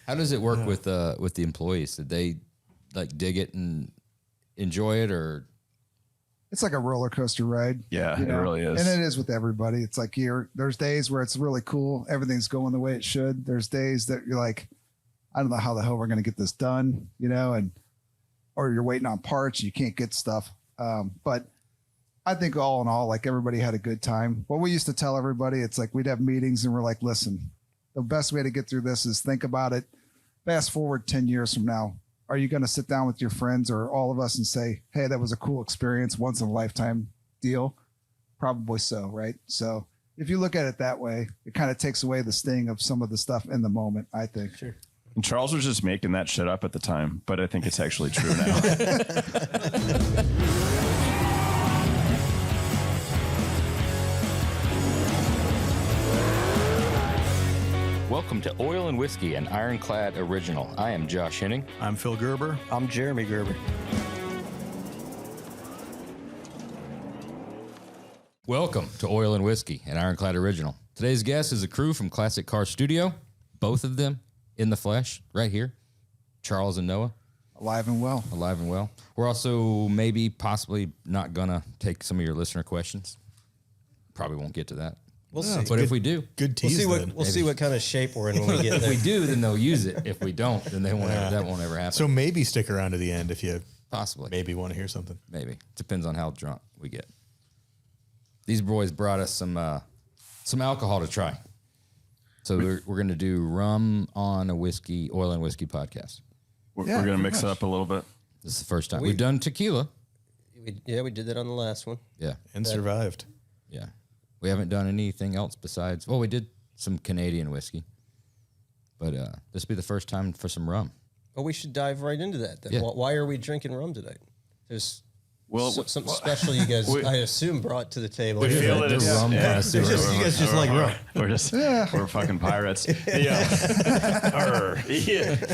How does it work with the employees? Did they like dig it and enjoy it, or? It's like a roller coaster ride. Yeah, it really is. And it is with everybody. It's like there's days where it's really cool. Everything's going the way it should. There's days that you're like, I don't know how the hell we're going to get this done, or you're waiting on parts. You can't get stuff. But I think all in all, like everybody had a good time. What we used to tell everybody, it's like we'd have meetings and we're like, listen, the best way to get through this is think about it. Fast forward 10 years from now. Are you going to sit down with your friends or all of us and say, hey, that was a cool experience, once in a lifetime deal? Probably so, right? So if you look at it that way, it kind of takes away the sting of some of the stuff in the moment, I think. Sure. And Charles was just making that shit up at the time, but I think it's actually true now. Welcome to Oil and Whiskey, an Ironclad original. I am Josh Henning. I'm Phil Gerber. I'm Jeremy Gerber. Welcome to Oil and Whiskey, an Ironclad original. Today's guest is a crew from Classic Car Studio, both of them in the flesh, right here. Charles and Noah. Alive and well. Alive and well. We're also possibly not going to take some of your listener questions. Probably won't get to that. We'll see. But if we do, Good tease. We'll see what kind of shape we're in when we get if there. we do, then they'll use it. If we don't, then that won't ever happen. So maybe stick around to the end if you Possibly. maybe want to hear something. Maybe. Depends on how drunk we get. These boys brought us some alcohol to try. So we're going to do rum on a whiskey, oil and whiskey podcast. We're going to mix it up a little bit. This is the first time. We've done tequila. We did that on the last one. Yeah. And survived. Yeah. We haven't done anything else besides, we did some Canadian whiskey. But this will be the first time for some rum. Well, we should dive right into that then. Yeah. Why are we drinking rum tonight? There's something special you guys, I assume, brought to to We feel that it's rum connoisseur. You guys just like rum. We're fucking pirates.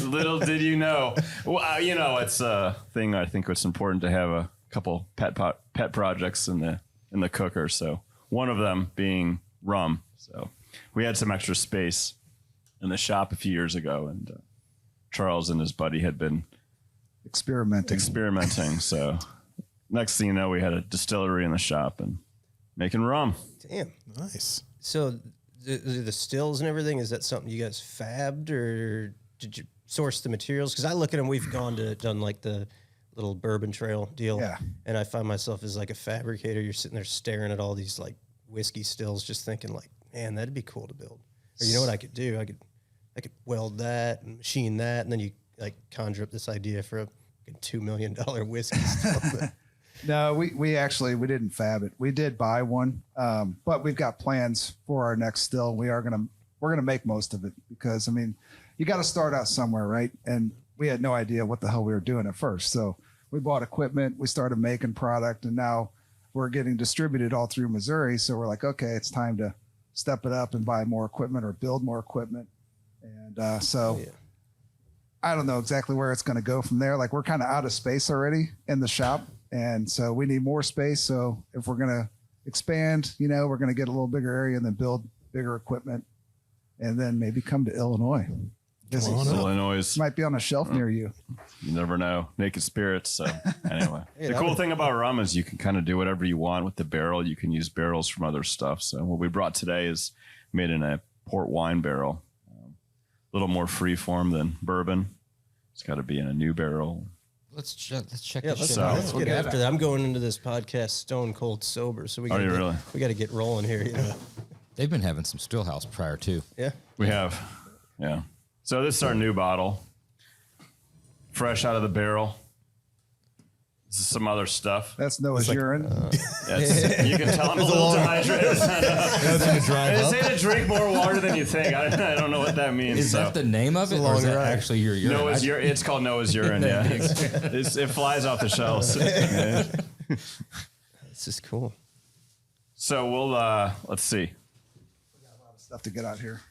Little did you know. Well, it's a thing. I think it's important to have a couple pet projects in the cooker. So one of them being rum. So we had some extra space in the shop a few years ago, and Charles and his buddy had been experimenting. So next thing you know, we had a distillery in the shop and making rum. Damn. Nice. So the stills and everything, is that something you guys fabbed, or did you source the materials? Because I look at them, we've done like the little bourbon trail deal. Yeah. And I find myself as like a fabricator. You're sitting there staring at all these like whiskey stills, just thinking like, man, that'd be cool to build. Or you know what I could do? I could weld that and machine that, and then you like conjure up this idea for a $2 million whiskey still. No, we didn't fab it. We did buy one, but we've got plans for our next still. We're gonna make most of it because you got to start out somewhere, right? And we had no idea what the hell we were doing at first. So we bought equipment, we started making product, and now we're getting distributed all through Missouri. So we're like, okay, it's time to step it up and buy more equipment or build more equipment. And I don't know exactly where it's going to go from there. Like we're kind of out of space already in the shop. And so we need more space. So if we're going to expand, we're going to get a little bigger area and then build bigger equipment and then maybe come to Illinois. Illinois might be on a shelf near you. You never know. Naked spirits. So anyway, the cool thing about rum is you can kind of do whatever you want with the barrel. You can use barrels from other stuff. So what we brought today is made in a port wine barrel, a little more free form than bourbon. It's got to be in a new barrel. Let's check let's get after that. I'm going into this podcast stone cold sober, so we got to get rolling here. They've been having some Stillhouse prior too. Yeah, we have. Yeah. So this is our new bottle, fresh out of the barrel. This is some other stuff. That's Noah's urine. You can tell I'm a little dehydrated. They say to drink more water than you think. I don't know what that means. Is that the name of it, or is that actually your urine? Noah's urine. It's called Noah's urine. Yeah, it flies off the shelves. This is cool. So we'll let's see. We got a lot of stuff to get out here.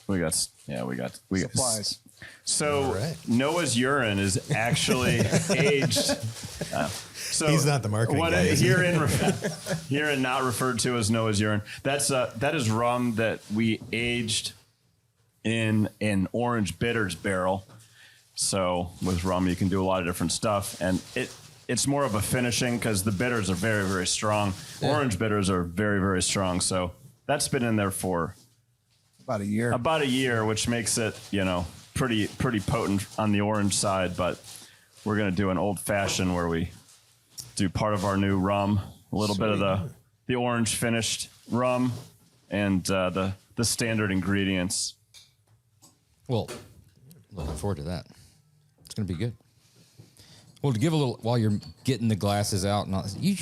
We got supplies. So Noah's urine is actually aged. So he's not the marketing guy. Herein not referred to as Noah's urine. That is rum that we aged in an orange bitters barrel. So with rum, you can do a lot of different stuff, and it's more of a finishing because the bitters are very, very strong. Yeah. Orange bitters are very, very strong. So that's been in there for about a year. About a year, which makes it, pretty potent on the orange side. But we're going to do an old fashioned where we do part of our new rum, a little bit of the orange finished rum, and the standard ingredients. Well, looking forward to that. It's going to be good. Well, to give a little while you're getting the glasses out, and all, you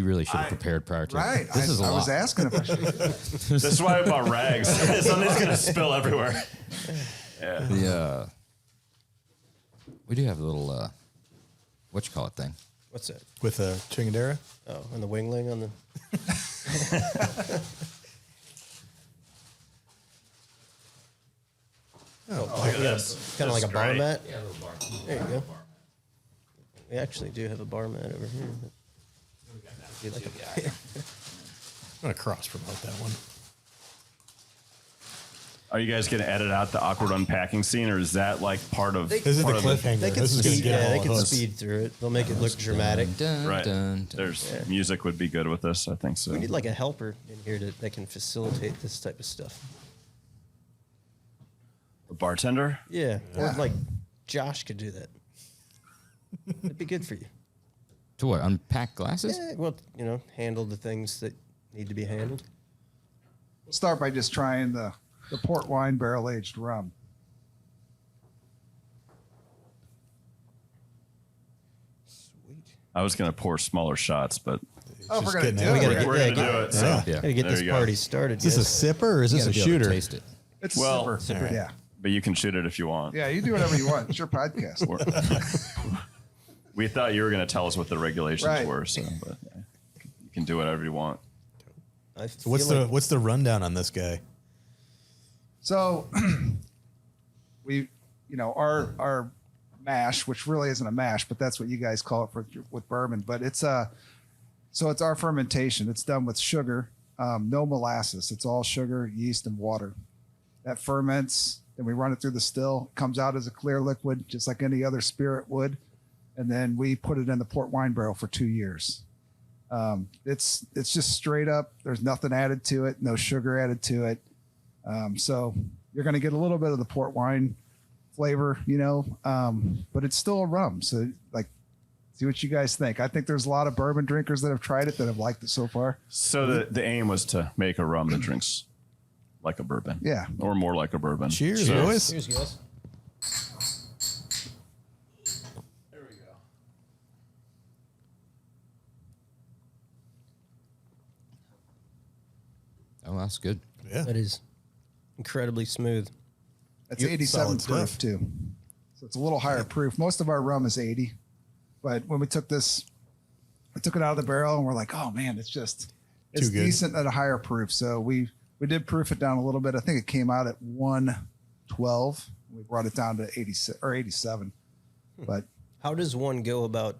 really should have prepared prior to. Right, This is a lot. I was asking if I should. This is why I bought rags. Something's going to spill everywhere. Yeah. We do have a little thing. What's that? With a chingadera? Oh, and the wingling on the. Look at this. Kind of like a bar great. mat. Yeah, a little bar. There you go. We actually do have a bar mat over here. I'm going to cross promote that one. Are you guys going to edit out the awkward unpacking scene, or is that like part of? This is the cliffhanger. They can This is going to speed, get they all can of us. speed through it. They'll make it look dramatic. Right. Dun. There's music would be good with this. I think so. We need like a helper in here that can facilitate this type of stuff. A bartender. Yeah, or like Josh could do that. It'd be good for you. To what? Unpack glasses? Yeah, well, handle the things that need to be handled. We'll start by just trying the port wine barrel aged rum. Sweet. I was going to pour smaller shots, but Oh, just we're gonna getting do out it. of we're going to do it. So. Yeah. Gotta get There this you go. party started. Is this a guys. sipper or is You this a gotta be able to shooter? taste it. It's Well, super. All right. Yeah, But you can shoot it if you want. yeah. You do whatever you want. It's your podcast. We thought you were going to tell us what the regulations Right. were, so but you can do whatever you want. I So what's feel like what's the rundown on this guy? So we, our mash, which really isn't a mash, but that's what you guys call it with bourbon. But it's it's our fermentation. It's done with sugar, no molasses. It's all sugar, yeast, and water. That ferments. Then we run it through the still. Comes out as a clear liquid, just like any other spirit would. And then we put it in the port wine barrel for 2 years. It's just straight up. There's nothing added to it. No sugar added to it. So you're going to get a little bit of the port wine flavor, but it's still a rum. So see what you guys think. I think there's a lot of bourbon drinkers that have tried it that have liked it so far. So the aim was to make a rum that drinks like a bourbon. Yeah. Or more like a bourbon. Cheers, boys. Cheers, guys. There we go. Oh, that's good. Yeah. That is incredibly smooth. It's Yep, 87 solid proof stuff. too. So it's a little higher proof. Most of our rum is 80. But when we took this, we took it out of the barrel and we're like, oh man, it's Too good. decent at a higher proof. So we did proof it down a little bit. I think it came out at 112. We brought it down to 86 or 87. But How does one go about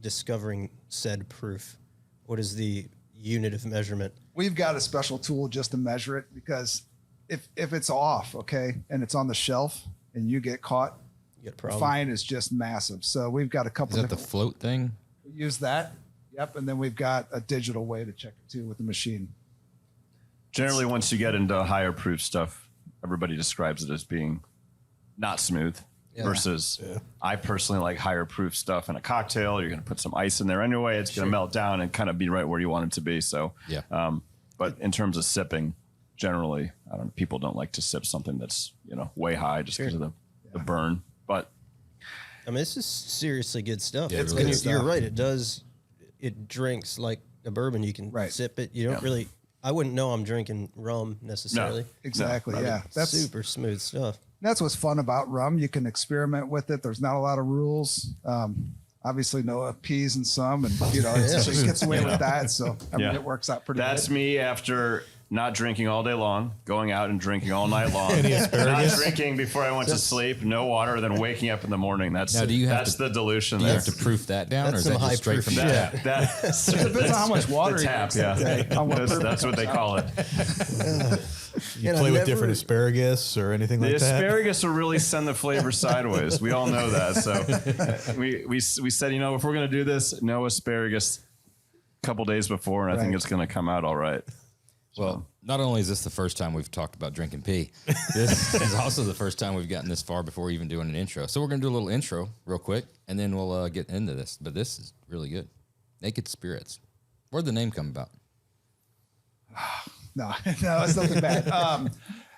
discovering said proof? What is the unit of measurement? we've got a special tool just to measure it, because if it's off, okay, and it's on the shelf and you get caught, You got a the problem? fine is just massive. So we've got a Is couple that the different, float thing? we use that. Yep. And then we've got a digital way to check it too with the machine. Generally, once you get into higher proof stuff, everybody describes it as being not smooth. Versus, I personally like higher proof stuff in a cocktail. You're going to put some ice in there anyway. It's going to melt down and kind of be right where you want it to be. So, Yeah. But in terms of sipping, generally, I don't. People don't like to sip something that's way high just because of the burn. But I mean, this is seriously good stuff. Yeah, it And really you're, is. you're right. It drinks like a bourbon. You can Right. sip it. You don't really, I wouldn't know I'm drinking rum necessarily. Exactly. No, yeah. That's Super smooth stuff. That's what's fun about rum. You can experiment with it. There's not a lot of rules. Obviously, no P's and some, and it gets away with that. So I mean, it works out pretty that's good. me after not drinking all day long, going out and drinking all night long, Any asparagus? not drinking before I went to sleep, no water, then waking up in the morning. That's Now, do you have that's to- the dilution. Do you have That's to proof that down, or that's is that some just straight high-proof from the shit. tap? that Depends on how much water the you tap. drink Yeah, that day. On what that's what they call it. You And play I with never- different asparagus or anything The like that? asparagus will really send the flavor sideways. We all know that. So we said, you know, if we're going to do this, no asparagus a couple days before, and I think Right. it's going to come out all right. Well, not only is this the first time we've talked about drinking pee, this is also the first time we've gotten this far before even doing an intro. So we're going to do a little intro real quick, and then we'll get into this. But this is really good. Naked Spirits. Where'd the name come about? No, it's nothing bad.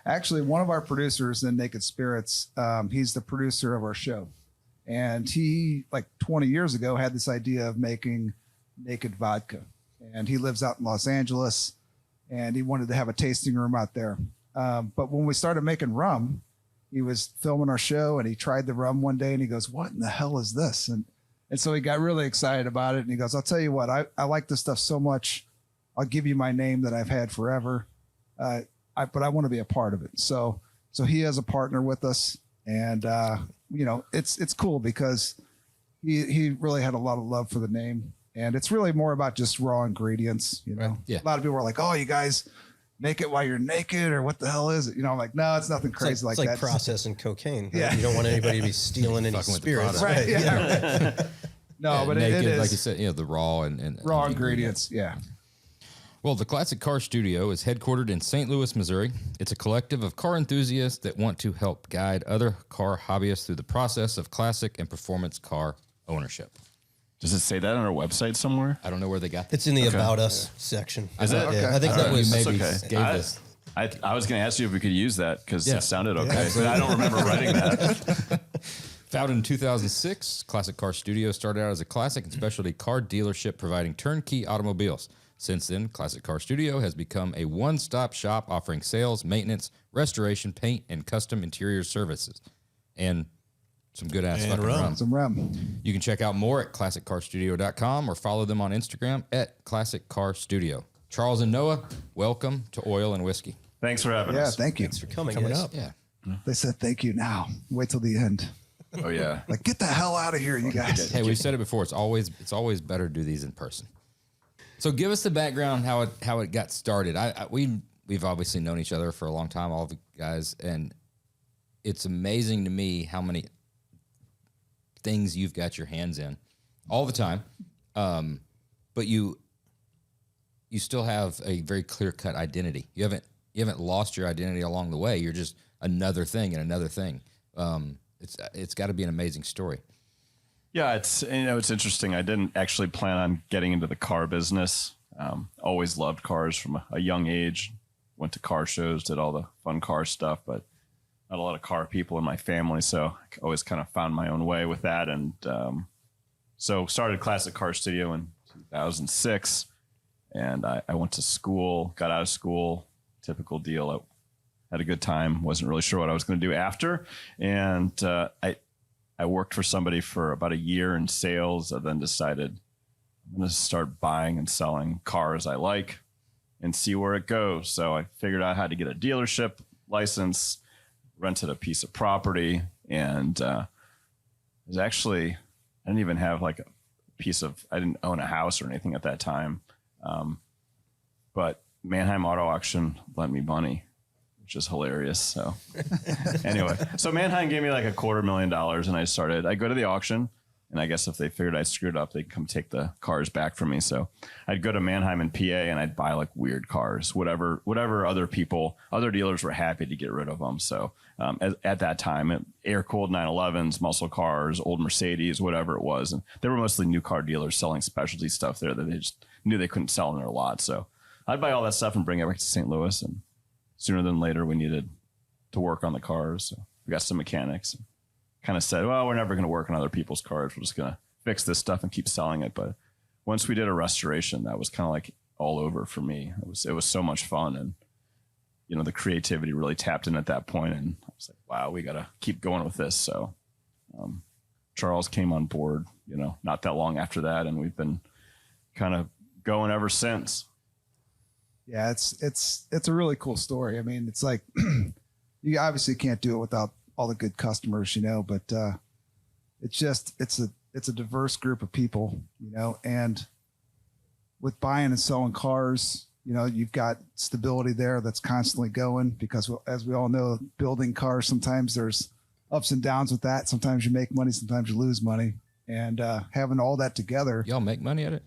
Actually, one of our producers in Naked Spirits, he's the producer of our show. And he, like 20 years ago, had this idea of making naked vodka. And he lives out in Los Angeles, and he wanted to have a tasting room out there. But when we started making rum, he was filming our show, and he tried the rum one day, and he goes, "What in the hell is this?" And so he got really excited about it. And he goes, "I'll tell you what, I like this stuff so much. I'll give you my name that I've had forever. But I want to be a part of it." So he has a partner with us, and you know, it's cool because he really had a lot of love for the name, and it's really more about just raw ingredients. You know, Yeah. a lot of people are like, "Oh, you guys make it while you're naked," or "What the hell is it?" You know, I'm like, "No, it's nothing crazy It's like like that." processing cocaine. Right? Yeah. You don't want anybody to be stealing any Fucking with the spirits. product. Right? Yeah. right. No, Yeah, but naked, it is like you said, the raw and raw and ingredients. Yeah. Well, the Classic Car Studio is headquartered in St. Louis, Missouri. It's a collective of car enthusiasts that want to help guide other car hobbyists through the process of classic and performance car ownership. Does it say that on our website somewhere? I don't know where they got that. It's in the About Us section. Is it? Yeah, Okay. I think All that right. was You maybe That's okay. gave this. I was going to ask you if we could use that because Yeah. it sounded okay. But I don't remember writing that. Founded in 2006, Classic Car Studio started out as a classic and specialty car dealership providing turnkey automobiles. Since then, Classic Car Studio has become a one-stop shop offering sales, maintenance, restoration, paint, and custom interior services. And some good-ass And fucking rum. rum. Some rum. You can check out more at classiccarstudio.com or follow them on Instagram at Classic Car Studio. Charles and Noah, welcome to Oil and Whiskey. Thanks for having Yeah. us. Thank you. Thanks for coming Coming guys. up. Yeah. They said thank you now. Wait till the end. Oh, yeah. Like, get the hell out of here, you guys. Hey, we've said it before. It's always better to do these in person. So give us the background how it got started. We've obviously known each other for a long time, all the guys, and it's amazing to me how many things you've got your hands in all the time. But you still have a very clear-cut identity. You haven't lost your identity along the way. You're just another thing and another thing. It's got to be an amazing story. Yeah, it's interesting. I didn't actually plan on getting into the car business. Always loved cars from a young age. Went to car shows, did all the fun car stuff, but not a lot of car people in my family, so I always kind of found my own way with that. And so started Classic Car Studio in 2006, and I went to school, got out of school, typical deal. I had a good time, wasn't really sure what I was going to do after, and I worked for somebody for about a year in sales. I then decided I'm going to start buying and selling cars I like and see where it goes. So I figured out how to get a dealership license, rented a piece of property, and it was actually, I didn't even have like I didn't own a house or anything at that time. But Manheim Auto Auction lent me money, which is hilarious. So anyway, so Manheim gave me like $250,000, and I go to the auction, and I guess if they figured I screwed up, they'd come take the cars back from me. So I'd go to Manheim in PA, and I'd buy like weird cars, whatever other dealers were happy to get rid of them. So at that time, air-cooled 911s, muscle cars, old Mercedes, whatever it was. And they were mostly new car dealers selling specialty stuff there that they just knew they couldn't sell in their lot. So I'd buy all that stuff and bring it back to St. Louis, and sooner than later, we needed to work on the cars. So we got some mechanics. Kind of said, well, we're never going to work on other people's cars. We're just going to fix this stuff and keep selling it. But once we did a restoration, that was kind of like all over for me. It was so much fun. And, the creativity really tapped in at that point. And I was like, wow, we got to keep going with this. So Charles came on board, not that long after that. And we've been kind of going ever since. Yeah, it's a really cool story. I mean, it's like you obviously can't do it without all the good customers, but it's a diverse group of people, and with buying and selling cars, you've got stability there that's constantly going because, as we all know, building cars, sometimes there's ups and downs with that. Sometimes you make money, sometimes you lose money, and having all that together. Y'all make money at it?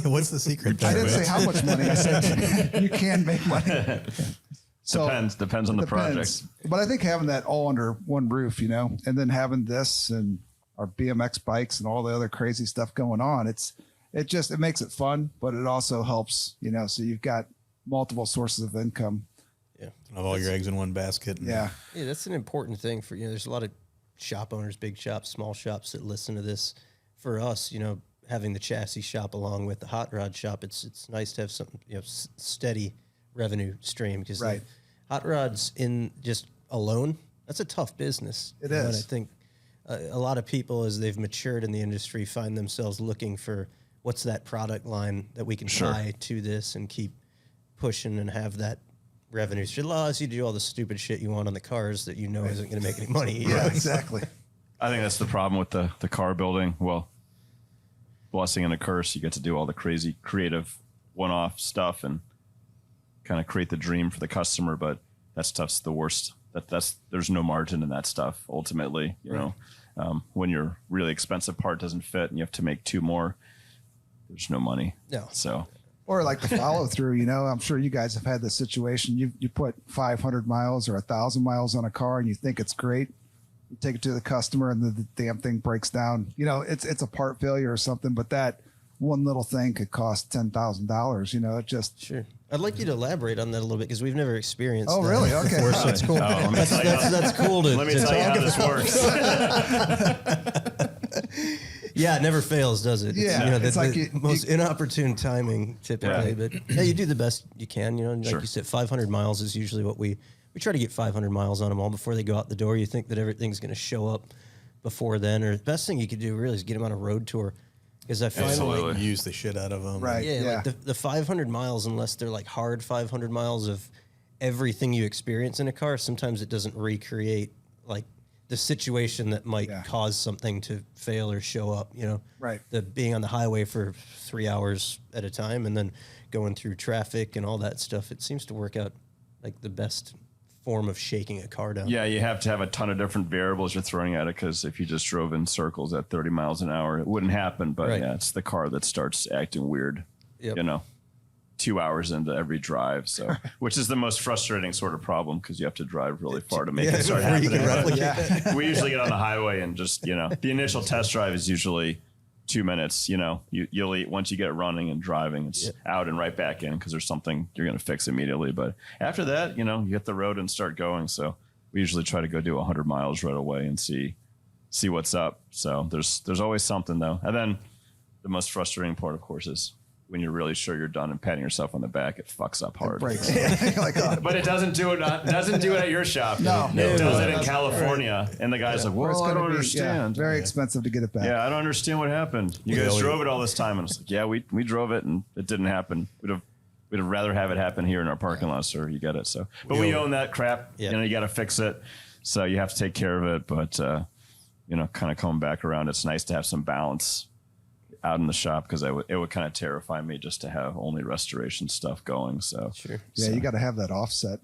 What's the secret? I there, didn't say Mitch? how much money. I said you can make money. So depends on the project. But I think having that all under one roof, and then having this and our BMX bikes and all the other crazy stuff going on, it makes it fun, but it also helps, so you've got multiple sources of income. Yeah. Don't have all your eggs in one basket. Yeah. Yeah, that's an important thing for, there's a lot of shop owners, big shops, small shops that listen to this. For us, having the chassis shop along with the hot rod shop, it's nice to have something, steady revenue stream because Right. hot rods in just alone, that's a tough business. It And is. I think a lot of people, as they've matured in the industry, find themselves looking for what's that product line that we can tie to this and keep pushing and have that revenue. It allows you to do all the stupid shit you want on the cars that isn't going to make any money. Yeah, exactly. I think that's the problem with the car building. Well, blessing and a curse. You get to do all the crazy creative one-off stuff and kind of create the dream for the customer, but that stuff's the worst. There's no margin in that stuff ultimately, when your really expensive part doesn't fit and you have to make two more, there's no money. No. So, Or like the follow through, I'm sure you guys have had this situation. You put 500 miles or 1,000 miles on a car and you think it's great. You take it to the customer and the damn thing breaks down. It's a part failure or something, but that one little thing could cost $10,000. It just. Sure. I'd like you to elaborate on that a little bit because we've never experienced Oh, that really? Okay. before, so it's cool. let me tell you how- That's cool to let me tell you how this works. Yeah, it never fails, does it? Yeah, It's it's like the most inopportune timing typically, Yeah. but yeah, you do the best you can. Like Sure. you said, 500 miles is usually what we try to get 500 miles on them all before they go out the door. You think that everything's going to show up before then, or the best thing you could do really is get them on a road tour. Because I find Absolutely. like, Use the shit out of them. Right. yeah, like the 500 miles, unless they're like hard 500 miles of everything you experience in a car, sometimes it doesn't recreate like the situation that might cause something to fail or show up, Right. The being on the highway for 3 hours at a time and then going through traffic and all that stuff. It seems to work out like the best form of shaking a car down. Yeah, you have to have a ton of different variables you're throwing at it because if you just drove in circles at 30 miles an hour, it wouldn't happen. But Right. yeah, it's the car that starts acting weird, Yep. 2 hours into every drive. So, which is the most frustrating sort of problem because you have to drive really far to make it start before you happening. can But replicate we usually get on the highway and just, the initial test drive is usually 2 minutes. You'll eat once you get running and driving, it's out and right back in because there's something you're going to fix immediately. But after that, you hit the road and start going. So we usually try to go do 100 miles right away and see what's up. So there's always something though. And then the most frustrating part, of course, is when you're really sure you're done and patting yourself on the back, it fucks up hard. Breaks. Like, But it doesn't do it. Doesn't do it at your shop. No. It does it in That's California, and the guy's like, Or it's "Well, I gonna don't be, understand." very expensive to get it back. Yeah, I don't understand what happened. You guys drove it all this time, and it's like, yeah, we drove it, and it didn't happen. We'd have rather have it happen here in our parking lot, sir. You get it. So, but we own that crap. Yeah. You got to fix it. So you have to take care of it. But kind of coming back around, it's nice to have some balance out in the shop because it would kind of terrify me just to have only restoration stuff going. So Sure. Yeah, you got to have that offset.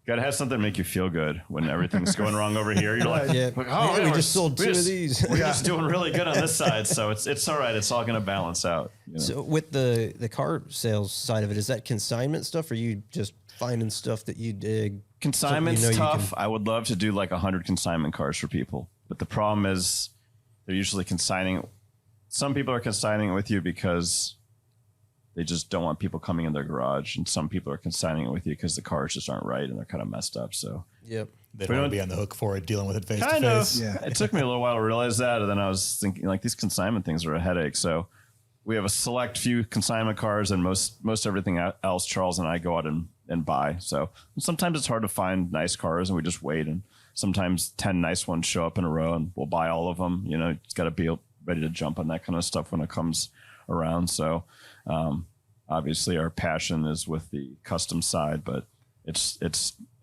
got to have something to make you feel good when everything's going wrong over here. You're like, Yeah. oh, Yeah, we we're- just sold we two of just- these. We're just doing really good on this side, so it's all right. It's all going to balance out. So with the car sales side of it, is that consignment stuff or you just finding stuff that you dig? Consignment's something you know you tough. I would love to do like 100 consignment cars for people, but the problem is they're usually consigning. Some people are consigning it with you because they just don't want people coming in their garage, and some people are consigning it with you because the cars just aren't right and they're kind of messed up. So Yep. They don't want to be on the hook for it, dealing with it face to kind of. face. Yeah. It took me a little while to realize that, and then I was thinking like these consignment things are a headache. So we have a select few consignment cars, and most everything else Charles and I go out and buy. So sometimes it's hard to find nice cars, and we just wait. And sometimes 10 nice ones show up in a row, and we'll buy all of them. It's got to be ready to jump on that kind of stuff when it comes around. So obviously our passion is with the custom side, but it's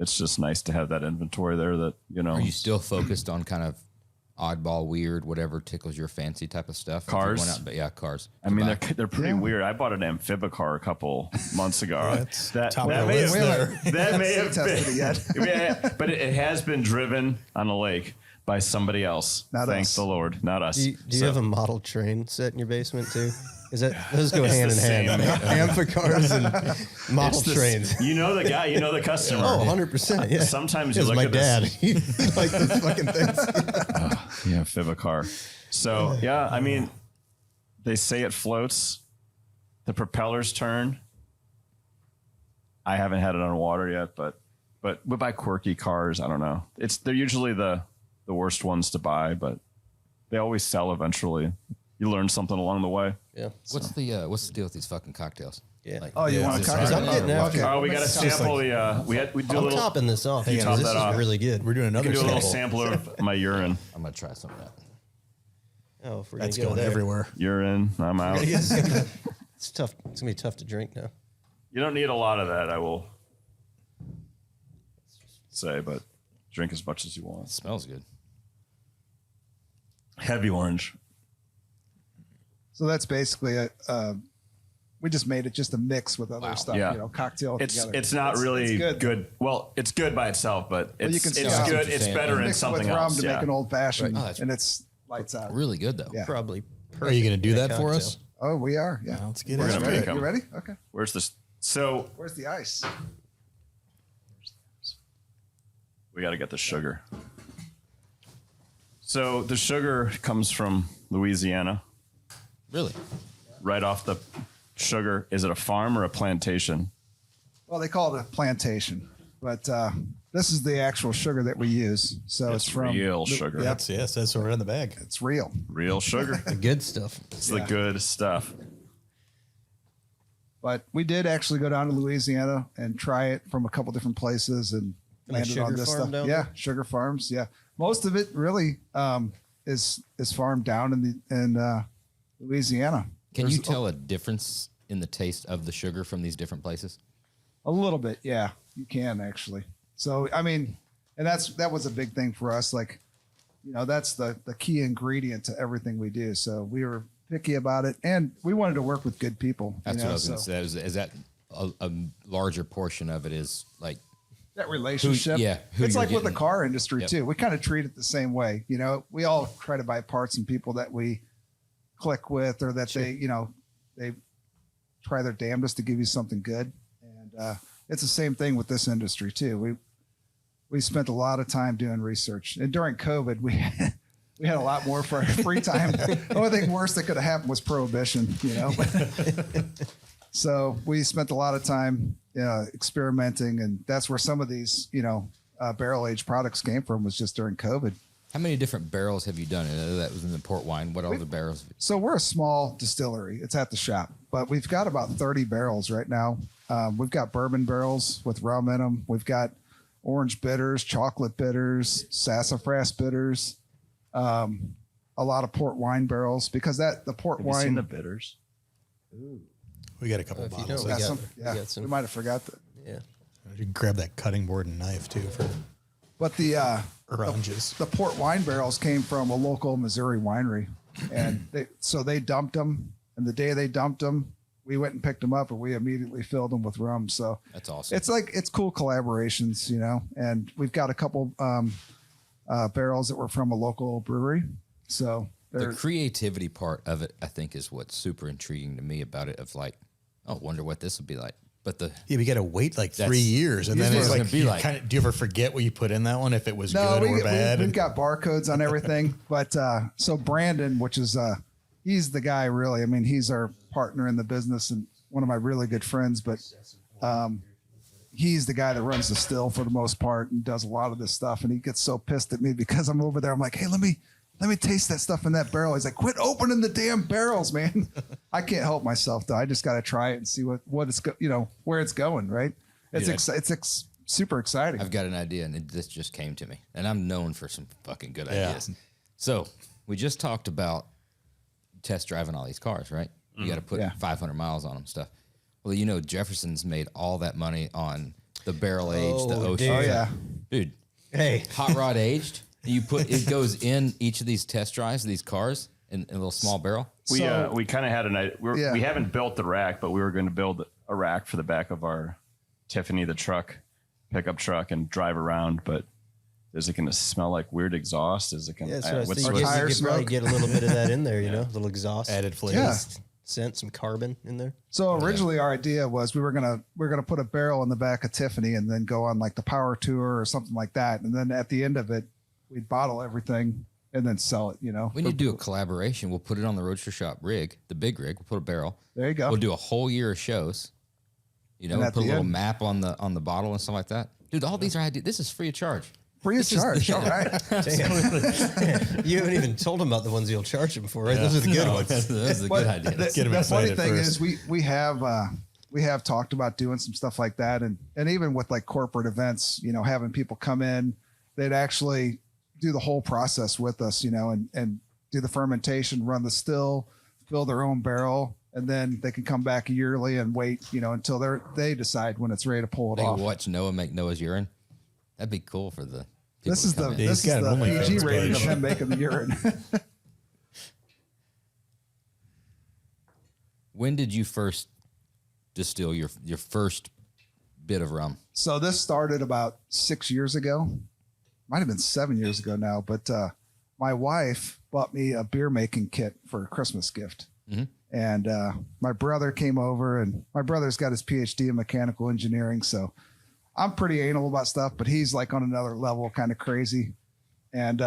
just nice to have that inventory there that, you know. Are you still focused on kind of oddball, weird, whatever tickles your fancy type of stuff? Cars? But yeah, cars. I mean, they're pretty weird. I bought an Amphibicar a couple months ago. Top of the list there. That may have Tested it yet. been, but it has been driven on a lake by somebody else. Thank us. the Lord, not us. Do you have a model train set in your basement too? Is that those go It's hand in the hand? same. Amphicars and model trains. You know the guy, you know the customer. Oh, 100%. Yeah. Sometimes you It's look my at dad. this. He like these fucking things. Yeah, Fibicar. So yeah, I mean, they say it floats. The propellers turn. I haven't had it on water yet, but we buy quirky cars. I don't know. They're usually the worst ones to buy, but they always sell eventually. You learn something along the way. Yeah. What's the deal with these fucking cocktails? Yeah. Like, Oh, you want is to this cut right? I'm getting after it. Oh, we got to sample the. We do a I'm little. topping this off. You because top this that is off. really good. We're doing We another can do a little sample. sampler of my urine. I'm gonna try some of that. Oh, if we're That's gonna go going there. everywhere. Urine. I'm out. It's tough. It's gonna be tough to drink now. You don't need a lot of that. I will say, but drink as much as you want. It smells good. Heavy orange. So that's basically we just made it just a mix with other stuff, Yeah. cocktail together. It's not really good. Well, it's good by itself, but you it's can it's still- good. It's better in mix it something with rum else. to Yeah. make an old fashioned, Right. Oh, that's and it's lights out. Really good though. Yeah. Probably. Are you going to do that for cocktail. us? Oh, we are. Yeah. Let's get We're into gonna it. make 'em. You ready? Okay. Where's this? So Where's the ice? we got to get the sugar. So the sugar comes from Louisiana. Really? Right off the sugar. Is it a farm or a plantation? Well, they call it a plantation, but this is the actual sugar that we use. So it's from real sugar. Yep, That's right in the bag. it's real. Real sugar. The good stuff. It's the good stuff. But we did actually go down to Louisiana and try it from a couple different places and landed on sugar this farm stuff. down Yeah, there? sugar farms. Yeah, most of it really is farmed down in Louisiana. Can There's you tell a difference in the taste of the sugar from these different places? a little bit? Yeah, you can actually. So I mean, and that was a big thing for us. Like, that's the key ingredient to everything we do. So we were picky about it, and we wanted to work with good people. That's what I was so going to say. Is that a larger portion of it is like that relationship. who It's you're like with the getting- car industry Yep. too. We kind of treat it the same way. We all try to buy parts from people that we click with, or that they try their damnedest to give you something good. And it's the same thing with this industry too. We spent a lot of time doing research, and during COVID, we had a lot more for our free time. The only thing worse that could have happened was prohibition, So we spent a lot of time experimenting, and that's where some of these, barrel aged products came from, was just during COVID. How many different barrels have you done? I know that was in the port wine. What other barrels? So we're a small distillery. It's at the shop, but we've got about 30 barrels right now. We've got bourbon barrels with rum in them. We've got orange bitters, chocolate bitters, sassafras bitters, a lot of port wine barrels, because the port Have you seen wine. the bitters? We got a couple If you bottles. don't, got we some, got- we got some. we might have forgot that. Yeah. You can grab that cutting board and knife too for But the oranges. the port wine barrels came from a local Missouri winery, and they dumped them. And the day they dumped them, we went and picked them up, and we immediately filled them with rum. So That's awesome. it's cool collaborations, And we've got a couple barrels that were from a local brewery. So The they're creativity part of it, I think, is what's super intriguing to me about it. Of like, oh, wonder what this would be like. But Yeah, we got to wait like That's- 3 years, and then Usually it's it's like, gonna be you like- kinda, do you ever forget what you put in that one? If it was no, good or bad? we've got barcodes on everything. But so Brandon, which is he's the guy really. I mean, he's our partner in the business and one of my really good friends. But he's the guy that runs the still for the most part and does a lot of this stuff. And he gets so pissed at me because I'm over there. I'm like, hey, let me taste that stuff in that barrel. He's like, quit opening the damn barrels, man. I can't help myself though. I just got to try it and see what it's where it's going. Right? It's super exciting. I've got an idea, and this just came to me. And I'm known for some fucking good Yeah. ideas. So we just talked about test driving all these cars, right? You got to put Yeah. 500 miles on them, stuff. Well, you know, Jefferson's made all that money on the barrel aged, the ocean. dude. Oh yeah. Dude, Hey, hot rod aged. You put it goes in each of these test drives of these cars in a little small barrel. We kind of had an idea. Yeah. We haven't built the rack, but we were going to build a rack for the back of our Tiffany, the pickup truck, and drive around. But is it going to smell like weird exhaust? Is it going yeah, to? so I what's think what's- you tire could probably smoke? get a little bit of that in there, you know, a little exhaust, Added flavor. Yeah. scent, some carbon in there. So originally our idea was we were gonna put a barrel in the back of Tiffany and then go on like the power tour or something like that. And then at the end of it, we'd bottle everything and then sell it, you know. We need to do a collaboration. We'll put it on the RoadsterShop rig, the big rig. We'll put a barrel. There you go. We'll do a whole year of shows. You know, And we'll at put a the little end- map on the bottle and stuff like that. Dude, all these are ideas. This is free of charge. Free of charge. All right. Damn. You haven't even told them about the ones you'll charge them for, right? Those are the good ones. That's a But good idea. Get 'em the funny excited thing first. is we have talked about doing some stuff like that, and even with like corporate events, you know, having people come in, they'd actually do the whole process with us, you know, and do the fermentation, run the still, fill their own barrel, and then they can come back yearly and wait, you know, until they decide when it's ready to pull it They off. can watch Noah make Noah's urine. That'd be cool for the people This is to the come in. Yeah, this he's is got the an OnlyFans PG rating of page. him making the urine. When did you first distill your first bit of rum? So this started about 6 years ago. Might have been 7 years ago now, but my wife bought me a beer making kit for a Christmas gift. Mhm. And my brother came over, and my brother's got his PhD in mechanical engineering. So I'm pretty anal about stuff, but he's like on another level, kind of crazy. And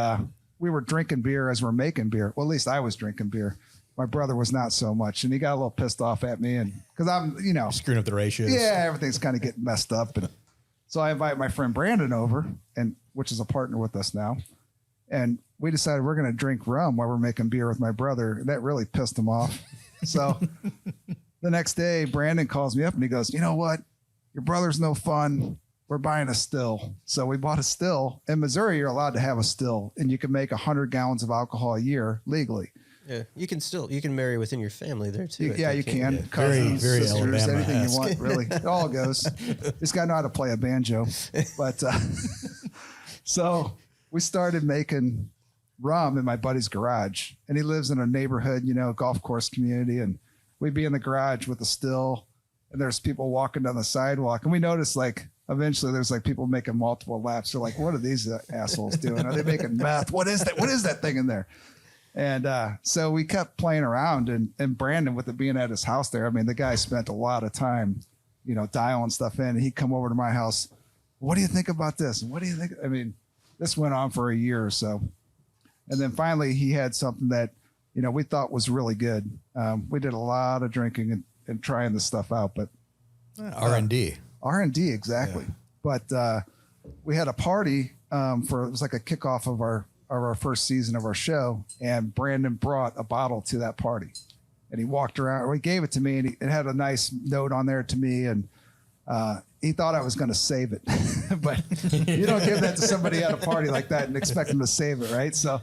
we were drinking beer as we're making beer. Well, at least I was drinking beer. My brother was not so much. And he got a little pissed off at me. And because I'm, you know, Screwing up the ratios. yeah, everything's kind of getting messed up. And so I invite my friend Brandon over, and which is a partner with us now. And we decided we're going to drink rum while we're making beer with my brother. And that really pissed him off. So the next day, Brandon calls me up and he goes, you know what? Your brother's no fun. We're buying a still. So we bought a still. In Missouri, you're allowed to have a still, and you can make 100 gallons of alcohol a year legally. Yeah, you can marry within your family there too. I Yeah, you think, can. Yeah, Cousins, very sisters, Alabama anything you esque. want, really. It all goes. This guy know how to play a banjo. But so we started making rum in my buddy's garage, and he lives in a neighborhood, you know, golf course community, and we'd be in the garage with a still, and there's people walking down the sidewalk, and we noticed like eventually there's like people making multiple laps. They're like, what are these assholes doing? Are they making meth? What is that? What is that thing in there? And so we kept playing around, and Brandon, with it being at his house there, I mean, the guy spent a lot of time, you know, dialing stuff in. And he'd come over to my house. What do you think about this? What do you think? I mean, this went on for a year or so. And then finally he had something that, you know, we thought was really good. We did a lot of drinking and trying this stuff out, but R&D. R&D, exactly. But we had a party it was like a kickoff of our first season of our show, and Brandon brought a bottle to that party, and he walked around, or he gave it to me, and it had a nice note on there to me, and he thought I was going to save it, but you don't give that to somebody at a party like that and expect them to save it, right? So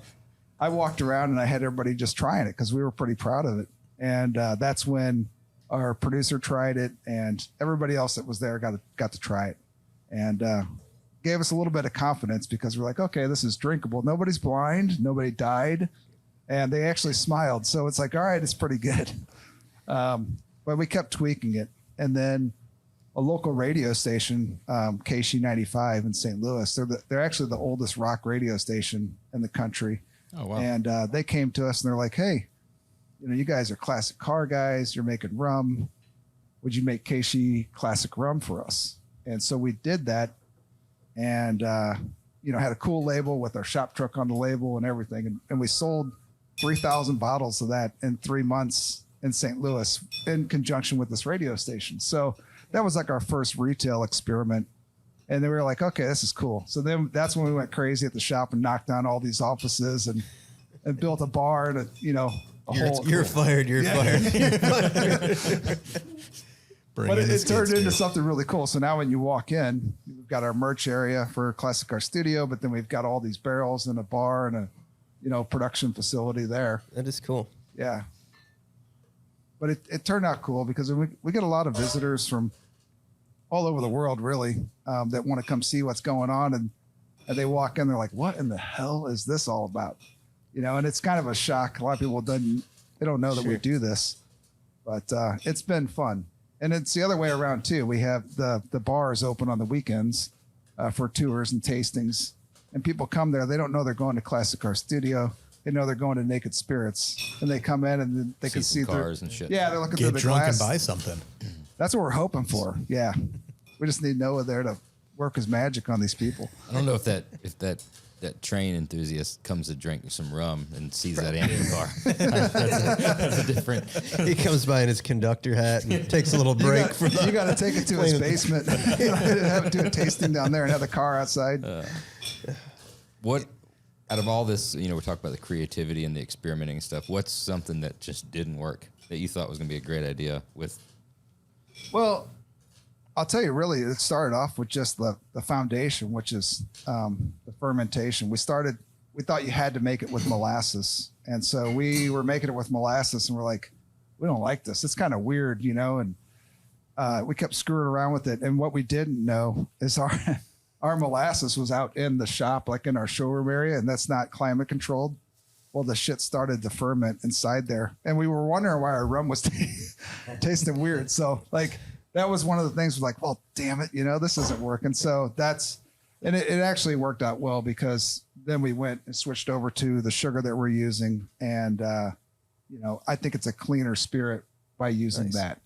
I walked around and I had everybody just trying it because we were pretty proud of it, and that's when our producer tried it, and everybody else that was there got to try it, and gave us a little bit of confidence because we're like, okay, this is drinkable. Nobody's blind. Nobody died. And they actually smiled. So it's like, all right, it's pretty good. But we kept tweaking it. And then a local radio station, KC95 in St. Louis, they're actually the oldest rock radio station in the country. Oh, wow. And they came to us and they're like, hey, you know, you guys are classic car guys. You're making rum. Would you make KC classic rum for us? And so we did that. And, you know, had a cool label with our shop truck on the label and everything. And we sold 3,000 bottles of that in 3 months in St. Louis in conjunction with this radio station. So that was like our first retail experiment. And then we were like, okay, this is cool. So then that's when we went crazy at the shop and knocked down all these offices and built a bar and, You're fired. You're fired. But it turned into something really cool. So now when you walk in, we've got our merch area for Classic Car Studio, but then we've got all these barrels and a bar and a, you know, production facility there. That is cool. Yeah. but it turned out cool because we get a lot of visitors from all over the world, really, that want to come see what's going on. And they walk in, they're like, what in the hell is this all about? You know, and it's kind of a shock. A lot of people they don't know that we do this, but it's been fun. And it's the other way around too. We have the bars open on the weekends for tours and tastings, and people come there. They don't know they're going to Classic Car Studio. They know they're going to Naked Spirits, and they come in and they can see cars and shit. Yeah, they're looking through Get the drunk glass. and buy something. That's what we're hoping for. Yeah, we just need Noah there to work his magic on these people. I don't know if that train enthusiast comes to drink some rum and sees that Indian car. that's a different. He comes by in his conductor hat and takes a little break from. You got to take it to his basement. You know, have it do a tasting down there and have the car outside. What out of all this, you know, we're talking about the creativity and the experimenting and stuff. What's something that just didn't work that you thought was going to be a great idea with? Well, I'll tell you, really, it started off with just the foundation, which is the fermentation. We thought you had to make it with molasses. And so we were making it with molasses and we're like, we don't like this. It's kind of weird, you know, and we kept screwing around with it. And what we didn't know is our molasses was out in the shop, like in our showroom area, and that's not climate controlled. Well, the shit started to ferment inside there. And we were wondering why our rum was tasting weird. So like, that was one of the things was like, well, damn it, you know, this isn't working. So it actually worked out well because then we went and switched over to the sugar that we're using. And, you know, I think it's a cleaner spirit by using that.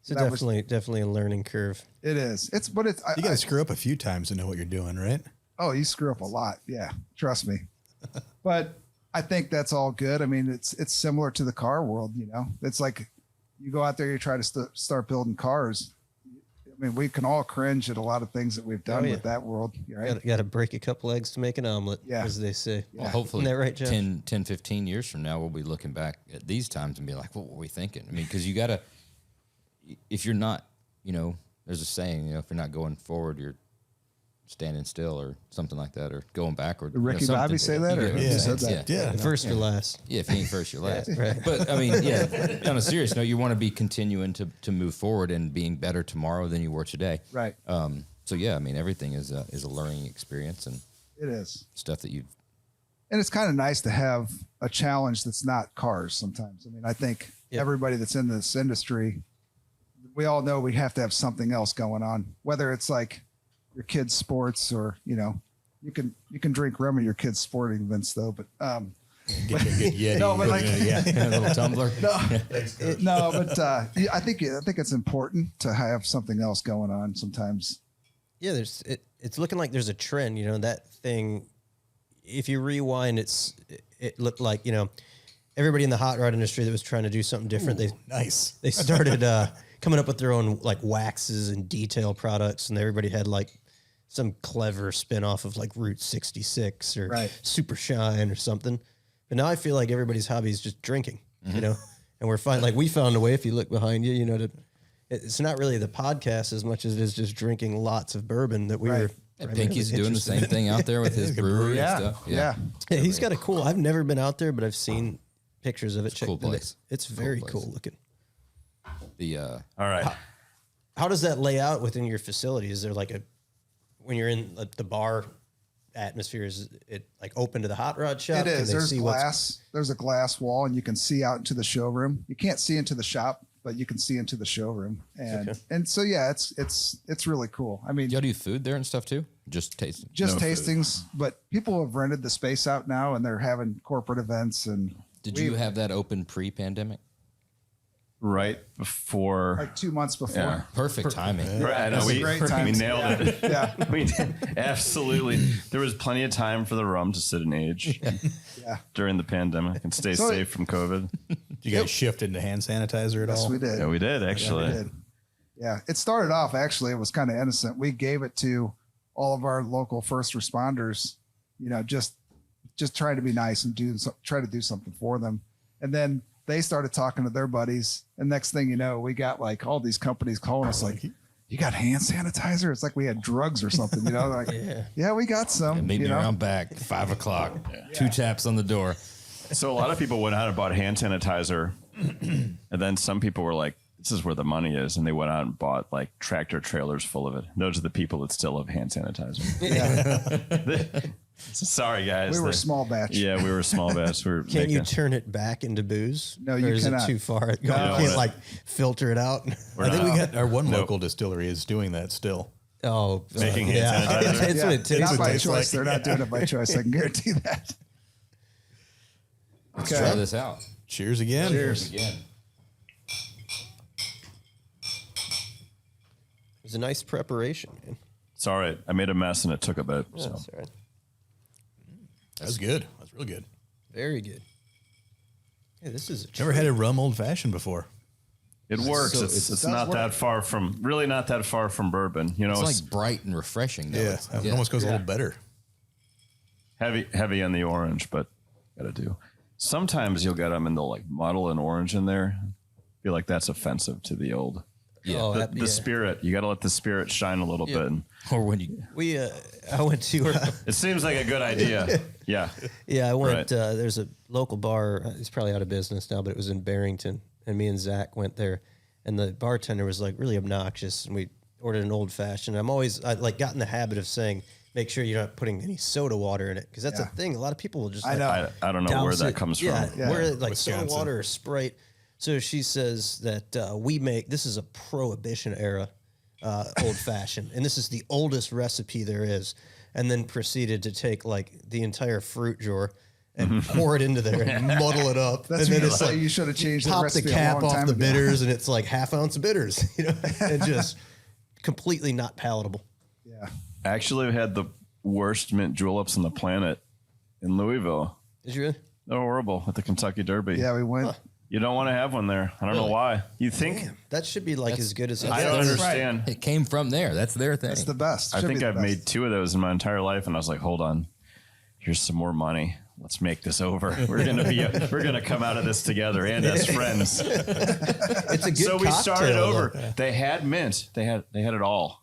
So That definitely a learning curve. It is. You You got to screw up a few times to know what you're doing, right? Oh, you screw up a lot. Yeah. Trust me. But I think that's all good. I mean, it's similar to the car world, you know, it's like you go out there, you try to start building cars. I mean, we can all cringe at a lot of things that we've done with that world. Right? Got to break a couple eggs to make an omelet, as they say. Well, hopefully Isn't that right, Josh? 10, 15 years from now, we'll be looking back at these times and be like, what were we thinking? I mean, because you got to, if you're not, you know, there's a saying, you know, if you're not going forward, you're standing still or something like that, or going backward. Did Ricky you know, Bobby say that? Or Yeah. who said that? Yeah. First or last. Yeah, if you ain't first, you're last. Right. But I mean, yeah, on a serious note, you want to be continuing to move forward and being better tomorrow than you were today. Right. So yeah, I mean, everything is a learning experience and It is. stuff that you've. And it's kind of nice to have a challenge that's not cars sometimes. I mean, I think everybody that's in this industry, we all know we have to have something else going on, whether it's like your kids' sports or, you know, you can drink rum at your kids' sporting events though, but Get you a good Yeti. No, but like- A little tumbler. no, but I think it's important to have something else going on sometimes. Yeah, it's looking like there's a trend, you know, that thing. If you rewind, it looked like, you know, everybody in the hot rod industry that was trying to do something different. Nice. They started coming up with their own like waxes and detail products, and everybody had like some clever spin-off of like Route 66 or Super Shine or something. But now I feel like everybody's hobby is just drinking, you know, and we found a way, if you look behind you, you know, it's not really the podcast as much as it is just drinking lots of bourbon that we were. And Pinky's doing the same thing out there with his brewery and stuff. Yeah. Yeah, he's got a cool. I've never been out there, but I've seen pictures of it. It's a cool place. It's very place. cool looking. All right. How does that lay out within your facility? Is there like when you're in the bar atmosphere, is it like open to the hot rod shop? It is. There's see glass. There's a glass wall, and you can see out into the showroom. You can't see into the shop, but you can see into the showroom, and so yeah, it's really cool. I mean, Y'all do food there and stuff too? Just tasting. just tastings, but people have rented the space out now, and they're having corporate events. And Did you have that open pre-pandemic? Right before. like 2 months before. Yeah. Perfect timing. Right, I know, That's a great time. we nailed it. Yeah. We absolutely. There was plenty of time for the rum to sit and age Yeah. during the pandemic and stay So safe from COVID. Did you guys shift into hand sanitizer at Yes, all? we did. Yeah, we did actually. We did. Yeah, it started off actually. It was kind of innocent. We gave it to all of our local first responders, you know, just trying to be nice and try to do something for them. And then they started talking to their buddies, and next thing you know, we got like all these companies calling us like, "You got hand sanitizer?" It's like we had drugs or something, you know? Like, yeah, we got some. Meet you me know? around back, 5 o'clock. 2 taps on the door. So a lot of people went out and bought hand sanitizer And then some people were like, this is where the money is. And they went out and bought like tractor trailers full of it. Those are the people that still have hand sanitizer. Sorry, guys. We were small batch. Yeah, we were small batch. Can't you turn it back into booze? No, you or is cannot. it too far? You can't like filter it out. I think we got our one local distillery is doing that still. Oh, Making hand sanitizer. That's what it tastes Not by like. choice. They're not doing it by choice. I can guarantee that. Let's try this out. Cheers again. Cheers. Again. It was a nice preparation, man. It's all right. I made a mess and it took a bit. So. That's all right. That's good. That's real good. Very good. Yeah, this is a Never had a rum old fashioned before. It works. So It's not that far from, really not that far from bourbon. You know, It's like bright and refreshing. Though. Yeah, it almost goes a little better. heavy on the orange, but gotta do. Sometimes you'll get them and they'll like muddle an orange in there. I feel like that's offensive to the old. Yeah. Oh, The spirit. You got to let the spirit shine a little bit. And Or when you I went to it seems like a good idea. Yeah. yeah, I went. Right. There's a local bar. It's probably out of business now, but it was in Barrington, and me and Zach went there, and the bartender was like really obnoxious, and we ordered an old fashioned. I like got in the habit of saying, make sure you're not putting any soda water in it, because that's a thing. A lot of people will just I know. I don't know where douse that it. comes Yeah, from. where like soda Wisconsin. water or Sprite. So she says that we make this is a Prohibition era old fashioned, and this is the oldest recipe there is. And then proceeded to take like the entire fruit jar and pour it into there and muddle it up. That's and then what it's say like you should have changed the pop the recipe a cap long off time the ago. bitters, and it's like half ounce of bitters, and just completely not palatable. Yeah. I actually had the worst mint juleps on the planet in Louisville. Did you really? They're horrible at the Kentucky Derby. Yeah, we went. You don't want to have one there. I don't know why. You think? That should be like as good as I don't understand. it came from there. That's their thing. It's the best. I Should think be the I've best. made 2 of those in my entire life, and I was like, hold on, here's some more money. Let's make this over. We're gonna come out of this together and as friends. It's a good So we started cocktail, over. though. They had mint. They had it all.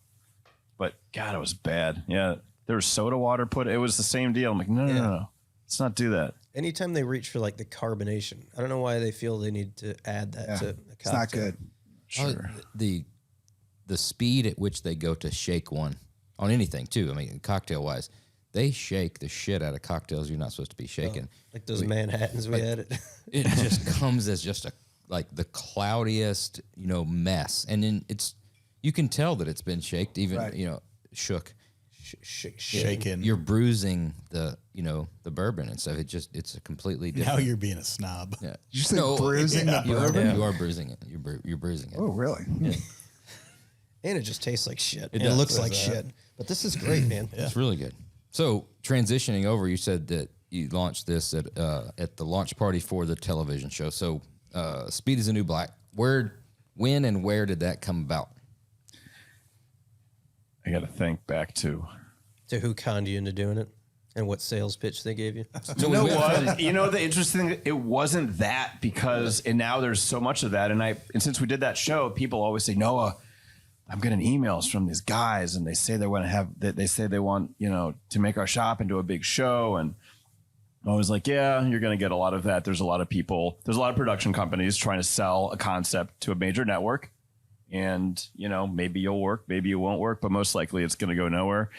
But God, it was bad. Yeah, there was soda water put. It was the same deal. I'm like, no. Let's not do that. Anytime they reach for like the carbonation, I don't know why they feel they need to add that to a cocktail. It's not good. Sure. The speed at which they go to shake one on anything too. I mean, cocktail wise, they shake the shit out of cocktails you're not supposed to be shaking. Like those Manhattans we had it. It just comes as just like the cloudiest, mess, and then you can tell that it's been shaked, even Right. shook. Shaken. You're bruising the bourbon and stuff. It's a completely different. Now you're being a snob. Yeah. Did you say bruising the You bourbon? are bruising it. You're bruising it. Oh, really? And it just tastes like shit. It And does. looks like shit. But this is great, man. It's really good. So transitioning over, you said that you launched this at the launch party for the television show. So Speed is the New Black. When and where did that come about? I got to think back to. To who conned you into doing it, and what sales pitch they gave you. You know what? The interesting thing, it wasn't that because, and now there's so much of that. And since we did that show, people always say, Noah, I'm getting emails from these guys and they say they want to to make our shop into a big show. And I was like, yeah, you're going to get a lot of that. There's a lot of people, there's a lot of production companies trying to sell a concept to a major network. And, maybe you'll work, maybe you won't work, but most likely it's going to go nowhere.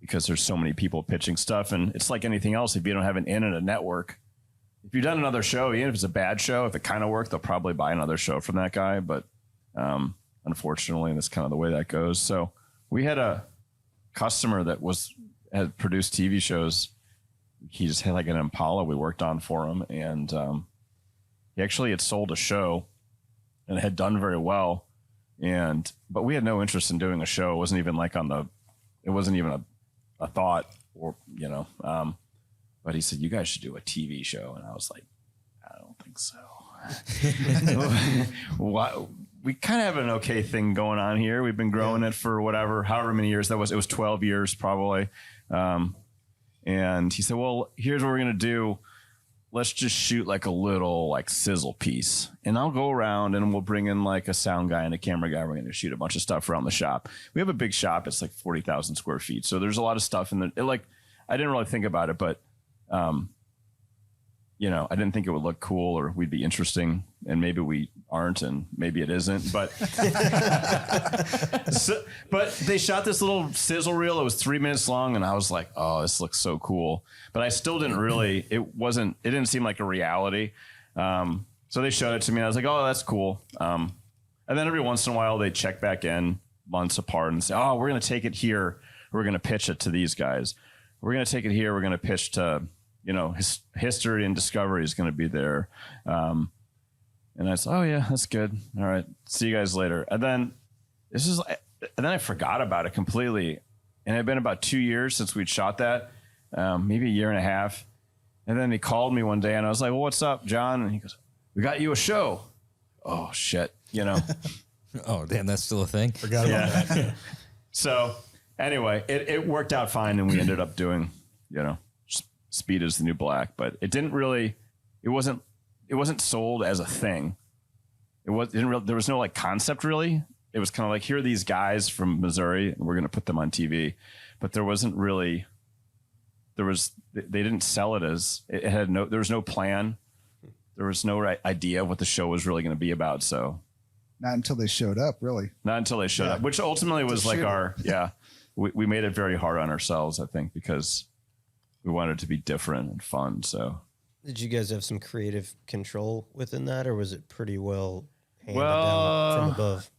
Because there's so many people pitching stuff. And it's like anything else. If you don't have an in and a network, if you've done another show, even if it's a bad show, if it kind of worked, they'll probably buy another show from that guy. But unfortunately, that's kind of the way that goes. So we had a customer that had produced TV shows. He just had like an Impala we worked on for him. And he actually had sold a show and had done very well. But we had no interest in doing a show. It wasn't even like it wasn't even a thought or, but he said, you guys should do a TV show. And I was like, I don't think so. We kind of have an okay thing going on here. We've been growing it for however many years that was. It was 12 years probably. And he said, well, here's what we're going to do. Let's just shoot like a little like sizzle piece, and I'll go around and we'll bring in like a sound guy and a camera guy. We're going to shoot a bunch of stuff around the shop. We have a big shop. It's like 40,000 square feet. So there's a lot of stuff in there. I didn't really think about it, but, I didn't think it would look cool or we'd be interesting, and maybe we aren't, and maybe it isn't. But but they shot this little sizzle reel. It was 3 minutes long, and I was like, "Oh, this looks so cool." But I still didn't really. It didn't seem like a reality. So they showed it to me, and I was like, "Oh, that's cool." And then every once in a while, they check back in months apart and say, "Oh, we're going to take it here. We're going to pitch it to these guys. We're going to take it here. We're going to pitch to." History and Discovery is going to be there. And I said, oh yeah, that's good. All right. See you guys later. And then I forgot about it completely. And it had been about 2 years since we'd shot that, maybe a year and a half. And then he called me one day and I was like, well, what's up, John? And he goes, we got you a show. Oh shit. Oh, damn. That's still a thing. Forgot about that. So anyway, it worked out fine. And we ended up doing, Speed is the New Black, but it wasn't sold as a thing. There was no like concept really. It was kind of like, here are these guys from Missouri and we're going to put them on TV, but there wasn't really, they didn't sell it as there was no plan. There was no idea of what the show was really going to be about. So Not until they showed up, really. not until they showed up, which ultimately was like we made it very hard on ourselves, I think, because we wanted it to be different and fun. So Did you guys have some creative control within that, or was it pretty well handed down from above?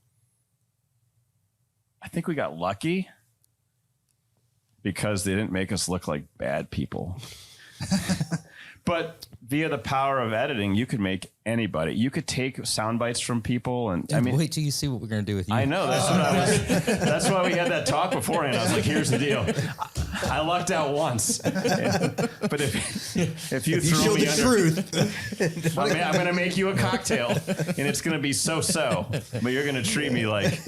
I think we got lucky because they didn't make us look like bad people. But via the power of editing, you could make anybody. You could take sound bites from people, and wait till you see what we're going to do with you. I know that's why we had that talk beforehand. I was like, "Here's the deal. I lucked out once, but if you throw me under truth, I'm going to make you a cocktail, and it's going to be so. But you're going to treat me like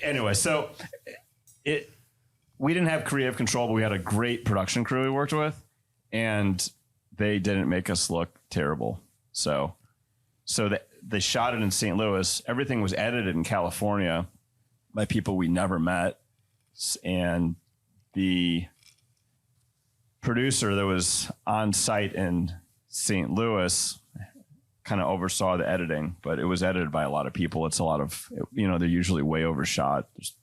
anyway." So we didn't have creative control, but we had a great production crew we worked with. And they didn't make us look terrible. So they shot it in St. Louis. Everything was edited in California by people we never met. And the producer that was on site in St. Louis kind of oversaw the editing, but it was edited by a lot of people. It's a lot of, they're usually way overshot. There's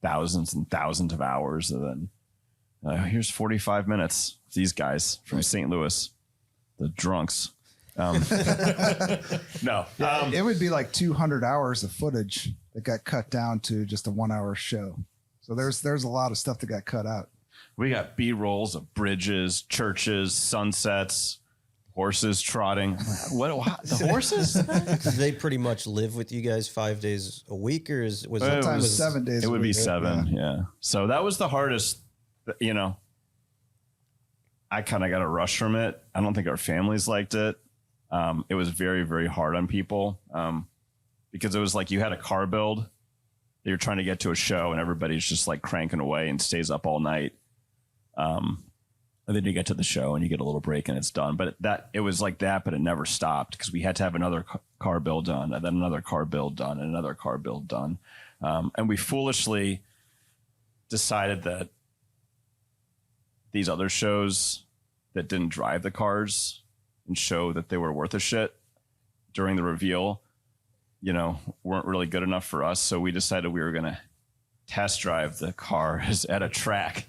thousands and thousands of hours. And then here's 45 minutes. These guys from St. Louis, the drunks. No, it would be like 200 hours of footage that got cut down to just a 1 hour show. So there's a lot of stuff that got cut out. We got B-rolls of bridges, churches, sunsets, horses trotting. What the horses? Did they pretty much live with you guys 5 days a week, or was Sometimes 7 days. It would be week. 7. Yeah. So that was the hardest. I kind of got a rush from it. I don't think our families liked it. It was very, very hard on people because it was like you had a car build that you're trying to get to a show and everybody's just like cranking away and stays up all night. And then you get to the show and you get a little break and it's done. But it was like that, but it never stopped because we had to have another car build done and then another car build done and another car build done. And we foolishly decided that these other shows that didn't drive the cars and show that they were worth a shit during the reveal, weren't really good enough for us. So we decided we were going to test drive the cars at a track.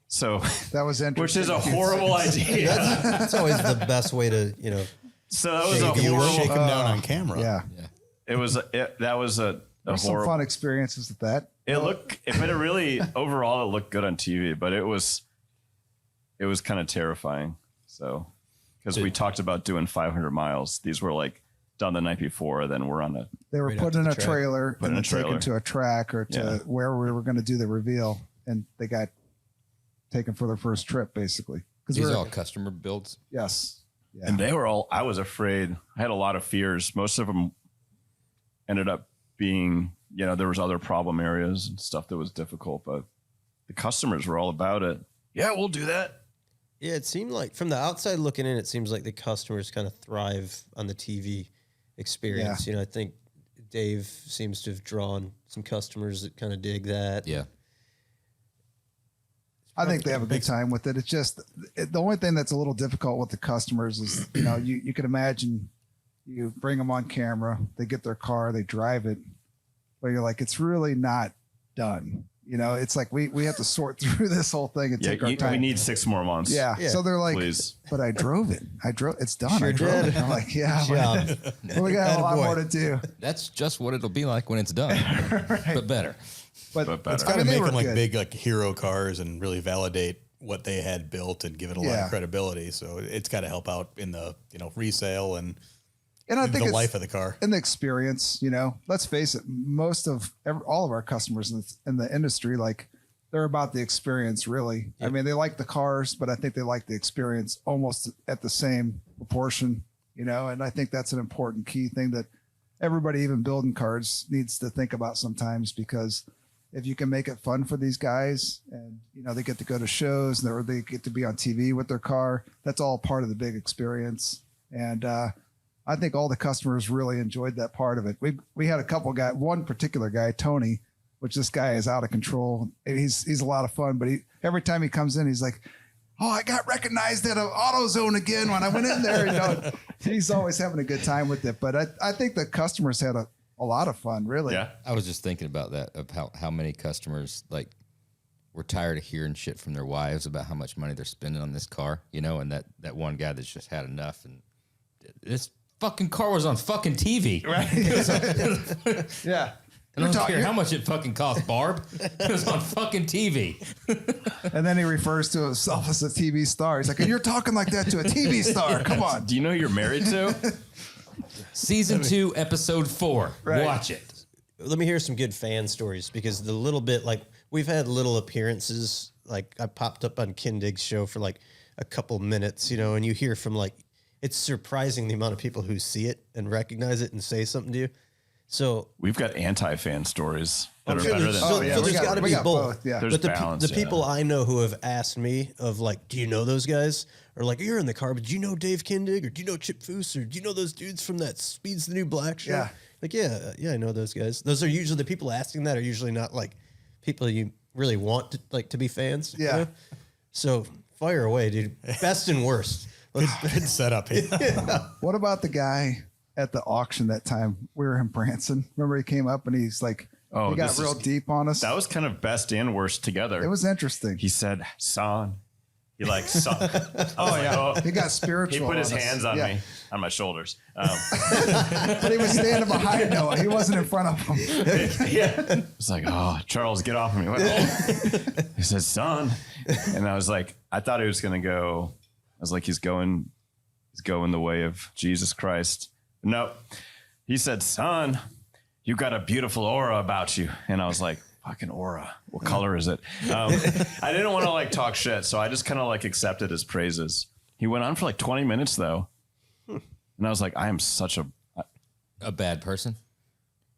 So that was interesting. Which is a horrible idea. That's always the best way to, So that was a You horrible. shake them down on camera. Yeah. That was a There's some horrible. fun experiences with that. But it really overall it looked good on TV, but it was kind of terrifying. So, because we talked about doing 500 miles, these were like done the night before. Then we're on They were Right put after in the a track. trailer and then taken trailer. to a track or to where we were going to do the reveal, and they got taken for their first trip, basically. Because These are all customer builds. yes, yeah. And they were all, I was afraid. I had a lot of fears. Most of them ended up being, there was other problem areas and stuff that was difficult, but the customers were all about it. Yeah, we'll do that. Yeah, it seemed like from the outside looking in, it seems like the customers kind of thrive on the TV experience. I think Dave seems to have drawn some customers that kind of dig that. Yeah. I think they have a good time with it. It's just the only thing that's a little difficult with the customers is, you can imagine you bring them on camera, they get their car, they drive it, but you're like, it's really not done. It's like we have to sort through this whole thing and take our time. We need 6 more months. Yeah. So they're like, please. But I drove it. It's done. Sure I drove did. it. I'm like, yeah. Well, we got a lot more to do. That's just what it'll be like when it's done, but better. But better. It's got to they make were them like good. big, like hero cars and really validate what they had built and give it a lot of credibility. So it's got to help out in the, resale and I think the it's life of the car. and the experience, let's face it, most of all of our customers in the industry, like they're about the experience really. Yep. I mean, they like the cars, but I think they like the experience almost at the same proportion, and I think that's an important key thing that everybody, even building cars, needs to think about sometimes, because if you can make it fun for these guys and, they get to go to shows or they get to be on TV with their car, that's all part of the big experience. And, I think all the customers really enjoyed that part of it. We had a couple guys, one particular guy, Tony, which this guy is out of control. He's a lot of fun, but every time he comes in, he's like, "Oh, I got recognized at an AutoZone again when I went in there." He's always having a good time with it. But I think the customers had a lot of fun, really. Yeah. I was just thinking about that, of how many customers were tired of hearing shit from their wives about how much money they're spending on this car, and that one guy that's just had enough, and this fucking car was on fucking TV. Right. Yeah. I don't care how much it fucking cost, Barb. It was on fucking TV. And then he refers to himself as a TV star. He's like, "And you're talking like that to a TV star? Come on." Do you know who you're married to? Season 2, episode 4. Right. Watch it. Let me hear some good fan stories, because the little bit, we've had little appearances. Like I popped up on Kindig's show for a couple minutes, and you hear from it's surprising the amount of people who see it and recognize it and say something to you. So We've got anti-fan stories that are sure better than. so there's got to be both. Yeah. There's But the balance, people I know who have asked me of do you know those guys? Or you're in the car, but do you know Dave Kindig? Or do you know Chip Foose? Or do you know those dudes from that Speed's the New Black show? Yeah. Yeah, I know those guys. Those are usually the people asking that are usually not people you really want to be fans. Yeah. So fire away, dude. Best and worst. Good setup here. What about the guy at the auction that time? We were in Branson. Remember he came up and he's like, Oh, he got this real is- deep on us. That was kind of best and worst together. It was interesting. He said, "Son." He saw. He got He spiritual. put his on us. hands on Yeah. me, on my shoulders. But he was standing behind Noah. He wasn't in front of him. Yeah. It's like, "Oh, Charles, get off of me." Oh. He said, "Son." And I was like, I thought he was going to go. I was like, he's going the way of Jesus Christ. No, he said, "Son, you got a beautiful aura about you." And I was like, fucking aura. What color is it? I didn't want to talk shit. So I just kind of accepted his praises. He went on for 20 minutes though. And I was like, I am such A bad person?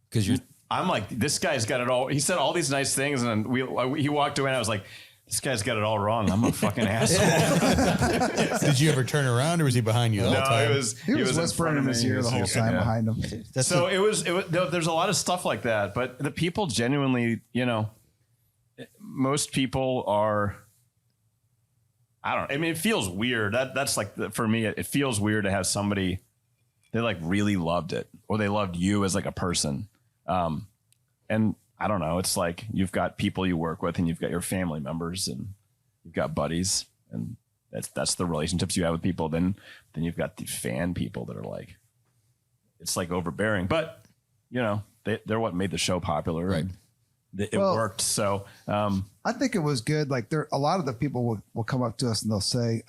Because I'm like, this guy's got it all. He said all these nice things. And then he walked away and I was like, this guy's got it all wrong. I'm a fucking asshole. Did you ever turn around, or was he behind you the whole No, time? He was in whispering front of in his me. ear the whole time Yeah. behind him. So it was, there's a lot of stuff like that, but the people genuinely, most people are, I don't know. I mean, it feels weird. That's for me, it feels weird to have somebody, they really loved it, or they loved you as a person. And I don't know. It's you've got people you work with, and you've got your family members, and you've got buddies, and that's the relationships you have with people. Then you've got the fan people that are it's overbearing, but they're what made the show popular. Right. And it worked. So, I think it was good. A lot of the people will come up to us and they'll say,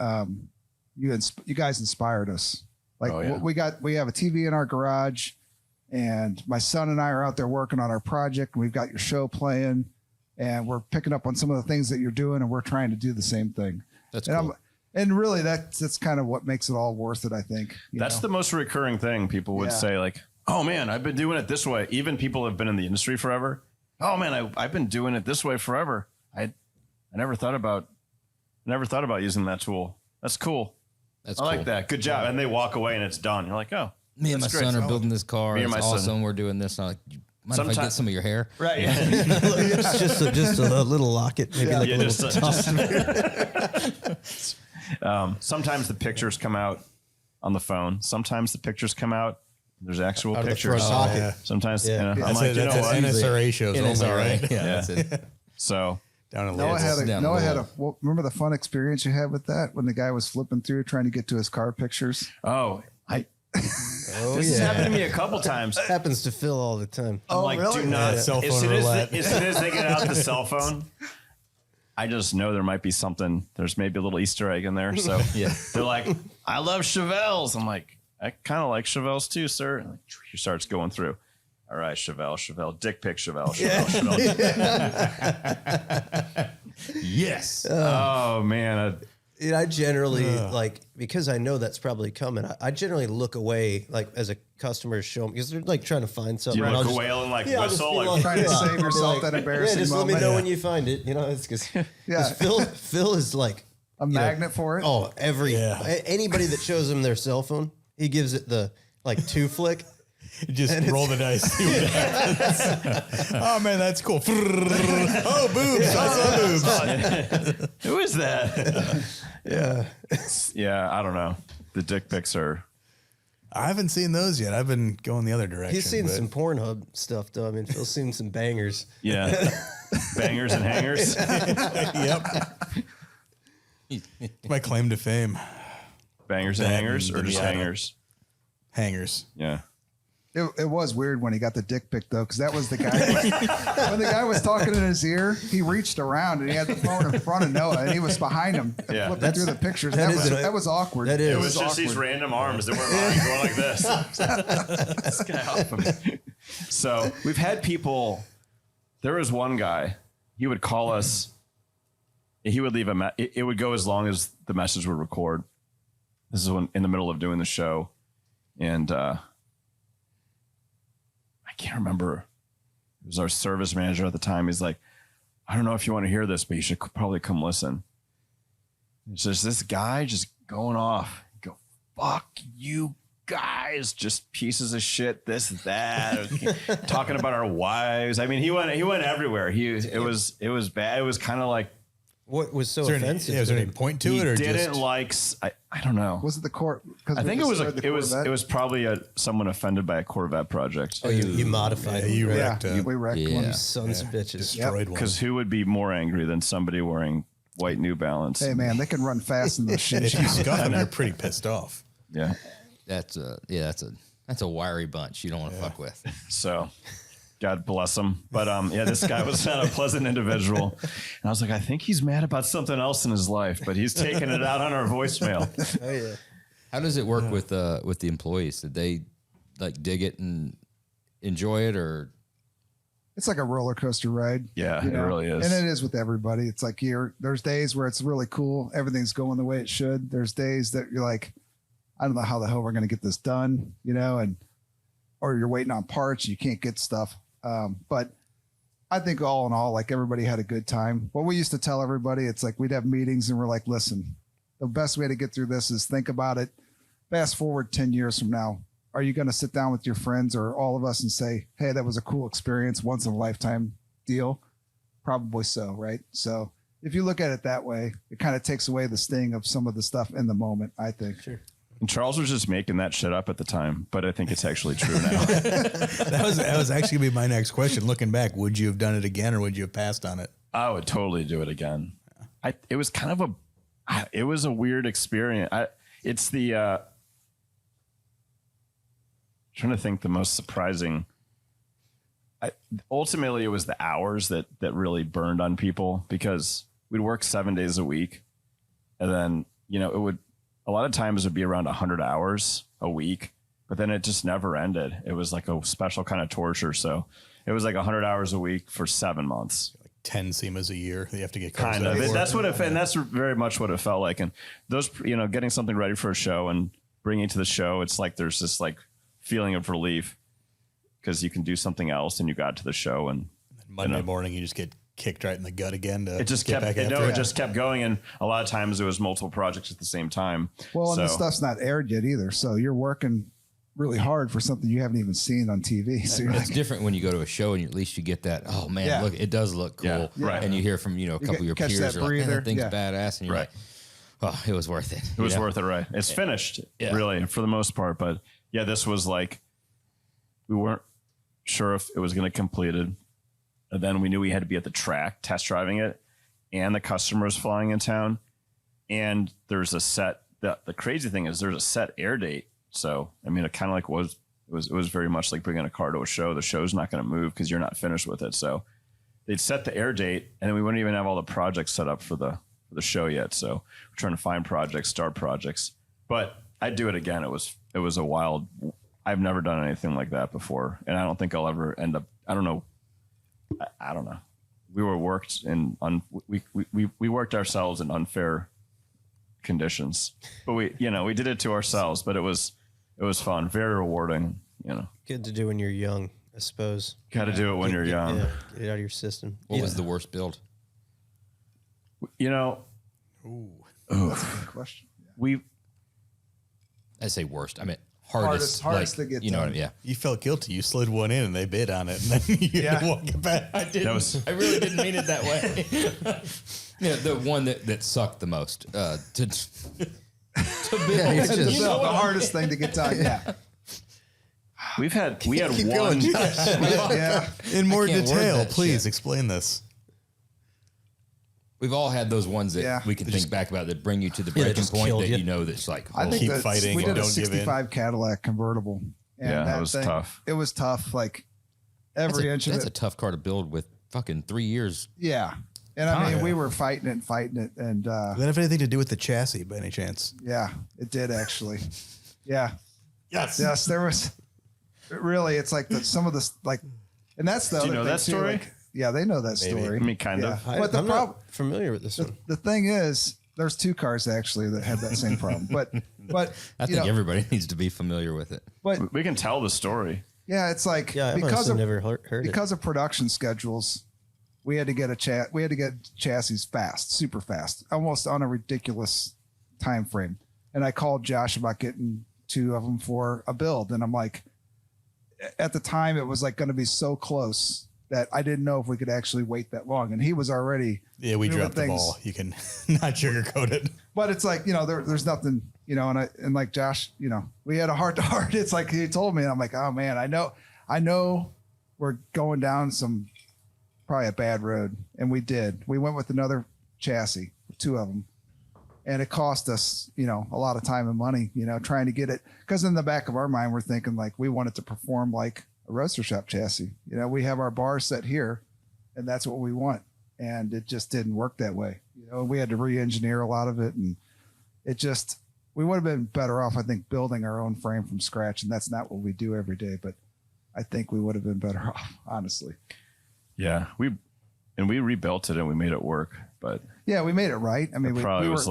you guys inspired us. Oh, yeah. We have a TV in our garage, and my son and I are out there working on our project, and we've got your show playing, and we're picking up on some of the things that you're doing, and we're trying to do the same thing. That's and cool. And really that's kind of what makes it all worth it, I think. that's the most recurring thing people would say, "Oh man, I've been doing it this way." Even people have been in the industry forever. "Oh man, I've been doing it this way forever. I never thought about using that tool. That's cool. That's I like cool. that. Good job." And they walk away and it's done. You're like, "Oh, Me and my that's great. son are building this car. Me and It's my son. awesome. We're doing this. And I'm like, Mind if I get some of your hair? Right. just a little locket, maybe like a little sometimes the pictures come out on the phone. Sometimes the pictures come out. There's actual Out of the pictures. front pocket. yeah. Sometimes Yeah. I'm That's like, you know what? NSRA shows only, right? Yeah, that's it. So Down in Noah Louisville. had a well, remember the fun experience you had with that when the guy was flipping through trying to get to his car pictures? This has happened to me a couple times. Happens to Phil all the time. I'm like, do not. Yeah, cell phone as soon roulette. as they get out the cell phone, I just know there might be something. There's maybe a little Easter egg in there. So Yeah. they're like, I love Chevelle's. I'm like, I kind of like Chevelle's too, sir. And like, he starts going through. All right, Chevelle, dick pic, Chevelle. Yes. Oh man, I generally like, because I know that's probably coming. I generally look away, like as a customer show them, because they're like trying to find something. you and I'll look just- away and like Yeah, I'll just whistle, be like, Trying to save I'll be yourself that embarrassing just moment. let me know Yeah. when you find it. You know, it's because Yeah. Phil is like A magnet for it. oh anybody that shows him their cell phone, he gives it the like 2 flick. Just roll the dice. See what happens. Oh man, that's cool. Oh, boobs! I saw boobs. who is that? Yeah, Yeah, I don't know. The dick pics are. I haven't seen those yet. I've been going the other direction. he's seen but- some Pornhub stuff though. I mean, Phil's seen some bangers. Yeah, bangers and hangers. Yep. It's my claim to fame. Bangers and That hangers, and or just Indiana. hangers. Hangers. Yeah. It was weird when he got the dick pic though, because that was the guy. When the guy was talking in his ear, he reached around and he had the phone in front of Noah, and he was behind him, Yeah. flipping through the pictures. that That is was awkward. that is. It was just these awkward. random arms that weren't mine going like this. This guy off of me. So we've had people. There was one guy. He would call us. He would leave a. It would go as long as the message would record. This is when in the middle of doing the show, and I can't remember. It was our service manager at the time. He's like, I don't know if you want to hear this, but you should probably come listen. It's just this guy just going off. Go, fuck you guys, just pieces of shit, this, that, talking about our wives. I mean, he went everywhere. It was bad. It was kind of like What was so Is there any, offensive? is there to any him? point to he it, or didn't just like. I don't know. Was it the court? I think it was probably someone offended by a Corvette project. Oh, you modified it. you right? wrecked we wrecked Yeah. one. You sons of bitches. destroyed one? Because who would be more angry than somebody wearing white New Balance? Hey man, they can run fast in those shit. If you scuff them, you're pretty pissed off. Yeah. That's a wiry bunch you don't want to fuck with. So God bless him. But yeah, this guy was not a pleasant individual. And I was like, I think he's mad about something else in his life, but he's taking it out on our voicemail. Oh yeah. How does it work with the employees? Did they like dig it and enjoy it, or It's like a roller coaster ride. Yeah, you it know? really is. And it is with everybody. It's like there's days where it's really cool. Everything's going the way it should. There's days that you're like, I don't know how the hell we're going to get this done, or you're waiting on parts. You can't get stuff. But I think all in all, like everybody had a good time. What we used to tell everybody, it's like we'd have meetings and we're like, listen, the best way to get through this is think about it. Fast forward 10 years from now. Are you going to sit down with your friends or all of us and say, hey, that was a cool experience, once in a lifetime deal? Probably so, right? So if you look at it that way, it kind of takes away the sting of some of the stuff in the moment, I think. Sure. And Charles was just making that shit up at the time, but I think it's actually true now. That was actually gonna be my next question. Looking back, would you have done it again, or would you have passed on it? I would totally do it again. It was kind of it was a weird experience. It's the trying to think the most surprising. Ultimately, it was the hours that really burned on people, because we'd work 7 days a week, and then it would a lot of times it'd be around 100 hours a week, but then it just never ended. It was like a special kind of torture. So it was like 100 hours a week for 7 months. 10 SEMAs a year. You have to get cars Kind out of. work. That's what it, and that's very much what it felt like. And those, getting something ready for a show and bringing it to the show, it's like there's this like feeling of relief because you can do something else and you got to the show, and Monday morning you just get kicked right in the gut again. To it just get kept back after it just kept going, and a lot of times it was multiple projects at the same time. Well, and So- the stuff's not aired yet either. So you're working really hard for something you haven't even seen on TV. So you're It's like, different when you go to a show and at least you get that. Oh man, Yeah. look, it does look cool. Yeah, right. And you hear from a couple of your catch peers, that are like, man, breather. that thing's Yeah. badass, and you're Right. like, oh, it was worth it. It was worth it, right? It's finished, Yeah. really, for the most part. But yeah, this was like, we weren't sure if it was going to complete it. And then we knew we had to be at the track test driving it, and the customers flying in town. And there's a set. The crazy thing is there's a set air date. So I mean, it kind of like it was very much like bringing a car to a show. The show's not going to move because you're not finished with it. So they'd set the air date, and then we wouldn't even have all the projects set up for the show yet. So we're trying to find projects, start projects. But I'd do it again. It was a wild. I've never done anything like that before, and I don't think I'll ever end up. I don't know. I don't know. We were worked in we worked ourselves in unfair conditions, but we did it to ourselves. But it was fun, very rewarding. Good to do when you're young, I suppose. Got to do it when you're young. Yeah, get it out of your system. What was the worst build? that's a good question. I say worst. I mean hardest. Hardest like, to get you know done. what I mean? Yeah. You felt guilty. You slid one in and they bid on it, and then you had to walk it back. I didn't. That was- I really didn't mean it that way. Yeah, the one that sucked the most to build. Yeah, it's just the hardest thing to get done. Yeah. We had Keep one. going, Josh. Yeah. In more can't word detail, that please shit. explain this. We've all had those ones that Yeah. we can think back about that bring you to the Yeah, breaking just point killed that you. you know that's like, I oh, think Keep that's- fighting we and did a don't give in. 65 Cadillac convertible. And Yeah, that that was thing, tough. It was tough. Like that's every a, inch of that's it. a tough car to build with fucking 3 years. Yeah. And I mean, we were fighting it. And Does that have anything to do with the chassis by any chance? yeah, it did actually. Yeah. Yes. Yes, there was. Really, it's like some of this, like, and that's the Do you other know thing that too, story? like, yeah, they know that Maybe. story. I mean, kind Yeah. of. But the I'm problem, not familiar with this one. the thing is, there's two cars actually that had that same problem. But I think everybody needs to be familiar with it. but We can tell the story. yeah, it's like Yeah, I've because honestly of never heard it. because of production schedules, we had to get chassis fast, super fast, almost on a ridiculous time frame. And I called Josh about getting two of them for a build, and I'm like, at the time it was like going to be so close that I didn't know if we could actually wait that long. And he was already Yeah, we doing dropped the ball. You can not sugarcoat it. But it's like, there's nothing, and like Josh, we had a heart to heart. It's like he told me, and I'm like, oh man, I know we're going down probably a bad road. And we did. We went with another chassis, two of them. And it cost us, a lot of time and money, trying to get it. Because in the back of our mind, we're thinking like we want it to perform like a RoadsterShop chassis. We have our bar set here, and that's what we want. And it just didn't work that way. We had to re-engineer a lot of it, and we would have been better off, I think, building our own frame from scratch. And that's not what we do every day, but I think we would have been better off, honestly. Yeah, we rebuilt it and we made it work, but Yeah, we made it right. I mean, we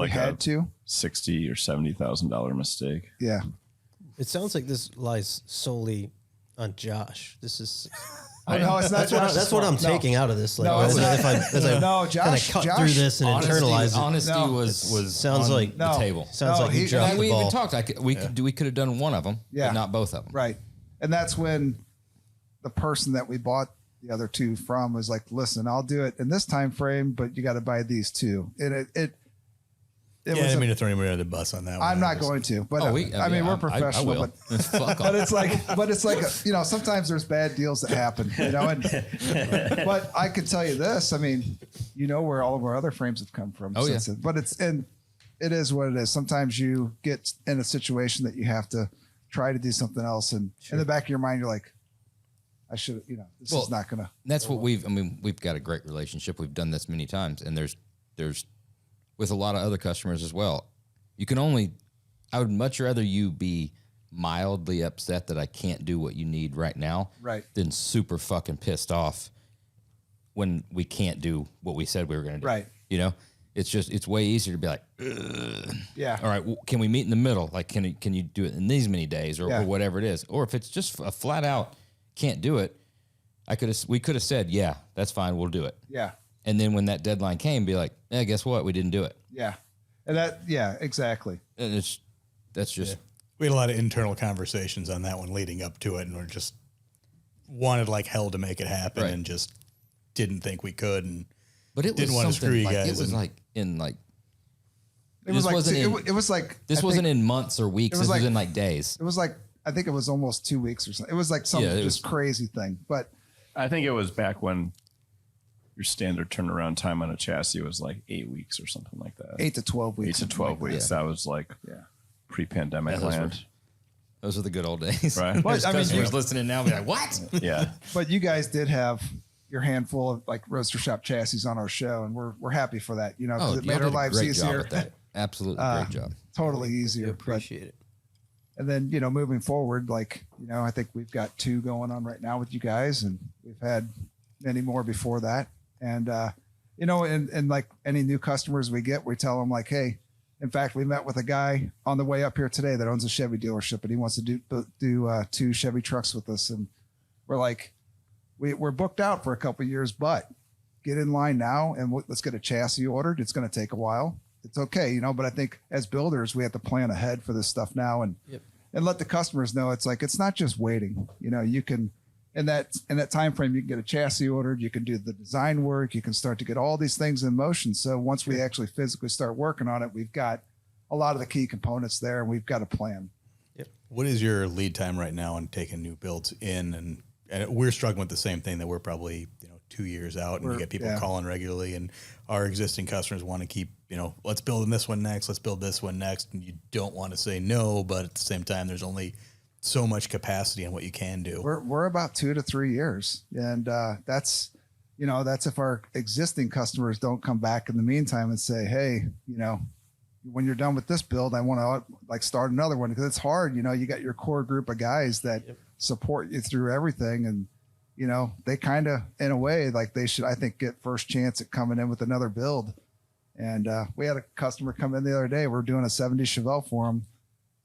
had to. $60,000 or $70,000 mistake. Yeah. It sounds like this lies solely on Josh. This is No, it's not. that's what I'm taking out of this. Like, No, it's as I No, kind Josh- of cut Josh- through this and internalize it. Honesty No. was Sounds on like- the No. table. Sounds No, like you he- dropped And the we ball. even talked. We could have done one of them, Yeah. but not both of them. Right. And that's when the person that we bought the other two from was like, listen, I'll do it in this time frame, but you got to buy these two. And it Yeah, I was didn't mean to throw anybody under the bus on that one. I'm not going to, but we're I professional, will. but Fuck it's off. like, sometimes there's bad deals that happen, but I could tell you this, I mean, where all of our other frames have come from. Oh, yeah. But it is what it is. Sometimes you get in a situation that you have to try to do something else. And in the back of your mind, you're like, I should, this is not going to. That's what we've got a great relationship. We've done this many times, and there's with a lot of other customers as well. I would much rather you be mildly upset that I can't do what you need right now, Right. than super fucking pissed off when we can't do what we said we were going to do. Right. It's way easier to be like, ugh. Yeah. All right, well, can we meet in the middle? Like, can you do it in these many days or whatever it is? Or if it's just a flat out can't do it, we could have said, yeah, that's fine, we'll do it. Yeah. And then when that deadline came, be like, guess what? We didn't do it. Yeah. And exactly. And that's just We had a lot of internal conversations on that one leading up to it, and we're just wanted like hell to make it happen, Right. and just didn't think we could, and But it didn't was want to screw something you like, guys. it was and- like in like, It was This like wasn't it was like this I wasn't think in months or weeks. was This was like- in like days. It was like I think it was almost 2 weeks or something. It was like some Yeah, it just was- crazy thing. But I think it was back when your standard turnaround time on a chassis was like 8 weeks or something like that. 8 to 12 8 weeks. to 12 weeks. That was like pre-pandemic Yeah, those land. Those are the good old days. Right. There's I mean, customers listening now be like, what? Yeah. But you guys did have your handful of like Roadster Shop chassis on our show, and we're happy for that. You know, because Oh, it y'all made our did a lives great job easier. at that. Absolutely great job. Totally We easier. But, appreciate it. and then moving forward, like I think we've got 2 going on right now with you guys, and we've had many more before that. And and like any new customers we get, we tell them like, hey. In fact, we met with a guy on the way up here today that owns a Chevy dealership, and he wants to do 2 Chevy trucks with us. And we're like, we're booked out for a couple of years, but get in line now and let's get a chassis ordered. It's going to take a while. It's okay, but I think as builders, we have to plan ahead for this stuff now and let the customers know it's like, it's not just waiting. You can, in that time frame, you can get a chassis ordered. You can do the design work. You can start to get all these things in motion. So once we actually physically start working on it, we've got a lot of the key components there, and we've got a plan. What is your lead time right now on taking new builds in? And we're struggling with the same thing that we're probably 2 years out, and you get people calling regularly, and our existing customers want to keep let's build in this one next, let's build this one next, and you don't want to say no, but at the same time, there's only so much capacity on what you can do. We're about 2 to 3 years, and that's if our existing customers don't come back in the meantime and say, hey, when you're done with this build, I want to like start another one, because it's hard. You got your core group of guys that support you through everything, and they kind of, in a way, like they should, I think, get first chance at coming in with another build. And we had a customer come in the other day. We're doing a 70 Chevelle for him,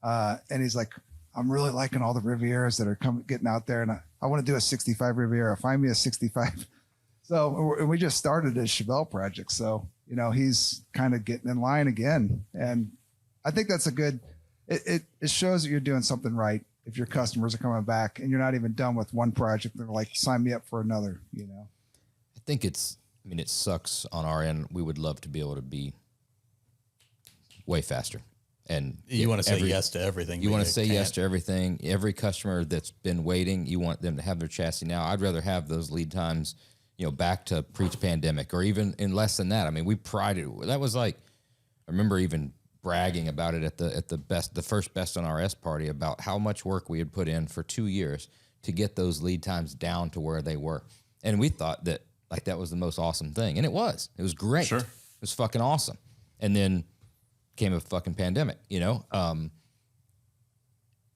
and he's like, I'm really liking all the Rivieras that are getting out there, and I want to do a 65 Riviera. Find me a 65. So we just started his Chevelle project. So, he's kind of getting in line again. And I think that's a good, it shows that you're doing something right. If your customers are coming back and you're not even done with one project, they're like, sign me up for another, I think it sucks on our end. We would love to be able to be way faster. And You want to say yes to everything. You but want to say yes can't. to everything. Every customer that's been waiting, you want them to have their chassis now. I'd rather have those lead times, back to pre-pandemic or even in less than that. I mean, we prided. That was like, I remember even bragging about it at the first Best on RS party about how much work we had put in for 2 years to get those lead times down to where they were. And we thought that like that was the most awesome thing. And it was. It was great. Sure. It was fucking awesome. And then came a fucking pandemic,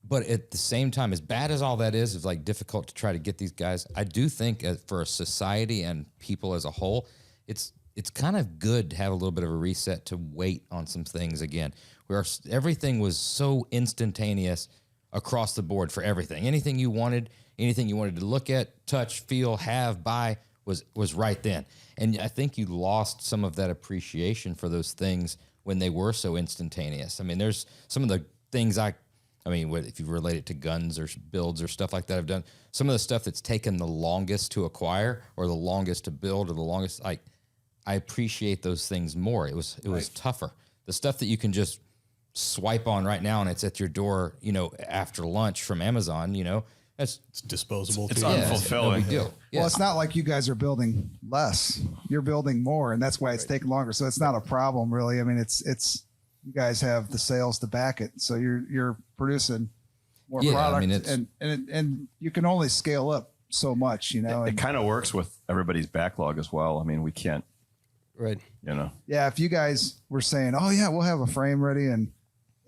but at the same time, as bad as all that is, it's like difficult to try to get these guys. I do think for a society and people as a whole, it's kind of good to have a little bit of a reset to wait on some things again. Where everything was so instantaneous across the board for everything. Anything you wanted to look at, touch, feel, have, buy was right then. And I think you lost some of that appreciation for those things when they were so instantaneous. I mean, there's some of the things if you relate it to guns or builds or stuff like that, I've done some of the stuff that's taken the longest to acquire or the longest to build or the longest, I appreciate those things more. It was tougher. The stuff that you can just swipe on right now and it's at your door, after lunch from Amazon, it's disposable. It's too. unfulfilling. No big deal. Yeah. Well, it's not like you guys are building less. You're building more, and that's why it's taking longer. So it's not a problem, really. I mean, it's you guys have the sales to back it, so you're producing more product, and you can only scale up so much, It kind of works with everybody's backlog as well. I mean, we can't, Right. Yeah, if you guys were saying, "Oh yeah, we'll have a frame ready in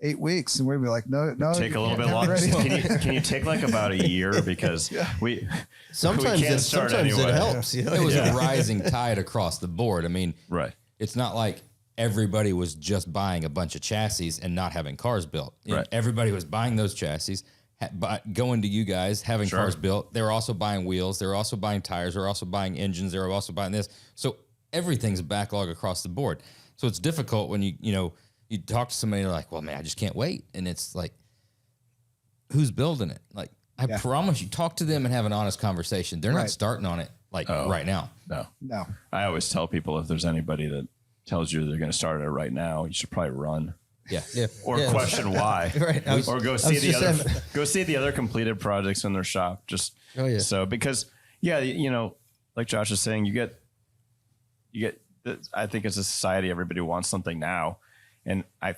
8 weeks," and we'd be like, "No, take a little bit not longer. ready." Can you take like about a year because we Sometimes can't start sometimes anyway. it helps. It was a rising tide across the board. I mean, Right. it's not like everybody was just buying a bunch of chassis and not having cars built. Right. Everybody was buying those chassis, going to you guys, having cars built. They were also buying wheels. They were also buying tires. They were also buying engines. They were also buying this. So everything's a backlog across the board. So it's difficult when you talk to somebody and they're like, well, man, I just can't wait. And it's like, who's building it. Like, I promise you, talk to them and have an honest conversation. They're not starting on it right now. No. I always tell people if there's anybody that tells you they're going to start it right now, you should probably run. Yeah. Or question why. Right. Or go see the other completed projects in their shop. Just so because like Josh is saying, you get I think as a society, everybody wants something now. And I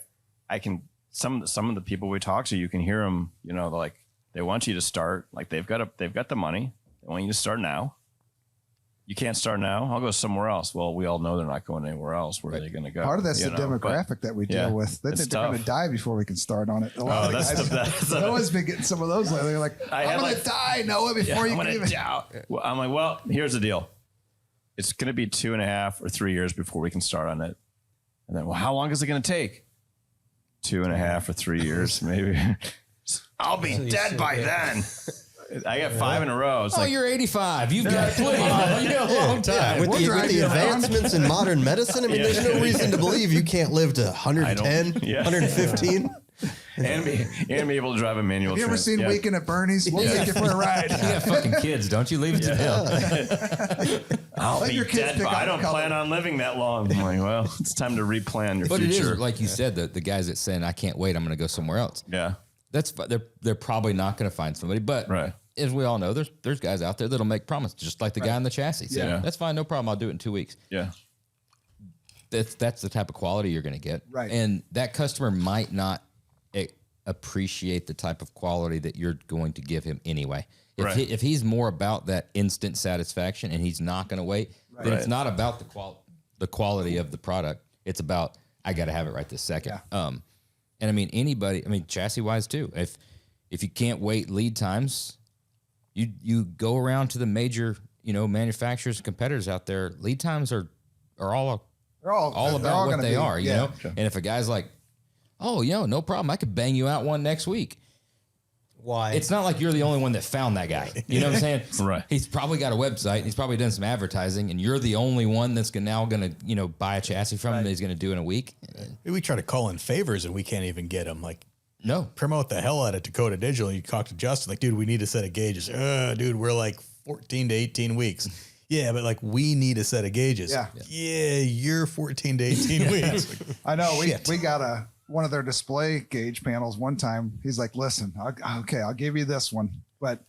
can some of the people we talk to, you can hear them, like they want you to start, like they've got the money. They want you to start now. You can't start now. I'll go somewhere else. Well, we all know they're not going anywhere else. Where are they going to go? Part of that's the demographic that we deal with. They think they're going to die before we can start on it. A lot of guys, Noah's been getting some of those lately. They're like, I'm going to die, Noah, before you can even. Well, I'm like, well, here's the deal. It's going to be 2.5 or 3 years before we can start on it. And then, well, how long is it going to take? 2.5 or 3 years, maybe. I'll be dead by then. I got 5 in a row. It's you're 85. You've got plenty. You got a long time. With the advancements in modern medicine, I mean, there's no reason to believe you can't live to 110, 115. And be able to drive a manual. You ever seen Weekend at Bernie's? We'll take you for a ride. You got fucking kids, don't you? Leave it to them. I'll be dead, but I don't plan on living that long. I'm like, well, it's time to replan your future. But it is, like you said, the guys that saying, I can't wait, I'm going to go somewhere else. Yeah. They're probably not going to find somebody, but as we all know, there's guys out there that'll make promises, just like the guy in the chassis. Yeah. That's fine, no problem. I'll do it in 2 weeks. Yeah. That's the type of quality you're going to get. Right. And that customer might not appreciate the type of quality that you're going to give him anyway. If he's more about that instant satisfaction and he's not going to wait, then it's not about the quality of the product. It's about, I got to have it right this second. Yeah. And I mean, chassis wise too. If you can't wait lead times, you go around to the major, manufacturers and competitors out there. Lead times are all about what they are, you know? Sure. And if a guy's like, oh, no problem, I could bang you out one next week. Why? It's not like you're the only one that found that guy. You know what I'm saying? Right. He's probably got a website. He's probably done some advertising, and you're the only one that's now going to, buy a chassis from him that he's going to do in a week. We try to call in favors, and we can't even get them. Like, no. Promote the hell out of Dakota Digital. You talk to Justin, like, dude, we need a set of gauges. Dude, we're like 14 to 18 weeks. Yeah, but like we need a set of gauges. Yeah, you're 14 to 18 weeks. I know. We got one of their display gauge panels one time. He's like, listen, I'll give you this one, but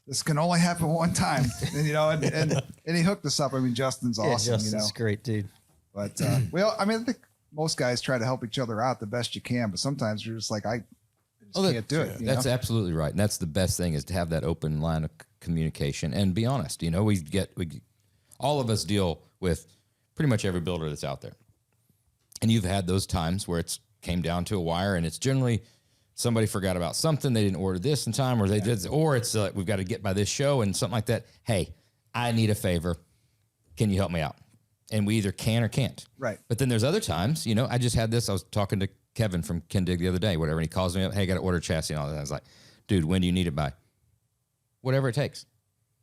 this can only happen one time. And he hooked us up. I mean, Justin's awesome. Justin's great, dude. But I think most guys try to help each other out the best you can, but sometimes you're just like, I just can't do it. That's absolutely right. And that's the best thing, is to have that open line of communication and be honest. All of us deal with pretty much every builder that's out there. And you've had those times where it's came down to a wire, and it's generally somebody forgot about something. They didn't order this in time, or they did, or it's we've got to get by this show and something like that. Hey, I need a favor. Can you help me out? And we either can or can't. Right. But then there's other times, I just had this. I was talking to Kevin from Ken Dig the other day, whatever. And he calls me up. Hey, I got to order a chassis and all that. I was like, dude, when do you need it by? Whatever it takes.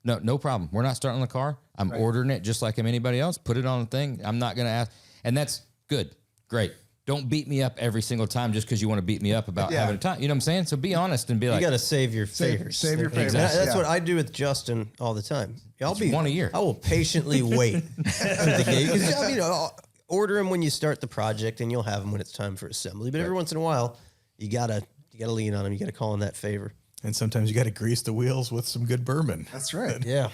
No problem. We're not starting the car. I'm ordering it just like anybody else. Put it on the thing. I'm not going to ask. And that's good. Great. Don't beat me up every single time just because you want to beat me up about having a time. You know what I'm saying? So be honest and be like, you got to save your favors. Save your favors. Exactly. That's what I do with Justin all the time. One a year. I will patiently wait for the gauge. I'll order them when you start the project, and you'll have them when it's time for assembly. But every once in a while, you gotta lean on them. You got to call in that favor. And sometimes you got to grease the wheels with some good bourbon. That's right. Yeah.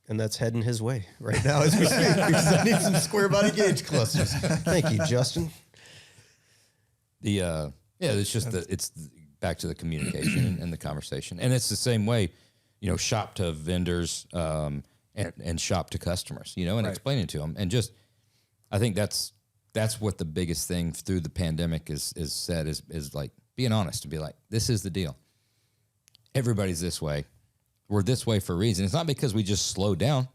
And that's heading his way right now as we speak, because I need some square body gauge clusters. Thank you, Justin. It's just it's back to the communication and the conversation. And it's the same way, shop to vendors, and shop to customers, and explaining to them. And just, I think that's what the biggest thing through the pandemic is said is like being honest, to be like, this is the deal. Everybody's this way. We're this way for a reason. It's not because we just slowed down.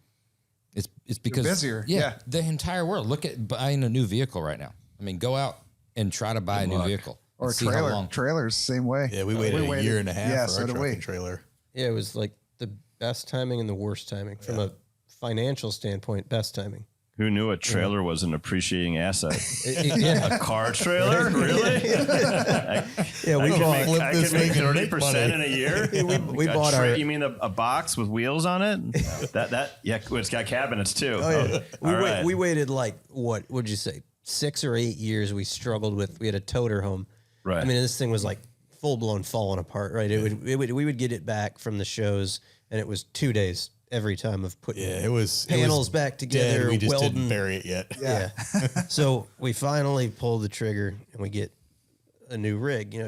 It's because you're busier. Yeah, the entire world. Look at buying a new vehicle right now. I mean, go out and try to buy a new vehicle. Or a trailer. Trailers, same way. Yeah, we waited a year and a half for our so truck and trailer. Yeah, it was like the best timing and the worst timing. From a financial standpoint, best timing. Who knew a trailer was an appreciating asset? Yeah. A car trailer, really? Yeah, I we can bought. make, I can make and make 30% in a year. We bought our. You mean a box with wheels on it? Yeah, it's got cabinets too. Oh, yeah. All We waited like what would you say 6 or 8 years. We struggled with. We had a toter home. Right. I mean, this thing was like full blown falling apart. Right. We would get it back from the shows, and it was 2 days every time of putting it was panels back together. Dead. We just welding. didn't bury it yet. Yeah. So we finally pulled the trigger and we get a new rig,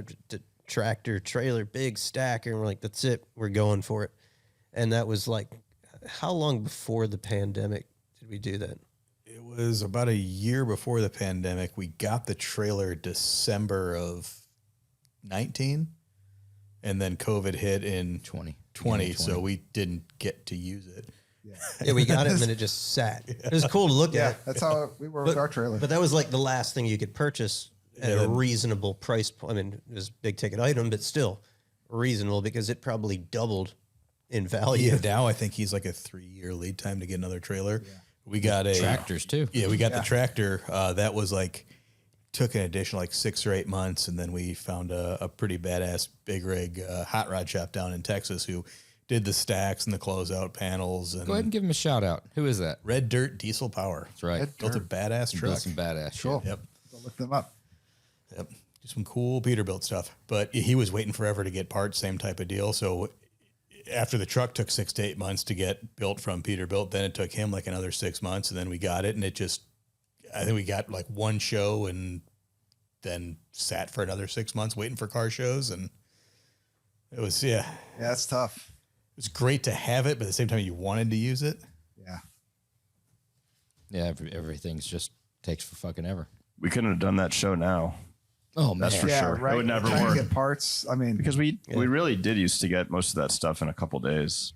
tractor, trailer, big stacker. And we're like, that's it. We're going for it. And that was like, how long before the pandemic did we do that? It was about a year before the pandemic. We got the trailer December of 19, and then COVID hit in 2020, so we didn't get to use it. Yeah, we got it and then it just sat. It was cool to look Yeah, at. that's how we were with our trailer. But that was like the last thing you could purchase at a reasonable price point. I mean, it was a big ticket item, but still reasonable because it probably doubled in value. Yeah, now I think he's like a 3-year lead time to get another trailer. Yeah. We got Tractors too. Yeah, we got the tractor. That was like, took an additional like 6 or 8 months. And then we found a pretty badass big rig hot rod shop down in Texas who did the stacks and the closeout panels. And Go ahead and give him a shout out. Who is that? Red Dirt Diesel Power. That's right. Built a badass He truck. built some badass Cool. shit. Yep. So look them up. Yep. Do some cool Peterbilt stuff. But he was waiting forever to get parts, same type of deal. So after the truck took 6 to 8 months to get built from Peterbilt, then it took him like another 6 months, and then we got it, and it just, I think we got like one show and then sat for another 6 months waiting for car shows, and it was, Yeah, it's tough. it was great to have it, but at the same time you wanted to use it. Yeah. Yeah, everything's just takes for fucking ever. We couldn't have done that show now. Oh, man. That's for sure. Right. It would never Trying to work. get parts. I mean, Because we really did used to get most of that stuff in a couple days.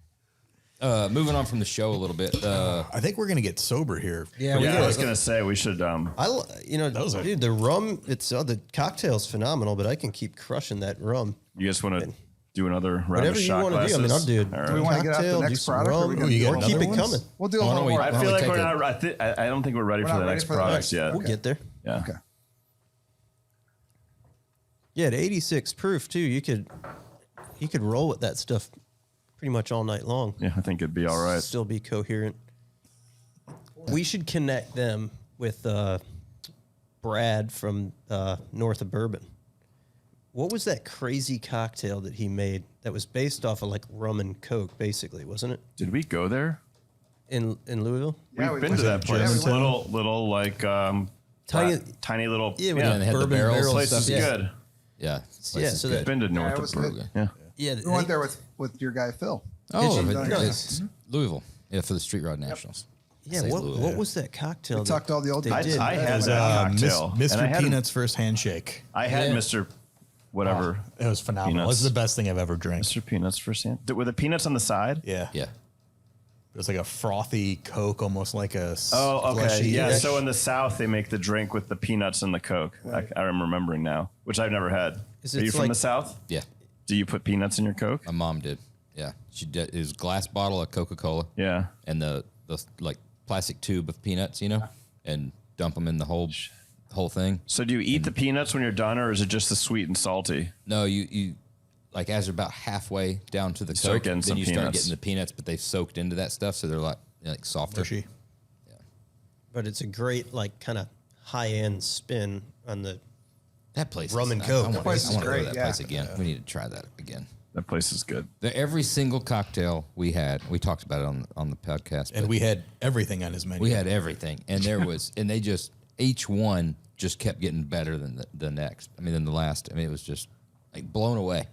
Moving on from the show a little bit. I think we're going to get sober here. Yeah, I was gonna say we should. Dude, the rum, the cocktail's phenomenal, but I can keep crushing that rum. You guys want to do another round Whatever of you shot want to glasses? do. I mean, I'll do All do we right. want to get out the cocktail, next do some product? rum. Or we gonna you do got one? another keep it ones? coming. We'll do a Why don't little we- more. I Why feel don't we like we're take not. I don't think we're ready We're for not the ready next for the products next- yet. We'll get there. Yeah. Okay. Yeah, at 86 proof too, you could roll with that stuff pretty much all night long. Yeah, I think it'd be all right. Still be coherent. We should connect them with Brad from north of Bourbon. What was that crazy cocktail that he made that was based off of like rum and Coke, basically, wasn't it? Did we go there? In Louisville? Yeah, We've we been to went that place. Germantown? Little like Tiny little. Yeah, Yeah, and they had the barrels and Place stuff. is Yeah. good. Yeah. Yeah, so that- Been to north it of was good. Brugge. Yeah. Yeah, We went there with your guy Phil. Oh, you? it's Louisville. Yeah, for the Street Rod Nationals. Yeah, Say what Louisville. was that cocktail? We talked all the old they days. did? I had As, that cocktail. and I Mr. had- Peanut's first handshake. I had Yeah. Mr. Whatever. It was phenomenal. Peanuts. This is the best thing I've ever drank. Mr. Peanuts first hand. Were the peanuts on the side? Yeah. Yeah. It was like a frothy Coke, almost like a Oh, okay. slushy. Yeah. So in the South, they make the drink with the peanuts and the Coke. I'm remembering now, which I've never had. Is Are it you from like- the South? Yeah. Do you put peanuts in your Coke? My mom did. Yeah. She did. It was a glass bottle of Coca-Cola Yeah. and the like plastic tube of peanuts, and dump them in the whole thing. So do you eat the peanuts when you're done, or is it just the sweet and salty? No, you like as you're about halfway down to the soak Coke, in then some you start peanuts. getting the peanuts, but they've soaked into that stuff, so they're like softer. Mushy. But it's a great like kind of high end spin on the. That place, Rum is- and I- Coke. I, That want place is to go to great, that yeah. place again. We need to try that again. That place is good. Every single cocktail we had, we talked about it on the podcast, And but we had everything on his menu. we had everything, and there was, and they just each one just kept getting better than the next. I mean, than the last. I mean, it was just like blown away.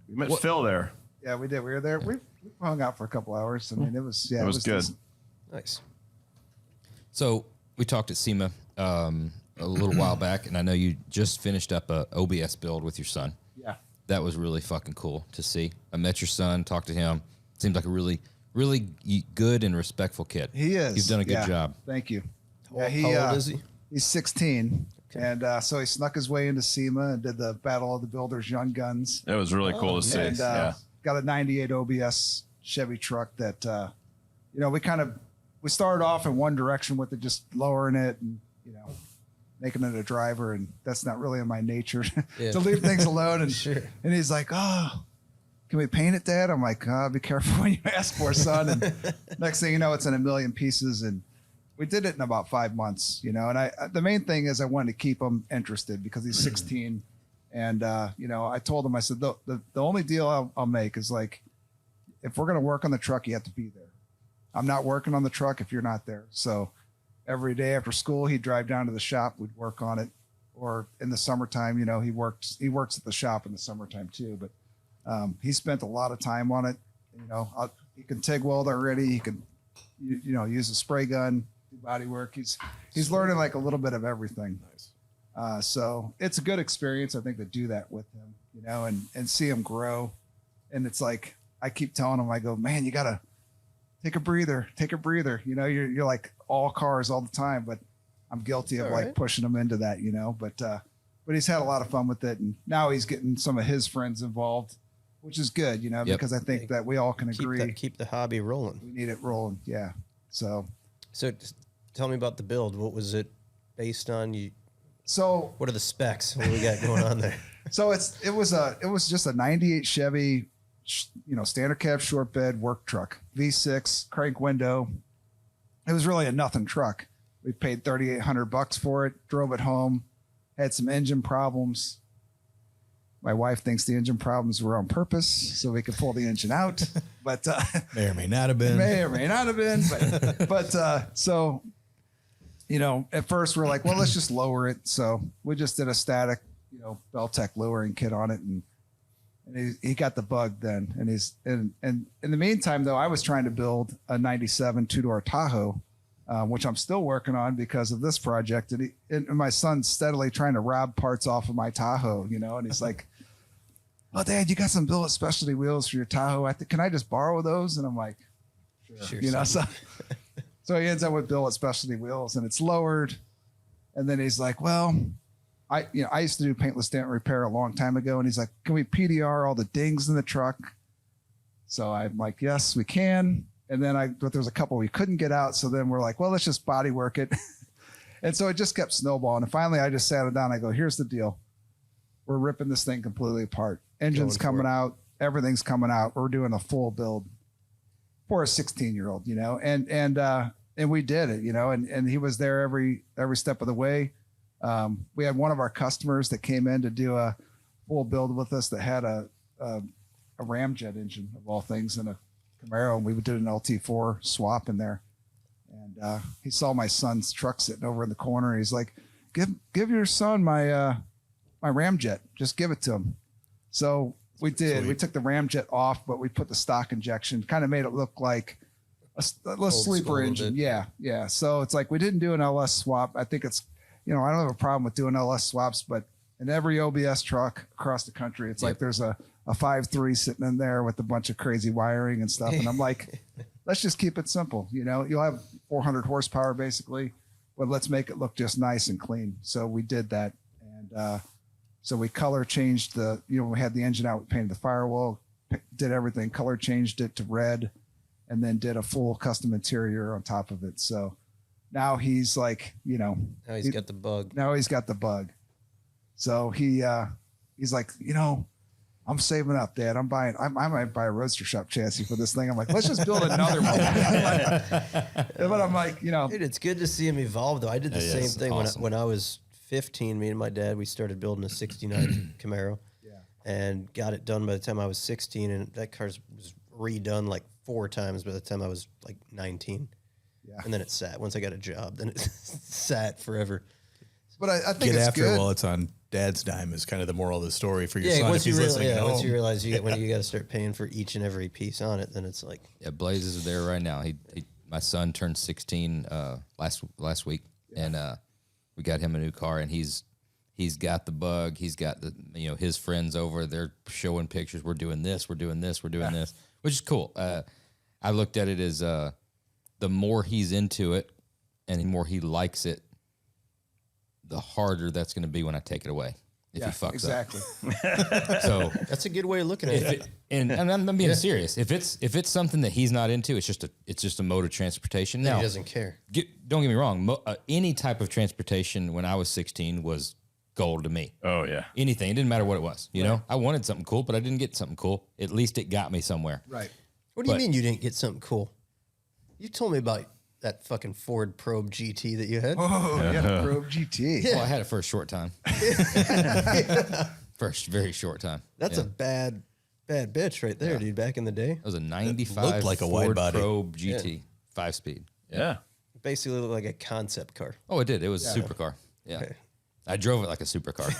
We met Phil there. Yeah, we did. We were there. We hung out for a couple hours. I mean, it was It was good. decent. Nice. So we talked at SEMA a little while back, and I know you just finished up a OBS build with your son. Yeah. That was really fucking cool to see. I met your son, talked to him. Seems like a really, really good and respectful kid. He is. You've done a good Yeah. job. Thank you. How old is he? He's 16. And so he snuck his way into SEMA and did the Battle of the Builders Young Guns. It was really cool to see. And Yeah. got a 98 OBS Chevy truck that, we kind of we started off in one direction with it, just lowering it and, making it a driver. And that's not really in my nature to leave things alone. And, and he's like, oh, can we paint it, Dad? I'm like, oh, be careful when you ask for, son. And next thing you know, it's in a million pieces. And we did it in about 5 months, and the main thing is I wanted to keep him interested because he's 16. And, I told him, I said, the only deal I'll make is like, if we're going to work on the truck, you have to be there. I'm not working on the truck if you're not there. So every day after school, he'd drive down to the shop. We'd work on it. Or in the summertime, he works at the shop in the summertime too. But he spent a lot of time on it. He can TIG weld already. He can, use a spray gun, do body work. He's learning like a little bit of everything. Nice. So it's a good experience, I think, to do that with him, and see him grow. And it's like, I keep telling him, I go, man, you got to take a breather. You're like all cars all the time, but I'm guilty of like pushing him into that, but he's had a lot of fun with it. And now he's getting some of his friends involved, which is good, because I think that we all can agree. Keep the hobby rolling. We need it rolling. Yeah. So just tell me about the build. What was it based on? What are the specs? What do we got going on there? So it was just a 98 Chevy, standard cab short bed work truck, V6 crank window. It was really a nothing truck. We paid $3,800 for it, drove it home, had some engine problems. My wife thinks the engine problems were on purpose so we could pull the engine out, but may or may not have been. So, at first we're like, well, let's just lower it. So we just did a static, Beltec lowering kit on it, and he got the bug then. And in the meantime, though, I was trying to build a 97 two-door Tahoe, which I'm still working on because of this project. And my son's steadily trying to rob parts off of my Tahoe, and he's like, oh, Dad, you got some billet specialty wheels for your Tahoe. Can I just borrow those? And I'm like, sure. So he ends up with billet specialty wheels, and it's lowered. And then he's like, well, I used to do paintless dent repair a long time ago. And he's like, can we PDR all the dings in the truck? So I'm like, yes, we can. And then but there's a couple we couldn't get out. So then we're like, well, let's just body work it. And so it just kept snowballing. And finally I just sat it down. I go, here's the deal. We're ripping this thing completely apart. Engine's coming out. Everything's coming out. We're doing a full build for a 16-year-old, and we did it, and he was there every step of the way. We had one of our customers that came in to do a full build with us that had a ramjet engine of all things in a Camaro, and we did an LT4 swap in there. And he saw my son's truck sitting over in the corner. He's like, give your son my ramjet. Just give it to him. So we did. Sweet. We took the ramjet off, but we put the stock injection, kind of made it look like a sleeper engine. Yeah. So it's like we didn't do an LS swap. I think it's, I don't have a problem with doing LS swaps, but in every OBS truck across the country, it's like there's a 5.3 sitting in there with a bunch of crazy wiring and stuff. And I'm like, let's just keep it simple. You'll have 400 horsepower basically, but let's make it look just nice and clean. So we did that. And so we color changed we had the engine out, we painted the firewall, did everything, color changed it to red, and then did a full custom interior on top of it. So now he's like, now he's got the bug. Now he's got the bug. So he's like, I'm saving up, Dad. I might buy a RoadsterShop chassis for this thing. I'm like, let's just build another one. But I'm like, Dude, it's good to see him evolve, though. I did the same thing when I was 15. Me and my dad, we started building a 69 Camaro, and got it done by the time I was 16. And that car was redone like 4 times by the time I was like 19. Yeah. And then it sat. Once I got a job, then it sat forever. But I think get it's after good. it while it's on Dad's dime is kind of the moral of the story for your son. Once you realize when you got to start paying for each and every piece on it, then it's like Blaze is there right now. My son turned 16 last week, and we got him a new car, and he's got the bug. He's got the his friends over. They're showing pictures. We're doing this. We're doing this. We're doing this, which is cool. I looked at it as the more he's into it, and the more he likes it, the harder that's going to be when I take it away. if he fucks exactly. up. So That's a good way of looking at it. and I'm being serious. If it's something that he's not into, it's just a mode of transportation. Now, He doesn't care. don't get me wrong. Any type of transportation when I was 16 was gold to me. Oh yeah. Anything. It didn't matter what it was. You know, I wanted something cool, but I didn't get something cool. At least it got me somewhere. Right. What do you But- mean you didn't get something cool? You told me about that fucking Ford Probe GT that you had. Oh, you had a Probe GT. Well, I had it for a short time. First, very short time. That's a bad bitch right there, dude. Back in the day, It was a 95 looked like a wide Ford body. Probe GT, 5-speed. Yeah. basically looked like a concept car. Oh, it did. It was a supercar. Yeah. Okay. I drove it like a supercar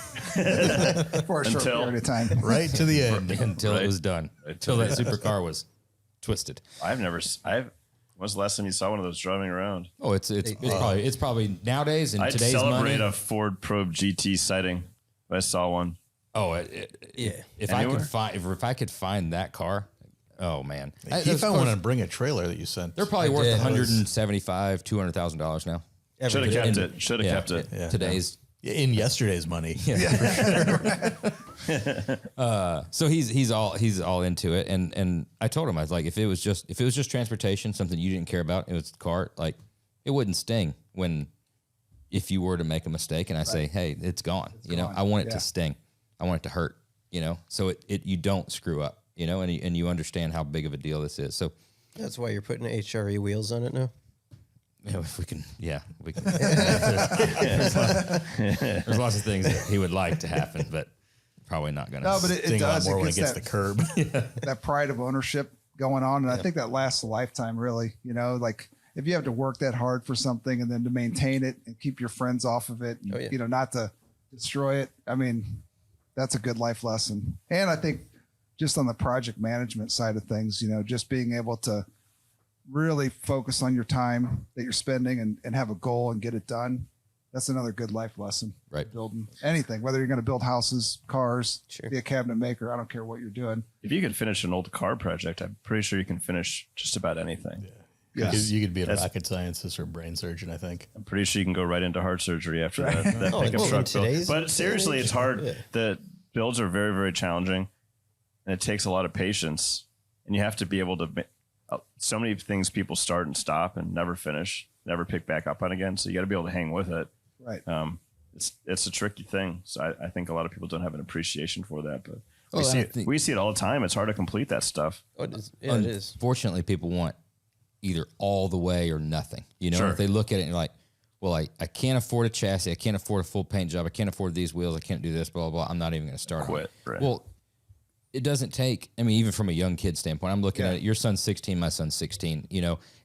For a short Until- period of time. Right to the end. until it was done. Until that supercar was twisted. When's the last time you saw one of those driving around? Oh, it's probably nowadays in I'd today's celebrate money. a Ford Probe GT sighting if I saw one. Oh, Yeah. If Anywhere? I could find that car, oh man, He those found cars, one and bring a trailer that you sent. they're probably I worth did. $175,000-$200,000 now. Should have kept it. Should have Yeah. kept it. Yeah. Today's. In yesterday's money. So he's all into it, and I told him, I was like, if it was just transportation, something you didn't care about, it was the car, like it wouldn't sting if you were to make a mistake, and I say, hey, it's gone. I want it to sting. I want it to hurt. So you don't screw up. And you understand how big of a deal this is. So That's why you're putting HRE wheels on it now. if we can, we can. There's lots of things that he would like to happen, but probably not going to. No, but it Sting a lot does. more It when it gets gets that, the curb. that pride of ownership going on. And I think that lasts a lifetime, really. Like if you have to work that hard for something and then to maintain it and keep your friends off of it, and, Oh, yeah. not to destroy it. I mean, that's a good life lesson. And I think just on the project management side of things, just being able to really focus on your time that you're spending and have a goal and get it done. That's another good life lesson. Right. Building anything, whether you're going to build houses, cars, Sure. be a cabinet maker. I don't care what you're doing. If you could finish an old car project, I'm pretty sure you can finish just about anything. Yes. You could be a That's- rocket scientist or brain surgeon, I think. I'm pretty sure you can go right into heart surgery after that Oh, pickup well, in truck build. today's But seriously, it's hard. yeah. The builds are very, very challenging, and it takes a lot of patience. And you have to be able to. So many things people start and stop and never finish, never pick back up on again. So you got to be able to hang with it. Right. It's a tricky thing. So I think a lot of people don't have an appreciation for that. But Oh, I think- we see it all the time. It's hard to complete that stuff. Oh, it is. Yeah, it is. Unfortunately, people want either all the way or nothing. Sure. If they look at it and you're like, well, I can't afford a chassis. I can't afford a full paint job. I can't afford these wheels. I can't do this, blah, blah, blah. I'm not even going to start. Quit, right. Well, it doesn't take, even from a young kid standpoint, I'm looking at it. Your son's 16, my son's 16,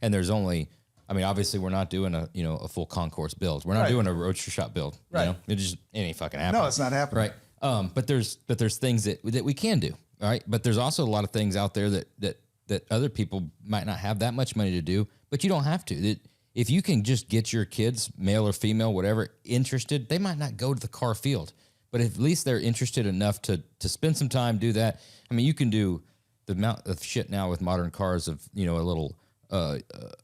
and there's only, obviously we're not doing a full concourse build. We're not Right. doing a RoadsterShop build. Right. It ain't fucking happening. No, it's not happening. Right. But there's things that we can do. All right. But there's also a lot of things out there that other people might not have that much money to do, but you don't have to. If you can just get your kids, male or female, whatever, interested, they might not go to the car field, but at least they're interested enough to spend some time, do that. You can do the amount of shit now with modern cars of, a little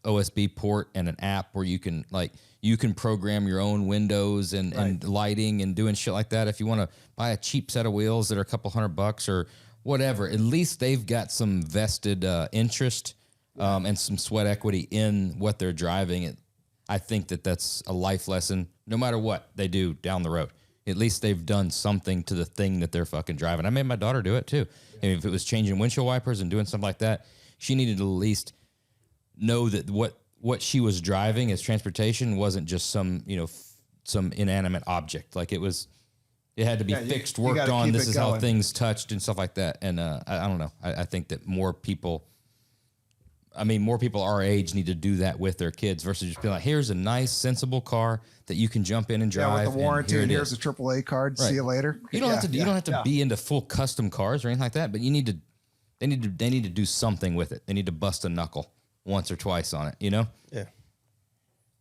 OSB port and an app where you can program your own windows and lighting and doing shit like that. If you want to buy a cheap set of wheels that are a couple $100 or whatever, at least they've got some vested interest and some sweat equity in what they're driving. I think that's a life lesson, no matter what they do down the road. At least they've done something to the thing that they're fucking driving. I made my daughter do it too. And if it was changing windshield wipers and doing something like that, she needed to at least know that what she was driving as transportation wasn't just some inanimate object. Like it had to be fixed, you worked gotta on. keep This it is how going. things touched and stuff like that. And I don't know. I think that more people our age need to do that with their kids versus just being like, here's a nice, sensible car that you can jump in and drive. Yeah, with the warranty, and here's a AAA card. Right. See you later. You don't have to. You don't have to Yeah. be into full custom cars or anything like that. But you need to. They need to do something with it. They need to bust a knuckle once or twice on it. Yeah.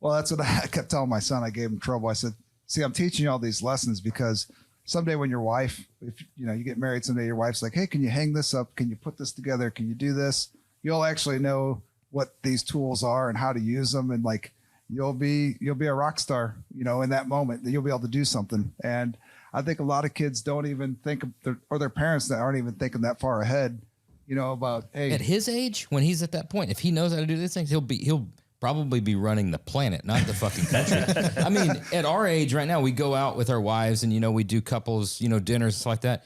Well, that's what I kept telling my son. I gave him trouble. I said, see, I'm teaching you all these lessons because someday when your wife, if you get married someday, your wife's like, hey, can you hang this up? Can you put this together? Can you do this? You'll actually know what these tools are and how to use them. And like, you'll be a rock star, in that moment that you'll be able to do something. And I think a lot of kids don't even think of their parents that aren't even thinking that far ahead, about, hey, At his age, when he's at that point, if he knows how to do these things, he'll probably be running the planet, not the fucking country. I mean, at our age right now, we go out with our wives and, we do couples, dinners, stuff like that.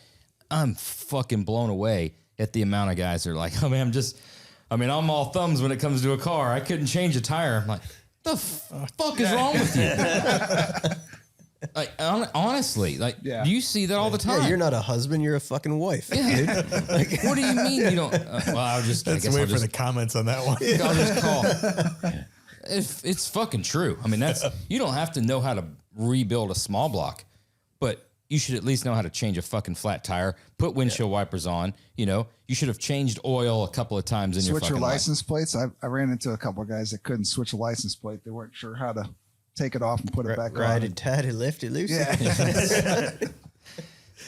I'm fucking blown away at the amount of guys that are like, oh man, I'm all thumbs when it comes to a car. I couldn't change a tire. I'm like, the fuck is wrong with you? Like, honestly, Yeah. do you see that all the time? Yeah, you're not a husband, you're a fucking wife. Yeah. Like, what do you mean you don't? Well, I guess Wait I'll for just, the comments on that one. I'll just call. It's fucking true. I mean, you don't have to know how to rebuild a small block, but you should at least know how to change a fucking flat tire, put windshield wipers on. You should have changed oil a couple of times in your switch fucking your life. license plates. I ran into a couple of guys that couldn't switch a license plate. They weren't sure how to take it off and put it back on. Right, tatty, left it loose. Yeah.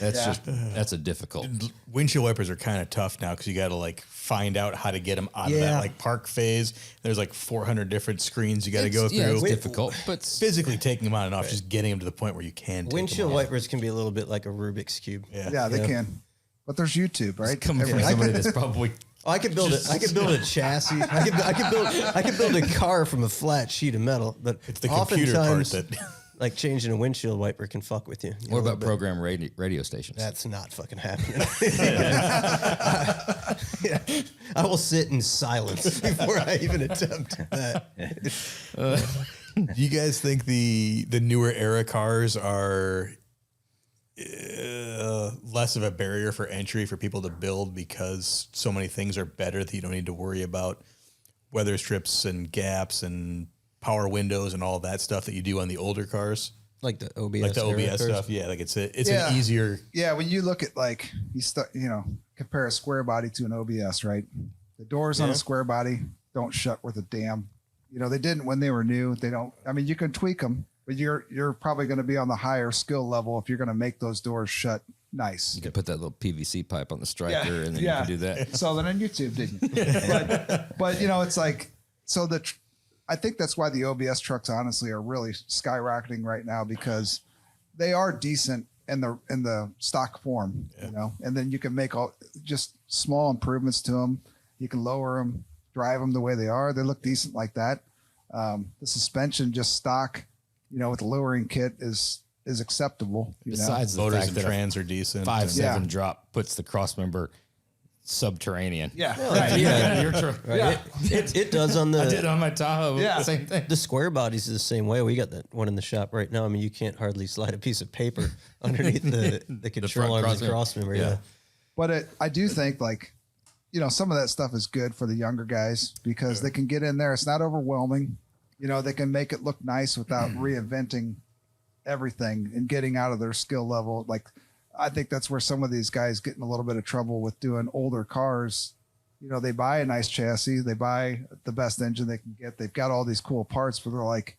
That's a difficult. Windshield wipers are kind of tough now because you got to find out how to get them out of that park phase. There's 400 different screens you got to go through. Yeah, it's difficult, but Physically taking them on and off, just getting them to the point where you can. Windshield wipers can be a little bit like a Rubik's cube. Yeah, they can. But there's YouTube, right? coming from somebody that's probably I could build it. I could build a chassis. I could build a car from a flat sheet of metal. But It's the computer part oftentimes, that. like changing a windshield wiper can fuck with you. What about program radio stations? That's not fucking happening. I will sit in silence before I even attempt that. Do you guys think the newer era cars are less of a barrier for entry for people to build because so many things are better that you don't need to worry about weather strips and gaps and power windows and all that stuff that you do on the older cars? Like the OBS, Like the OBS cars? stuff, yeah. Like it's an easier. Yeah, when you look at compare a square body to an OBS, right? The doors on a square body don't shut worth a damn. They didn't when they were new. They don't. I mean, you can tweak them, but you're probably going to be on the higher skill level if you're going to make those doors shut nice. You could put that little PVC pipe on the striker, and then you can do that. So then on YouTube, didn't you? but it's like so I think that's why the OBS trucks honestly are really skyrocketing right now because they are decent in the stock form, and then you can make just small improvements to them. You can lower them, drive them the way they are. They look decent like that. The suspension just stock, with the lowering kit is acceptable. Besides the Motors fact and that trans are decent. 5.7 drop puts the crossmember subterranean. Yeah. Right. Yeah. You're true. Right. Yeah. It does on the. I did on my Tahoe. Yeah. Same thing. The square bodies is the same way. We got that one in the shop right now. I mean, you can't hardly slide a piece of paper underneath the control arm of the crossmember. Yeah. But I do think some of that stuff is good for the younger guys because they can get in there. It's not overwhelming. They can make it look nice without reinventing everything and getting out of their skill level. I think that's where some of these guys get in a little bit of trouble with doing older cars. They buy a nice chassis, they buy the best engine they can get. They've got all these cool parts, but they're like,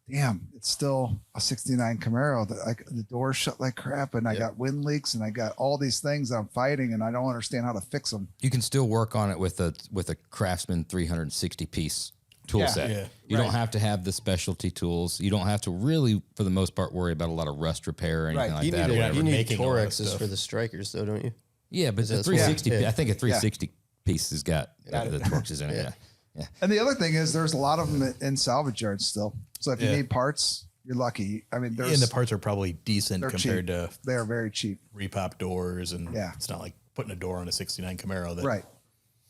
damn, it's still a 69 Camaro that the doors shut like crap. And I got wind leaks and I got all these things I'm fighting and I don't understand how to fix them. You can still work on it with a Craftsman 360 piece tool set. Yeah. You don't have to have the specialty tools. You don't have to really, for the most part, worry about a lot of rust repair or anything like that. You need making all that Torexes stuff. for the strikers, though, don't you? Yeah, but the That's 360, why- I think a 360 piece has got the Torxes in it. Yeah. And the other thing is there's a lot of them in salvage yards still. So if you need parts, you're lucky. I mean, And the parts are probably decent they're compared cheap. to They are very cheap. repop doors. And Yeah. it's not like putting a door on a 69 Camaro that Right.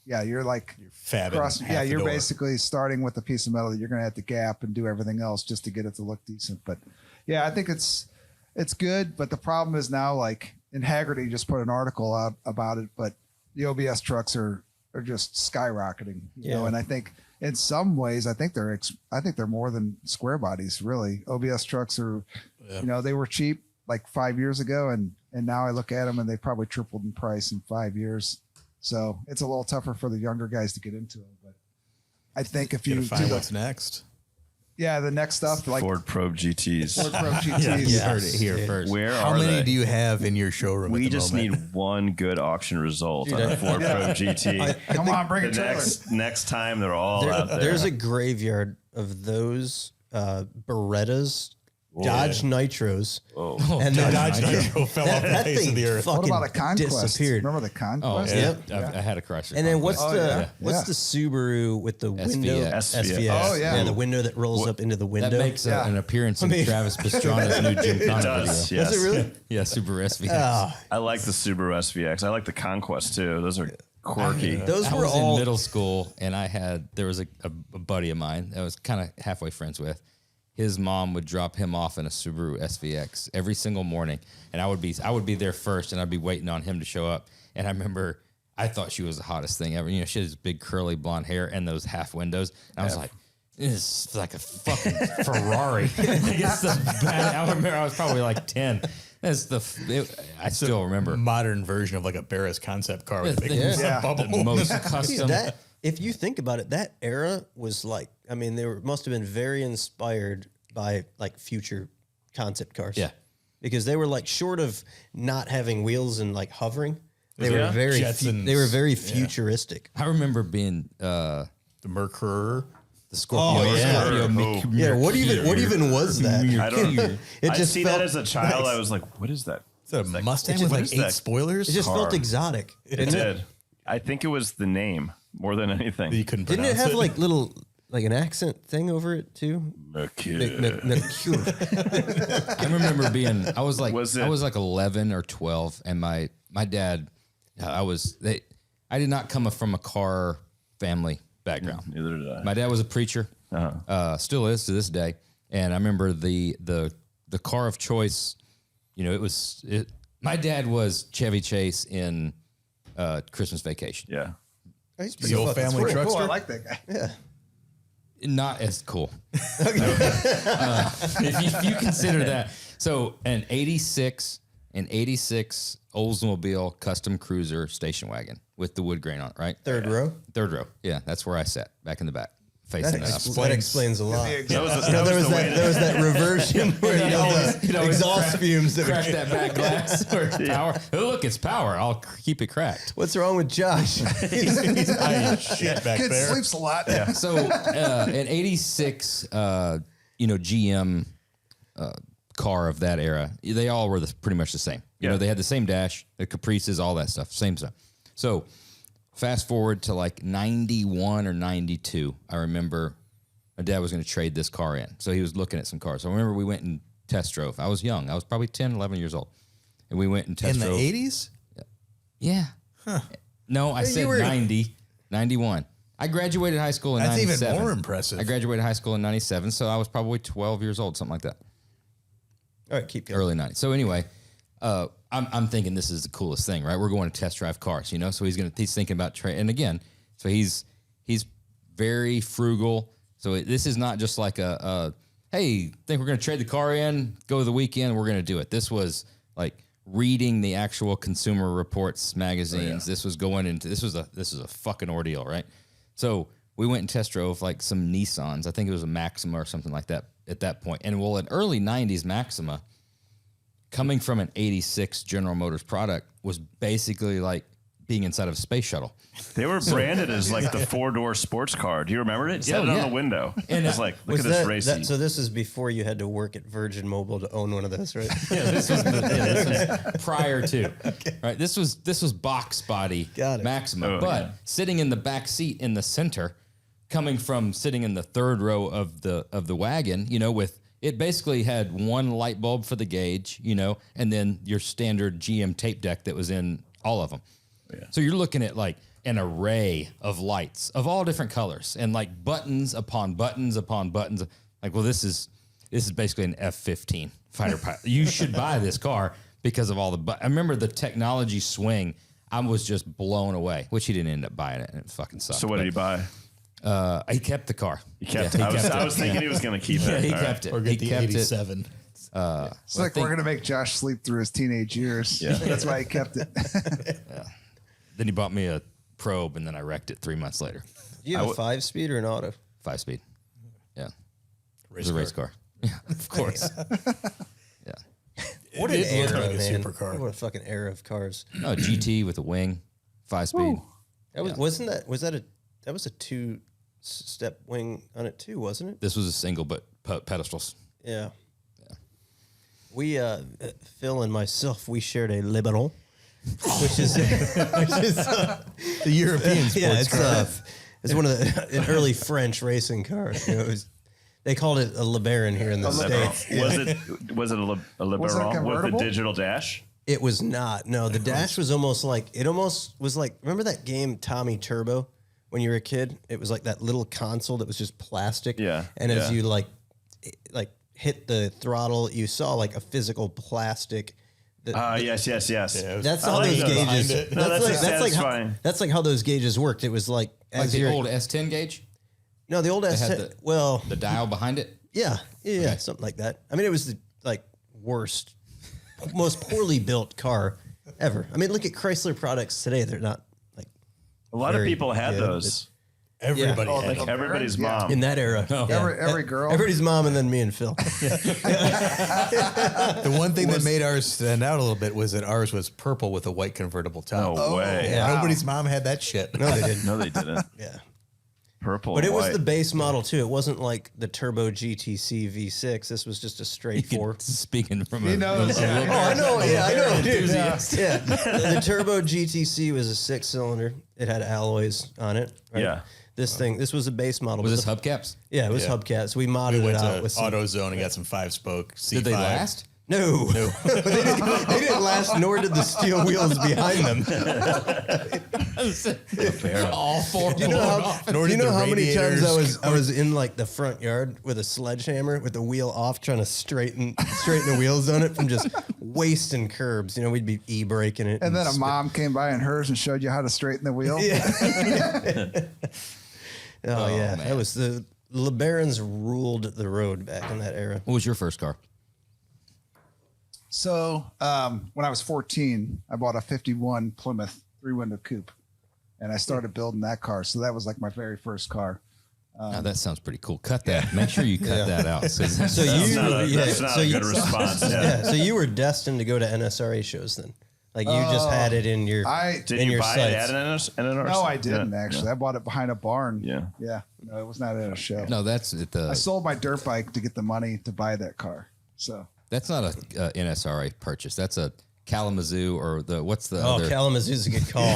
Yeah. You're like, fabbing. yeah, you're basically starting with a piece of metal that you're going to have to gap and do everything else just to get it to look decent. But yeah, I think it's good. But the problem is now, in Haggerty just put an article out about it, but the OBS trucks are just skyrocketing, you know? And I think in some ways, I think they're more than square bodies really. OBS trucks are, they were cheap 5 years ago. And now I look at them and they probably tripled in price in 5 years. So it's a little tougher for the younger guys to get into it, but I think if you find what's next. the next stuff Ford Probe GTs. Ford Pro GTs. You heard it here first. Where How are many they? do you have in your showroom? We at the just moment? need one good auction result on a Ford Probe GT. Come on, bring The it to next time they're all out there. There's a graveyard of those Berettas, Dodge Nitros. Oh, And The then Dodge Nitro fell off the that face thing of the earth. fucking What about a Conquest? disappeared. Remember the Oh, Conquest? yeah. I had a Chrysler. And then what's Conquest. what's the Subaru with the window? SVX. Oh, yeah. the window that rolls up into the window. That makes an appearance in Travis Pastrana's new Jim It Connor does. video. Yes. Is it really? Yeah, Subaru SVX. I like the Subaru SVX. I like the Conquest too. Those are quirky. Those I were was all in middle school, and there was a buddy of mine that I was kind of halfway friends with. His mom would drop him off in a Subaru SVX every single morning, and I would be there first, and I'd be waiting on him to show up. And I remember I thought she was the hottest thing ever. You know, she had this big curly blonde hair and those half windows. And I was like, this is like a fucking Ferrari. Like, it's the bad. I remember I was probably like 10. I still remember. Modern version of like a Barris concept car with a big Yeah. bubble. The most See, custom. that. If you think about it, that era was like, I mean, must have been very inspired by like future concept cars. Yeah. Because they were like short of not having wheels and like hovering. They were Yeah. very Jetsons. they were very futuristic. I remember being The Mercury. the Scorpio. Oh, yeah. Scorpio Yeah, what even was that? I don't. It I just see felt that as a child. I was like, what is that? Is that a Mustang it with just- like what is 8 that? spoilers? It just car. felt exotic. It Didn't did. I think it was the name more than anything. you couldn't Didn't pronounce it have like little like an accent thing over it too? Mercury. Mercure. I remember being. I was like. Was I it- was like 11 or 12, and my dad. I did not come from a car family background. Neither did I. My dad was a preacher. Still is to this day. And I remember the car of choice. You know, my dad was Chevy Chase in Christmas Vacation. Yeah. The old family Cool, truckster. I like that guy. Not as cool. If you consider that. So an 86 Oldsmobile custom cruiser station wagon with the wood grain on it, right? Third row. Third row. Yeah, that's where I sat, back in the back, facing up. That explains a lot. That was, There was that reversion where you know, the exhaust fumes that Crack were. that back glass or power. Oh, look, it's power. I'll keep it cracked. What's wrong with Josh? He's high shit back Kid there. sleeps a lot. So an 86, GM car of that era, they all were pretty much the same. You know, they had the same dash, the Caprices, all that stuff, same stuff. So fast forward to like 91 or 92, I remember my dad was going to trade this car in. So he was looking at some cars. So I remember we went and test drove. I was young. I was probably 10, 11 years old. And we went and test In the drove. 80s? Yeah. No, I said 91. I graduated high school in That's 97. even more impressive. I graduated high school in 97, so I was probably 12 years old, something like that. All right, keep going. Early 90s. So anyway, I'm thinking this is the coolest thing, right? We're going to test drive cars, you know? So he's thinking about trade. And again, so he's very frugal. So this is not just like hey, think we're going to trade the car in, go to the weekend, we're going to do it. This was like reading the actual Consumer Reports magazines. This was a fucking ordeal, right? So we went and test drove like some Nissans. I think it was a Maxima or something like that at that point. And well, an early 90s Maxima, coming from an 86 General Motors product, was basically like being inside of a space shuttle. They were branded as like the 4-door sports car. Do you remember it? It said it on the window. And, it was like, look Was at this that, racing. so this is before you had to work at Virgin Mobile to own one of those, right? This was prior to. Right? This was box body Got it. Maxima, but sitting in the back seat in the center, coming from sitting in the third row of the wagon, you know, with it basically had one light bulb for the gauge, you know, and then your standard GM tape deck that was in all of them. Yeah. So you're looking at like an array of lights of all different colors and like buttons upon buttons upon buttons. Like, well, this is basically an F-15 fighter pilot. You should buy this car because of all the. I remember the technology swing. I was just blown away. Which he didn't end up buying it, and it fucking sucked. So what did he buy? He kept the car. He kept it. I was thinking he was going to keep it. Yeah, he All kept it. Or He get the kept it. 87. It's like we're going to make Josh sleep through his teenage years. Yeah. That's why he kept it. Then he bought me a Probe, and then I wrecked it 3 months later. Do you have a 5-speed or an auto? 5-speed. Yeah. It was a race car. Yeah, of course. Yeah. What an It looked era, like a man. supercar. What a fucking era of cars. No, GT with a wing, 5-speed. That was that was a 2-step wing on it too, wasn't it? This was a single, but pedestals. Yeah. We, Phil and myself, we shared a Le Baron, which is The European sports car. It's one of an early French racing car. You know, they called it a Le Baron here in the States. Was it a Was it Liberal with the convertible? digital dash? It was not. No, the dash was almost like, remember that game Tommy Turbo when you were a kid? It was like that little console that was just plastic. Yeah, And as yeah. you like hit the throttle, you saw like a physical plastic. Yes. That's I how like those those. gauges. No, that's satisfying. That's like how those gauges worked. It was like Like the old S10 gauge, no, the old had S10. Well, the dial behind it. yeah, something like that. I mean, it was the worst, most poorly built car ever. I mean, look at Chrysler products today. They're not like A lot of very people had good, those. Everybody Yeah. had Like them. everybody's mom. in that era. Every girl. Everybody's mom, and then me and Phil. The one thing that made ours stand out a little bit was that ours was purple with a white convertible top. No way. Yeah, nobody's mom had that shit. No, they didn't. No, they didn't. Yeah. Purple. But it and was white. the base model too. It wasn't like the Turbo GTC V6. This was just a straight four. Speaking from He knows. Oh, I know. Yeah, I know, dude. Yeah. The Turbo GTC was a 6-cylinder. It had alloys on it. Right? Yeah. This was a base model. Was But this hubcaps? Yeah, it was hubcaps. We modded We it went out to with some. AutoZone and got some 5-spoke C5. Did they last? No, they didn't last. Nor did the steel wheels behind them. All four. Do you know how, Nor do you did know the how many times radiators. I was in like the front yard with a sledgehammer with the wheel off, trying to straighten the wheels on it from just wasting curbs. You know, we'd be e-braking it. And then a mom came by in hers and showed you how to straighten the wheel. Oh yeah, man. that was the LeBarons ruled the road back in that era. What was your first car? So when I was 14, I bought a 51 Plymouth 3-window coupe, and I started building that car. So that was like my very first car. Oh, that sounds pretty cool. Cut that. Make sure you cut that out. So That's you, not a, yeah, that's not so a you, good response. Yeah. yeah, so you were destined to go to NSRA shows then. Like you just had it in your. Did in you your buy sights. it at an NSR? No, I didn't Yeah. actually. I bought it behind a barn. Yeah. Yeah. No, it was not at a show. No, that's at the. I sold my dirt bike to get the money to buy that car. So That's not a NSRA purchase. That's a Kalamazoo or the what's the Oh, other? Kalamazoo's a good call.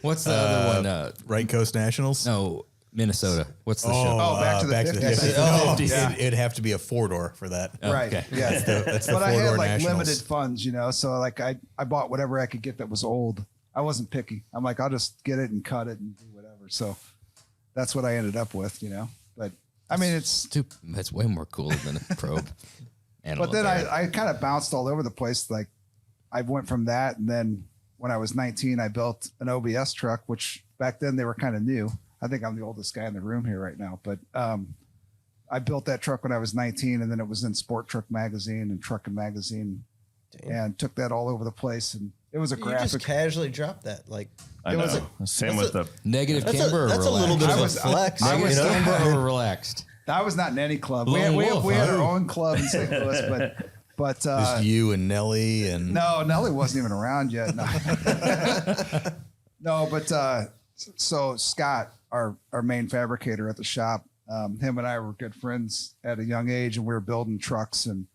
What's the other one? Right Coast Nationals? No, Minnesota. What's the show? Oh, back to the 50s. Oh, Yeah. It'd have to be a 4-door for that. right. okay. Yeah. That's the But I had 4-door like Nationals. limited funds, you know. So like I bought whatever I could get that was old. I wasn't picky. I'm like, I'll just get it and cut it and do whatever. So that's what I ended up with, you know. But I mean, it's. That's way more cool than a probe. But then I kind of bounced all over the place. Like I went from that, and then when I was 19, I built an OBS truck, which back then they were kind of new. I think I'm the oldest guy in the room here right now, but I built that truck when I was 19, and then it was in Sport Truck Magazine and Trucking Magazine, and took that all over the place. And it was a You graphic. just casually dropped that. Like I know. Same with the. Negative that's camber. a or little bit of relaxed? a flex. I was you know? Camber or relaxed? I was not in any club. Lone We wolf, had huh? our own club in St. Louis, but Just you and Nelly and no, Nelly wasn't even around yet. No, no, but so Scott, our main fabricator at the shop, him and I were good friends at a young age, and we were building trucks and,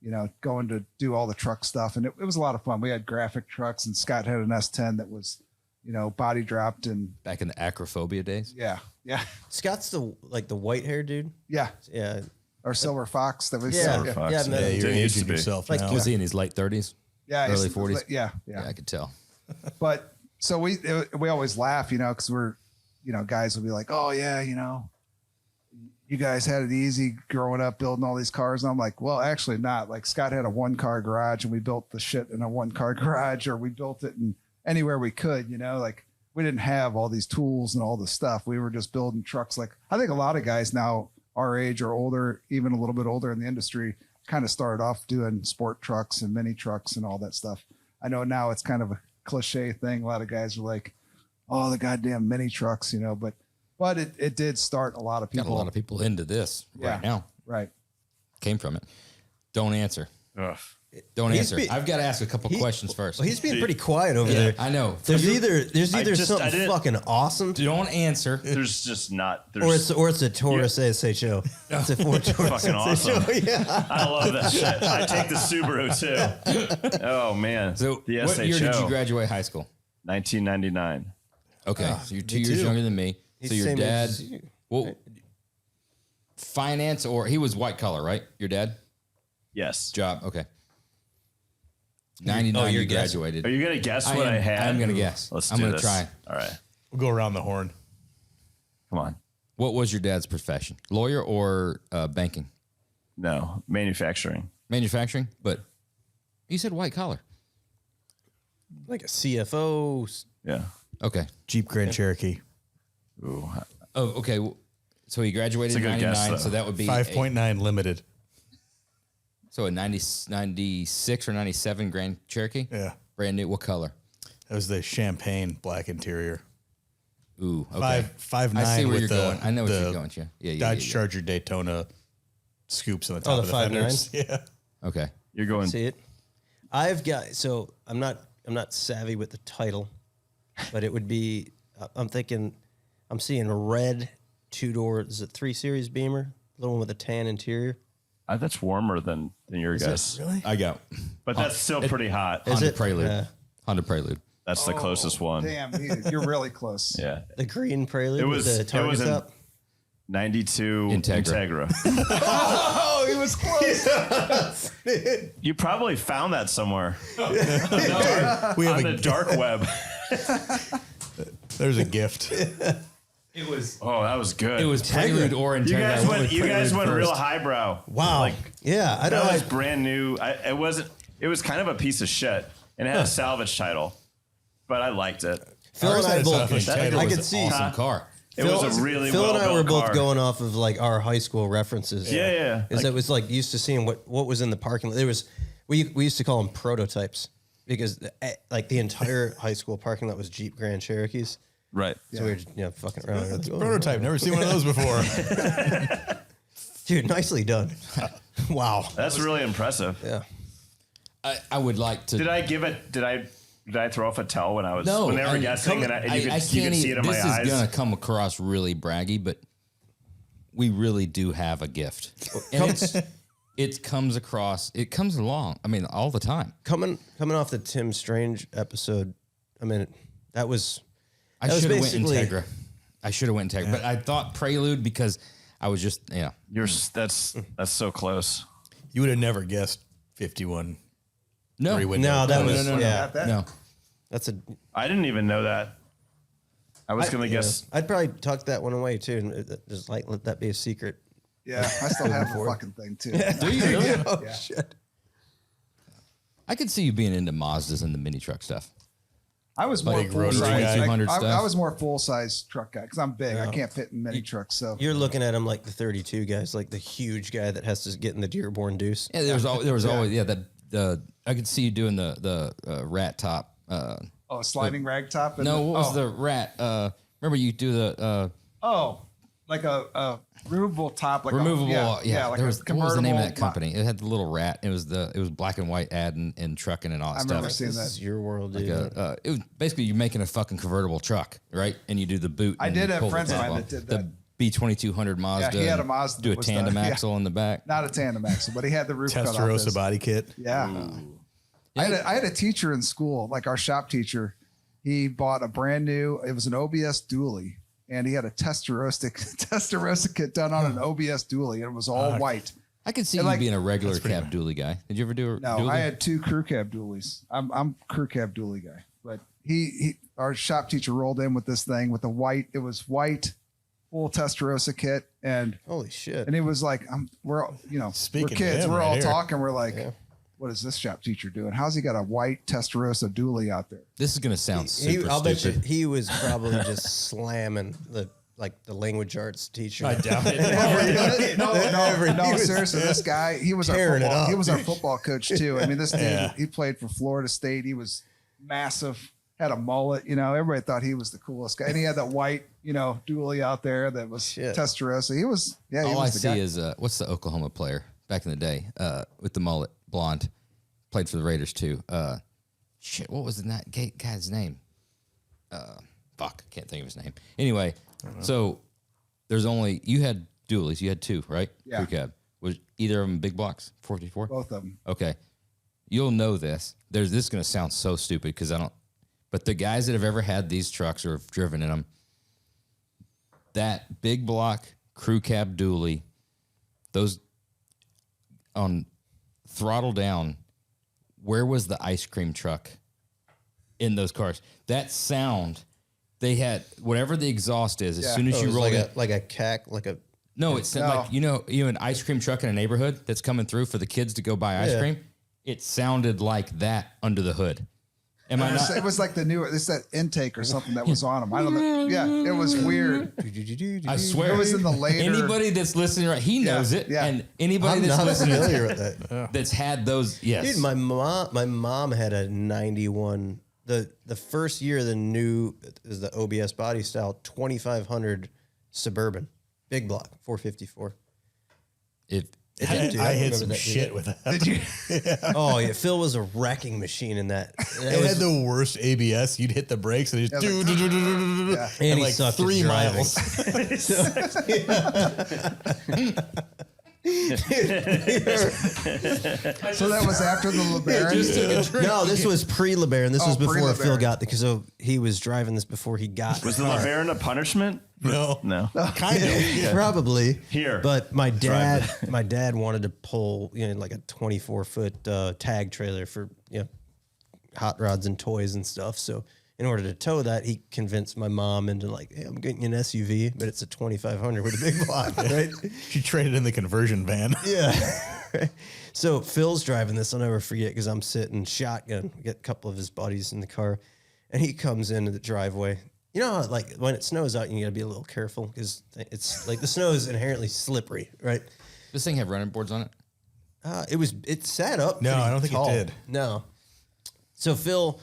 you know, going to do all the truck stuff. And it was a lot of fun. We had graphic trucks, and Scott had an S10 that was, you know, body dropped, and Back in the acrophobia days. yeah. Scott's the white hair dude. Yeah. Yeah, Or Silver Fox that was Yeah. Silver Fox. Yeah, Yeah, man. yeah, you're Didn't used to aging be. yourself Like, now. Was he in his late 30s? Yeah, Early it's- 40s? Yeah. Yeah, I could tell. But so we always laugh, you know, because we're, you know, guys will be like, oh yeah, you know, you guys had it easy growing up building all these cars. And I'm like, well, actually not. Like Scott had a 1-car garage, and we built the shit in a 1-car garage, or we built it in anywhere we could, you know, like we didn't have all these tools and all this stuff. We were just building trucks. Like I think a lot of guys now our age or older, even a little bit older in the industry, kind of started off doing sport trucks and mini trucks and all that stuff. I know now it's kind of a cliche thing. A lot of guys are like, oh, the goddamn mini trucks, you know, but it did start a lot of people. Got a lot of people into this right now. Right. Came from it. Don't answer. Ugh. Don't He's answer. I've got to ask a couple questions first. Well, he's being pretty quiet over there. I know. There's either I something didn't- fucking awesome, Don't answer. There's just not. or There's it's a Taurus SHO. It's a Ford Taurus fucking awesome. SHO. Yeah. I love that shit. I take the Subaru too. Oh man. So, the what SHO. year did you graduate high school? 1999. Okay, so you're 2 me years too. younger than me. He's so your same age dad, as you. well, finance or he was white collar, right? Your dad Yes. job. Okay. 99. you're You guessing. graduated. Are you gonna guess what I had? I'm gonna guess. Let's I'm do gonna this. try. All right. We'll go around the horn. Come on. What was your dad's profession? Lawyer or banking? No, manufacturing. Manufacturing, but you said white collar. Like a CFO. Yeah. Okay. Jeep Grand Cherokee. Ooh. Oh, okay. So he graduated It's a in good guess, 99. though. So that would be 5.9 limited. So a 96 or 97 Grand Cherokee? Yeah. Brand new. What color? That was the champagne black interior. Ooh, okay. 5.9 I see where with you're the, going. I know what the you're going to. Yeah, Dodge yeah. Charger Daytona scoops on the top the of the fenders. 5.9? Yeah. Okay. You're going. See it? I've got so I'm not savvy with the title, but it would be I'm seeing a red 2-door, is it 3 Series Beamer, the one with a tan interior. That's warmer than your guess. Really? I got But that's still pretty hot. Is Honda it? Prelude. Yeah. Honda Prelude. That's the closest one. Damn, you're really close. Yeah. The green Prelude It was- with the it target was in- top. 92 Integra. Integra. Oh, he was close. You probably found that somewhere We have on the dark web. there's a gift. It was Oh, that was good. it was Prelude or Integra. You guys I went. with You guys Prelude went real first. highbrow. Wow. Like Yeah, I that don't was brand new. It wasn't. It was kind of a piece of shit, and it had a salvage title, but I liked it. Phil and I Ours had a both. salvage title. I It was could an see. awesome car. It was a really Phil and I were well-built both car. going off of like our high school references. Yeah. Is that was like used to seeing what was in the parking lot. There was we used to call them prototypes because like the entire high school parking lot was Jeep Grand Cherokees. Right. So we were fucking around. Like, oh, Prototype. Never seen one of those before. dude, nicely done. Wow. That's really impressive. Yeah. I would like to. Did I give it? Did I throw off a tell when I was No, when they were I'm guessing coming- and you could I see can't it even- in my this eyes? is gonna come across really braggy, but we really do have a gift, and it comes across. It comes along. I mean, all the time. Coming off the Tim Strange episode, I mean that was I was should have went basically- Integra. I should have went Integra, but I thought Prelude because I was just That's so close. You would have never guessed 51 no, three-window. no, that no, was no, no, yeah. no. That's a I didn't even know that. I was gonna guess. I'd probably tuck that one away too, and just like let that be a secret. Yeah, I still have the fucking thing too. Do you really? Oh shit! I could see you being into Mazdas and the mini truck stuff. I was more Like full rotary size. guy. 2200 I stuff. was more full size truck guy because I'm big. I can't fit in many trucks. So You're looking at him like the 32 guys, like the huge guy that has to get in the Dearborn Deuce. Yeah, there was always that I could see you doing the rat top. sliding rag top. And No, what was the rat? Remember you do the like a removable top, like removable. like There was, a what was the name of that convertible company? It had the little rat. It was black and white ad and trucking and all that I stuff. remember seeing This that. is your world, dude. It was basically you making a fucking convertible truck, right? And you do the boot. I and did you have pull the friends of top mine off. that did The B2200 Mazda. he had a and Mazda Do a that was tandem the- yeah. axle in the back. Not a tandem axle, but he had the roof cut off. Testarossa his. body kit. Yeah. I had a teacher in school, like our shop teacher. He bought a brand new. It was an OBS dually, and he had a Testarossa kit done on an OBS dually, and it was all white. I could see And you like- being a regular cab dually guy. Did you ever do a No, dually? I had 2 crew cab dualies. I'm crew cab dually guy, but our shop teacher rolled in with this thing with the white. It was white, full Testarossa kit, and Holy shit! he was like, we're all, Speaking we're of kids, him we're right all here. talking. We're like, what is this shop teacher doing? How's he got a white Testarossa dually out there? This is gonna sound super I'll bet you stupid. he was probably just slamming the language arts teacher. I doubt it. No, seriously, this guy, he was Tearing it up. he was our football coach too. I mean, this dude, Yeah. he played for Florida State. He was massive, had a mullet, everybody thought he was the coolest guy. And he had that white, dually out there that was Shit. Testarossa. He was, he All I was the see guy. is what's the Oklahoma player back in the day with the mullet, blonde, played for the Raiders too. Shit, what was that guy's name? Fuck, I can't think of his name. Anyway, so you had dualies. You had 2, right? Yeah. Crew cab. Was either of them big blocks? 454? Both of them. Okay. You'll know this. This is going to sound so stupid because I don't, but the guys that have ever had these trucks or have driven in them, that big block crew cab dually, those on throttle down, where was the ice cream truck in those cars? That sound, they had whatever the exhaust is. As soon as you roll it, like a cack, like a no, it's like an ice cream truck in a neighborhood that's coming through for the kids to go buy ice cream. It sounded like that under the hood. Am I not? It was like the new. It's that intake or something that was on them. I don't know. Yeah, it was weird. I swear, it was in the later. Anybody that's listening, right? He knows it, yeah. and anybody I'm that's not listening familiar with that. that's had those. Yes, Dude, my mom had a 91. The first year the new is the OBS body style 2500 Suburban big block 454. I hit some shit with that. Did you? Oh yeah, Phil was a wrecking machine in that. It had the worst ABS. You'd hit the brakes and it just And he like sucked 3 at driving. miles. So that was after the LeBaron. No, this was pre-LeBaron. This was before pre-LeBaron. Phil got because he was driving this before he got. Was the LeBaron a punishment? No. Kind of. Probably Here. but my dad wanted to pull like a 24-foot tag trailer for hot rods and toys and stuff. So in order to tow that, he convinced my mom into like, hey, I'm getting you an SUV, but it's a 2500 with a big block, right? She traded in the conversion van. Yeah. So Phil's driving this. I'll never forget because I'm sitting shotgun. We get a couple of his buddies in the car, and he comes into the driveway. You know, how, like when it snows out, you got to be a little careful because it's like the snow is inherently slippery, right? this thing have running boards on it? It sat up. No, pretty I don't think it tall. did. No. So Phil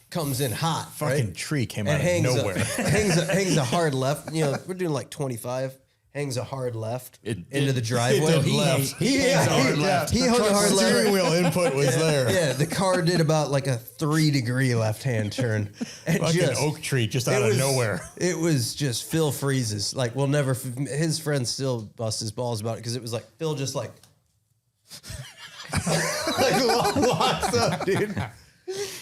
comes in hot. Fucking right? tree came And out of nowhere. hangs a hard left. We're doing like 25. Hangs a hard left into the driveway. It left. He hung a hard left. Steering wheel input was there. Yeah, the car did about like a 3-degree left-hand turn. And Fucking oak tree just out of nowhere. It was just Phil freezes. Like we'll never. His friends still bust his balls about it because it was like Phil just like locks up, dude,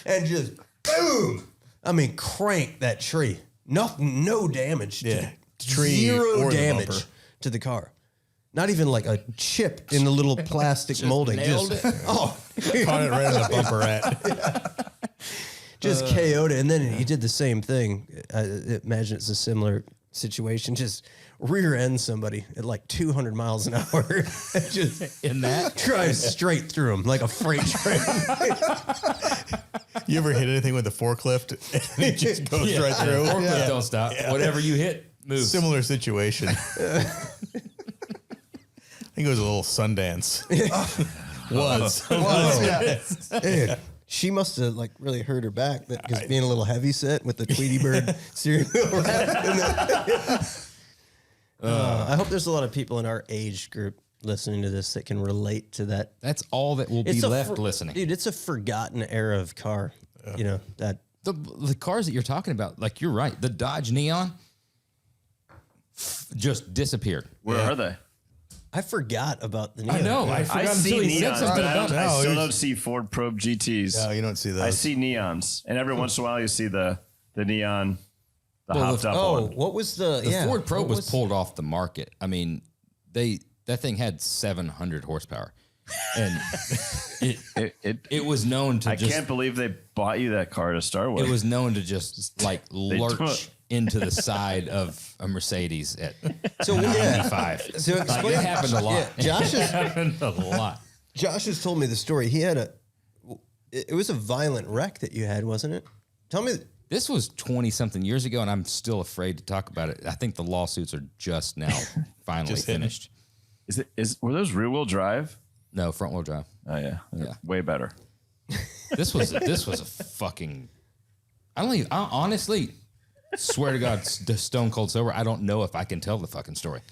and just boom. I mean, crank that tree. No damage. Yeah. Tree Zero or the damage bumper. to the car. Not even like a chip in the little plastic molding. nailed Just it. Caught it right on the bumper at. just KO'd it. And then he did the same thing. I imagine it's a similar situation. Just rear end somebody at like 200 miles an hour. Just In that? drives straight through him like a freight train. You ever hit anything with a forklift and it just goes right through? Forklift don't stop. Whatever you hit, moves. Similar situation. I think it was a little Sundance. Was. Yeah. Dude, she must have like really hurt her back because being a little heavy set with the Tweety Bird steering wheel wrap in I hope there's a lot of people in our age group listening to this that can relate to that. That's all that will be left listening. Dude, it's a forgotten era of car. That The cars that you're talking about, like you're right, the Dodge Neon just disappeared. Where are they? I forgot about the Neon. I know. I forgot I see until he said neons, something but about it. I still there's- don't see Ford Probe GTs. No, you don't see those. I see neons, and every once in a while you see the neon, the hopped up one. what was the The Ford Probe was pulled off the market. I mean, that thing had 700 horsepower, and it was known to I just. can't believe they bought you that car to start with. It was known to just like do lurch it. into the side of a Mercedes at So 95. So Like, explain, it happened a lot. Yeah, It happened a lot. Josh has told me the story. He had it was a violent wreck that you had, wasn't it? Tell me. This was 20 something years ago, and I'm still afraid to talk about it. I think the lawsuits are just now finally Just hitting. finished. Were those rear wheel drive? No, front wheel drive. Oh yeah, Yeah. way better. This was a fucking. I honestly swear to God, stone cold sober. I don't know if I can tell the fucking story.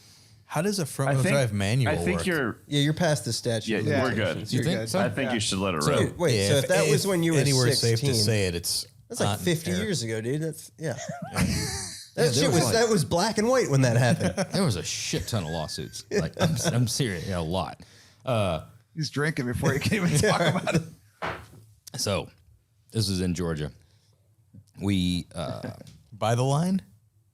How does a front wheel drive manual I think work? you're past the statute. Yeah, we're good. You think so? I think you should let it run. Dude, wait, so if that was when you were anywhere 16, safe to say it, it's that's like not 50 air. years ago, dude. That's there was that was black and white when that happened. There was a shit ton of lawsuits. Like I'm serious, a lot. He's drinking before he can even talk about it. So this was in Georgia. We By the line,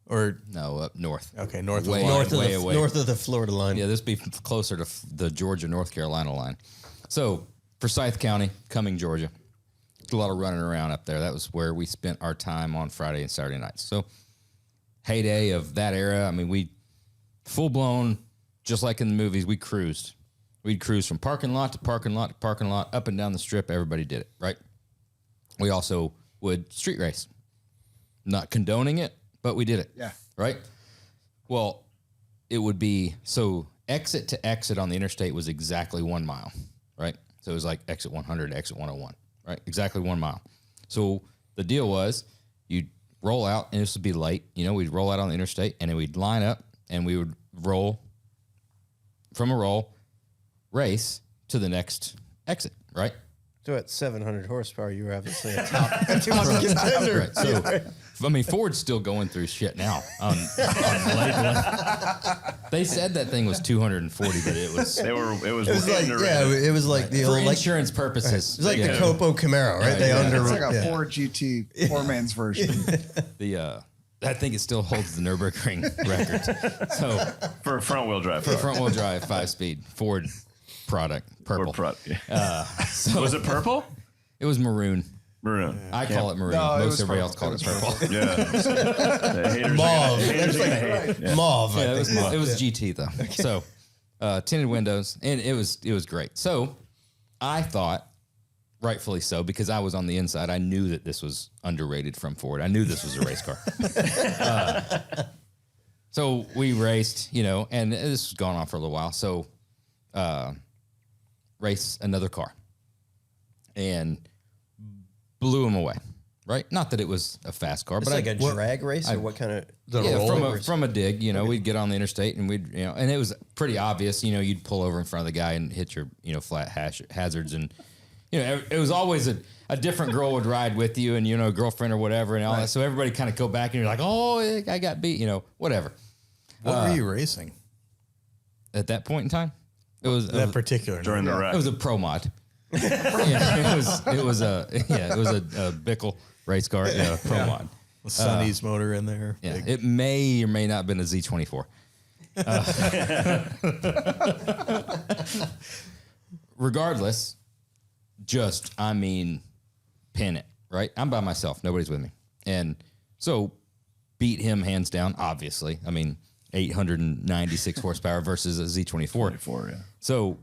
or no up north. okay, north Way- of the line. way away. North of the Florida line. Yeah, this would be closer to the Georgia North Carolina line. So Forsyth County, Cumming, Georgia. A lot of running around up there. That was where we spent our time on Friday and Saturday nights. So heyday of that era. I mean, we full blown, just like in the movies, we cruised. We'd cruise from parking lot to parking lot to parking lot, up and down the strip. Everybody did it, right? We also would street race. Not condoning it, but we did it. Yeah. Right? Well, it would be, so exit to exit on the interstate was exactly 1 mile, right? So it was like exit 100 to exit 101, right? Exactly 1 mile. So the deal was you'd roll out, and this would be late. We'd roll out on the interstate, and then we'd line up, and we would roll from a roll, race to the next exit, right? So at 700 horsepower, you were obviously a top contender. Right. So, I mean, Ford's still going through shit now. On they said that thing was 240, but it was It was It was like, underrated. yeah, it was like the for old, like, insurance purposes. it was like Yeah. the Copo Camaro, right? They yeah. It's like a yeah. Ford GT poor man's version. I think it still holds the Nürburgring record. So For a front wheel drive. for front wheel drive, 5-speed Ford product, purple. Was it purple? It was maroon. Maroon. I call it maroon. No, it Most was everybody purple. else called it purple. Yeah. The haters Mauve. haters That's are gonna hate. Mauve. Yeah, I it think. was GT though. So tinted windows, and it was great. So I thought, rightfully so, because I was on the inside, I knew that this was underrated from Ford. I knew this was a race car. So we raced, and this was going on for a little while. So race another car and blew him away. Right? Not that it was a fast car, It's but like a drag race, or what kind of? from a dig, we'd get on the interstate and we'd, and it was pretty obvious, you'd pull over in front of the guy and hit your, flat hazards. And, it was always a different girl would ride with you and, a girlfriend or whatever and all that. So everybody kind of go back and you're like, oh, I got beat, whatever. What were you racing At that point in time, it was that particular During the wreck. it was a pro mod. Yeah, it was a Bickle race car, pro mod. Sonny's motor in there? Yeah, Big. it may or may not have been a Z24. Regardless, pin it, right? I'm by myself. Nobody's with me. And so beat him hands down, obviously. 896 horsepower versus a Z24. 24, yeah. So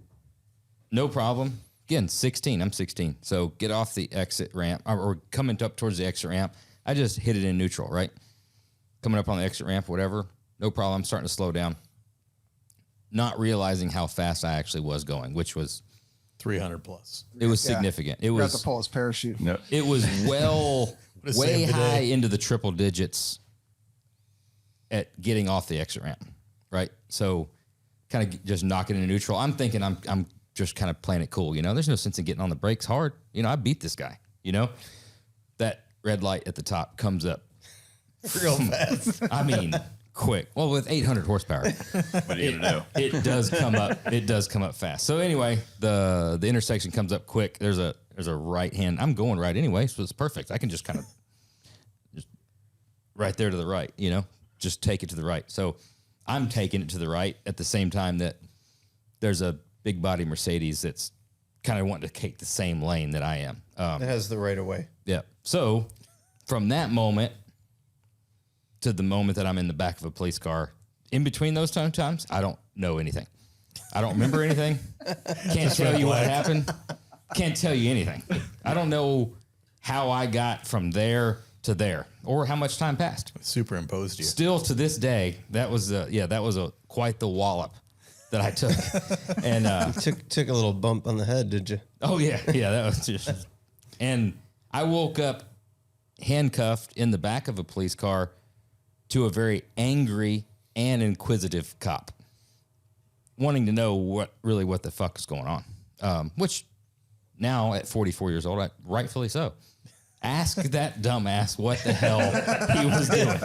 no problem. Again, 16. I'm 16. So get off the exit ramp or coming up towards the exit ramp. I just hit it in neutral, right? Coming up on the exit ramp, whatever. No problem. I'm starting to slow down. Not realizing how fast I actually was going, which was 300 plus. it was significant. It Got to was pull his parachute. No. it was a way save the high day. into the triple digits at getting off the exit ramp, right? So kind of just knocking into neutral. I'm thinking I'm just kind of playing it cool, There's no sense in getting on the brakes hard. I beat this guy, That red light at the top comes up Real fast. quick. Well, with 800 horsepower, What are you gonna do? it does come up. It does come up fast. So anyway, the intersection comes up quick. There's a right hand. I'm going right anyway, so it's perfect. I can just kind of just right there to the right, just take it to the right. So I'm taking it to the right at the same time that there's a big body Mercedes that's kind of wanting to take the same lane that I am. It has the right of way. Yeah. So from that moment to the moment that I'm in the back of a police car, in between those times, I don't know anything. I don't remember anything. Can't tell you what happened. Can't tell you anything. I don't know how I got from there to there or how much time passed. Superimposed you. Still to this day, that was quite the wallop that I took. And Took a little bump on the head, did you? oh yeah, that was just. And I woke up handcuffed in the back of a police car to a very angry and inquisitive cop. wanting to know what the fuck is going on. Which now at 44 years old, rightfully so. Ask that dumbass what the hell he was doing.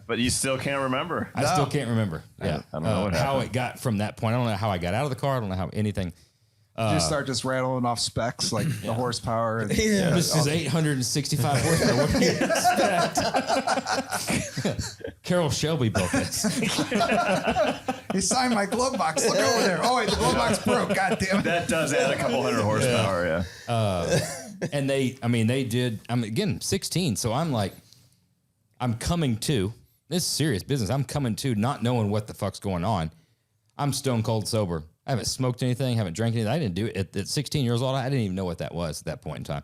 But you still can't remember. I still can't remember. Yeah. I don't know what how happened. it got from that point. I don't know how I got out of the car. I don't know how anything. You start just rattling off specs like the horsepower. And, This is 865 horsepower. What do you expect? Carroll Shelby built this. He signed my glove box. Look over there. Oh, wait, the glove box broke. God damn it. That does add a couple hundred horsepower, yeah. And they did. I'm again 16, so I'm like, I'm coming to this is serious business. I'm coming to not knowing what the fuck's going on. I'm stone cold sober. I haven't smoked anything, haven't drank anything. I didn't do it at 16 years old. I didn't even know what that was at that point in time.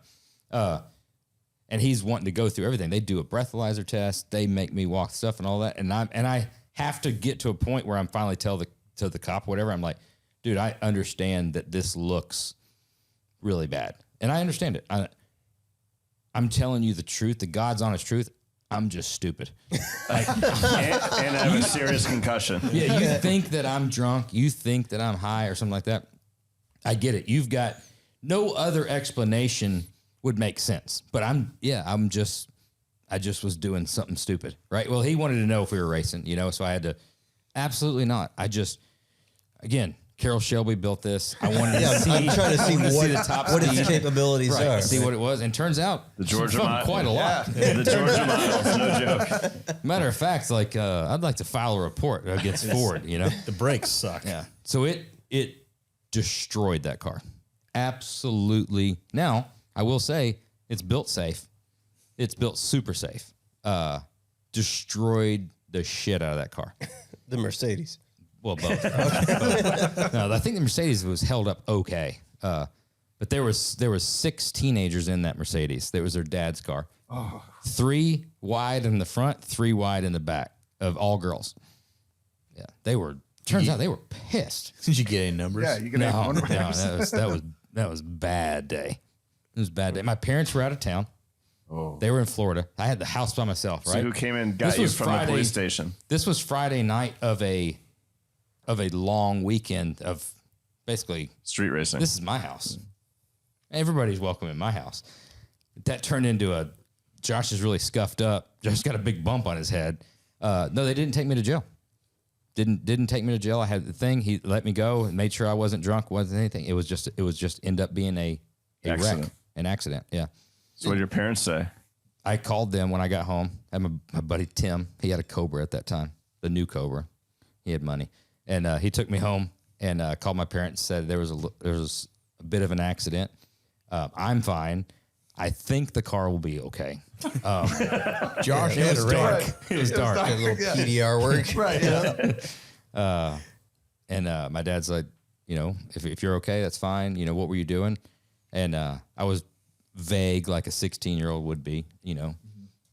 And he's wanting to go through everything. They do a breathalyzer test. They make me walk stuff and all that. And I have to get to a point where I'm finally tell the cop whatever. I'm like, dude, I understand that this looks really bad, and I understand it. I'm telling you the truth, the God's honest truth. I'm just stupid. Like, And I have a serious concussion. yeah, you think that I'm drunk. You think that I'm high or something like that. I get it. You've got no other explanation would make sense. But I just was doing something stupid, right? Well, he wanted to know if we were racing, so I had to, absolutely not. Again, Carroll Shelby built this. I wanted to see. I'm trying to see what its speed. capabilities Right, are. see what it was. And turns out, The Georgia model. quite a lot. The Georgia models, no joke. Matter of fact, like I'd like to file a report against Ford. The brakes suck. Yeah. So it destroyed that car. Absolutely. Now, I will say it's built safe. It's built super safe. Destroyed the shit out of that car. The Mercedes. Well, both. Both. No, I think the Mercedes was held up okay. But there was 6 teenagers in that Mercedes. That was their dad's car. 3 wide in the front, 3 wide in the back of all girls. Yeah, turns out they were pissed. Did you get any numbers? Yeah, you can have one. That was bad day. It was a bad day. My parents were out of town. They were in Florida. I had the house by myself, right? So who came in and got you from the police station? This was Friday night of a long weekend of basically Street racing. this is my house. Everybody's welcome in my house. That turned into Josh is really scuffed up. Josh got a big bump on his head. No, they didn't take me to jail. Didn't take me to jail. I had the thing. He let me go and made sure I wasn't drunk, wasn't anything. It was just end up being a Accident. wreck, an accident. Yeah. So what did your parents say? I called them when I got home. I had my buddy Tim. He had a Cobra at that time, the new Cobra. He had money, and he took me home and called my parents. And said there was a bit of an accident. I'm fine. I think the car will be okay. Josh It had was a dark. wreck. It was dark. A little PDR work. Right. Yeah. And my dad's like, if you're okay, that's fine. What were you doing? And I was vague like a 16-year-old would be,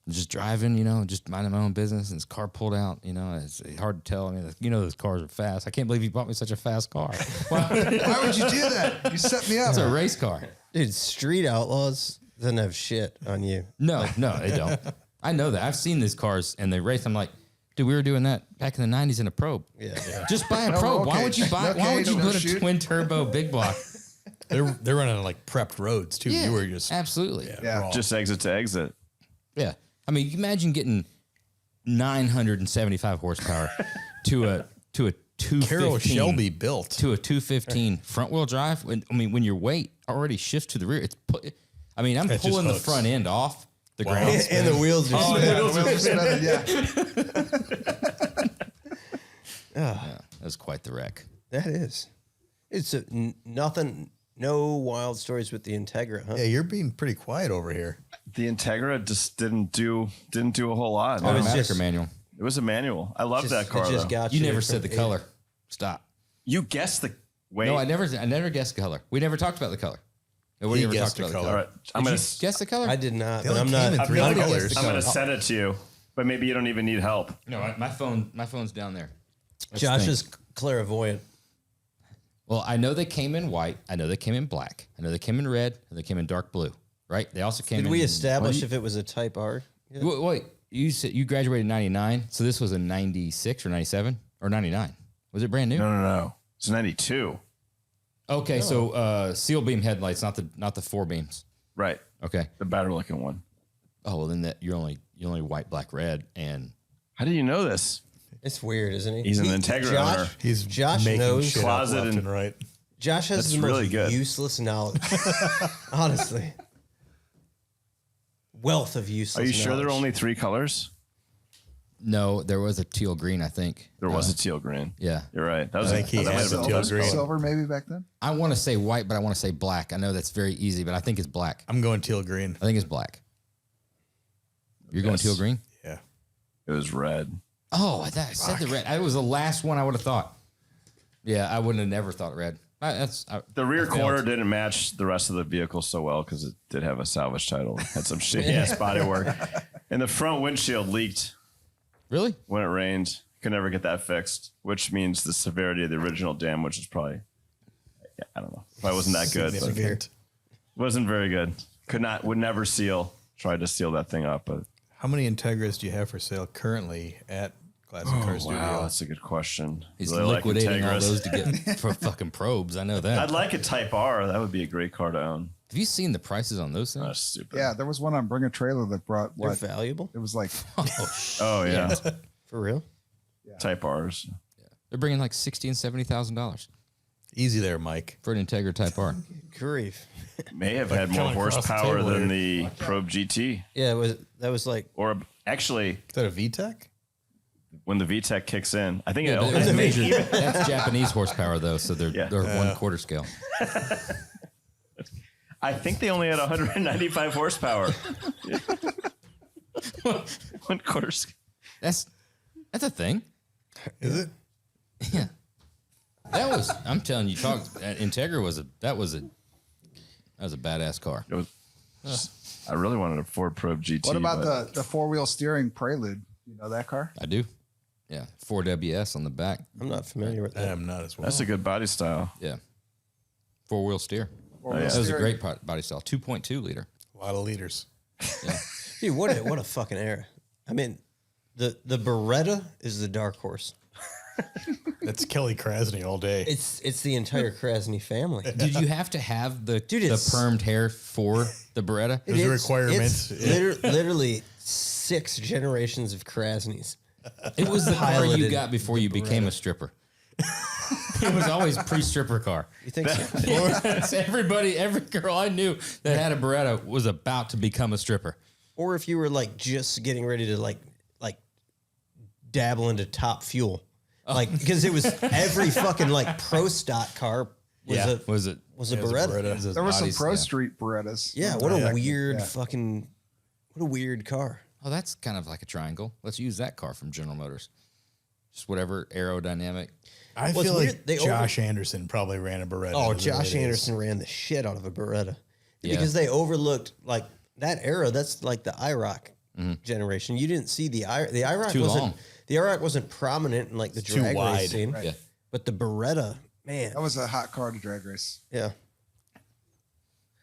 just driving, just minding my own business. And his car pulled out, it's hard to tell. I mean, those cars are fast. I can't believe you bought me such a fast car. Why would you do that? You set me up. It's a race car. Dude, Street Outlaws doesn't have shit on you. No, they don't. I know that. I've seen these cars and they race. I'm like, dude, we were doing that back in the 90s in a Probe. Yeah. Just buy a Probe. Why okay. would you buy? Okay, Why would you don't put a shoot. twin turbo big block? They're running on like prepped roads too. You were just absolutely. Yeah. raw. Just exit to exit. Yeah. I mean, you imagine getting 975 horsepower to a 215 Carroll Shelby built. to a 215 front wheel drive. When your weight already shifts to the rear, I'm It's just pulling the hooks. front end off the ground. And the wheels are spinning. Yeah. That was quite the wreck. That is. It's nothing, no wild stories with the Integra, huh? Yeah, you're being pretty quiet over here. The Integra just didn't do a whole lot. Automatic or manual? It was a manual. I love that car. It just though. got You you. never said the from color. Stop. You guessed the weight. No, I never guessed the color. We never talked about the color. Nobody He ever guessed talked the about color. All right, I'm Did gonna you guess the color? I did not, They but only I'm came not. in 3 nobody colors. guessed I'm gonna color. send it to you, but maybe you don't even need help. No, my phone's down there. Let's Josh think. is clairvoyant. Well, I know they came in white. I know they came in black. I know they came in red, and they came in dark blue. Right? They also came in. Did we establish if it was a Type R? Yeah. Wait, you said you graduated in '99, so this was a '96 or '97 or '99. Was it brand new? No. It's 92. Okay, so seal beam headlights, not the four beams. Right. Okay. The better looking one. Oh well, then you're only white, black, red, and How do you know this? It's weird, isn't he? He's an Integra owner. He's Josh making knows shit up closet left and- and right. Josh has That's the really most good. useless knowledge. Honestly. Wealth of useless Are you sure there are knowledge. only 3 colors? no, there was a teal green, I think. There was a teal green. Yeah, You're right. That was I think he that might has have a been teal the green. Silver maybe back then. I want to say white, but I want to say black. I know that's very easy, but I think it's black. I'm going teal green. I think it's black. You're going Yes. teal green? Yeah. It was red. Oh, I said the red. It was the last one I would have thought. Yeah, I wouldn't have never thought red. The rear I failed. quarter didn't match the rest of the vehicle so well because it did have a salvage title. It had some shitty ass body work. And the front windshield leaked Really? when it rained. Could never get that fixed, which means the severity of the original damage is probably, I don't know. Probably wasn't that good. But Significant. wasn't very good. Would never seal. Tried to seal that thing up, but How many Integras do you have for sale currently at Classic Car Studio? wow, that's a good question. He's Really like liquidating all Integras. those to get for fucking probes. I know that. I'd like a Type R. That would be a great car to own. Have you seen the prices on those things? That's stupid. Yeah, there was one on Bring a Trailer that brought They're what? valuable? It was like Oh yeah, For real? Type R's. They're bringing like $60,000 and $70,000 Easy there, Mike. for an Integra Type R. Grief. May have had more coming across the horsepower table than here. the Probe GT, Yeah, that was like or actually, Is that a VTEC? when the VTEC kicks in, I think Yeah, but it, that's major. That's Japanese horsepower though, so they're Yeah. they're 1/4 scale. I think they only had 195 horsepower. 1/4. That's a thing. Is it? Yeah. That was. I'm telling you, Integra was a badass car. It was. I really wanted a Ford Probe GT. what about but the 4-wheel steering Prelude? You know that car? I do. Yeah, 4WS on the back. I'm not familiar with I that. am not as well. That's a good body style. Yeah, 4-wheel steer. Four-wheel yeah. That was a steering. great body style. 2.2 liter. A lot of liters. Dude, what a fucking era. I mean, the Beretta is the dark horse. That's Kelly Krasny all day. It's the entire Krasny family. Did you have to have the it's- permed hair for the Beretta? There's a It's- requirement. it's literally 6 generations of Krasnys. It was the car you Piloted got before you became a stripper. It was always pre-stripper car. You think so? Every girl I knew that had a Beretta was about to become a stripper. Or if you were like just getting ready to like dabble into Top Fuel, like because it was every fucking like pro stock car was Yeah, a was it? was a Yeah, it was a Beretta. Beretta. It was There were some bodies, Pro yeah. Street Berettas. Yeah, what a Back- weird yeah. fucking what a weird car. Oh, that's kind of like a triangle. Let's use that car from General Motors. Just whatever aerodynamic. I Well, feel it's like weird. They Josh Anderson probably ran a Beretta. Oh, in the Josh early days. Anderson ran the shit out of a Beretta Yeah. because they overlooked like that era. That's like the IROC generation. You didn't see the IROC Too wasn't long. the IROC wasn't prominent in like the It's too drag wide. race scene. Yeah. But the Beretta, man, That was a hot car to drag race. yeah.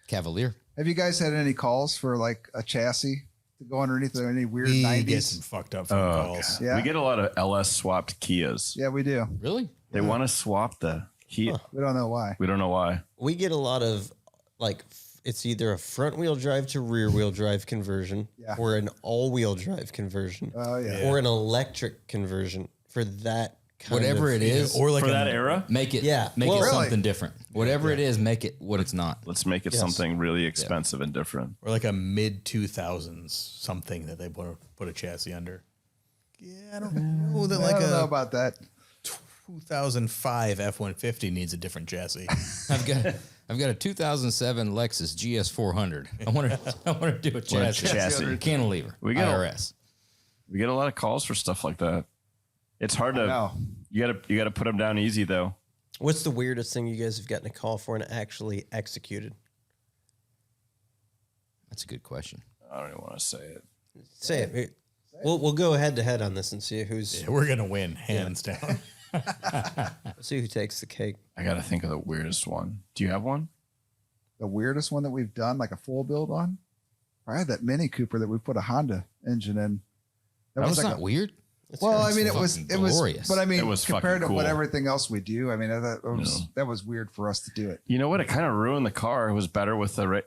Cavalier. Have you guys had any calls for like a chassis to go underneath or any weird We 90s? get some fucked up phone calls. Yeah. We get a lot of LS swapped Kias. Yeah, we do. Really? They want to swap the Kia. We don't know why. We don't know why. We get a lot of like it's either a front wheel drive to rear wheel drive conversion Yeah. or an all wheel drive conversion Oh yeah. or an electric conversion for that kind Whatever of, it is, Or like For a, that era, make it Yeah. make Well, it really? something different. Whatever it is, make it what it's not. let's make it Yes. something really expensive and different. or like a mid 2000s something that they put a chassis under. Yeah, I don't know that I like don't know a about that. 2005 F-150 needs a different chassis. I've got a 2007 Lexus GS 400. I want to do a chassis. chassis. Cantilever. We got- IRS. We get a lot of calls for stuff like that. It's hard to. No. You gotta put them down easy though. What's the weirdest thing you guys have gotten a call for and actually executed? That's a good question. I don't even want to say it. Say it. We'll go head to head on this and see who's Yeah, we're gonna win hands down. see who takes the cake. I gotta think of the weirdest one. Do you have one? The weirdest one that we've done, like a full build on, probably that Mini Cooper that we put a Honda engine in. That's was like not weird. Well, I mean, it was, glorious. but I mean, It was compared fucking to what cool. everything else we do, I mean, that was weird for us to do it. You know what? It kind of ruined the car. It was better with the.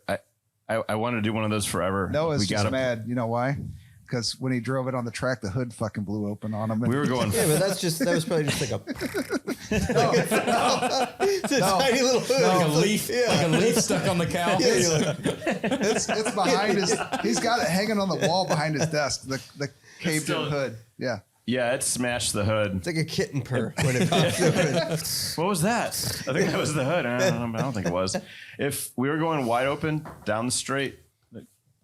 I want to do one of those forever. Noah's we just mad. You know why? Because when he drove it on the track, the hood fucking blew open on him. We were going. Yeah, but that was probably just like a, it's a tiny little hood. Like a leaf, like a leaf stuck on the cow. It's behind his. He's got it hanging on the wall behind his desk. The caved in hood. Yeah. Yeah, it smashed the hood. It's like a kitten purr when it pops the hood. What was that? I think that was the hood. I don't think it was. If we were going wide open down the straight,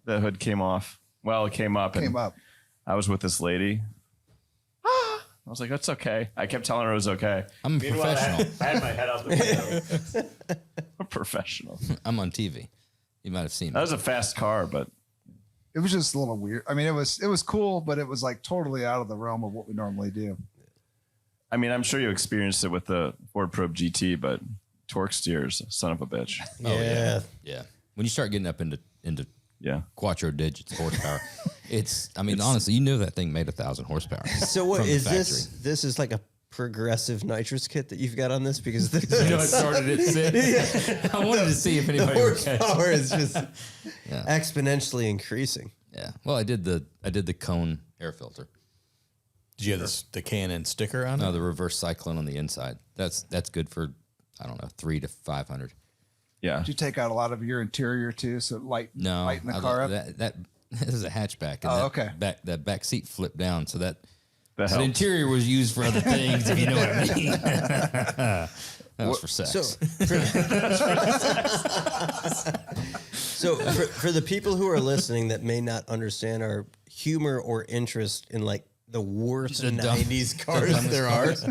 the hood came off. Well, it came up. Came up. I was with this lady. I was like, that's okay. I kept telling her it was okay. I'm a professional. I had my head out the window. I'm a professional. I'm on TV. You might have seen That me. was a fast car, but It was just a little weird. I mean, it was cool, but it was like totally out of the realm of what we normally do. I mean, I'm sure you experienced it with the Ford Probe GT, but torque steers, son of a bitch. Yeah. Yeah. When you start getting up into Yeah. quattro digits horsepower, honestly, you know that thing made 1,000 horsepower. So what from the is factory. this? This is like a progressive nitrous kit that you've got on this because the, You know, it started at 6. I wanted to see if the anybody would catch it. horsepower is just exponentially increasing. Yeah. Well, I did the cone air filter. Did you have the K&N sticker on No, it? the reverse cyclone on the inside. That's good for, I don't know, 300 to 500. Yeah. Did you take out a lot of your interior too? So lighten the car up. That is a hatchback. And Okay. That back seat flipped down, so that That the helped. interior was used for other things, if you know what I mean. That was for sex. So for the people who are listening that may not understand our humor or interest in like the worst The dumb- 90s cars dumbest there are, cars.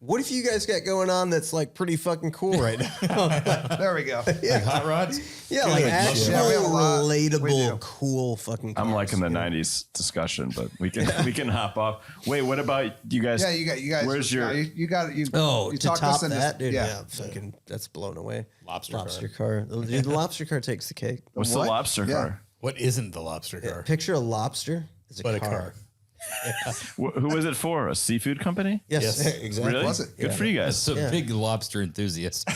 what if you guys got going on that's like pretty fucking cool right now? There we go. Like hot rods? Yeah, like actual Yeah, we have a lot. We do. relatable, cool fucking cars. I'm liking the 90s discussion, but we can hop off. Wait, what about you guys? Yeah, you guys. Where's your you got it? Oh, you to talked top us into- that, dude, yeah. yeah, fucking, that's blown away. Lobster car. Dude, the lobster car takes the cake. what's the What? lobster Yeah. car? What isn't the lobster car? Picture a lobster as a But car. Who was it for? A seafood company? Yes, Yes. exactly. Really? Was it? Good for you guys. So big lobster enthusiast.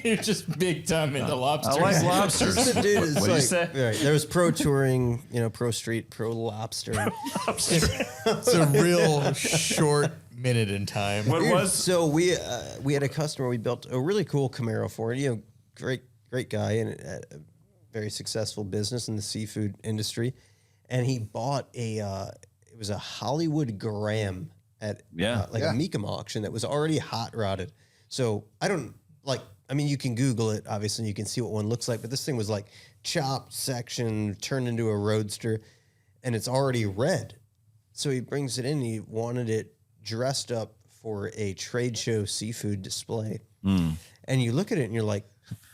You're just big time into I lobsters. like lobsters. Dude, it's What did you like, say? right, there was pro touring, pro street, pro lobster. It's a real short minute in time. What Dude, was? so we had a customer we built a really cool Camaro for. Great guy and a very successful business in the seafood industry, and he bought it was a Hollywood Graham at Yeah. a Mecum auction that was already hot rodded. So you can Google it, obviously, you can see what one looks like, but this thing was like chopped section, turned into a roadster, and it's already red. So he brings it in, he wanted it dressed up for a trade show seafood display. And you look at it and you're like,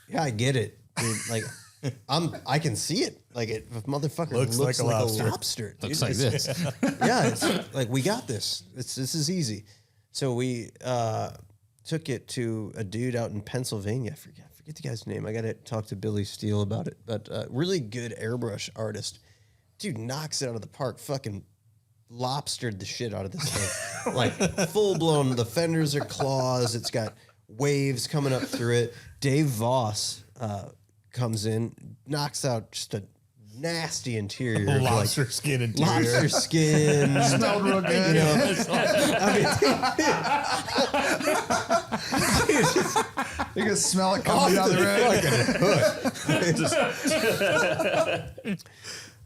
yeah, I get it. Dude. Like, I can see it. Like, it motherfucker looks like a lobster. Dude. Looks like this. Yeah, it's like, we got this. This is easy. So we took it to a dude out in Pennsylvania. I forget the guy's name. I got to talk to Billy Steele about it. But really good airbrush artist. Dude knocks it out of the park. Fucking lobstered the shit out of this thing. Like, full blown. The fenders are claws. It's got waves coming up through it. Dave Voss comes in, knocks out just a nasty interior. Lobster skin interior. Lobster skin. Smelled real good. You can smell it coming down the road.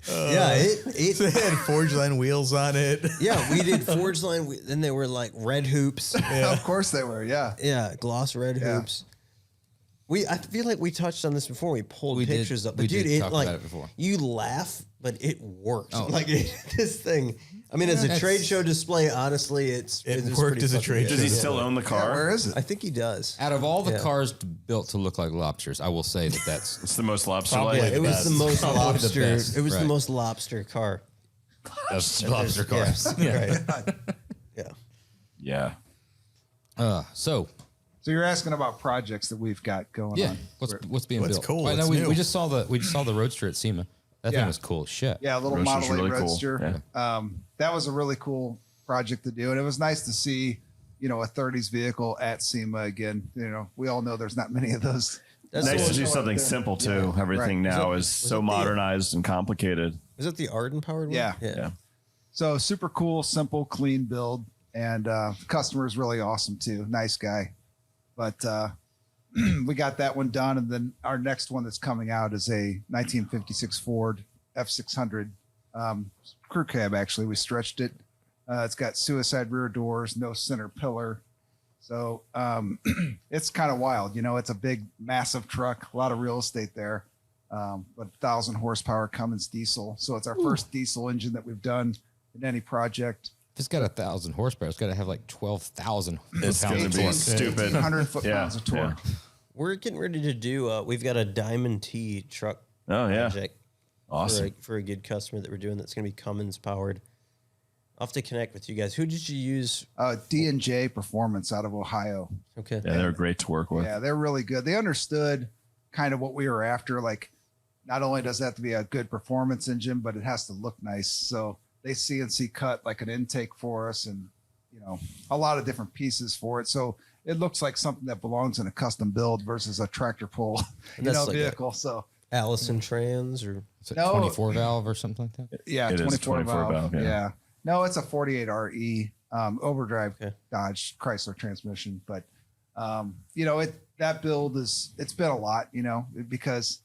Yeah, it They had Forge Line wheels on it. yeah, we did Forge Line. Then they were like red hoops. Of course they were. Yeah. Yeah, gloss red Yeah. hoops. I feel like we touched on this before. We pulled We did. pictures up. But We dude, did it talk like about it before. you laugh, but it works. Oh. Like this thing. I mean, as a trade show display, honestly, It it's worked pretty as a fucking trade good. Does he show. still own the Yeah, car? where is it? I think he does. Out of all the Yeah. cars built to look like lobsters, I will say that's It's the most lobster Probably like. It was best. the most Probably the lobster. best, It was the right. most lobster car. lobster cars. Yeah. Right. Yeah. Yeah. So you're asking about projects that we've got going yeah, on. what's being What's built? cool? I know What's new? we just saw the Roadster at SEMA. That thing was cool as shit. Yeah, a little Roadster's Model A really cool. Roadster. That was a really cool project to do, and it was nice to see, a 30s vehicle at SEMA again. We all know there's not many of those. That's Nice to do like something that. simple too. Everything now is so modernized and complicated. Is it the Arden powered one? Yeah. So super cool, simple, clean build, and the customer is really awesome too. Nice guy. But we got that one done, and then our next one that's coming out is a 1956 Ford F600 crew cab. Actually, we stretched it. It's got suicide rear doors, no center pillar. So it's kind of wild. It's a big, massive truck, a lot of real estate there, but 1,000 horsepower Cummins diesel. So it's our first diesel engine that we've done in any project. If it's got 1,000 horsepower, it's got to have like 12,000 It's going pounds to of be torque. stupid. 1,800 foot-pounds of torque. We're getting ready to do. We've got a Diamond T truck Oh yeah, project awesome. for a good customer that we're doing. That's going to be Cummins powered. I'll have to connect with you guys. Who did you use? D&J Performance out of Ohio. Okay. Yeah, they're great to work with. Yeah, they're really good. They understood kind of what we were after. Like, not only does it have to be a good performance engine, but it has to look nice. So they CNC cut like an intake for us, and a lot of different pieces for it. So it looks like something that belongs in a custom build versus a tractor pull, And that's like vehicle. So Allison Trans or Is it No. 24 valve or something like that? yeah, It is 24 valve. yeah. Yeah. No, it's a 48 RE overdrive Okay. Dodge Chrysler transmission. But that build it's been a lot, because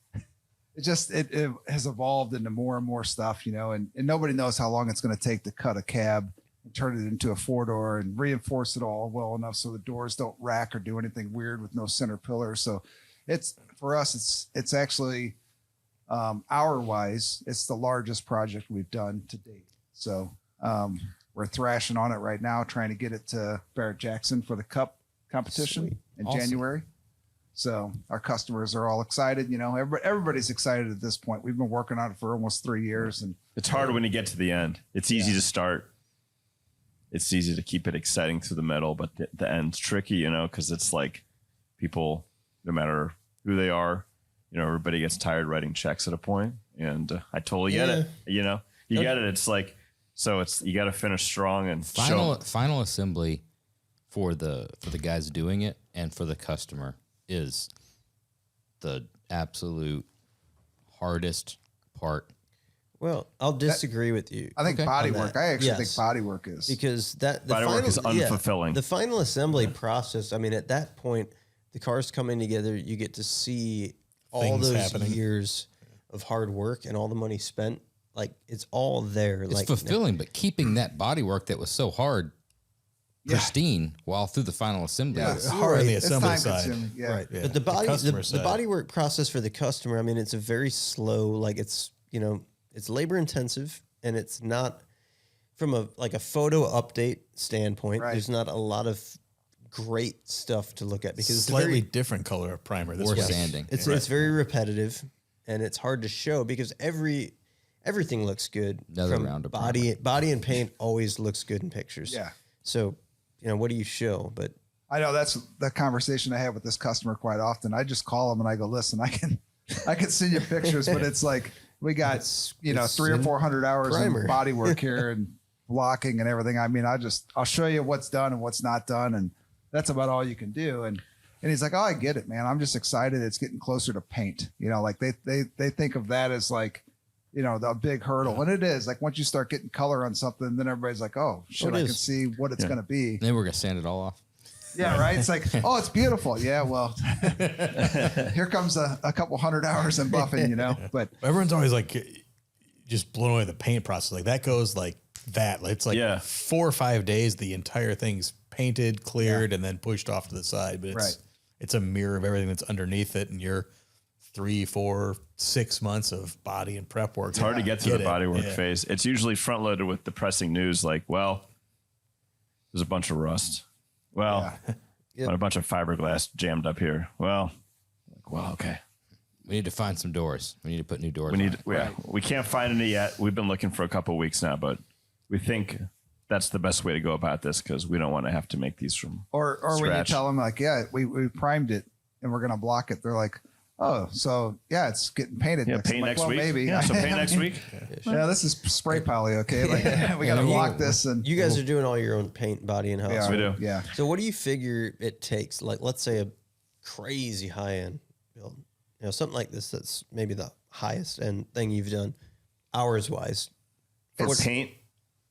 it has evolved into more and more stuff, and nobody knows how long it's going to take to cut a cab and turn it into a 4-door and reinforce it all well enough so the doors don't rack or do anything weird with no center pillar. So for us, it's actually hour wise, it's the largest project we've done to date. So we're thrashing on it right now, trying to get it to Barrett Jackson for the Cup competition in Awesome. January. So our customers are all excited. Everybody's excited at this point. We've been working on it for almost 3 years, and It's hard when you get to the end. It's easy to start. It's easy to keep it exciting through the middle, but the end's tricky, because it's like people, no matter who they are, everybody gets tired writing checks at a point, and I totally get it. You get it. It's like, so you got to finish strong and Final assembly for the guys doing it and for the customer is the absolute hardest part. Well, I'll disagree with you. I think Okay. body On work. that. I actually Yes. think body work is Because the Body work is unfulfilling. The final assembly process. I mean, at that point, the cars coming together. You get to see all Things those happening. years of hard work and all the money spent. Like it's all there. It's like fulfilling, but keeping that body work that was so hard pristine while through the final assembly. Yeah. is- Hard on the It's assembly time side. consuming, yeah. Right. Yeah. But the body, customer the side. body work process for the customer, I mean, it's a very slow, like it's labor intensive, and it's not from a photo update standpoint. Right. There's not a lot of great stuff to look at because it's Slightly very, different color of primer. This Or one. sanding. it's very repetitive, and it's hard to show because everything looks good. Another from round of body and paint always looks good in pictures. Yeah. So what do you show? But I know that's the conversation I have with this customer quite often. I just call them and I go, listen, I can send you pictures, but it's like we got It's 300 or 400 hours primer. of body work here and blocking and everything. I mean, I'll show you what's done and what's not done, and that's about all you can do. And he's like, oh, I get it, man. I'm just excited. It's getting closer to paint. Like they think of that as like, the big hurdle, and it is. Like once you start getting color on something, then everybody's like, oh shit, I can see what it's going to be. Then we're gonna sand it all off. Yeah, right. It's like, oh, it's beautiful. Yeah, well, here comes a couple hundred hours in buffing, But Everyone's always like just blown away with the paint process. Like that goes like that. It's like 4 or 5 days. The entire thing's painted, cleared, and then pushed off to the side. But it's a mirror of everything that's underneath it, and you're 3, 4, 6 months of body and prep work. It's hard to get to the body work phase. It's usually front loaded with depressing news like, well, there's a bunch of rust. Well, a bunch of fiberglass jammed up here. Well, okay. We need to find some doors. We need to put new doors. We can't find any yet. We've been looking for a couple of weeks now, but we think that's the best way to go about this because we don't want to have to make these from or when you scratch. tell them like, yeah, we primed it and we're gonna block it. They're like, Oh, so yeah, it's getting painted. Yeah, paint month. next Well, week. Maybe. Yeah, so paint next week. Yeah, this is spray poly. Okay, like we got to lock this and You guys are doing all your own paint, body, and house. yeah, We do. Yeah. So what do you figure it takes? Like, let's say a crazy high end build, something like this that's maybe the highest end thing you've done, hours wise. For paint.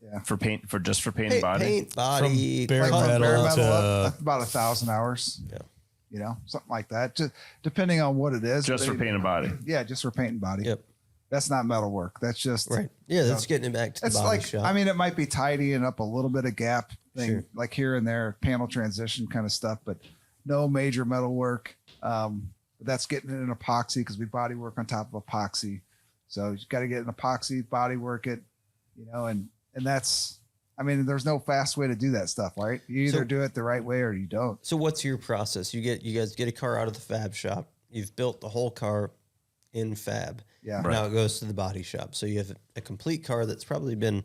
Yeah. For paint and body. Paint, body, bare color. metal Bare metal to- up, about 1,000 hours. Yeah. You know, something like that. Just depending on what it is. Just for paint and body. Yeah, just for paint and body. Yep. That's not metal work. That's just Right. Yeah, that's getting it back to the It's body like shop. I mean, it might be tidying up a little bit of gap thing, Sure. like here and there, panel transition kind of stuff, but no major metal work. That's getting it in epoxy because we body work on top of epoxy. So you got to get an epoxy, body work it, and that's. I mean, there's no fast way to do that stuff, right? You either do it the right way or you don't. So what's your process? You guys get a car out of the fab shop. You've built the whole car in fab. Yeah. Now it goes to the body shop. So you have a complete car that's probably been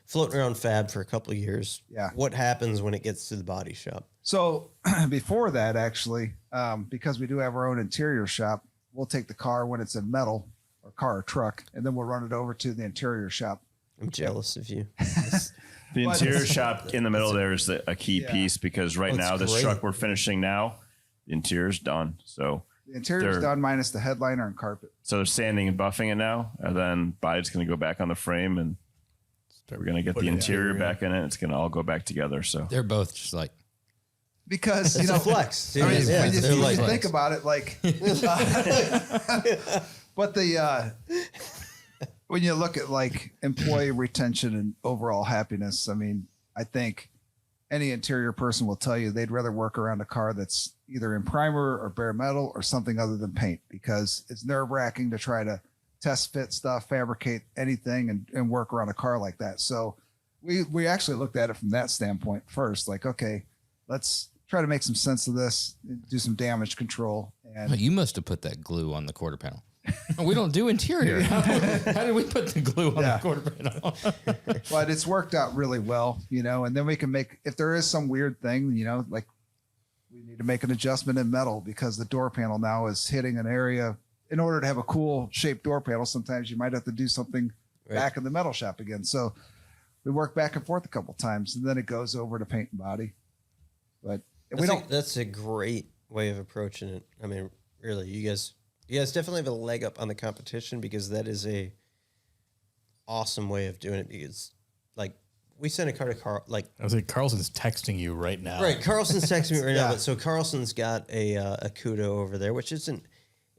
floating around fab for a couple of years. Yeah. What happens when it gets to the body shop? So before that, actually, because we do have our own interior shop, we'll take the car when it's in metal or car or truck, and then we'll run it over to the interior shop. I'm jealous of you. The interior shop in the middle there is a key piece because right Oh, it's now this great. truck we're finishing now, the interior's done. So The interior's They're- done minus the headliner and carpet. they're sanding and buffing it now, and then body's going to go back on the frame, and we're going to get the interior back in it. It's going to all go back together. So They're both just like, Because It's a flex. I mean, Yeah, when you, they're when like- you think about it, like, but when you look at like employee retention and overall happiness, I mean, I think any interior person will tell you they'd rather work around a car that's either in primer or bare metal or something other than paint because it's nerve wracking to try to test fit stuff, fabricate anything and work around a car like that. So we actually looked at it from that standpoint first, like, okay, let's try to make some sense of this, do some damage control. And you must have put that glue on the quarter panel. Oh, we don't do interior. How did we put the glue on Yeah. the quarter panel? but it's worked out really well, and then we can make, if there is some weird thing, like we need to make an adjustment in metal because the door panel now is hitting an area. In order to have a cool shaped door panel, sometimes you might have to do something back in the metal shop again. So we work back and forth a couple times and then it goes over to paint and body. But That's a great way of approaching it. I mean, really, you guys definitely have a leg up on the competition because that is a awesome way of doing it. Because, like, we sent a car to Carl. Like, I was like, Carlson's texting you right now. right, Carlson's texting me right Yeah. now. But so Carlson's got a Kudo over there, which isn't.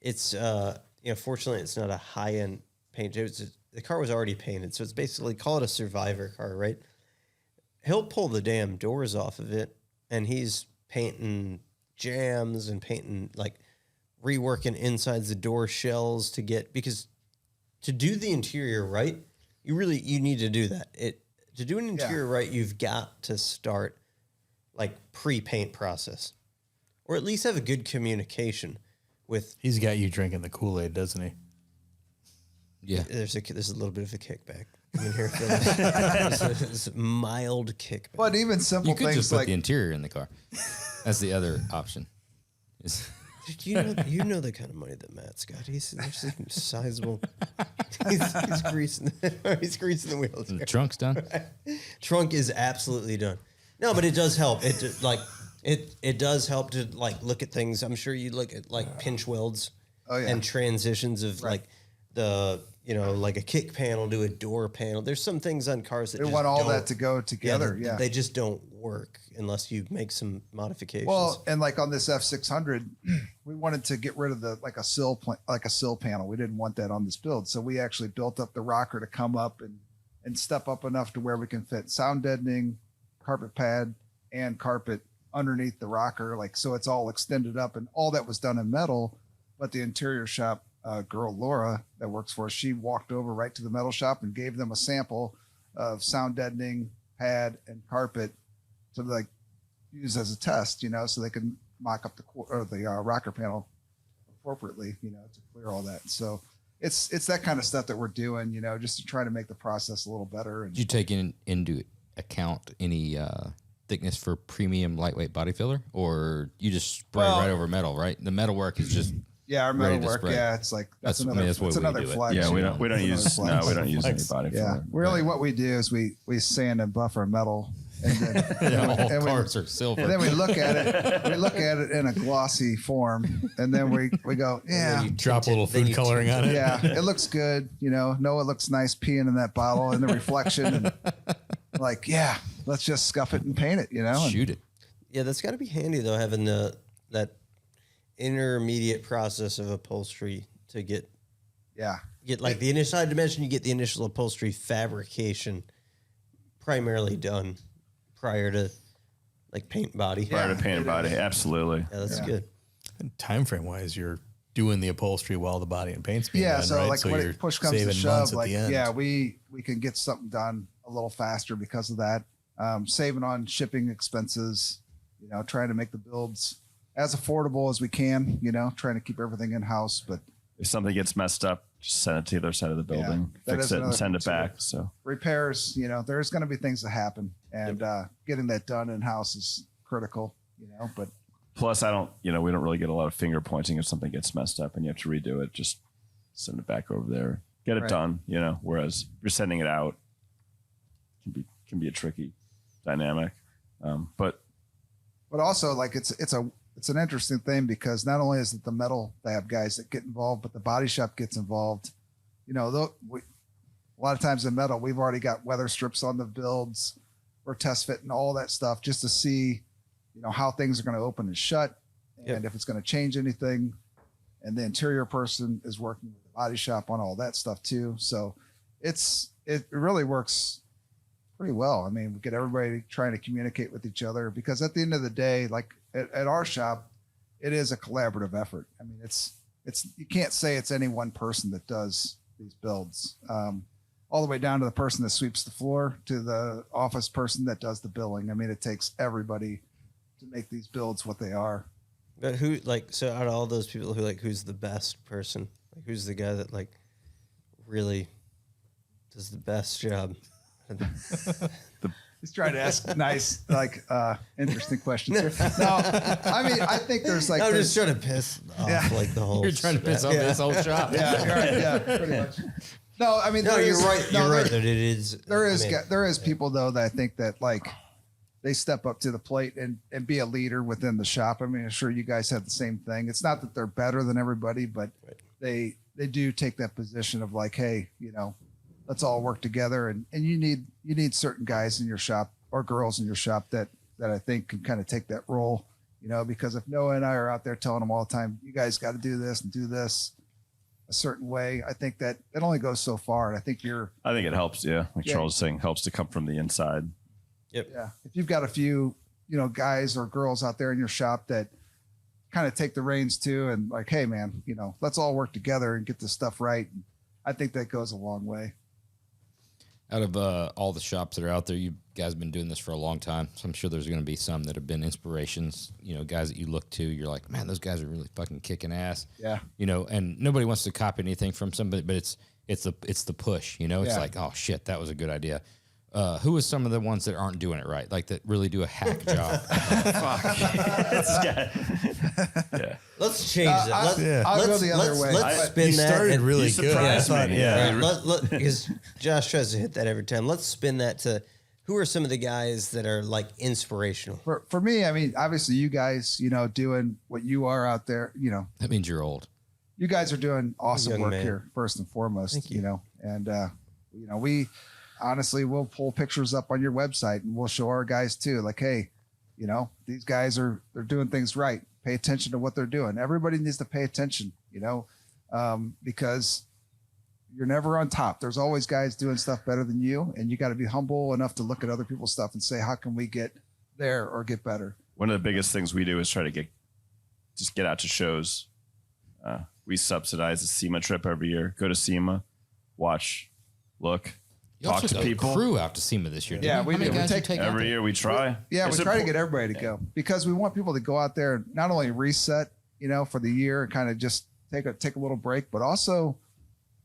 It's fortunately, it's not a high end paint. The car was already painted, so it's basically call it a survivor car, right? He'll pull the damn doors off of it, and he's painting jams and painting like reworking insides the door shells because to do the interior right, you need to do that. To do an interior right, you've got to start like pre-paint process, or at least have a good communication with. He's got you drinking the Kool-Aid, doesn't he? Yeah. There's a little bit of a kickback. I mean, here there's a mild kickback. but even simple You could things just put like the interior in the car. That's the other option. Dude, you know the kind of money that Matt's got. He's sizable. He's greasing the wheels. The trunk's done. Trunk is absolutely done. No, but it does help. It does help to like look at things. I'm sure you look at like pinch welds and transitions of like the like a kick panel to a door panel. There's some things on cars that they just want all don't- that to go together. Yeah. They just don't work unless you make some modifications. Well, and like on this F600, we wanted to get rid of a sill panel. We didn't want that on this build, so we actually built up the rocker to come up and step up enough to where we can fit sound deadening, carpet pad, and carpet underneath the rocker. Like so, it's all extended up, and all that was done in metal. But the interior shop girl Laura that works for us, she walked over right to the metal shop and gave them a sample of sound deadening pad and carpet to like use as a test, so they can mock up the rocker panel appropriately, to clear all that. So it's that kind of stuff that we're doing, just to try to make the process a little better. And Did you take into account any thickness for premium lightweight body filler, or you just spray right over metal? Right, the metal work is just Yeah, our ready to metal work. spray. Yeah, it's like that's I mean, another. that's what It's we another do it. flex. Yeah, we don't That's another use flex. we don't use Flex. anybody Yeah, for it. really, what we do is we sand and buff our metal, and then All and we- cars are silver. and then we look at it. We look at it in a glossy form, and then we go, yeah, Drop a little food coloring on it. yeah, it looks good. No, it looks nice peeing in that bottle and the reflection, and like, yeah, let's just scuff it and paint it. And- Shoot it. Yeah, that's got to be handy though, having that intermediate process of upholstery to get yeah, like the initial. I'd imagine you get the initial upholstery fabrication primarily done prior to like paint body. Prior to painted body, absolutely. Yeah, that's Yeah. good. And time frame wise, you're doing the upholstery while the body and paint's being yeah. done, So right? like when you're it push comes to saving shove, months at like the end. yeah, we can get something done a little faster because of that. Saving on shipping expenses. Trying to make the builds as affordable as we can. Trying to keep everything in house, but If something gets messed up, just send it to the other side of the building, that fix is it, and another send it thing, too. back. So repairs, there's going to be things that happen, and getting that done in house is critical. But plus, I don't, we don't really get a lot of finger pointing if something gets messed up and you have to redo it. Just send it back over there, get it Right. done. Whereas if you're sending it out, can be a tricky dynamic. But also, like it's an interesting thing because not only is it the metal lab guys that get involved, but the body shop gets involved. A lot of times in metal, we've already got weather strips on the builds or test fit and all that stuff just to see, how things are going to open and shut, and if it's going to change anything. And the interior person is working with the body shop on all that stuff too. So it really works pretty well. I mean, we get everybody trying to communicate with each other because at the end of the day, like at our shop, it is a collaborative effort. I mean, it's you can't say it's any one person that does these builds, all the way down to the person that sweeps the floor to the office person that does the billing. I mean, it takes everybody to make these builds what they are. But so out of all those people who's the best person? Like, who's the guy that really does the best job? He's trying to ask nice, interesting questions here. No, I mean, I think there's I'm there's- just trying to piss off the whole. You're trying to piss off this whole shop. yeah, you're right, yeah, pretty much. No, I mean, No, there you're is- right. no, You're right. there- That it is. There is people though that I think that they step up to the plate and be a leader within the shop. I mean, I'm sure you guys have the same thing. It's not that they're better than everybody, but they do take that position of hey, let's all work together. And you need certain guys in your shop or girls in your shop that I think can kind of take that role, because if Noah and I are out there telling them all the time, you guys got to do this and do this a certain way, I think that it only goes so far. And I think I think it helps. Yeah. Like Yeah. Charles was saying, helps to come from the inside. yeah, if you've got a few, guys or girls out there in your shop that kind of take the reins too, and hey man, let's all work together and get this stuff right. I think that goes a long way. Out of all the shops that are out there, you guys have been doing this for a long time, so I'm sure there's going to be some that have been inspirations. Guys that you look to, you're like, man, those guys are really fucking kicking ass. Yeah. And nobody wants to copy anything from somebody, but it's the push. It's Yeah. like, oh shit, that was a good idea. Who are some of the ones that aren't doing it right, that really do a hack job? Yeah. Let's change that. I'll go the other way. Let's spin You that. started and- really You good. I surprised thought, me. yeah. Because Josh tries to hit that every time. Let's spin that to who are some of the guys that are inspirational? For me, I mean, obviously you guys, doing what you are out there, That means you're old. you guys are doing awesome Young work man. here, first and foremost. Thank you. And we honestly will pull pictures up on your website and we'll show our guys too. Hey, these guys they're doing things right. Pay attention to what they're doing. Everybody needs to pay attention, because you're never on top. There's always guys doing stuff better than you, and you got to be humble enough to look at other people's stuff and say, how can we get there or get better? One of the biggest things we do is try to get out to shows. We subsidize the SEMA trip every year. Go to SEMA, watch, look, You talk also to took a people. crew out to SEMA this year. didn't Yeah, you? we How many do. We guys you take- take out Every there? year we try. Yeah, It's we try to impor- get everybody to go because we want people to go out there, not only reset, for the year and kind of just take a little break, but also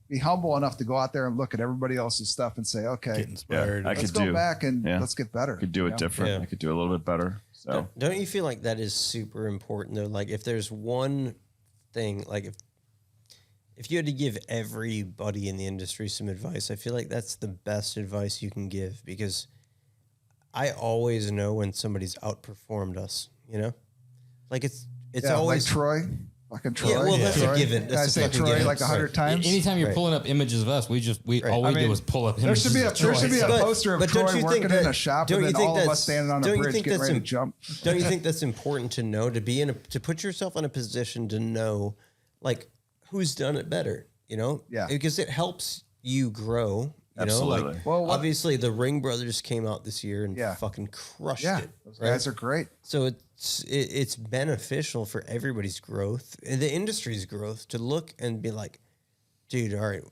be humble enough to go out there and look at everybody else's stuff and say, okay, Get inspired. Yeah, I let's could go do. back and yeah. let's get better. Could do it different. Yeah. I could do a little bit better. So Don't you feel like that is super important though? If there's one thing. Like if you had to give everybody in the industry some advice, I feel like that's the best advice you can give, because I always know when somebody's outperformed us, you know? Like it's always like Troy. Fucking Troy. Yeah, well, that's Troy. a given. I That's a say fucking Troy given. like 100 times. Anytime you're pulling up images of us, all we did was pull up There images should be a of Troy. poster of But don't Troy you working think in that- a shop, don't and you then think all of us that's- standing on a don't you bridge think getting that's ready to jump. Don't you think that's important to know, to put yourself in a position to know, like, who's done it better, you know? Yeah. Because it helps you grow, you know? Absolutely. Like, Well, what- obviously, the Ring Brothers came out this year and Yeah. fucking crushed Yeah, it. those right? guys are great. So it's beneficial for everybody's growth, and the industry's growth, to look and be like, dude, all right,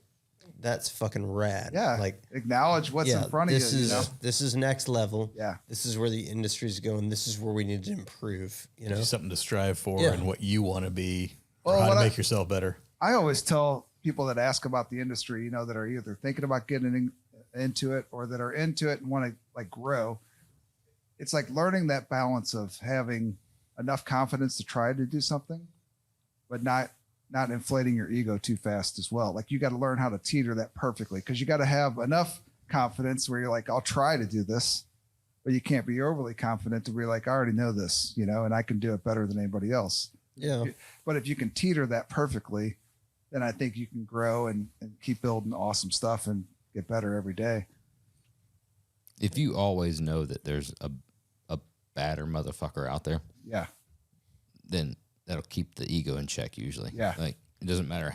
that's fucking rad. Yeah, Like, acknowledge what's in front of this you. is You know? this is next level. Yeah. This is where the industry's going. This is where we need to improve, you know? Something to strive for Yeah. and what you want to be, Well, or how what to I- make yourself better. I always tell people that ask about the industry, you know, that are either thinking about getting into it or that are into it and want to like grow. It's like learning that balance of having enough confidence to try to do something, but not inflating your ego too fast as well. Like you got to learn how to teeter that perfectly, because you got to have enough confidence where you're like, I'll try to do this, but you can't be overly confident to be like, I already know this, you know, and I can do it better than anybody else. Yeah. But if you can teeter that perfectly, then I think you can grow and keep building awesome stuff and get better every day. If you always know that there's a badder motherfucker out there, Yeah. then that'll keep the ego in check usually. Yeah. Like it doesn't matter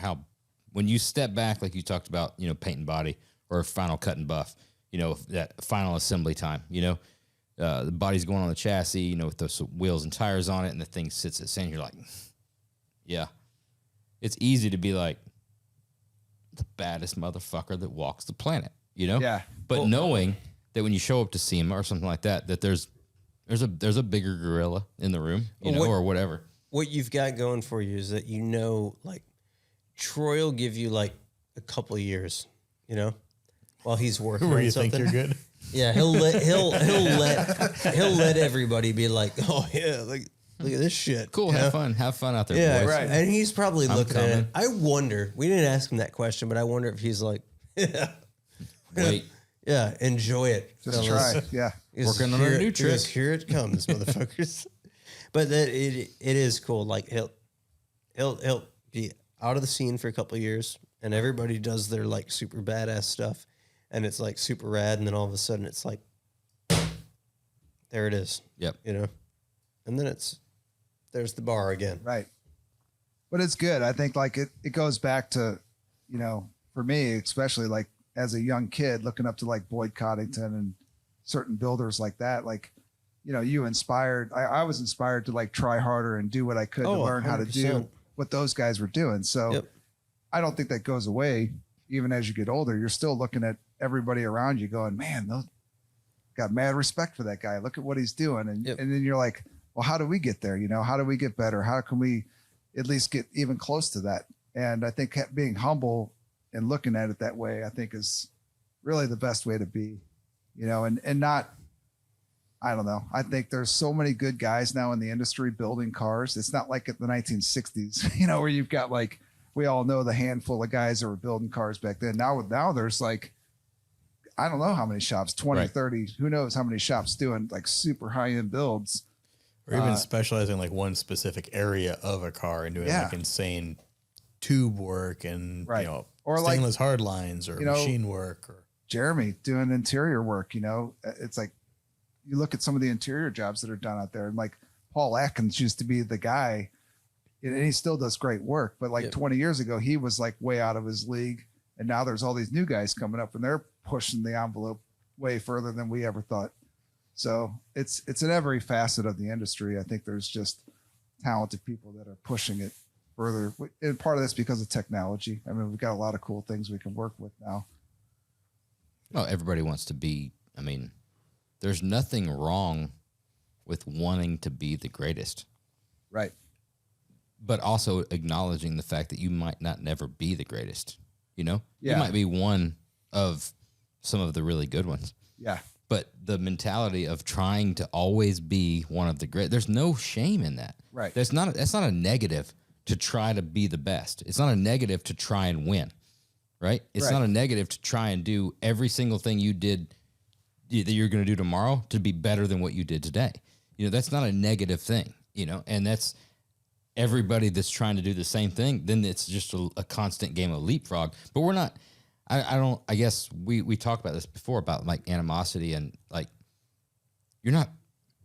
when you step back, like you talked about, you know, paint and body or final cut and buff, you know, that final assembly time, you know, the body's going on the chassis, you know, with those wheels and tires on it, and the thing sits at sand. You're like, yeah, it's easy to be like the baddest motherfucker that walks the planet, you know? Yeah. But knowing that when you show up to SEMA or something like that, that there's a bigger gorilla in the room, you know, or whatever. What you've got going for you is that, you know, like Troy will give you like a couple of years, you know, while he's working Where on you something. think you're good. Yeah, he'll let everybody be like, oh yeah, like look at this shit. Cool, you know? have fun out there, Yeah, boys. right. And he's probably looking at it. coming. I wonder. We didn't ask him that question, but I wonder if he's like, yeah, Wait, yeah, enjoy it. Just fellas. try. Yeah. Just Working on here a new it- just trick. Here it comes, motherfuckers. But that it is cool. Like he'll be out of the scene for a couple of years, and everybody does their like super badass stuff, and it's like super rad, and then all of a sudden it's like, there it is. Yep. You know, and then there's the bar again. Right. But it's good. I think like it goes back to, you know, for me, especially like as a young kid looking up to like Boyd Coddington and certain builders like that, like, you know, I was inspired to like try harder and do what I could to learn how to do 100%. what those guys were doing. So Yep. I don't think that goes away. Even as you get older, you're still looking at everybody around you going, man, those got mad respect for that guy. Look at what he's doing. And, Yep. and then you're like, well, how do we get there? You know, how do we get better? How can we at least get even close to that? And I think being humble and looking at it that way, I think is really the best way to be, you know, and not, I don't know. I think there's so many good guys now in the industry building cars. It's not like at the 1960s, you know, where you've got like, we all know the handful of guys that were building cars back then. Now there's like, I don't know how many shops, 20, Right. 30, who knows how many shops doing like super high end builds. Or even specializing in like one specific area of a car and doing like insane tube work and Right. you know, Or like, stainless hard lines or you know, machine work or Jeremy doing interior work, you know, it's like you look at some of the interior jobs that are done out there, and like Paul Atkins used to be the guy, and he still does great work. But like 20 years ago, he was like way out of his league. And now there's all these new guys coming up, and they're pushing the envelope way further than we ever thought. So it's in every facet of the industry. I think there's just talented people that are pushing it further. And part of that's because of technology. I mean, we've got a lot of cool things we can work with now. well, everybody wants to be. I mean, there's nothing wrong with wanting to be the greatest, Right. but also acknowledging the fact that you might not never be the greatest. You know, Yeah. you might be one of some of the really good ones. Yeah. But the mentality of trying to always be one of the great, there's no shame in that. Right. That's not a negative to try to be the best. It's not a negative to try and win, right? It's Right. not a negative to try and do every single thing you did that you're going to do tomorrow to be better than what you did today. You know, that's not a negative thing, you know, and that's everybody that's trying to do the same thing. Then it's just a constant game of leapfrog. But we're not, I guess we talked about this before about like animosity and like, you're not,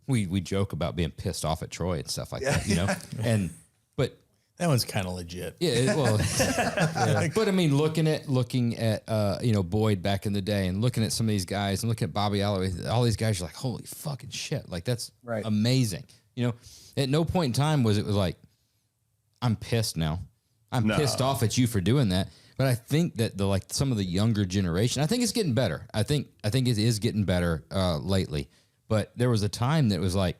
we joke about being pissed off at Troy and stuff like that, you know, but That one's kind of legit. yeah, well, but I mean, looking at you know, Boyd back in the day, and looking at some of these guys, and looking at Bobby Alloway, all these guys, you're like, holy fucking shit, like that's Right. amazing. You know, at no point in time was it like, I'm pissed now, I'm pissed off at you for doing that. But I think that some of the younger generation, I think it's getting better. I think it is getting better lately. But there was a time that was like,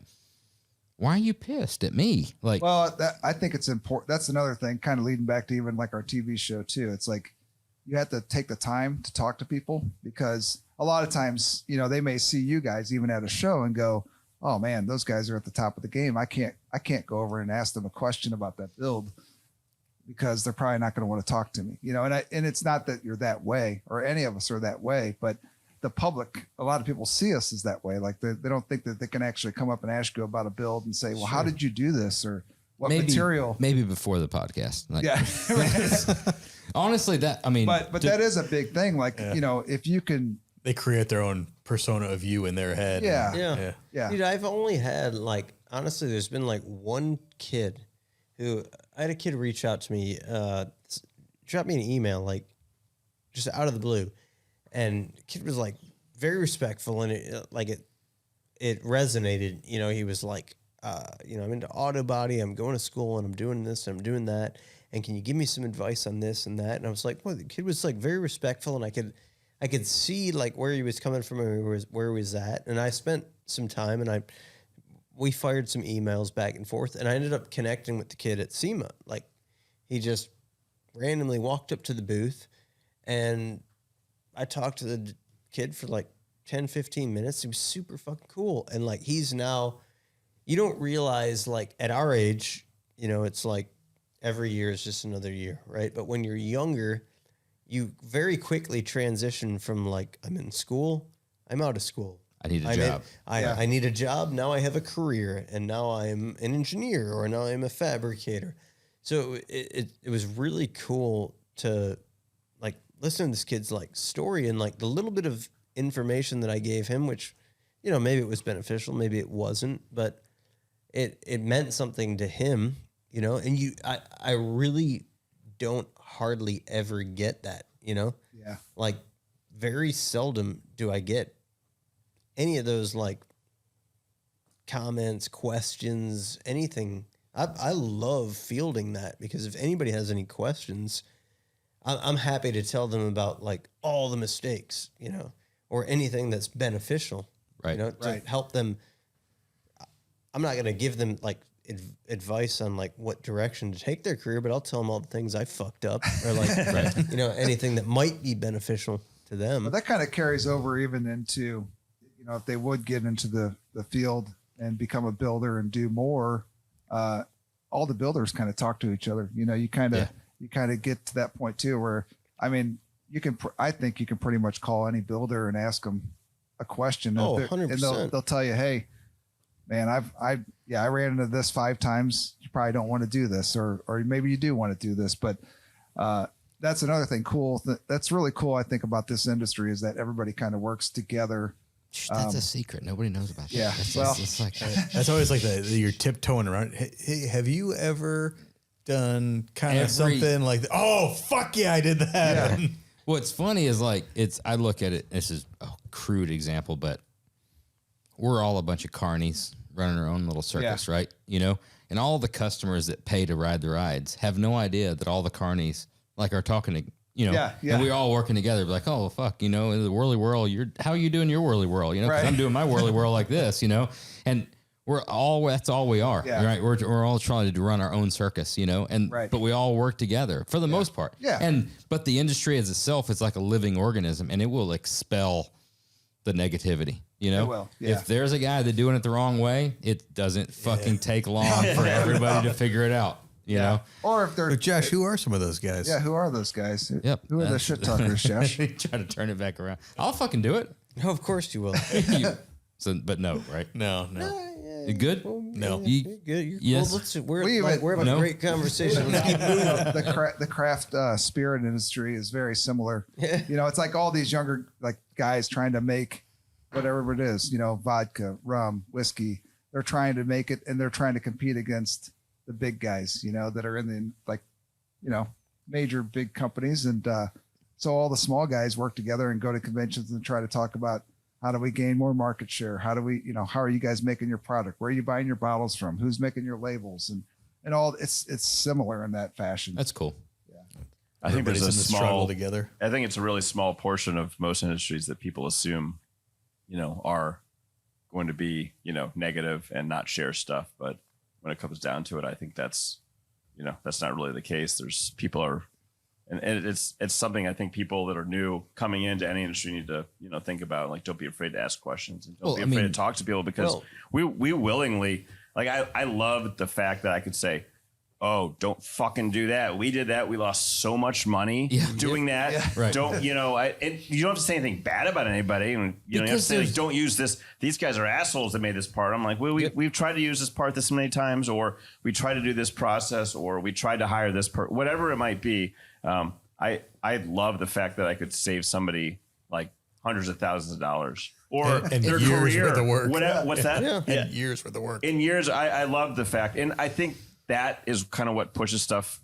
why are you pissed at me? Like, Well, I think it's important. That's another thing, kind of leading back to even like our TV show too. It's like you have to take the time to talk to people, because a lot of times, you know, they may see you guys even at a show and go, "Oh man, those guys are at the top of the game. I can't go over and ask them a question about that build because they're probably not going to want to talk to me." You know, and it's not that you're that way or any of us are that way, but the public, a lot of people see us as that way. Like they don't think that they can actually come up and ask you about a build and say, well, how did you do this? Or what material? Maybe before the podcast. Like, Yeah. honestly, but that is a big thing. Like, you know, if you can, They create their own persona of you in their head. Yeah. Yeah. Yeah. Dude, I've only had like, honestly, there's been like one kid who, I had a kid reach out to me, drop me an email, like just out of the blue. And the kid was like very respectful, and it resonated. You know, he was like, you know, I'm into auto body, I'm going to school and I'm doing this, and I'm doing that. And can you give me some advice on this and that? And I was like, well, the kid was like very respectful, and I could see like where he was coming from and where he was at. And I spent some time, and we fired some emails back and forth, and I ended up connecting with the kid at SEMA. Like, he just randomly walked up to the booth, and I talked to the kid for like 10, 15 minutes. He was super fucking cool. And like, he's now, you don't realize like at our age, you know, it's like every year is just another year, right? But when you're younger, you very quickly transition from like, I'm in school, I'm out of school. I need a job. I need a job. Now I have a career, and now I'm an engineer, or now I'm a fabricator. So it was really cool to like listen to this kid's like story, and like the little bit of information that I gave him, which, you know, maybe it was beneficial, maybe it wasn't, but it meant something to him, you know. And I really don't hardly ever get that, you know. Yeah. Like, very seldom do I get any of those like comments, questions, anything. I love fielding that, because if anybody has any questions, I'm happy to tell them about like all the mistakes, you know, or anything that's beneficial, Right. You know, to help them. I'm not going to give them like advice on like what direction to take their career, but I'll tell them all the things I fucked up, or like, you know, anything that might be beneficial to them. but that kind of carries over even into, you know, if they would get into the field and become a builder and do more, all the builders kind of talk to each other. You know, you kind of get to that point too, where, I mean, I think you can pretty much call any builder and ask them a question. Oh, and 100%. they'll tell you, hey, man, I ran into this 5 times. You probably don't want to do this, or maybe you do want to do this. But that's another thing cool. That's really cool, I think, about this industry, is that everybody kind of works together. That's a secret. Nobody knows about that. Yeah, It's like, That's always like you're tiptoeing around. Hey, have you ever done kind of something like that? Oh, fuck yeah, I did that. Yeah. what's funny is like, I look at it, this is a crude example, but we're all a bunch of carnies running our own little circus, right? You know, and all the customers that pay to ride the rides have no idea that all the carnies like are talking to, you know, and we're all working together. Like, oh fuck, you know, in the whirly whirl, how are you doing your whirly whirl? You know, 'cause I'm doing my whirly whirl like this, you know, and that's all we are, right? We're all trying to run our own circus, you know, and but we all work together for the most part. Yeah. But the industry as itself is like a living organism, and it will expel the negativity. You know, It will, if there's a guy that's doing it the wrong way, it doesn't fucking take long for everybody to figure it out. you know? Or if they're But Josh, who are some of those guys? yeah, who are those guys? Yep. Who are the shit talkers, Josh? Try to turn it back around. I'll fucking do it. No, of course you will. But no, right? No. You good? No. You, Good. You're Yes. cool. We We're having No. a great conversation. Let's keep moving. the craft spirit industry is very similar. You know, it's like all these younger like guys trying to make whatever it is, you know, vodka, rum, whiskey. They're trying to make it, and they're trying to compete against the big guys, you know, that are in the like, you know, major big companies. And so all the small guys work together and go to conventions and try to talk about how do we gain more market share? How do we, you know, how are you guys making your product? Where are you buying your bottles from? Who's making your labels? And all it's similar in that fashion. that's cool. I think there's Everybody's a in the struggle small together. I think it's a really small portion of most industries that people assume, you know, are going to be, you know, negative and not share stuff. But when it comes down to it, I think that's, you know, that's not really the case. There's people are, and it's something I think people that are new coming into any industry need to, you know, think about. Like, don't be afraid to ask questions and don't be afraid to talk to people, because we willingly, like, I love the fact that I could say, oh, don't fucking do that. We did that. We lost so much money doing that. Yeah. Right. Don't, you know, and you don't have to say anything bad about anybody. And, you know, you have to say, like, don't use this. These guys are assholes that made this part. I'm like, well, we've tried to use this part this many times, or we tried to do this process, or we tried to hire this person, whatever it might be. I love the fact that I could save somebody like hundreds of thousands of dollars, or And their years career. worth of work. What's that? And years worth of work. In years, I love the fact, and I think that is kind of what pushes stuff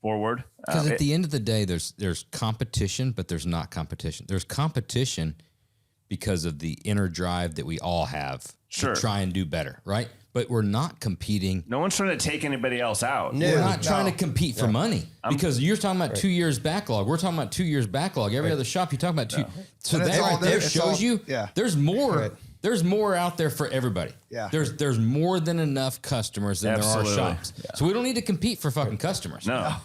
forward. Because at the end of the day, there's competition, but there's not competition. There's competition because of the inner drive that we all have Sure. to try and do better, right? But we're not competing. No one's trying to take anybody else out. We're not trying to compete for money, because you're talking about 2 years backlog. We're talking about 2 years backlog. Every other shop you talk about two. So And it's that all right there- there it's shows all- you yeah. there's more. Right. There's more out there for everybody. Yeah. There's more than enough customers than Absolutely. there are shops. So we don't need to compete for fucking customers. No.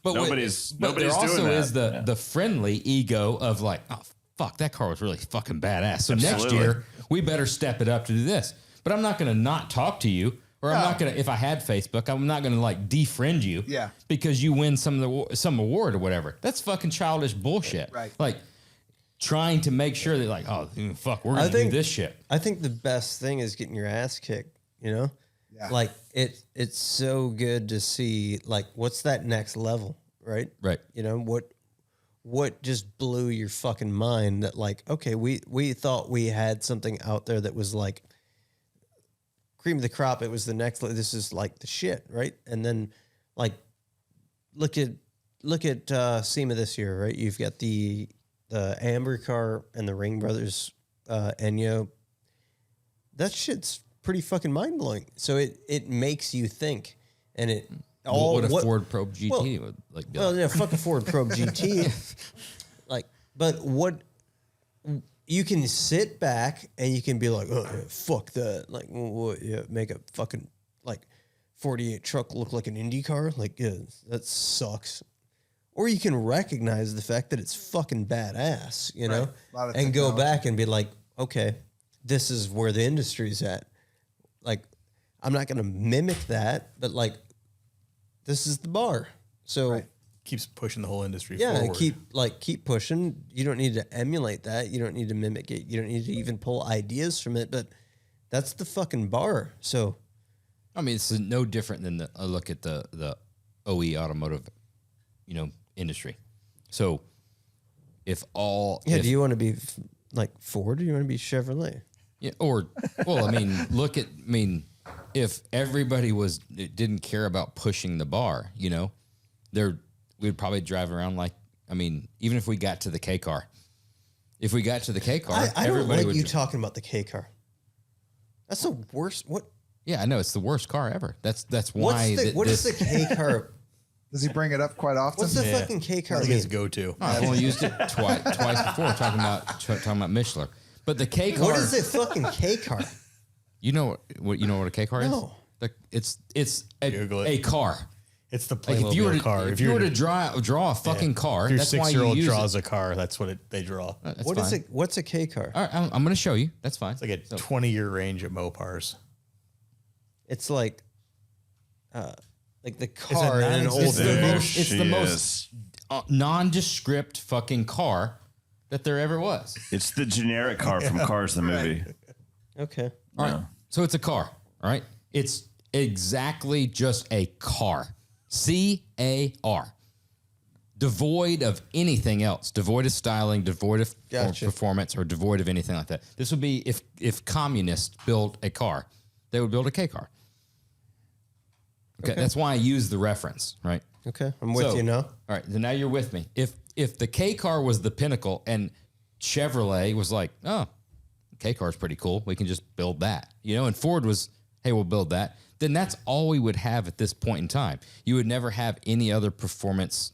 But Nobody's there doing also that. is the friendly ego of like, oh fuck, that car was really fucking badass. So next Absolutely. year we better step it up to do this. But I'm not going to not talk to you, or I'm not going to. If I had Facebook, I'm not going to like defriend you. Yeah. Because you win some award or whatever. That's fucking childish bullshit. Right. Like trying to make sure that like, oh fuck, we're going to do this shit. I think the best thing is getting your ass kicked, you know? Yeah. Like it's so good to see like what's that next level, right? Right. You know, what just blew your fucking mind that like, okay, we thought we had something out there that was like cream of the crop. It was the next, this is like the shit, right? And then like look at SEMA this year, right? You've got the Amber car and the Ring Brothers Enyo. That shit's pretty fucking mind blowing. So it makes you think, and it all What a Ford Probe GT would like. well, yeah, fuck a Ford Probe GT. Like, but what you can sit back and you can be like, oh, yeah, fuck that. Like, yeah, make a fucking like 48 truck look like an Indy car. Like, yeah, that sucks. Or you can recognize the fact that it's fucking badass, you know, A lot of and go technology. back and be like, okay, this is where the industry's at. Like, I'm not going to mimic that, but like, this is the bar. So Keeps pushing the whole industry yeah, forward. keep pushing. You don't need to emulate that. You don't need to mimic it. You don't need to even pull ideas from it. But that's the fucking bar. So I mean, it's no different than a look at the OE automotive, you know, industry. So if do you want to be like Ford, or do you want to be Chevrolet? yeah, or well, I mean, if everybody didn't care about pushing the bar, you know, we'd probably drive around like, I mean, even if we got to the K car, I I don't everybody like would. you talking about the K car. That's the worst. What? Yeah, I know it's the worst car ever. That's why. What is the K car? Does he bring it up quite often? What's the fucking K car? That's mean? his go-to. I've only used it twice before talking about Michelin. But the K car. What is a fucking K car? You know what a K car No. is? It's Google it. a car. It's the Like if you were Playmobil to, car. if you were to draw a fucking car, if your that's why you 6-year-old use draws it. a car, that's what they draw. That's What fine. is it? What's a K car? All right, I'm going to show you. That's fine. It's like a 20-year range at Mopars. It's like Like the car in an old It's the There most, it's she the is. most nondescript fucking car that there ever was. It's the generic car from Cars the movie. Okay. All right. So it's a car. All right. It's exactly just a car. C-A-R. Devoid of anything else. Devoid of styling, devoid of performance, or devoid of anything like that. This would be if communists built a car, they would build a K car. Okay. That's why I use the reference, right? Okay. I'm with you now. All right. So now you're with me. If the K car was the pinnacle and Chevrolet was like, oh, K car is pretty cool, we can just build that, you know, and Ford was, hey, we'll build that, then that's all we would have at this point in time. You would never have any other performance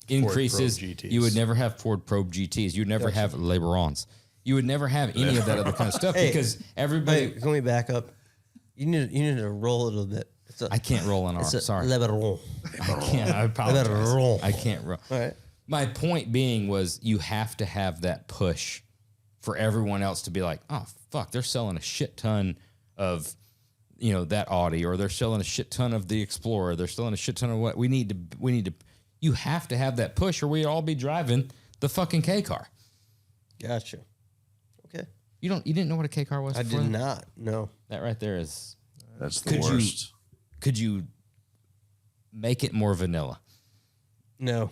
increases. You would never have Ford Probe GTs. You'd never have Lebarons. You would never have any of that other kind of stuff because everybody. Can we back up? You need to roll a little bit. I can't roll an R. Sorry. Lebaron. I can't. I apologize. Lebaron. I can't roll. All right. My point being was you have to have that push for everyone else to be like, oh, fuck, they're selling a shit ton of, you know, that Audi, or they're selling a shit ton of the Explorer. They're selling a shit ton of what we need to, you have to have that push or we'd all be driving the fucking K car. Gotcha. Okay. You didn't know what a K car was? I did not. No. That right there is. That's the worst. Could you make it more vanilla? No.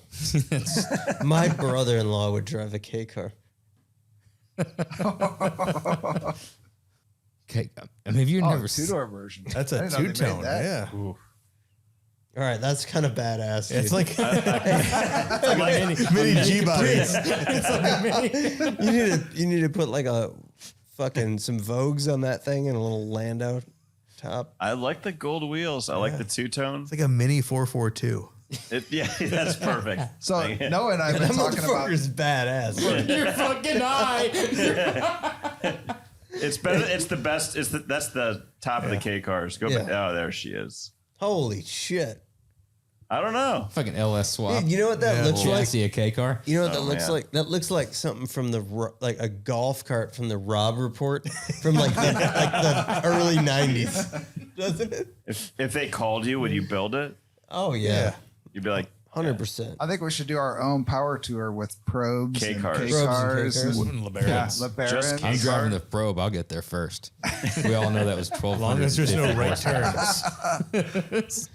My brother-in-law would drive a K car. Okay. I mean, have you never two-door version. That's I a didn't know they made two-tone. that. Yeah. All right, that's kind of badass. It's dude. like mini G bodies. you need to put like a fucking some Vogues on that thing and a little Landau top. I like the gold wheels. I like the two-tone. It's like a mini 442. Yeah, that's perfect. So Noah and I have been That talking about. motherfucker's badass. You're fucking high. It's better. It's the best. That's the top of the K cars. Go back. Yeah. Oh, there she is. Holy shit. I don't know. Fucking LS swap. Dude, you know what that looks like? Chassis a K car. You know what that looks man. like? That looks like something from like a golf cart from the Rob Report from like the early 90s. Doesn't it? If they called you, would you build it? Oh yeah. You'd be like, 100%. I think we should do our own power tour with probes, K and cars. K Probes and cars, K cars. and LeBarons. LeBaron. Just K I'm car. driving the Probe. I'll get there first. We all know that was 1200. As long as there's no right turns.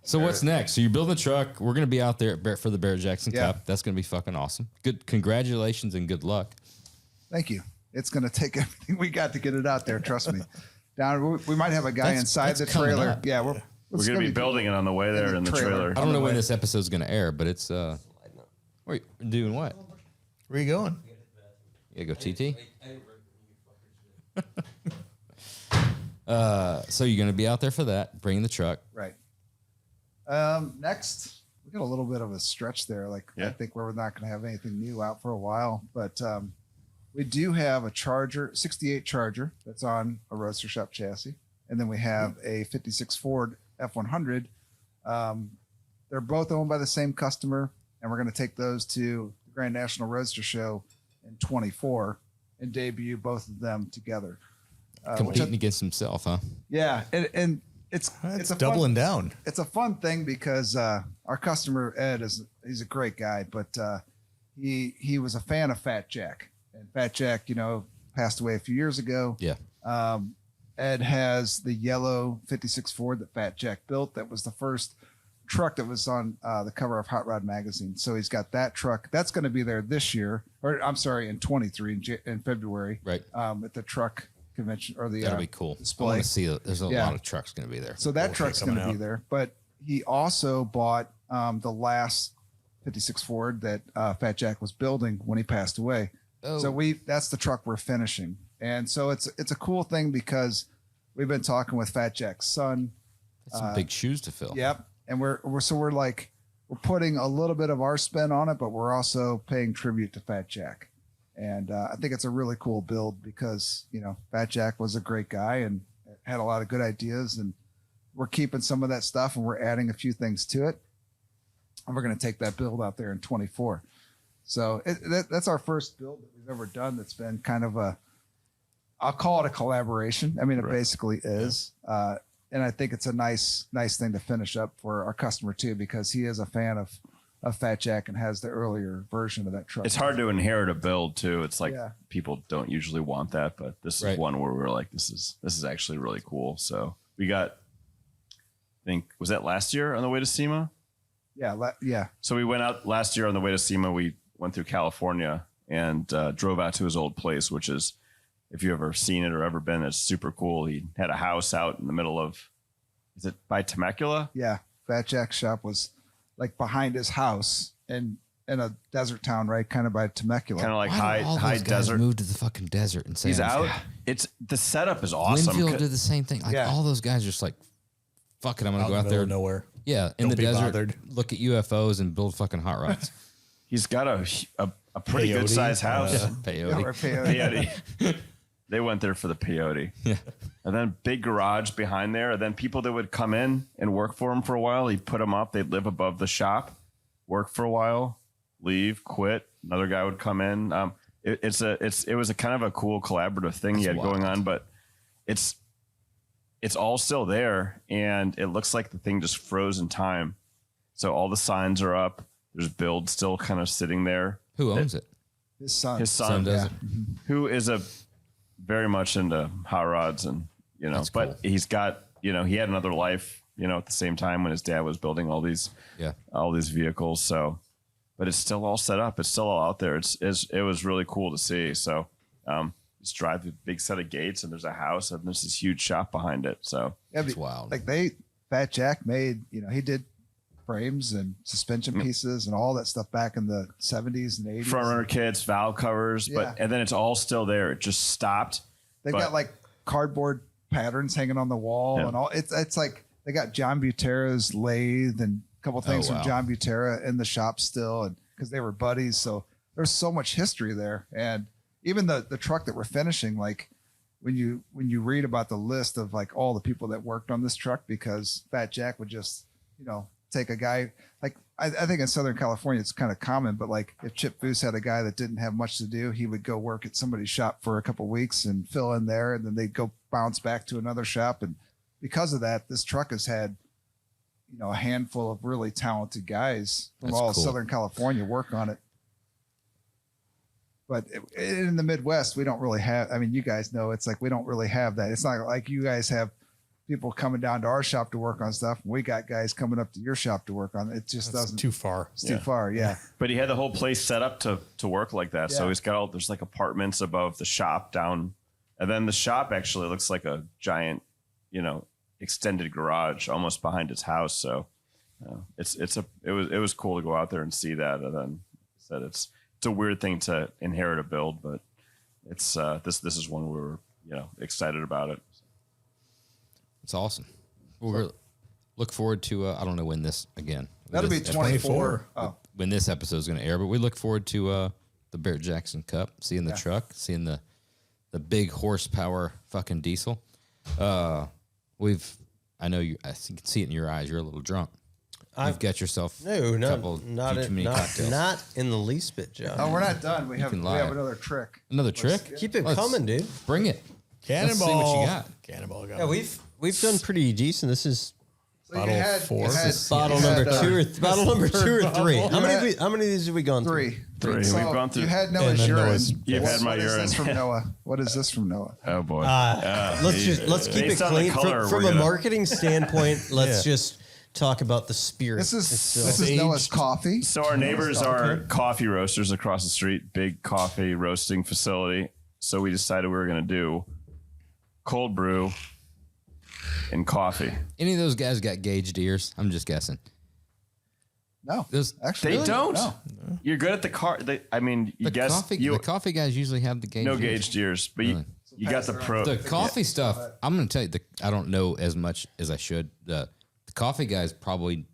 So what's next? So you're building a truck. We're going to be out there for the Barrett Jackson Yeah. Cup. That's going to be fucking awesome. Good. Congratulations and good luck. Thank you. It's going to take everything we got to get it out there. Trust me. Down, we might have a guy inside that's the coming trailer. up. Yeah, we're going to be building it on the way there in the trailer. I don't know when this episode's going to air, but it's wait, doing what? Where are you going? You gotta go TT. So you're going to be out there for that, bringing the truck. Right. Next, we got a little bit of a stretch there. Like I think we're not going to have anything new out for a while, but we do have a Charger, 68 Charger that's on a RoadsterShop chassis, and then we have a 56 Ford F100. They're both owned by the same customer, and we're going to take those to the Grand National Roadster Show in 24 and debut both of them together. Competing against himself, huh? Yeah, and it's a doubling fun, down. It's a fun thing because our customer Ed he's a great guy, but he was a fan of Fat Jack, and Fat Jack, passed away a few years ago. Yeah. Ed has the yellow 56 Ford that Fat Jack built. That was the first truck that was on the cover of Hot Rod magazine. So he's got that truck. That's going to be there this year, or I'm sorry, in 23 in February. Right. At the truck convention or the That'll be cool. I display. want to see. There's a lot of trucks going to be there. So that truck's going to be out. there. But he also bought the last 56 Ford that Fat Jack was building when he passed away. Oh. So that's the truck we're finishing. And so it's a cool thing because we've been talking with Fat Jack's son. That's some big shoes to fill. Yep. And we're putting a little bit of our spin on it, but we're also paying tribute to Fat Jack. And I think it's a really cool build because, Fat Jack was a great guy and had a lot of good ideas, and we're keeping some of that stuff and we're adding a few things to it. And we're going to take that build out there in 24. So that's our first build that we've ever done. That's been kind of I'll call it a collaboration. I mean, it basically is. I think it's a nice thing to finish up for our customer too, because he is a fan of Fat Jack and has the earlier version of that truck. It's hard to inherit a build too. It's like Yeah. people don't usually want that, but this is one where we're like, this is actually really cool. So we got, I think, was that last year on the way to SEMA? Yeah. So we went out last year on the way to SEMA. We went through California and drove out to his old place, which is, if you've ever seen it or ever been, it's super cool. He had a house out in the middle of, is it by Temecula? Yeah. Fat Jack's shop was like behind his house in a desert town, right? Kind of by Temecula. Kind of like Why do all high those guys desert. move to the fucking desert and say He's out. It's the setup is awesome. Winfield did the same thing. Like Yeah. all those guys just like, fuck it, I'm gonna go in out the there. middle of nowhere. Yeah, in Don't the be desert, bothered. look at UFOs and build fucking hot rods. He's got a pretty good Peyote. sized house. Peyote. Or peyote. Peyote. They went there for the peyote. Yeah. And then big garage behind there. And then people that would come in and work for him for a while, he'd put them up. They'd live above the shop, work for a while, leave, quit. Another guy would come in. It was a kind of a cool collaborative thing he had going on, but it's all still there. And it looks like the thing just froze in time. So all the signs are up. There's build still kind of sitting there. Who owns it? His son. His son does it. who is very much into hot rods and, That's but cool. he's got, he had another life, at the same time when his dad was building all these vehicles. So, but it's still all set up. It's still all out there. It was really cool to see. So, just drive a big set of gates and there's a house and there's this huge shop behind it. So It's wild. Like Fat Jack made, he did frames and suspension pieces and all that stuff back in the 70s and 80s. front runner kits, valve covers, and then it's all still there. It just stopped. They've got like cardboard patterns hanging on the wall and all. It's like they got John Butera's lathe and a couple things from John Butera in the shop still, and because they were buddies. So there's so much history there. And even the truck that we're finishing, like when you read about the list of like all the people that worked on this truck, because Fat Jack would just, take a guy like I think in Southern California it's kind of common, but like if Chip Foose had a guy that didn't have much to do, he would go work at somebody's shop for a couple of weeks and fill in there, and then they'd go bounce back to another shop. And because of that, this truck has had a handful of really talented guys from all of Southern California work on it. But in the Midwest, we don't really have, you guys know, it's like we don't really have that. It's not like you guys have people coming down to our shop to work on stuff. We got guys coming up to your shop to work on it. It just doesn't. Too far. It's too far. Yeah. But he had the whole place set up to work like that. So he's got there's like apartments above the shop down. And then the shop actually looks like a giant, extended garage almost behind his house. So it was cool to go out there and see that. And then said it's a weird thing to inherit a build, but it's this is one we were excited about it. It's awesome. We'll look forward to I don't know when this again. That'll be 24. Oh, When this episode is going to air, but we look forward to the Barrett Jackson Cup, seeing the truck, seeing the big horsepower fucking diesel. I know you. I can see it in your eyes. You're a little drunk. You've got yourself not too many not, cocktails. not in the least bit, John. oh, we're not done. We have can lie. another trick. Another trick? Keep it Let's coming, dude. Bring it. Cannonball. Let's see what you got. Cannonball. Yeah, we've done pretty decent. This is So you Bottle had- four. you had- This is bottle you number had, two or bottle number 2 or 3. How many? had- How many of these have we gone through? Three. We've gone through. You had And Noah's then urine. Noah's- You've had my What is this urine. from Noah? What is this from Noah? Oh boy. Let's keep it Based on the clean color, from we're a gonna- marketing standpoint. Let's just talk about the spirit. This is itself. this is Noah's coffee. So our neighbors are coffee roasters across the street, big coffee roasting facility. So we decided we were going to do cold brew and coffee. Any of those guys got gauged ears? I'm just guessing. No, Those actually, They don't. No. You're good at the car. the guess coffee. you The coffee guys usually have the gauged no ears. gauged ears, but Really? you got the pro. The coffee stuff. I'm going to tell you. I don't know as much as I should. The coffee guys probably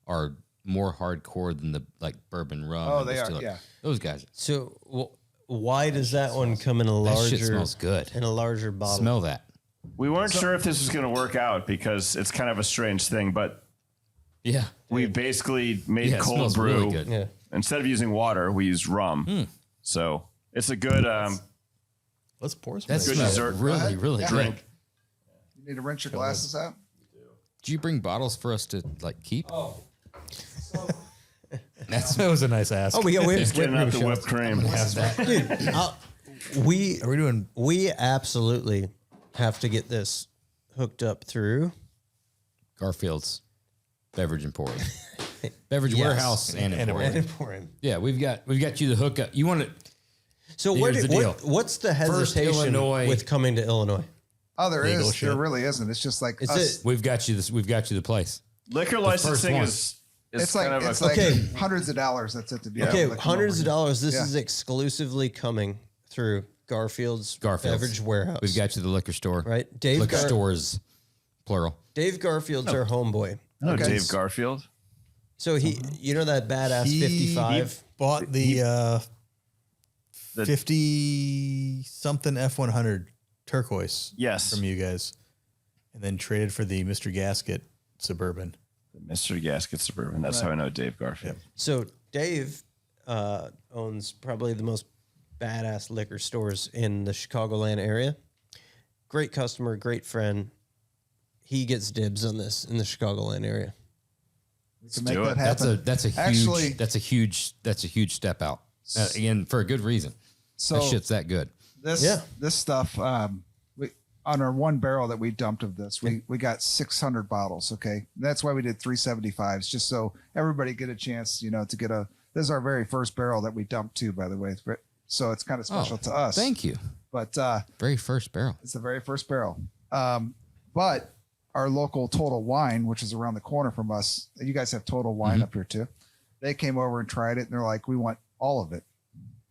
are more hardcore than the like bourbon rum. Oh, and they are, distiller. yeah. Those guys. So why does that one come in a That larger? shit smells good. In a larger bottle. Smell that. We weren't sure if this was going to work out because it's kind of a strange thing, but Yeah. we basically made Yeah, it cold smells brew. really good. Yeah. Instead of using water, we used rum. So it's a good Let's pour some. That Good smells dessert. really, really Yeah. good. drink. You need to rinse your glasses out. Did you bring bottles for us to like keep? Oh. That was a nice ask. Oh, we got Just getting out the whipped cream. We absolutely have to get this hooked up through Garfield's Beverage Emporium, Beverage Warehouse, and Emporium. Emporium. Yeah, we've got you the hookup. You want it? So Here's the deal. what's the First, hesitation Illinois. with coming to Illinois? Oh, there Legal is. shit. There really isn't. It's just like Is us. it? We've got you this. We've got you the place. Liquor first licensing one. is It's kind like of it's a, like Okay. hundreds of dollars. That's it to be. Okay, able to come hundreds of over here. dollars. This Yeah. is exclusively coming through Garfield's Beverage Warehouse. We've got you the liquor store. Right, Dave Liquor stores, plural. Dave Garfield's our homeboy. okay. Dave Garfield. So he, you know that badass He 55. bought the The- 50-something F100 turquoise Yes. from you guys, and then traded for the Mr. Gasket Suburban. Mr. Gasket Suburban. That's how I know Dave Garfield. So Dave owns probably the most badass liquor stores in the Chicagoland area. Great customer, great friend. He gets dibs on this in the Chicagoland area. To make do that it. happen. That's a huge step out. Again, for a good reason. So That shit's that good. this stuff. We on our one barrel that we dumped of this, we got 600 bottles. Okay, that's why we did 375s, just so everybody get a chance, to get a. This is our very first barrel that we dumped too, by the way. So it's kind of special to us. Thank you. But Very first barrel. it's the very first barrel. But our local Total Wine, which is around the corner from us, you guys have Total Wine up here too. They came over and tried it, and they're like, "We want all of it."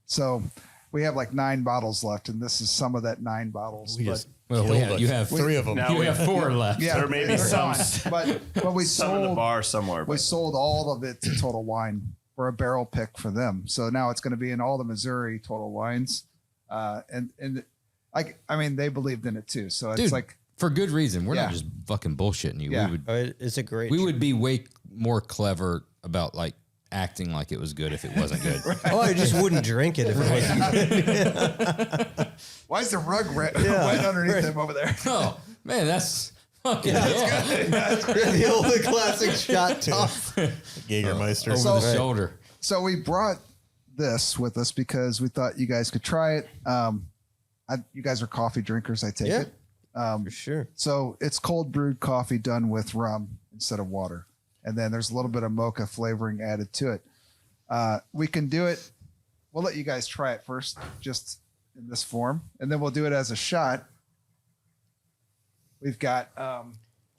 So we have like 9 bottles left, and this is some of that 9 bottles. We but just Well, killed you it. have 3 of them. Now you we have 4 left. yeah, There may be they're some- gone. But we Some in the sold bar somewhere. we But sold all of it to Total Wine for a barrel pick for them. So now it's going to be in all the Missouri Total Wines, and I mean they believed in it too. So it's Dude, like for good reason. We're Yeah. not just fucking bullshitting you. Yeah. It's a great. We would be way more clever about like acting like it was good if it wasn't good. Oh, I just wouldn't drink it if it wasn't. why is the rug wet underneath him over there? Oh man, that's fucking yeah. the old classic shot toss. Jägermeister. Over the shoulder. So we brought this with us because we thought you guys could try it. You guys are coffee drinkers, I take Yeah. it. For sure. So it's cold brewed coffee done with rum instead of water. And then there's a little bit of mocha flavoring added to it. We can do it. We'll let you guys try it first, just in this form. And then we'll do it as a shot. We've got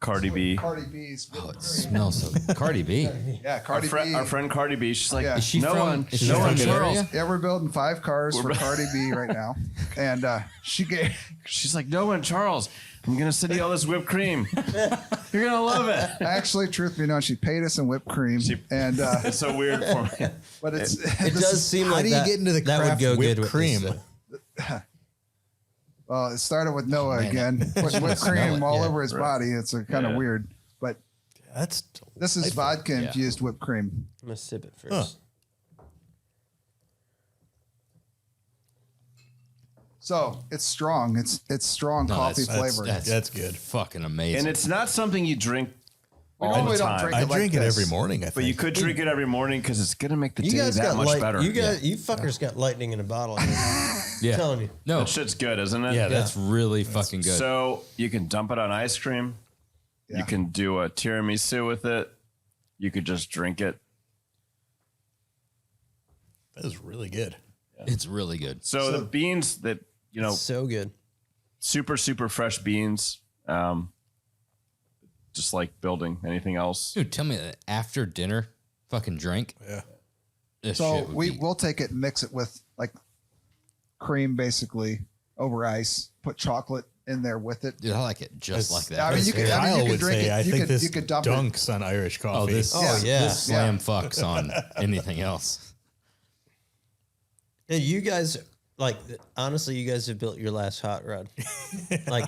Cardi B. Cardi B's. Oh, it smells so Cardi B. Yeah, Cardi B. Our friend Cardi B. She's like, Yeah. Is she no from, one. is she no from one. the Charles. area? Yeah, we're building 5 cars for Cardi B right now. And She's like, no one, Charles. I'm gonna send you all this whipped cream. You're gonna love it. actually, truth be known, she paid us in whipped cream. And It's so weird for me. but it's It does seem How like do you that, get into the that would craft go whipped good with cream? This, well, it started with Noah again, putting whipped smell cream it, all yeah. over his body. It's kind of Yeah. weird, but That's this is vodka infused whipped cream. I'm gonna sip it first. So it's strong. It's strong coffee flavor. That's good. Fucking amazing. And it's not something you drink we all normally the don't time. drink I it like drink it this. every morning. I think. But you could drink it every morning because it's gonna make the You day guys that got much better. You fuckers got lightning in a bottle. I'm yeah. telling you. No. That shit's good, isn't it? Yeah, that's really fucking good. So you can dump it on ice cream. Yeah. You can do a tiramisu with it. You could just drink it. That is really good. It's really good. So the beans that So good. super fresh beans. Just like building anything else. Dude, tell me that after dinner fucking drink. Yeah. This So shit would be- we'll take it and mix it with like cream, basically over ice. Put chocolate in there with it. Dude, I like it just like that. I mean, you could. I mean, Kyle you could would drink say, it. I You think could. this You could dump it. dunks on Irish coffee. Oh, this, yeah. this slam fucks on anything else. Hey, you guys, like, honestly, you guys have built your last hot rod. Like,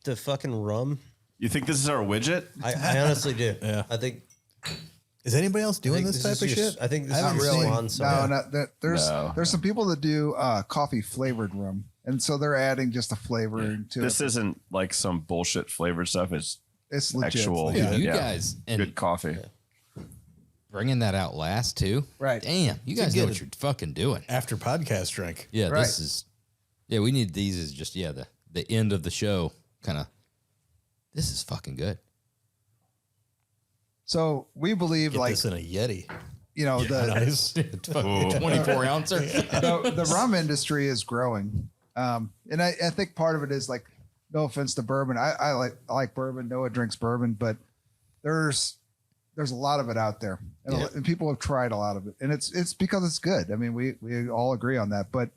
the fucking rum. You think this is our widget? I honestly do. Yeah. I think. Is anybody else doing this type is of your- shit? I think this I is haven't your really. swan song. No, there's some people that do coffee flavored rum, and so they're adding just a flavor to This it. isn't like some bullshit flavored stuff. It's It's legit. actual, Dude, you guys and good coffee. bringing that out last too. Right. Damn, you guys know what you're fucking doing. After podcast drink. Yeah, Right. this is. Yeah, we need these as just the end of the show kind of. This is fucking good. So we believe Get like, this in a Yeti. the, 24 ouncer. the rum industry is growing. And I think part of it is like, no offense to bourbon. I like bourbon. Noah drinks bourbon, but there's a lot of it out there, and people have tried a lot of it, and it's because it's good. I mean, we all agree on that, but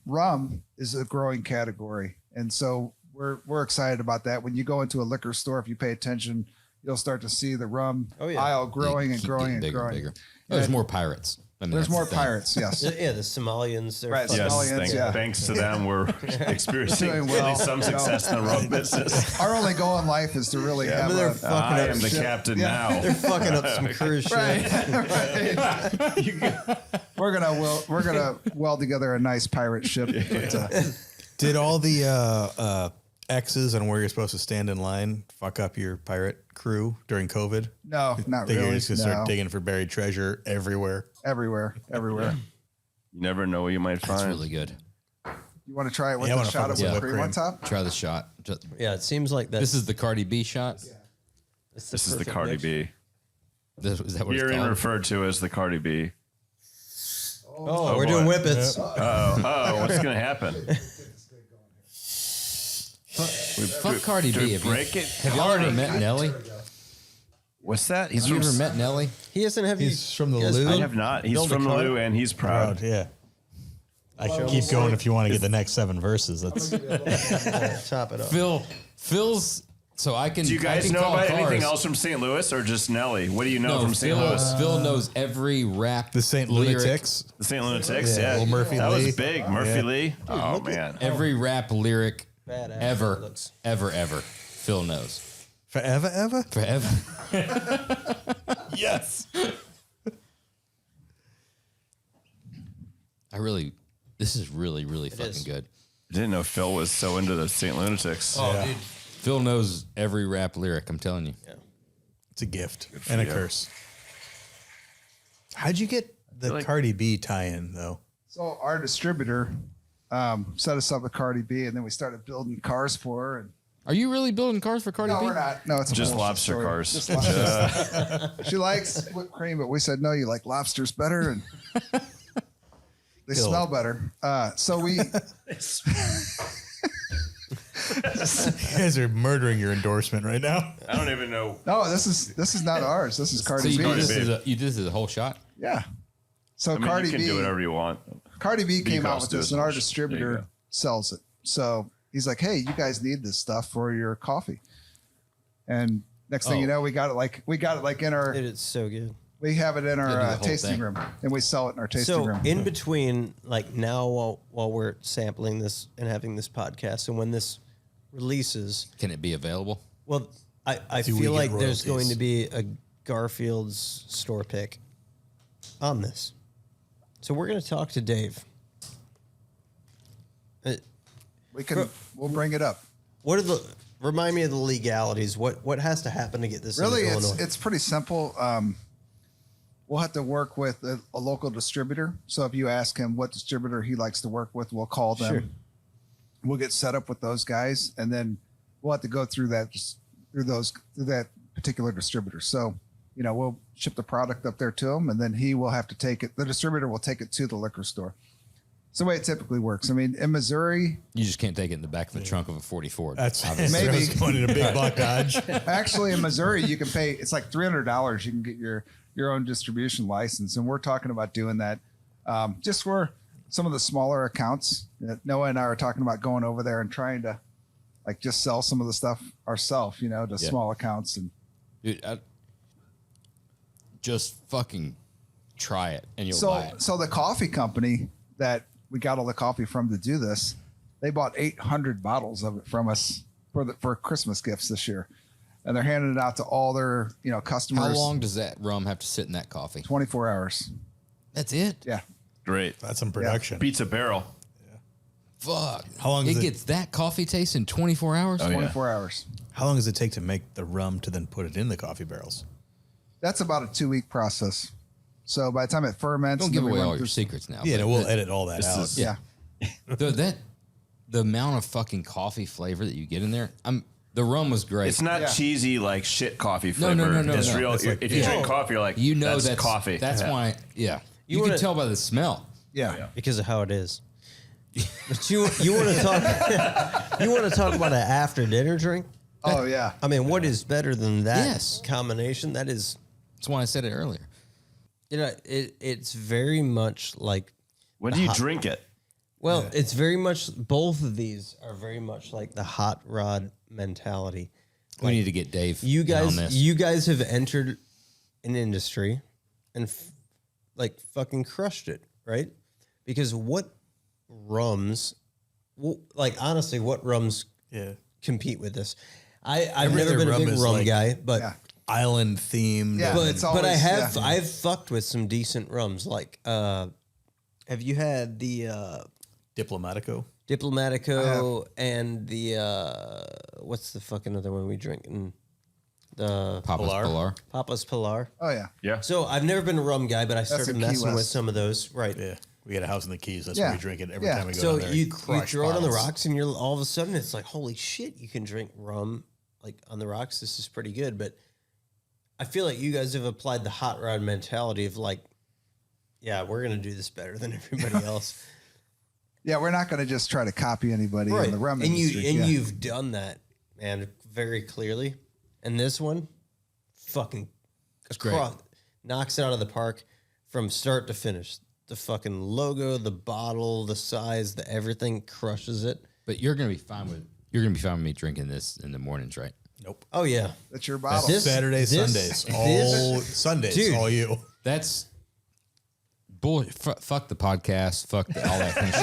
rum is a growing category, and so we're excited about that. When you go into a liquor store, if you pay attention, you'll start to see the rum aisle growing and Keep growing getting and bigger growing. bigger. Oh, there's more pirates. I mean, There's that's more the thing. pirates, yes. Yeah, the Somalians. They're Right, fucking- Yes, Somalians, thanks to them, we're experiencing Doing at well, least some success in the rum business. Our only goal in life is to really have they're a, fucking I up am the shit. captain Yeah. They're now. fucking up some cruise ship. we're gonna weld together a nice pirate ship. But, Did all the X's on where you're supposed to stand in line fuck up your pirate crew during COVID? no, not Think really. you're just gonna No. start digging for buried treasure everywhere. Everywhere. You never know what you might That's find. really good. You want to try it with Yeah, I a wanna shot fuck of with whipped whipped cream cream. on top? Try the shot. Yeah, it seems like This is the Cardi B shot. this This is the Cardi B. Is that what You're it's in called? referred to as the Cardi B. Oh, we're boy. doing whippets. Oh, what's going to happen? Fuck Cardi B. Have break you, it. have y'all ever met Nelly? What's that? Have you ever met Nelly? He doesn't have. He's from the you guys- Lou. I have not. He's Build a from the car? Lou, and he's proud. Yeah. I can keep going if you want to get the next 7 verses. That's Top it up. Phil's. So I can. Do you I guys can know call about cars. anything else from St. Louis, or just Nelly? What do you know No, from St. Louis? Phil knows every rap. the St. lyric, Lunatics. The St. Lunatics, Yeah, yeah. little Murphy that Lee. was big. Murphy Yeah. Lee. Oh, man. Every rap lyric Badass. ever, Looks- ever. Phil knows. Forever, ever? Forever. Yes. This is really fucking is. good. I didn't know Phil was so into the St. Lunatics. Oh, dude. Phil knows every rap lyric. I'm telling you. It's a gift and a you. curse. How'd you get the like- Cardi B tie-in, though? So our distributor set us up with Cardi B, and then we started building cars for her. And Are you really building cars for Cardi no, B? we're not. No, it's a Just bullshit lobster story. cars. Just lobster. She likes whipped cream, but we said no. You like lobsters better, and they smell better. So we. You guys are murdering your endorsement right now. I don't even know. No, this is not ours. This is So Cardi you B. did this B. as a whole shot? Yeah. So I mean, Cardi you can B. do whatever you want. Cardi B came out also with do this, as and our much. There you distributor go. sells it. So he's like, "Hey, you guys need this stuff for your coffee." And next thing you know, we got it like in our Dude, it's so good. we have it in do the our whole tasting thing. room, and we sell it in our tasting So room. in between, like now, while we're sampling this and having this podcast, and when this releases, Can it be available? well, I Do we feel get like there's royalties? going to be a Garfield's store pick on this. So we're going to talk to Dave. We'll bring it up. What are the remind me of the legalities? What has to happen to get this? Really, into Illinois? it's pretty simple. We'll have to work with a local distributor. So if you ask him what distributor he likes to work with, we'll call them. Sure. We'll get set up with those guys, and then we'll have to go through that particular distributor. So, we'll ship the product up there to him, and then he will have to take it. The distributor will take it to the liquor store. It's the way it typically works. I mean, in Missouri, You just can't take it in the back of the trunk of a 44. That's obviously. Maybe. going in a big block Dodge. actually in Missouri, you can pay. It's like $300. You can get your own distribution license, and we're talking about doing that just for some of the smaller accounts. Noah and I are talking about going over there and trying to like just sell some of the stuff ourselves, to small accounts. And Dude, just fucking try it and you'll buy it. so the coffee company that we got all the coffee from to do this, they bought 800 bottles of it from us for Christmas gifts this year, and they're handing it out to all their customers. How long does that rum have to sit in that coffee? 24 hours. That's it? Yeah. Great. That's some production. Beats a barrel. fuck. How long it is it- gets that coffee taste in 24 hours? Oh, yeah. 24 hours. How long does it take to make the rum to then put it in the coffee barrels? That's about a 2-week process. So by the time it ferments, Don't and give then we away run all your through- secrets now. Yeah, but we'll edit all that out. is- Yeah. the amount of fucking coffee flavor that you get in there, the rum was great. It's not Yeah. cheesy like shit coffee flavor. No. It's real. It's like- if you drink coffee, you're like, you know that's coffee. That's why. Yeah, you wanna- can tell by the smell. Yeah. because of how it is. But you want to talk you want to talk about an after dinner drink? Oh, yeah. I mean, what is better than that Yes. combination? That is, That's why I said it earlier. it's very much like, when do you drink it? well, it's very much, both of these are very much like the hot rod mentality. We need to get Dave. You in on guys, this. you guys have entered an industry and like fucking crushed it, right? Because what rums, like honestly, what rums Yeah. compete with this? I've Every never other been a rum big is rum like- guy, but Yeah. Island themed. Yeah. but It's but I always- have yeah. I've fucked with some decent rums. Like, have you had the Diplomatico. Diplomatico and the what's the fucking other one we drink? And the Papa's Pilar. Papa's Pilar. Oh, yeah. Yeah. So I've never been a rum guy, but I started in Key messing with West. some of those. Right. Yeah. We got a house in the Keys. That's Yeah. where we drink it every Yeah. time we go So down there. you Crush throw it on the bottles. rocks, and you're all of a sudden it's like, holy shit, you can drink rum like on the rocks. This is pretty good. But I feel like you guys have applied the hot rod mentality of like, yeah, we're gonna do this better than everybody else. Yeah, we're not going to just try to copy anybody in the rum and industry. you've done that, man, very clearly. And this one, fucking great. knocks it out of the park from start to finish. The fucking logo, the bottle, the size, the everything crushes it. But you're gonna be fine with me drinking this in the mornings, right? Nope. Oh yeah, That's your bottle. This- Saturdays, this- Sundays. All Sundays. Dude. All you. That's bull. Fuck the podcast. Fuck all that kind of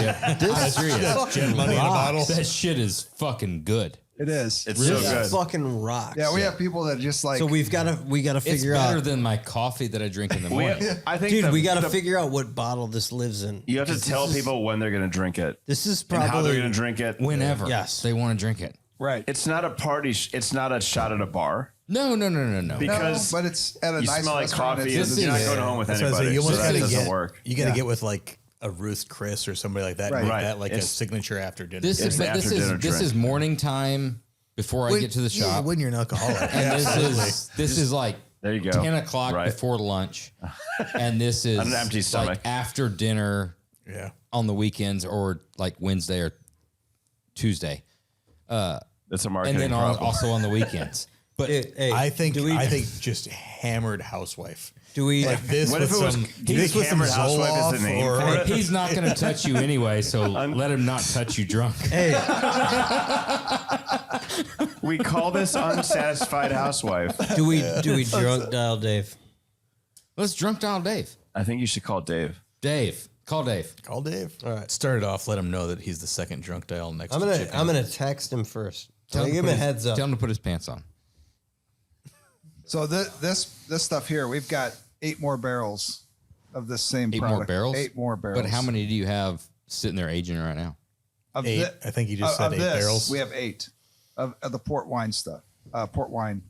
shit. I'm serious. fucking money in a rocks. bottle. That shit is fucking good. It is. It's This so good. fucking rocks. Yeah, we have people that just like. So we gotta It's figure better out, than my coffee that I drink in the morning. I think dude. We gotta the- figure out what bottle this lives in. You have to Because tell this is- people when they're going to drink it This is and how they're probably going to drink it. Whenever Yes. they want to drink it. right. It's not a party. It's not a shot at a bar No. because but it's at a you nice smell like restaurant. coffee. It's- And you're not is- going home with That's what I anybody. say. You So almost that gotta doesn't get. work. You got to Yeah. get with like a Ruth Chris or somebody like that. Right. And make Right. that like a It's- signature after dinner. This drink. is an this after-dinner is drink. morning time before I get to the shop. when you're an alcoholic. And Absolutely. this is like There you go. 10 o'clock Right. before lunch. And this is On an empty stomach. like after dinner Yeah. on the weekends or like Wednesday or Tuesday. That's a And marketing then problem. also on the weekends. But Hey, I think do we, just hammered housewife. do we Like this What with if it was- some. do you think Hammered Housewife is the name for it? he's not going to touch you anyway, so let him not touch you drunk. hey, We call this unsatisfied housewife. do we drunk dial Dave? Let's drunk dial Dave. I think you should call Dave. Dave. Call Dave. Call Dave. All right. Start it off. Let him know that he's the second drunk dial next. I'm to gonna Chicken. I'm gonna text him first. Tell Give to him put a his- heads up. Tell him to put his pants on. So this stuff here, we've got 8 more barrels of this same 8 product. more barrels? 8 more barrels. But how many do you have sitting there aging right now? Of 8. I think you just said 8 barrels. We have 8 of the port wine stuff. Port wine.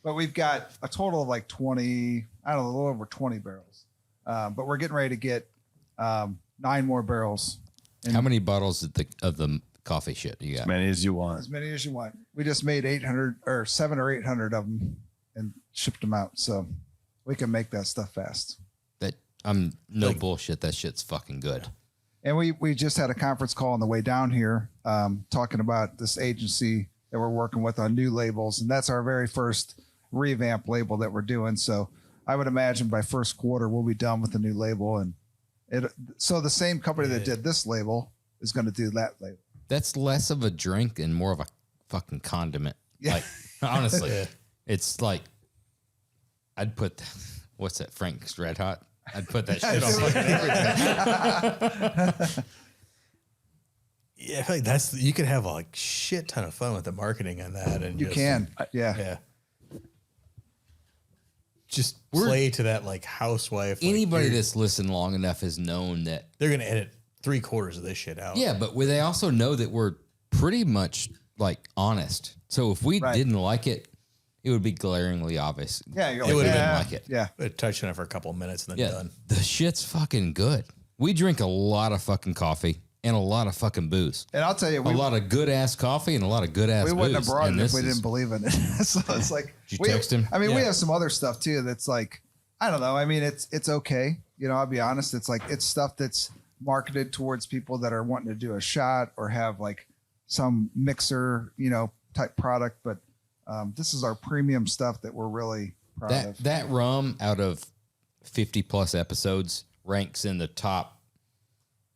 But we've got a total of like 20, I don't know, a little over 20 barrels. But we're getting ready to get 9 more barrels. How many bottles of the coffee shit you got? As many as you want. As many as you want. We just made 800 or 700 or 800 of them and shipped them out. So we can make that stuff fast. That I'm no bullshit. That shit's fucking good. And we just had a conference call on the way down here, talking about this agency that we're working with on new labels. And that's our very first revamp label that we're doing. So I would imagine by first quarter, we'll be done with the new label. And so the same company that did this label is going to do that label. That's less of a drink and more of a fucking condiment. Yeah. Like honestly, it's like I'd put what's that Frank's Red Hot? I'd put that shit on fucking everything. Yeah, I feel like that's you could have a like shit ton of fun with the marketing on that, and You just, can. Yeah. yeah. Just play to that like housewife. Like, Anybody you're- that's listened long enough has known that they're gonna edit 3/4 of this shit out. Yeah, but they also know that we're pretty much like honest. So if we didn't like it, it would be glaringly obvious. Yeah, you're It like, would have yeah, been like it. Yeah. It touched on it for a couple of minutes and then done. The shit's fucking good. We drink a lot of fucking coffee and a lot of fucking booze. And I'll tell you, A lot of good ass coffee and a lot of good ass we booze. wouldn't have brought And it if this we is- didn't believe in it. So it's like, Did you text him? I mean, we Yeah. have some other stuff too that's like, I don't know. I mean, it's okay. You know, I'll be honest. It's like, it's stuff that's marketed towards people that are wanting to do a shot or have like some mixer, you know, type product. But this is our premium stuff that we're really proud of. That rum out of 50 plus episodes ranks in the top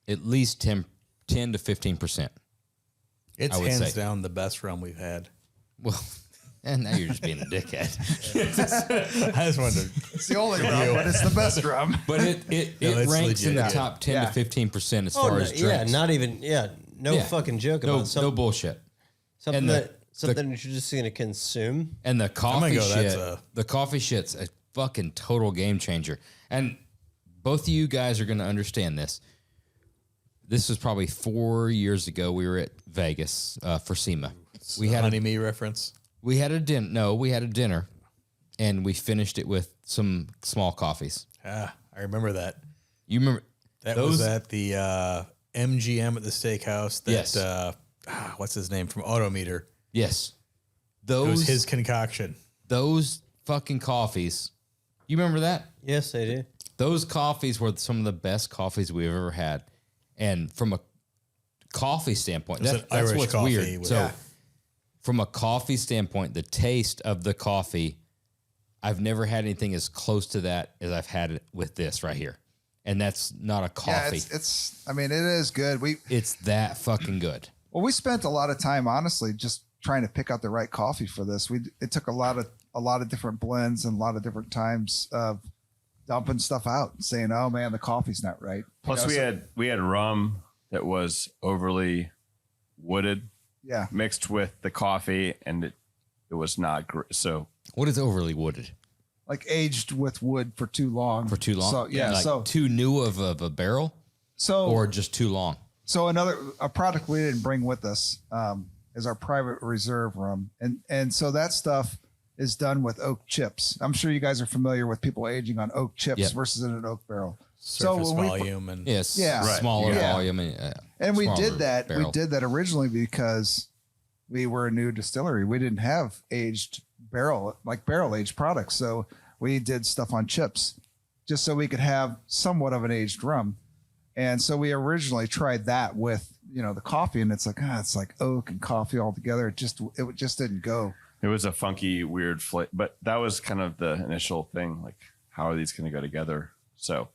at least 10 to 15%. It's I would hands say. down the best rum we've had. Well, and now you're just being a dickhead. I just wanted to. It's the only rum, but it's the best rum. But it No, it's ranks in the legit. top 10 Yeah. to 15% as Oh, far no, as yeah, drinks. not even. No Yeah. fucking joke No, about no bullshit. something and the- that something that you're just going to consume. And the coffee go, shit, that's the coffee shit's a fucking total game changer. And both of you guys are going to understand this. This was probably 4 years ago. We were at Vegas for SEMA. We had honey me reference. we had a dinner. No, we had a dinner, and we finished it with some small coffees. I remember that. You remember That was at the MGM at the steakhouse. That, Yes. What's his name from Autometer? Yes, It was those his concoction. those fucking coffees. You remember that? Yes, I do. Those coffees were some of the best coffees we've ever had. And from a coffee standpoint, was an that's Irish what's coffee weird. with- So, Yeah. from a coffee standpoint, the taste of the coffee, I've never had anything as close to that as I've had it with this right here. And that's not a Yeah, coffee. it's. I mean, it is good. It's that fucking good. Well, we spent a lot of time, honestly, just trying to pick out the right coffee for this. It took a lot of different blends and a lot of different times of dumping stuff out and saying, "Oh man, the coffee's not right." Plus, You know, we had rum that was overly wooded yeah, mixed with the coffee, and it was not great. So What is overly wooded? like aged with wood for too long. For too long? So yeah, Like so too new of a barrel or just too long? So a product we didn't bring with us is our private reserve rum, and so that stuff is done with oak chips. I'm sure you guys are familiar with people aging on oak chips Yep. versus in an oak barrel. Surface when we volume and Yes. Yeah. Right. Smaller Yeah. volume. And we smaller did that. barrel. We did that originally because we were a new distillery. We didn't have aged barrel aged products, so we did stuff on chips, just so we could have somewhat of an aged rum. And so we originally tried that with the coffee, and it's like oak and coffee all together. It just didn't go. it was a funky, weird flavor. But that was kind of the initial thing. Like, how are these going to go together? So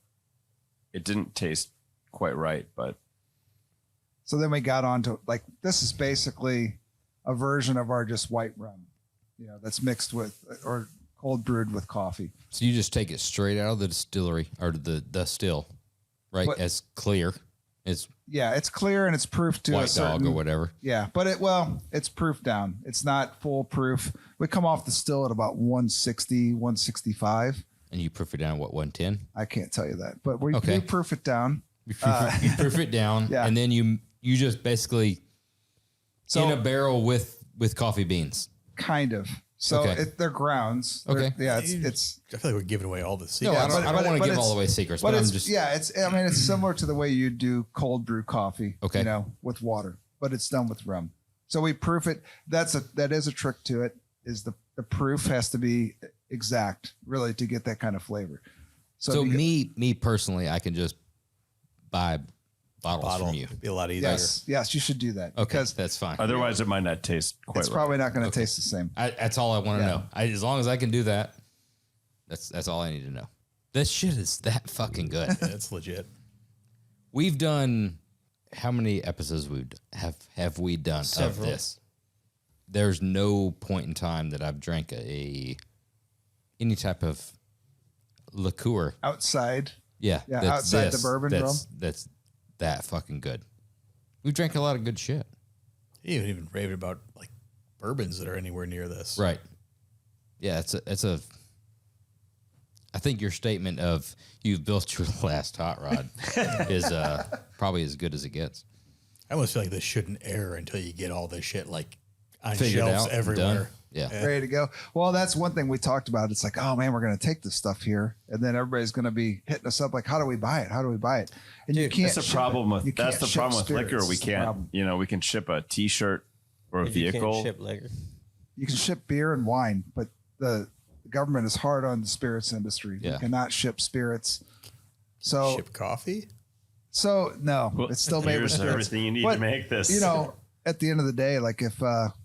it didn't taste quite right, but So then we got on to like this is basically a version of our just white rum, that's mixed with or cold brewed with coffee. So you just take it straight out of the distillery or the still, right? What- As clear as Yeah, it's clear and it's proof to a white certain, dog or whatever. Yeah, but it's proof down. It's not foolproof. We come off the still at about 160, 165. And you proof it down, what, 110? I can't tell you that, but we Okay. do proof it down. You proof it down, Yeah. and then you just basically So in a barrel with coffee beans. kind of. So Okay. they're grounds. They're- Okay. Yeah, it's I feel like we're giving away all the No, secrets. I don't want to but give all it's- away secrets, but but I'm it's just it's similar to the way you do cold brew coffee. Okay. With water, but it's done with rum. So we proof it. That is a trick to it. Is the proof has to be exact, really, to get that kind of flavor. So if you get- me personally, I can just buy bottles Bottle from you. It'd be a lot easier. yes, you should do that Okay, because that's fine. otherwise it might not taste quite it's right. probably not going to taste the same. That's all I want to Yeah. know. As long as I can do that, that's all I need to know. This shit is that fucking good. Yeah, it's legit. We've done how many episodes have we done Several. of this? There's no point in time that I've drank any type of liqueur. Outside, Yeah, Yeah, that's outside the bourbon that's that fucking good. We've drank a lot of good shit. You haven't even raved about like bourbons that are anywhere near this. Right. Yeah, it's a I think your statement of you've built your last hot rod is probably as good as it gets. I almost feel like this shouldn't air until you get all this shit like on Figured shelves out, everywhere. done. Yeah. ready to go. Well, that's one thing we talked about. It's like, oh man, we're going to take this stuff here, and then everybody's going to be hitting us up like, how do we buy it? How do we buy it? And you can't. That's the problem with You that's can't the ship problem with spirits. liquor. We It's the can't. problem. You know, we can ship a T-shirt or a If you can't vehicle. ship liquor. You can ship beer and wine, but the government is hard on the spirits industry. Yeah. You cannot ship spirits. So, Ship coffee? no, Well, it's still made with here's spirits. everything you need But, to make this. You know, at the end of the day, like if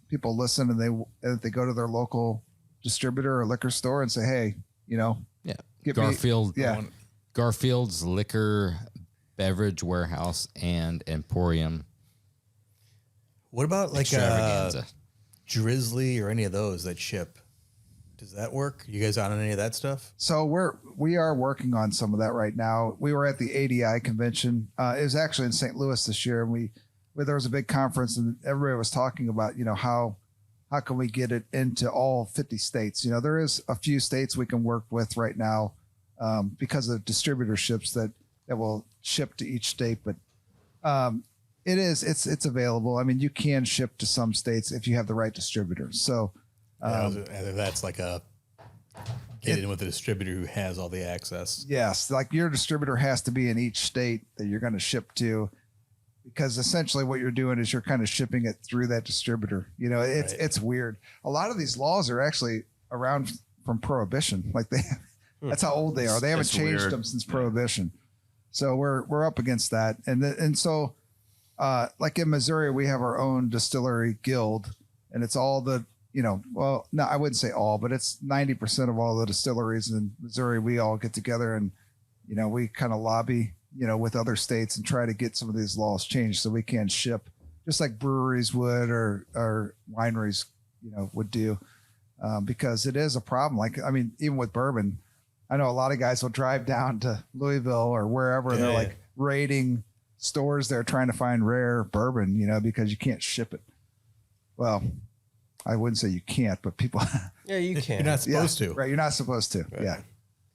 people listen and they go to their local distributor or liquor store and say, hey, you know, Yeah. get me- Garfield. yeah. Garfield's Liquor, Beverage Warehouse, and Emporium What about like Extravaganza. Drizzly or any of those that ship? Does that work? You guys on any of that stuff? So we are working on some of that right now. We were at the ADI convention. It was actually in St. Louis this year, and there was a big conference, and everybody was talking about, you know, how can we get it into all 50 states? You know, there is a few states we can work with right now because of distributorships that will ship to each state, but it's available. I mean, you can ship to some states if you have the right distributor. So. That's like get in with a distributor who has all the access. Yes, like your distributor has to be in each state that you're going to ship to, because essentially what you're doing is you're kind of shipping it through that distributor. You know, it's weird. A lot of these laws are actually around from Prohibition. Like that's how old they are. They haven't It's changed weird. them since Prohibition. So we're up against that. And so like in Missouri, we have our own distillery guild, and it's all the, you know, well, no, I wouldn't say all, but it's 90% of all the distilleries in Missouri. We all get together and, you know, we kind of lobby, you know, with other states and try to get some of these laws changed so we can ship just like breweries would or wineries, you know, would do, because it is a problem. Like, I mean, even with bourbon, I know a lot of guys will drive down to Louisville or wherever and they're like raiding stores there trying to find rare bourbon, you know, because you can't ship it. Well, I wouldn't say you can't, but people. Yeah, you can. You're not supposed to. Right. You're not supposed to. Right. Yeah.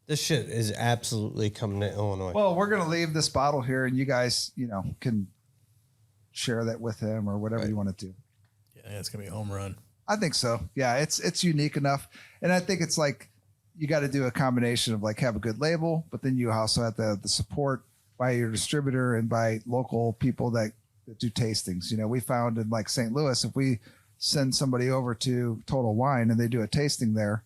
This shit is absolutely coming to Illinois. Well, we're going to leave this bottle here and you guys, you know, can share that with him or whatever you want to do. Yeah, it's gonna be a home run. I think so. Yeah. It's unique enough. And I think it's like, you got to do a combination of like have a good label, but then you also have to have the support by your distributor and by local people that do tastings. You know, we found in like St. Louis, if we send somebody over to Total Wine and they do a tasting there,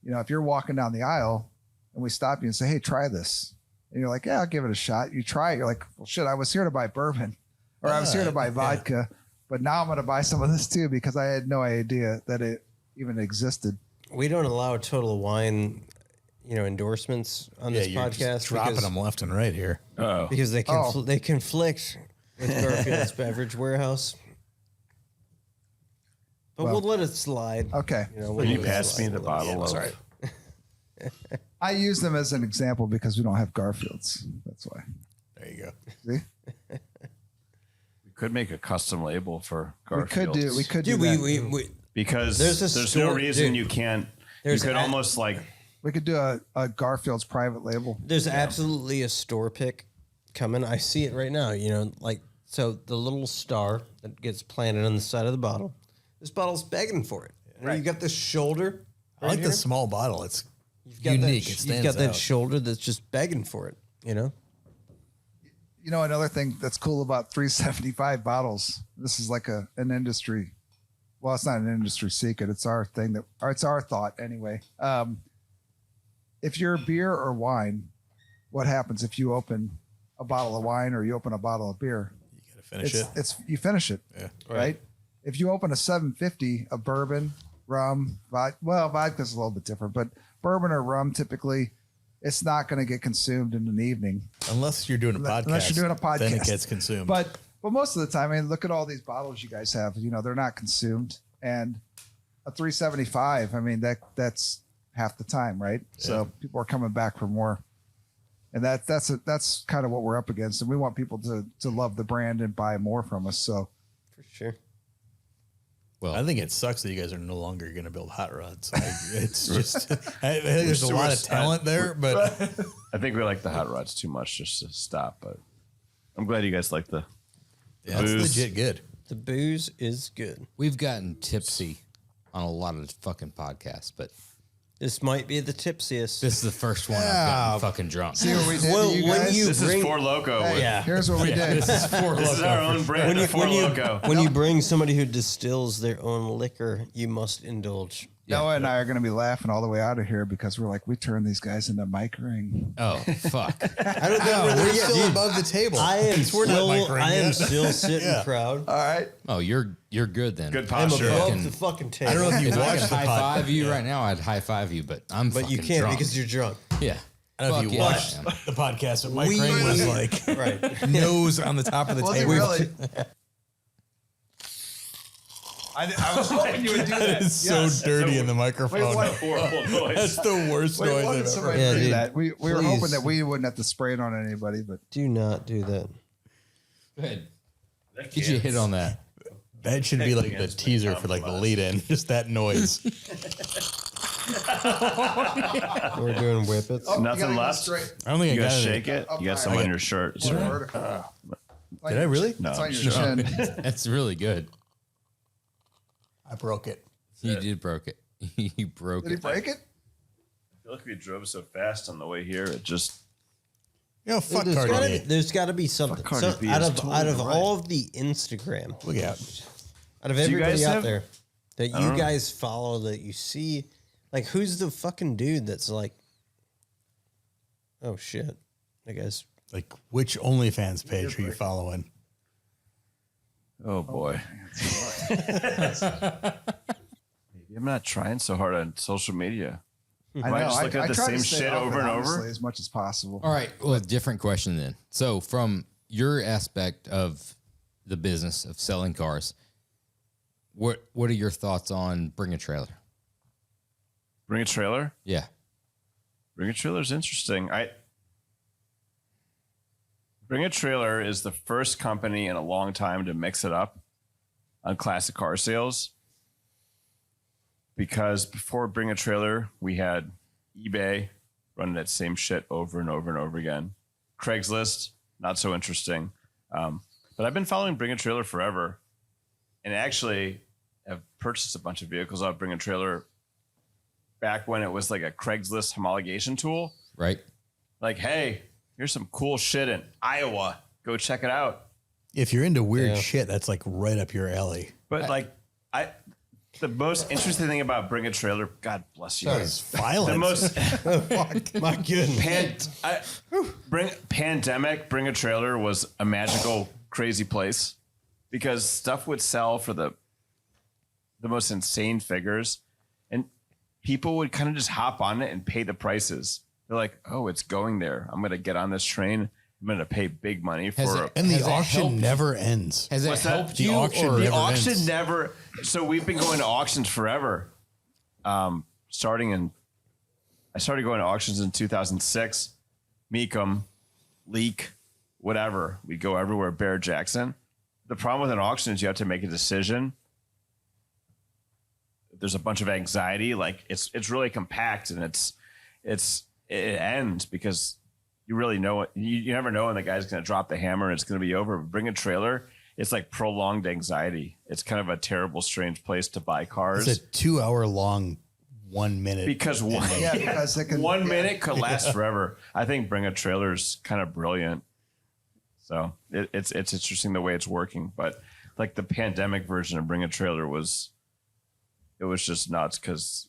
you know, if you're walking down the aisle and we stop you and say, hey, try this. And you're like, yeah, I'll give it a shot. You try it. You're like, well, shit, I was here to buy bourbon or I was here to buy vodka, but now I'm going to buy some of this too, because I had no idea that it even existed. We don't allow Total Wine, you know, endorsements on this you're just podcast dropping because, them left and right here. Oh, because they they conflict with Garfield's Beverage Warehouse. But we'll let it slide. Okay. You know, can we'll you let it pass me slide the a little bottle bit. of? Sorry. I use them as an example because we don't have Garfields. That's why. There you go. See? We could make a custom label for We Garfield's. could do Dude, that. we because There's there's, a no store- reason dude, you can't. You there's could a- almost like We could do a Garfield's private label. there's absolutely a store pick coming. I see it right now. You know, like, so the little star that gets planted on the side of the bottle, this bottle's begging for it. And you got this shoulder. I like right the here. small bottle. It's You've got unique. That, It you've stands got that out. shoulder that's just begging for it. You know. You know, another thing that's cool about 375 bottles, this is like an industry. Well, it's not an industry secret. It's our thing it's our thought anyway. If you're beer or wine, what happens if you open a bottle of wine or you open a bottle of beer? You gotta finish it. It's you finish it, Yeah. right? If you open a 750 of bourbon, rum, vodka's a little bit different, but bourbon or rum typically, it's not going to get consumed in an evening. Unless you're doing a podcast. Unless you're doing a Then it podcast. gets consumed. But most of the time, I mean, look at all these bottles you guys have. You know, they're not consumed, and a 375. I mean, that's half the time, right? So people are coming back for more, and that's kind of what we're up against. And we want people to love the brand and buy more from us. So For sure. Well, I think it sucks that you guys are no longer going to build hot rods. Like, it's just, I think there's a lot of talent there, but I think we like the hot rods too much just to stop. But I'm glad you guys like the that's booze. legit good. The booze is good. we've gotten tipsy on a lot of fucking podcasts, but This might be the tipsiest. this is the first one I've gotten fucking drunk. See what we did Well, to you when guys? you This is Four Loco. Hey, with- here's what we did. This is for This is our own brand. Four Loco. when you bring somebody who distills their own liquor, you must indulge. Noah and I are going to be laughing all the way out of here because we're like, we turned these guys into Mike Ring. Oh fuck! I don't think We're still above the table. I am We're not still, microing I am yet. still sitting Yeah. proud. All right. Oh, you're good then. Good I'm posture. above Fucking- the fucking table. I don't know if you If I watched could the high pod. five you right now, I'd high five you, but I'm but fucking you can't drunk. because you're drunk. Yeah. I don't know if Fuck you yeah, watched I am. the podcast, but Mike Ring was like Right. nose on the top of the Was it table. really? I was hoping you would do that. That is so dirty in the microphone. Wait, what? Horrible noise. That's the worst Wait, noise why did I've ever somebody heard. Yeah, do dude. that? We were Please. hoping that we wouldn't have to spray it on anybody, but Do not do that. Go ahead. Get you a hit on that. That should be like the teaser for like the lead in, just that noise. We're doing whippets. Oh, you Nothing gotta go left? straight. I don't think You I got guys it. shake it? Up You got high. some on your shirt. It's vertical. Did I really? No, It's on I'm your just- chin. That's really good. I broke it. You did broke it. You broke Did he it. break it? I feel like we drove so fast on the way here. It just You know, fuck There's Cardi gotta, B. there's got to be something. Cardi So B out is of totally out of right. all of the Instagram, Look out. out of you everybody guys out have- there that don't you know. guys follow, that you see, like who's the fucking dude that's like, oh shit, I guess. Like, which OnlyFans page are you following? oh boy. Maybe I'm not trying so hard on social media. I Am I just looking at the try to same stay shit off over it, and honestly, over? as much as possible. All right. Well, different question then. So, from your aspect of the business of selling cars, what are your thoughts on Bring a Trailer? Bring a trailer? Yeah. Bring a Trailer is interesting. Bring a Trailer is the first company in a long time to mix it up on classic car sales. Because before Bring a Trailer, we had eBay running that same shit over and over and over again. Craigslist, not so interesting. But I've been following Bring a Trailer forever, and actually have purchased a bunch of vehicles off Bring a Trailer back when it was like a Craigslist homologation tool. Right. Like, hey, here's some cool shit in Iowa. Go check it out. If you're into weird Yeah. shit, that's like right up your alley. But the most interesting thing about Bring a Trailer, God bless you. It's violent. The most My goodness. pandemic, Bring a Trailer was a magical, crazy place because stuff would sell for the most insane figures, and people would kind of just hop on it and pay the prices. They're like, "Oh, it's going there. I'm going to get on this train. I'm going to pay big money Has for it- and the Has that auction helped? never ends. Has that What's that? helped The you? auction or- the never auction ends. never. So we've been going to auctions forever. I started going to auctions in 2006. Meekum, Leak, whatever. We go everywhere. Bear Jackson. The problem with an auction is you have to make a decision. There's a bunch of anxiety. Like it's really compact, and it ends because you really know it. You never know when the guy's going to drop the hammer and it's going to be over. But Bring a Trailer. It's like prolonged anxiety. It's kind of a terrible, strange place to buy cars. It's a 2 hour long 1 minute. Because one, Yeah, because it can- 1 minute could last forever. I think Bring a Trailer's kind of brilliant. So it's interesting the way it's working. But like the pandemic version of Bring a Trailer was just nuts because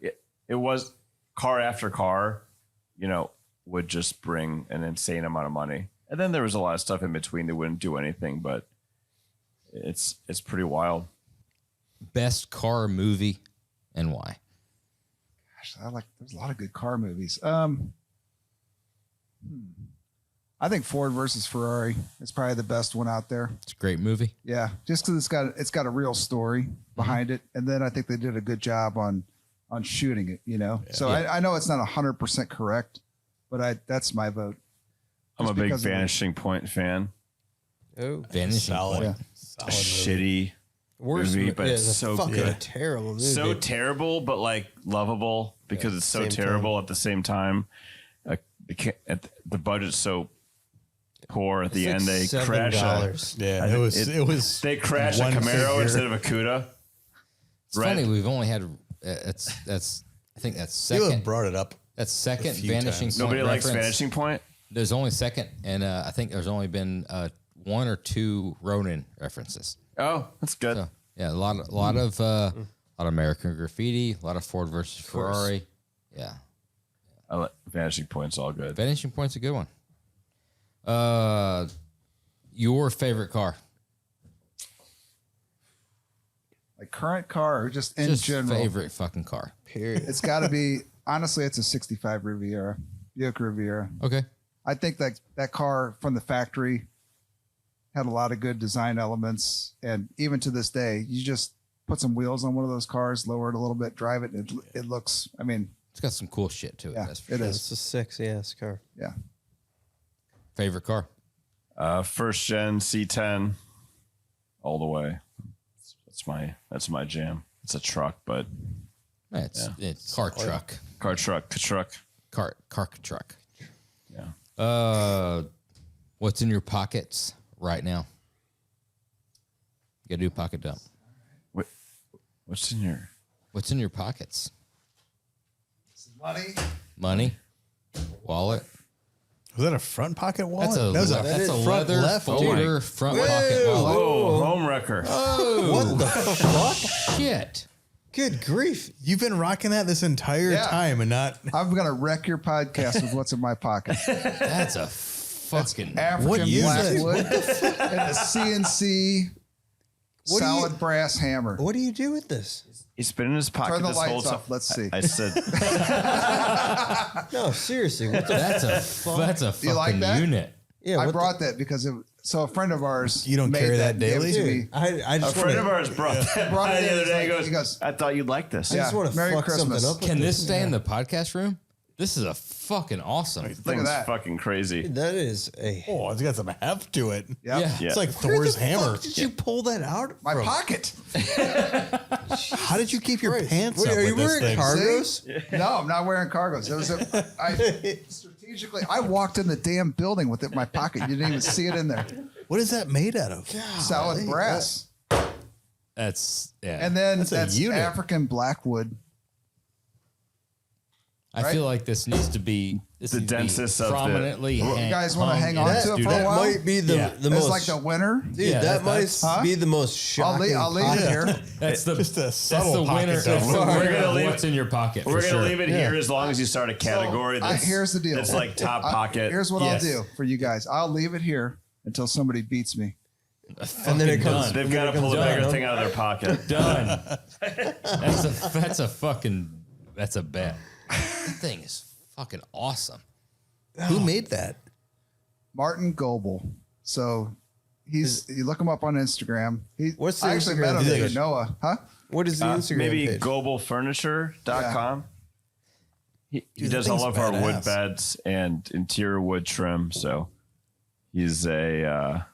it was car after car, would just bring an insane amount of money. And then there was a lot of stuff in between that wouldn't do anything, but it's pretty wild. Best car movie and why? Gosh, there's a lot of good car movies. I think Ford versus Ferrari is probably the best one out there. It's a great movie. Yeah, just because it's got a real story behind it, and then I think they did a good job on shooting it. So I know it's not 100% correct, but that's my vote. I'm a Just big because of the- Vanishing Point fan. Oh, Vanishing solid. Point. Yeah. Solid movie. Shitty. Worst movie, but it's so fucking good. terrible movie. So terrible, but like lovable because it's so same terrible at the same time. The budget's so poor at the end. They crash $7. Yeah, it was. They crash a one Camaro figure. instead of a Cuda. It's funny. We've only had that's. I think that's You have second. brought it up. That's second few vanishing times. point Nobody likes reference. Vanishing Point. There's only second, and I think there's only been 1 or 2 Ronin references. Oh, that's good. So, yeah, a lot of American Graffiti, a lot of Ford versus Ferrari. Yeah, I like Vanishing Point's all good. Vanishing Point's a good one. Your favorite car? Like current car or just in Just general? favorite fucking car. Period. It's got to be, honestly, it's a 65 Riviera, Buick Riviera. Okay. I think that car from the factory had a lot of good design elements. And even to this day, you just put some wheels on one of those cars, lower it a little bit, drive it, and it looks, I mean, It's got some cool shit to it. yeah, That's for it sure. is. It's a sexy ass car. Yeah. Favorite car? First gen C10, all the way. That's my jam. It's a truck, but Yeah, it's car truck. car truck. Car truck. Yeah. What's in your pockets right now? You gotta do a pocket dump. What's in your? What's in your pockets? Money. Money, wallet. Was that a front pocket wallet? That's a front leather left. folder front pocket wallet. Oh, home wrecker. What the fuck? Shit. Good grief. You've been rocking that this entire Yeah. time and not. I'm going to wreck your podcast with what's in my pocket. That's a fucking. African What is blackwood and a CNC What do you- solid brass hammer. What do you do with this? He's been in his pocket Turn the this whole lights time. off. Let's see. I said, No, seriously. What the That's a Do you like fucking that? unit. Yeah, I what brought that because so a friend of ours. You don't made carry that and gave it daily? to the, me. dude, I a just friend want of ours brought that Brought by it the in. other day. He goes, I thought you'd like this. I just Yeah. want to Merry fuck Christmas. something up. With Can this stay in the podcast room? This is a fucking awesome. Thing's that. fucking crazy. That is a. Oh, it's got some heft to it. Yep. Yeah. Yeah. It's like Where Thor's the hammer. fuck did you pull that out? My from? pocket. How did you keep your pants Wait, up are you with this wearing thing? cargos? No, I'm not wearing cargos. There was strategically, I walked in the damn building with it in my pocket. You didn't even see it in there. What is that made out of? Solid brass. That's yeah. And then That's a that's unit. African blackwood. I feel like this needs to be The densest of the- prominently. You guys want to hang on to it dude, for a That while? might be the It's most. like the winner. dude, Yeah, that might that's- be the most shocking. I'll leave it here. That's the Just a that's subtle the winner. pocket That's the dump. We're winner gonna of leave what's it- in your pocket. We're for gonna sure. leave it here as long as you start a category. That's, Here's the deal. It's like top pocket. Here's what Yes. I'll do for you guys. I'll leave it here until somebody beats me. And then it Fucking comes. done. They've got to pull the done. bigger thing out of their pocket. Done. That's a fucking. That's a bet. That thing is fucking awesome. Who made that? Martin Goebel. So you look him up on Instagram. What's the I actually Instagram met him page? through Noah. Huh? What is the Instagram Maybe page? globalfurniture.com. He Dude, does that all thing's of our wood badass. beds and interior wood trim. So he's a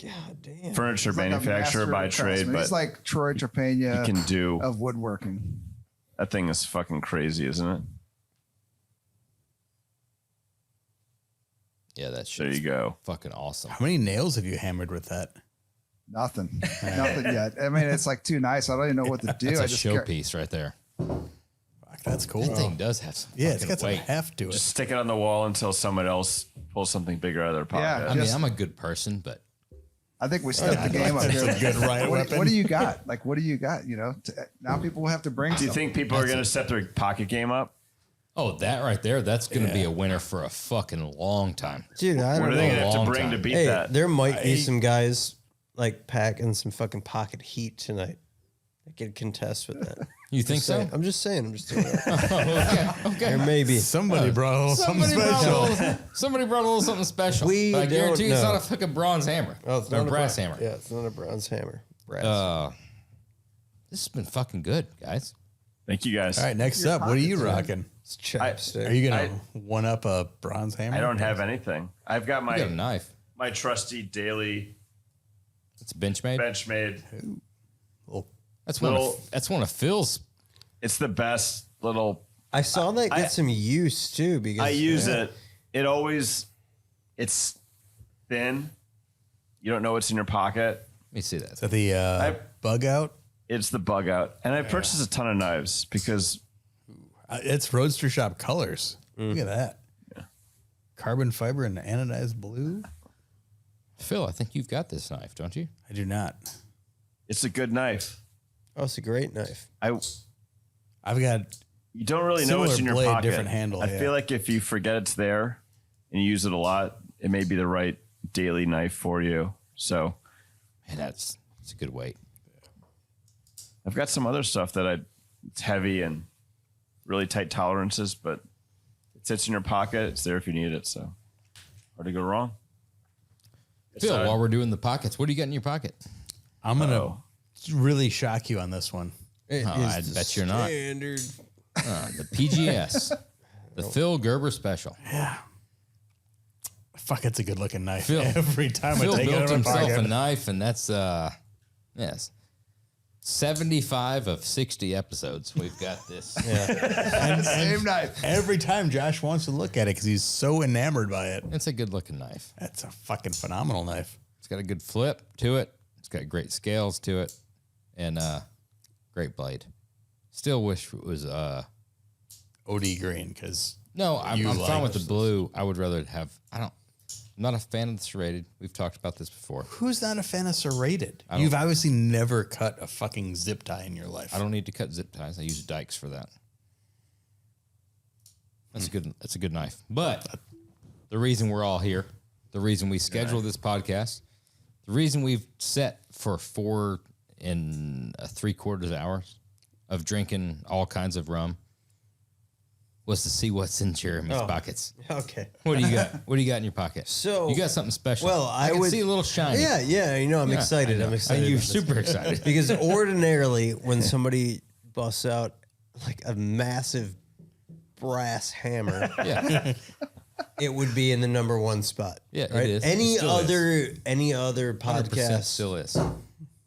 God damn. furniture He's like a manufacturer master by trade, craftsman. but He's like Troy Trepana he can do of woodworking. that thing is fucking crazy, isn't it? Yeah, that There shit's you go. fucking awesome. How many nails have you hammered with that? Nothing yet. I mean, it's like too nice. I don't even know what to do. That's I a just showpiece right there. Fuck, that's cool. That thing does have some. Yeah, it's fucking got some weight. heft to it. Just stick it on the wall until someone else pulls something bigger out of their pocket. Yeah. I mean, Just- I'm a good person, but I think we stepped the game up That's here. a good riot weapon. What do you got? Like, what do you got? You know, now people will have to bring. Do you something. think people are going to set their pocket game up? oh, that right there, that's going to be a winner for a fucking long time. Dude, I What don't are they going know. to have to Long bring to time. beat Hey, that? there might be some guys like packing some fucking pocket heat tonight that could contest with that. You think so? I'm just saying. I'm just doing it. Okay. There may be. Somebody brought a little something special. Somebody brought a little something special. We but I guarantee you it's don't not a fucking bronze hammer. Oh, it's or not a brass bron- hammer. Yeah, it's not a bronze hammer. Brass. This has been fucking good, guys. Thank you guys. All right, next up, what are you rocking? it's chapstick. Are you going to one up a bronze hammer? I don't have anything. I've got You got a my knife. my trusty daily It's Benchmade. Benchmade That's Little- one of Phil's. It's the best little. I saw that get some use too because I use it. It's thin. You don't know what's in your pocket. Let me see that. Is that the bug out? It's the bug out. And I purchased a ton of knives because It's RoadsterShop colors. Look at that. Yeah. Carbon fiber and anodized blue. Phil, I think you've got this knife, don't you? I do not. it's a good knife. Oh, it's a great knife. I've got You don't really know what's in Similar your blade, pocket. different handle, I yeah. feel like if you forget it's there and you use it a lot, it may be the right daily knife for you. So Man, it's a good weight. I've got some other stuff that it's heavy and really tight tolerances, but it sits in your pocket. It's there if you need it. So hard to go wrong. Phil, while we're doing the pockets, what do you got in your pocket? I'm gonna really shock you on this one. I bet you're not. Standard. The PGS, the Phil Gerber Special. Fuck, it's a good looking knife. Phil- Every time Phil I take it built out of my himself a pocket. knife, and that's 75 of 60 episodes. We've got this. Same knife. Every time Josh wants to look at it because he's so enamored by it. It's a good looking knife. That's a fucking phenomenal knife. It's got a good flip to it. It's got great scales to it, and great blade. Still wish it was. OD green because No, I'm You fine like with the this. blue. I would rather have. I'm not a fan of the serrated. We've talked about this before. who's not a fan of serrated? You've obviously never cut a fucking zip tie in your life. I don't need to cut zip ties. I use dikes for that. That's good. That's a good knife. But the reason we're all here, the reason we scheduled this podcast, the reason we've set for 4 3/4 hours of drinking all kinds of rum was to see what's in Jeremy's pockets. Okay. What do you got? What do you got in your pocket? So- you got something special. Well, I I can would see a little shiny. Yeah. You know, I'm Yeah, excited. I know. I'm excited. You're about this. super excited. Because ordinarily, when somebody busts out like a massive brass hammer, Yeah. it would be in the number 1 spot. Yeah, it right? is. It Any still other 100% podcast, still is.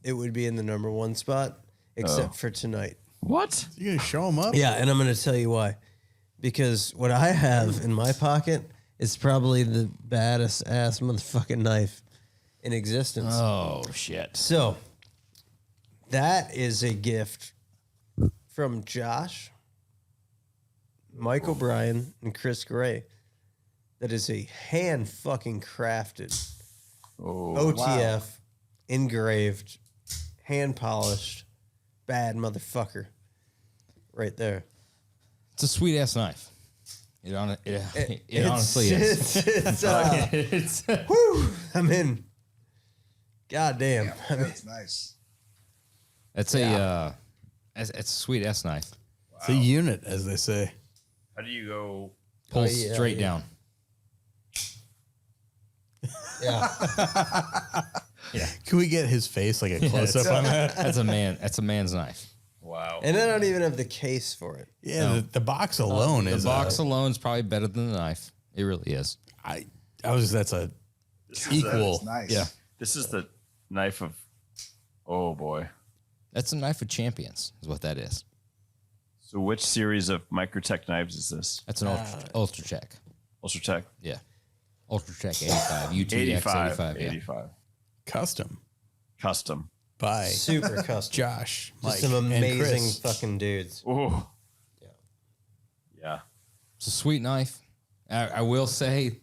it would be in the number 1 spot, except for tonight. What? You gonna show them up? Yeah, and I'm going to tell you why. Because what I have in my pocket is probably the baddest ass motherfucking knife in existence. Oh shit. So that is a gift from Josh, Mike O'Brien, and Chris Gray. That is a hand fucking crafted OTF engraved, hand polished, bad motherfucker. Right there. It's a sweet ass knife. It honestly is. It's whew, I'm in. God damn. I mean, That's nice. It's it's a sweet ass knife. It's a unit, as they say. How do you go? Pulls yeah, straight yeah. down. yeah. Can we get his face like a close up on that? That's a man. That's a man's knife. Wow. And I don't even have the case for it. Yeah, the box alone The is box alone is probably better than the knife. It really is. that's a equal. That's nice. Yeah. This is the knife of. Oh boy. That's a knife of champions, is what that is. So which series of Microtech knives is this? That's an Ultra Check. Ultratech. Yeah. Ultra Check 85. UTX 85. 85. Yeah. 85. Custom Custom. by Super custom. Josh, Mike, Just some and amazing Chris. fucking dudes. Oh. Yeah. It's a sweet knife. I will say,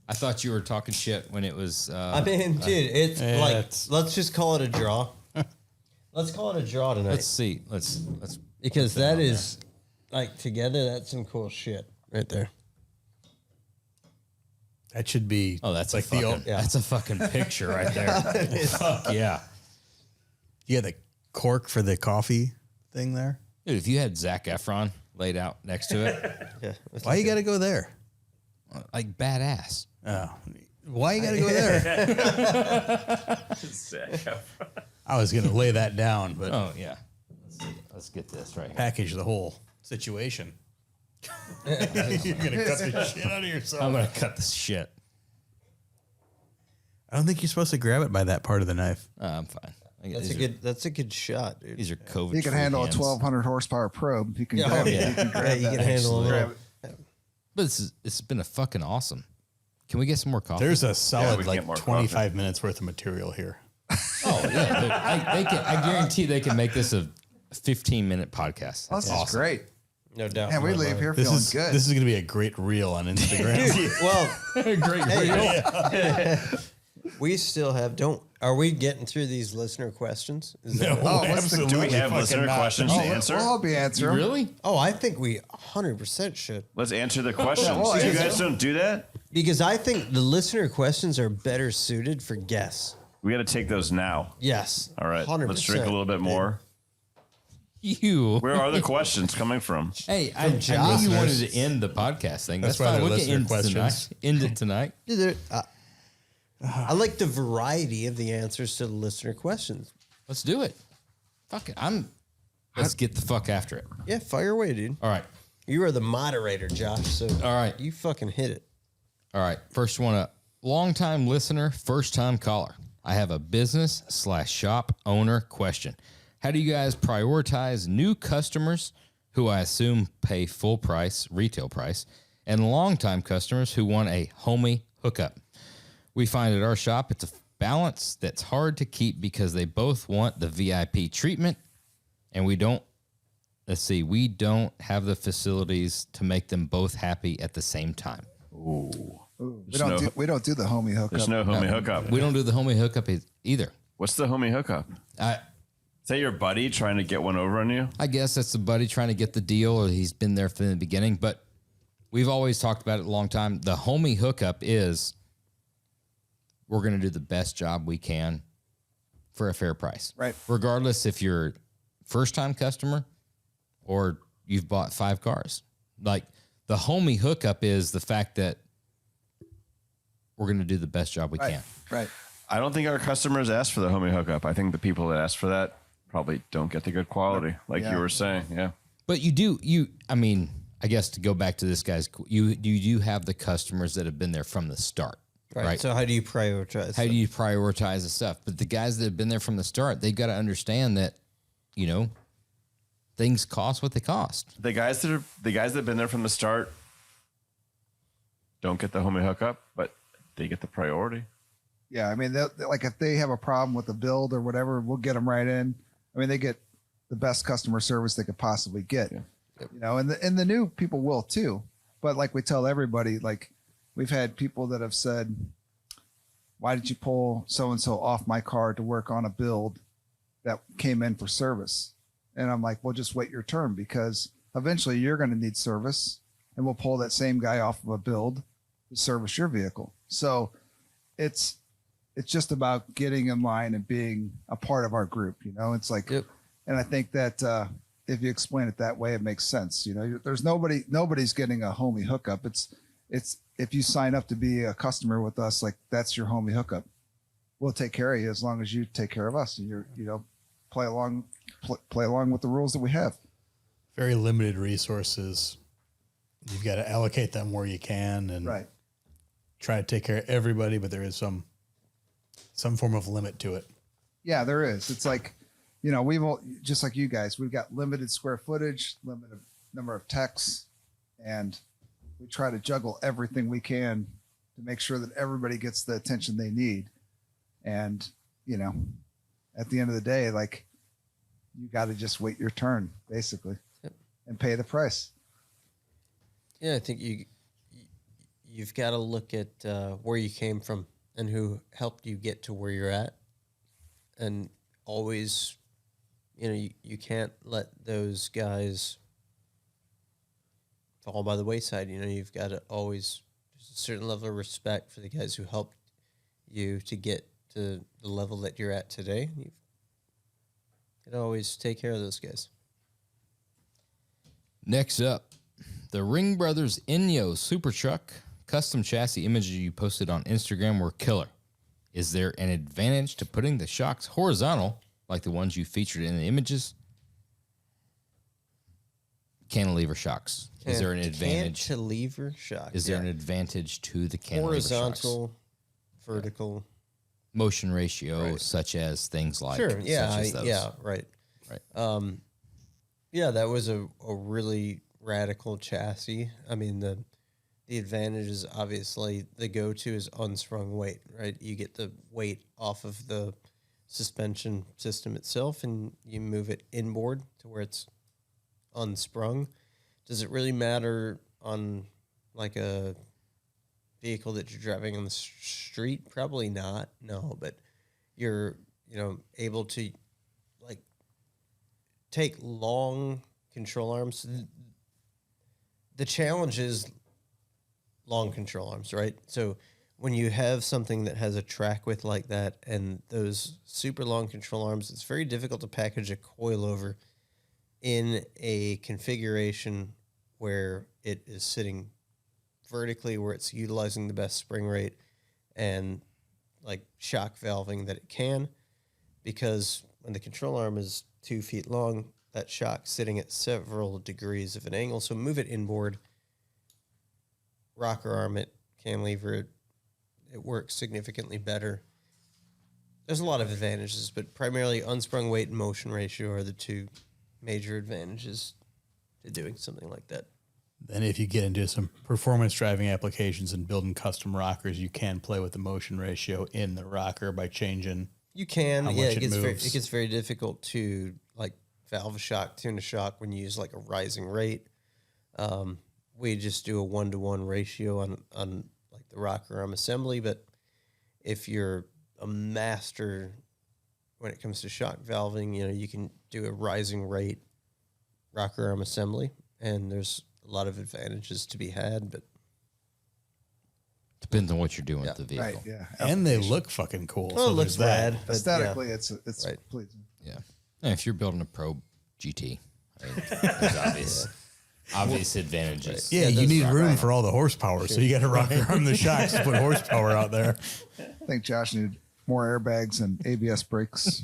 I thought you were talking shit when it was. I mean, dude, it's Yeah, like, it's- let's just call it a draw. Let's call it a draw tonight. let's see. Let's. Because that is, like, together, that's some cool shit right there. That should be. Oh, that's like a fucking. the That's a fucking picture right there. Fuck yeah. yeah the cork for the coffee thing there. Dude, if you had Zac Efron laid out next to it, Yeah. it's Why like you got to go there? like badass. Oh, why you got to go there? I was gonna lay that down, but Oh yeah. Let's see. Let's get this right here. package the whole situation. You're gonna cut the shit out of yourself. I'm gonna cut this shit. I don't think you're supposed to grab it by that part of the knife. I'm fine. That's a good shot, dude. These are COVID. He can handle a 1,200 horsepower probe. He can grab it. Yeah. He can grab You that. can handle Grab it. it. But it's been a fucking awesome. Can we get some more coffee? There's a we solid can like get more 25 minutes worth of material here. Oh yeah, I guarantee they can make this a 15-minute podcast. This That's is great. No doubt. And we in my leave mind. here This feeling is good. this is going to be a great reel on Instagram. Well, great. we still have. Are we getting through these listener questions? Is that No, what's the- absolutely Do we have fucking listener not. questions to answer? Well, I'll be answering. Really? Oh, I think we 100% should. Let's answer the questions. well, you answer guys don't do that? Because I think the listener questions are better suited for guests. We got to take those now. Yes. All right. 100%. Let's drink a little bit more. You. Where are the questions coming from? Hey, I knew you wanted to end the podcast thing. That's why fine. they're We can listener end questions. tonight. End it tonight. Dude, I like the variety of the answers to the listener questions. Let's do it. Fuck it. Let's get the fuck after it. Yeah, fire away, dude. All right. You are the moderator, Josh. So All right. you fucking hit it. All right. First one up. Long-time listener, first-time caller. I have a business/shop owner question. How do you guys prioritize new customers who I assume pay full price, retail price, and longtime customers who want a homey hookup? We find at our shop it's a balance that's hard to keep because they both want the VIP treatment, and we don't have the facilities to make them both happy at the same time. We don't do the homie hookup. There's no homie hookup. We don't do the homey hookup either. What's the homie hookup? Is that your buddy trying to get one over on you? I guess that's the buddy trying to get the deal, or he's been there from the beginning. But we've always talked about it a long time. The homie hookup is we're going to do the best job we can for a fair price. Right. Regardless if you're first-time customer or you've bought 5 cars. Like the homie hookup is the fact that we're going to do the best job we can. Right. I don't think our customers ask for the homie hookup. I think the people that ask for that probably don't get the good quality, like Yeah. you were saying. Yeah. But I guess to go back to this guy's, you do have the customers that have been there from the start, right? So how do you prioritize? How do you prioritize the stuff? But the guys that have been there from the start, they've got to understand that, things cost what they cost. The guys that have been there from the start don't get the homie hookup, but they get the priority. Yeah, I mean, like if they have a problem with the build or whatever, we'll get them right in. I mean, they get the best customer service they could possibly get. Yeah. And the new people will too. But like we tell everybody, like we've had people that have said, "Why did you pull so and so off my car to work on a build that came in for service?" And I'm like, "Well, just wait your turn because eventually you're going to need service, and we'll pull that same guy off of a build to service your vehicle." So it's just about getting in line and being a part of our group. It's like, and I think that if you explain it that way, it makes sense. There's nobody's getting a homie hookup. It's if you sign up to be a customer with us, like that's your homie hookup. We'll take care of you as long as you take care of us. And you're, play along with the rules that we have. Very limited resources. You've got to allocate them where you can and Right. try to take care of everybody, but there is some form of limit to it. Yeah, there is. It's like, we've all, just like you guys, we've got limited square footage, limited number of techs, and we try to juggle everything we can to make sure that everybody gets the attention they need. And, at the end of the day, like you got to just wait your turn basically and pay the price. Yeah, I think you've got to look at where you came from and who helped you get to where you're at, and always, you can't let those guys fall by the wayside. You've got to always there's a certain level of respect for the guys who helped you to get to the level that you're at today. You've got to always take care of those guys. Next up, the Ring Brothers Inyo Super Truck custom chassis images you posted on Instagram were killer. Is there an advantage to putting the shocks horizontal like the ones you featured in the images? Cantilever shocks. Is there an advantage? Cantilever shocks. Is there an advantage to the cantilever shocks? Horizontal, vertical. motion ratio, such as things like Sure. Yeah. such as those. Yeah. Right. Right. Yeah, that was a really radical chassis. I mean, the advantage is obviously the go-to is unsprung weight, right? You get the weight off of the suspension system itself and you move it inboard to where it's unsprung. Does it really matter on like a vehicle that you're driving on the street? Probably not. No, but you're, able to like take long control arms. The challenge is long control arms, right? So when you have something that has a track width like that and those super long control arms, it's very difficult to package a coilover in a configuration where it is sitting vertically, where it's utilizing the best spring rate and like shock valving that it can, because when the control arm is 2 feet long, that shock's sitting at several degrees of an angle. So move it inboard, rocker arm it, cantilever it, it works significantly better. There's a lot of advantages, but primarily unsprung weight and motion ratio are the two major advantages to doing something like that. Then if you get into some performance driving applications and building custom rockers, you can play with the motion ratio in the rocker by changing. You can, how yeah. much It gets very difficult to like valve a shock, tune a shock when you use like a rising rate. We just do a 1-to-1 ratio on like the rocker arm assembly. But if you're a master when it comes to shock valving, you can do a rising rate rocker arm assembly, and there's a lot of advantages to be had. But Depends on what you're doing with the vehicle. Right. Yeah. And they look fucking cool. well, it so looks there's that. rad. But Aesthetically, yeah. it's Right. pleasing. Yeah. And if you're building a Pro GT, I mean, there's obvious advantages. Yeah, you need room for all the horsepower, so you got to rocker arm the shocks to put horsepower out there. I think Josh needed more airbags and ABS brakes.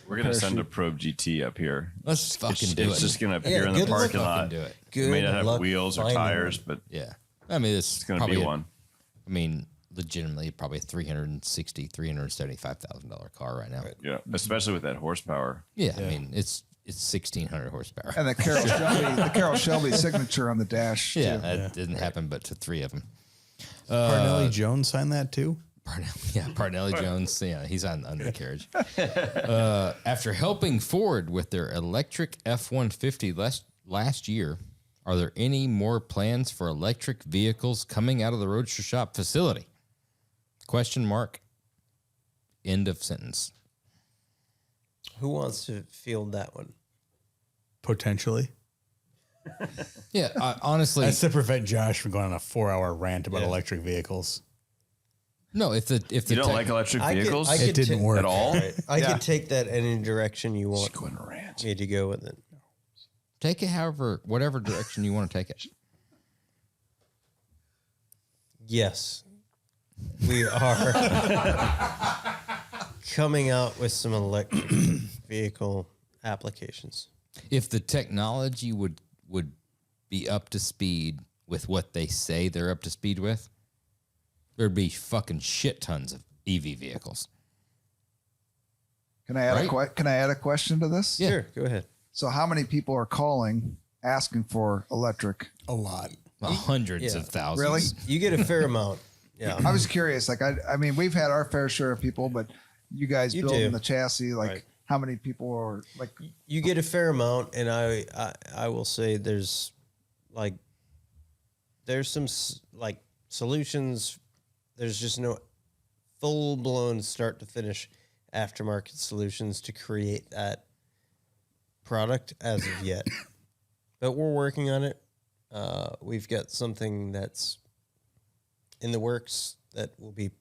We're gonna send a Probe GT up here. Let's fucking do It's it. just gonna appear in the good luck. parking lot. do it. It may not Good have luck wheels or finding tires, one. but Yeah. I mean, it's gonna probably be one. I mean, legitimately, probably a $375,000 car right now. Yeah, especially with that horsepower. Yeah, I mean, it's 1,600 horsepower. And the Carroll Shelby signature on the dash. Yeah, too. that didn't happen, but to 3 of them. Parnelli Jones signed that too. Parnelli Jones. Yeah, he's on undercarriage. After helping Ford with their electric F-150 last year, are there any more plans for electric vehicles coming out of the Roadster Shop facility? Question mark. End of sentence. Who wants to field that one? Potentially. Yeah, honestly, That's to prevent Josh from going on a 4-hour rant about electric vehicles. no. If the You don't like electric vehicles? I could It didn't work at all? I could take that any direction you want Go on a rant. me to go with it. take it whatever direction you want to take it. Yes, we are coming out with some electric vehicle applications. If the technology would be up to speed with what they say they're up to speed with, there'd be fucking shit tons of EV vehicles. Can I add Right? Can I add a question to this? Yeah. Sure, go ahead. So how many people are calling asking for electric? A lot. Hundreds Yeah. of thousands. Really? You get a fair amount. Yeah. I was curious. Like I mean, we've had our fair share of people, but you guys You building do. the chassis, like Right. how many people are like? You get a fair amount, and I will say there's some like solutions. There's just no full blown start to finish aftermarket solutions to create that product as of yet, but we're working on it. We've got something that's in the works that will be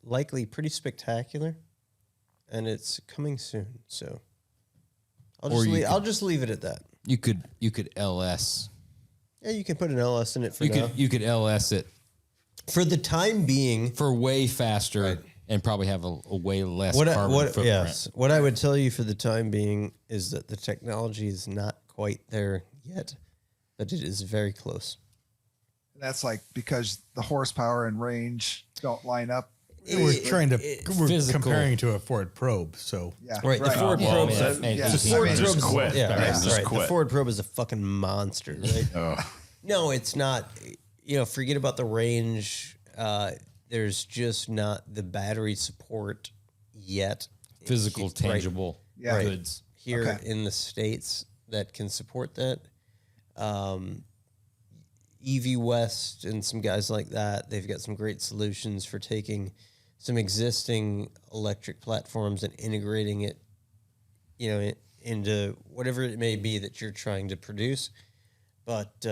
likely pretty spectacular, and it's coming soon. So I'll just leave it at that. You could LS. Yeah, you can put an LS in it for You now. could LS it For the time being, for way faster and probably have a way less carbon footprint. yes, what I would tell you for the time being is that the technology is not quite there yet, but it is very close. That's like because the horsepower and range don't line up. We're trying to we're physical. comparing to a Ford Probe, so Yeah, Right, the Ford Yeah, Probe. I mean, maybe yeah. he The Ford can- Just Probe's quit. Yeah, Yeah, right, just right. quit. The Ford Probe is a fucking monster, right? No, it's not. You know, forget about the range. There's just not the battery support yet. physical, Right. tangible Yeah. goods. Here Okay. in the States that can support that. EV West and some guys like that, they've got some great solutions for taking some existing electric platforms and integrating it, you know, into whatever it may be that you're trying to produce. But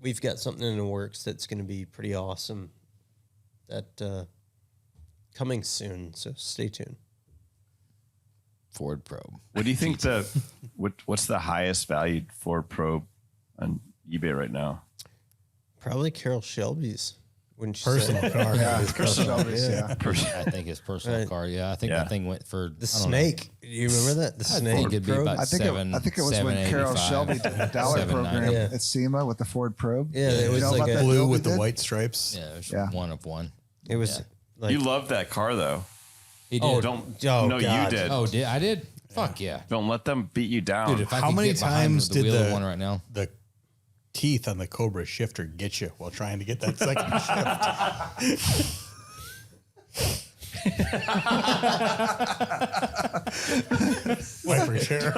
we've got something in the works that's going to be pretty awesome. That coming soon, so stay tuned. Ford Probe. What do you think what's the highest valued Ford Probe on eBay right now? Probably Carol Shelby's. Wouldn't you personal say? car. Shelby's, yeah. I think his personal Right. car. Yeah, I think Yeah. that thing went for The snake. Do you remember that? The I snake. think it'd be probe? about I think it was when Carol Shelby did the dollar program Yeah. at SEMA with the Ford Probe. Yeah, it You was know like about a that Blue build with we the did? white stripes. Yeah, it was Yeah. one of one. It was Yeah. like You love that car though. He did. Oh, No, God. you did. Oh, did I did? Fuck yeah, Don't let them beat you down. dude! If I How could many get behind times the did wheel of the- one right now? The teeth on the Cobra shifter get you while trying to get that second shift. Wiper share.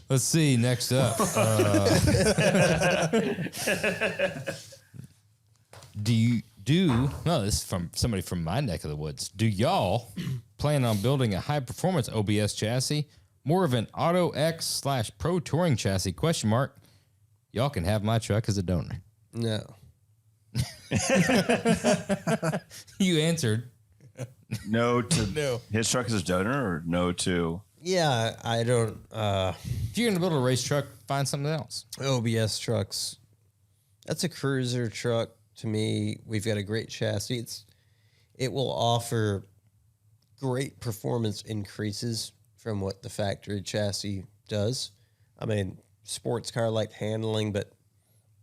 Let's see. Next up, no? This is from somebody from my neck of the woods. Do y'all plan on building a high performance OBS chassis, more of an Auto X / Pro Touring chassis? Question mark. Y'all can have my truck as a donor. no. You answered. no to No. his truck is his donor, or no to Yeah, I don't. If you're gonna build a race truck, find something else. OBS trucks. That's a cruiser truck to me. We've got a great chassis. It will offer great performance increases from what the factory chassis does. I mean, sports car like handling, but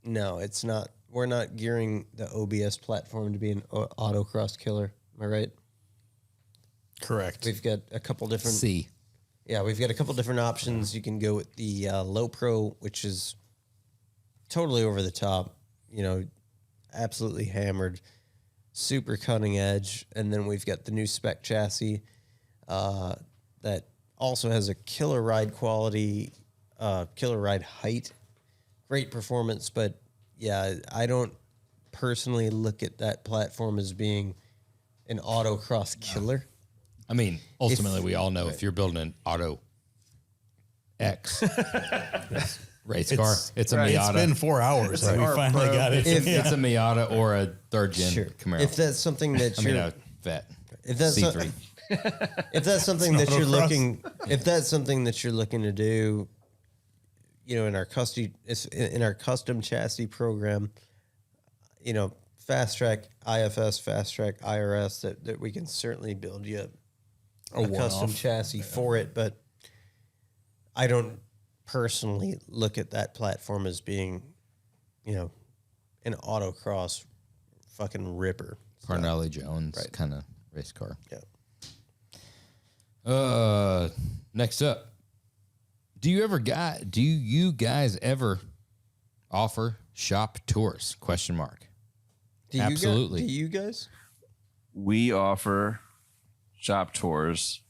no, it's not. We're not gearing the OBS platform to be an autocross killer. Am I right? Correct. We've got a couple different. C. Yeah, we've got a couple different options. You can go with the Low Pro, which is totally over the top, you know, absolutely hammered, super cutting edge. And then we've got the new spec chassis that also has a killer ride quality, killer ride height, great performance. But yeah, I don't personally look at that platform as being an autocross killer. I mean, ultimately, we all know if you're building an Auto X race car, it's a right. It's Miata. been 4 hours and we Or finally Pro. got it. It's a Miata or a third gen Camaro. If that's something that I you're, mean, a Vet. if that's C3. if that's something It's that an you're autocross. looking, if that's something that you're looking to do, you know, in our custom chassis program, you know, fast track IFS, fast track IRS, that we can certainly build you a custom one-off. chassis for it. But I don't personally look at that platform as being, you know, an autocross fucking ripper. Parnelli Jones kind of race car. Yeah. Next up, do you guys ever offer shop tours? Question mark. Absolutely. Do you guys? we offer shop tours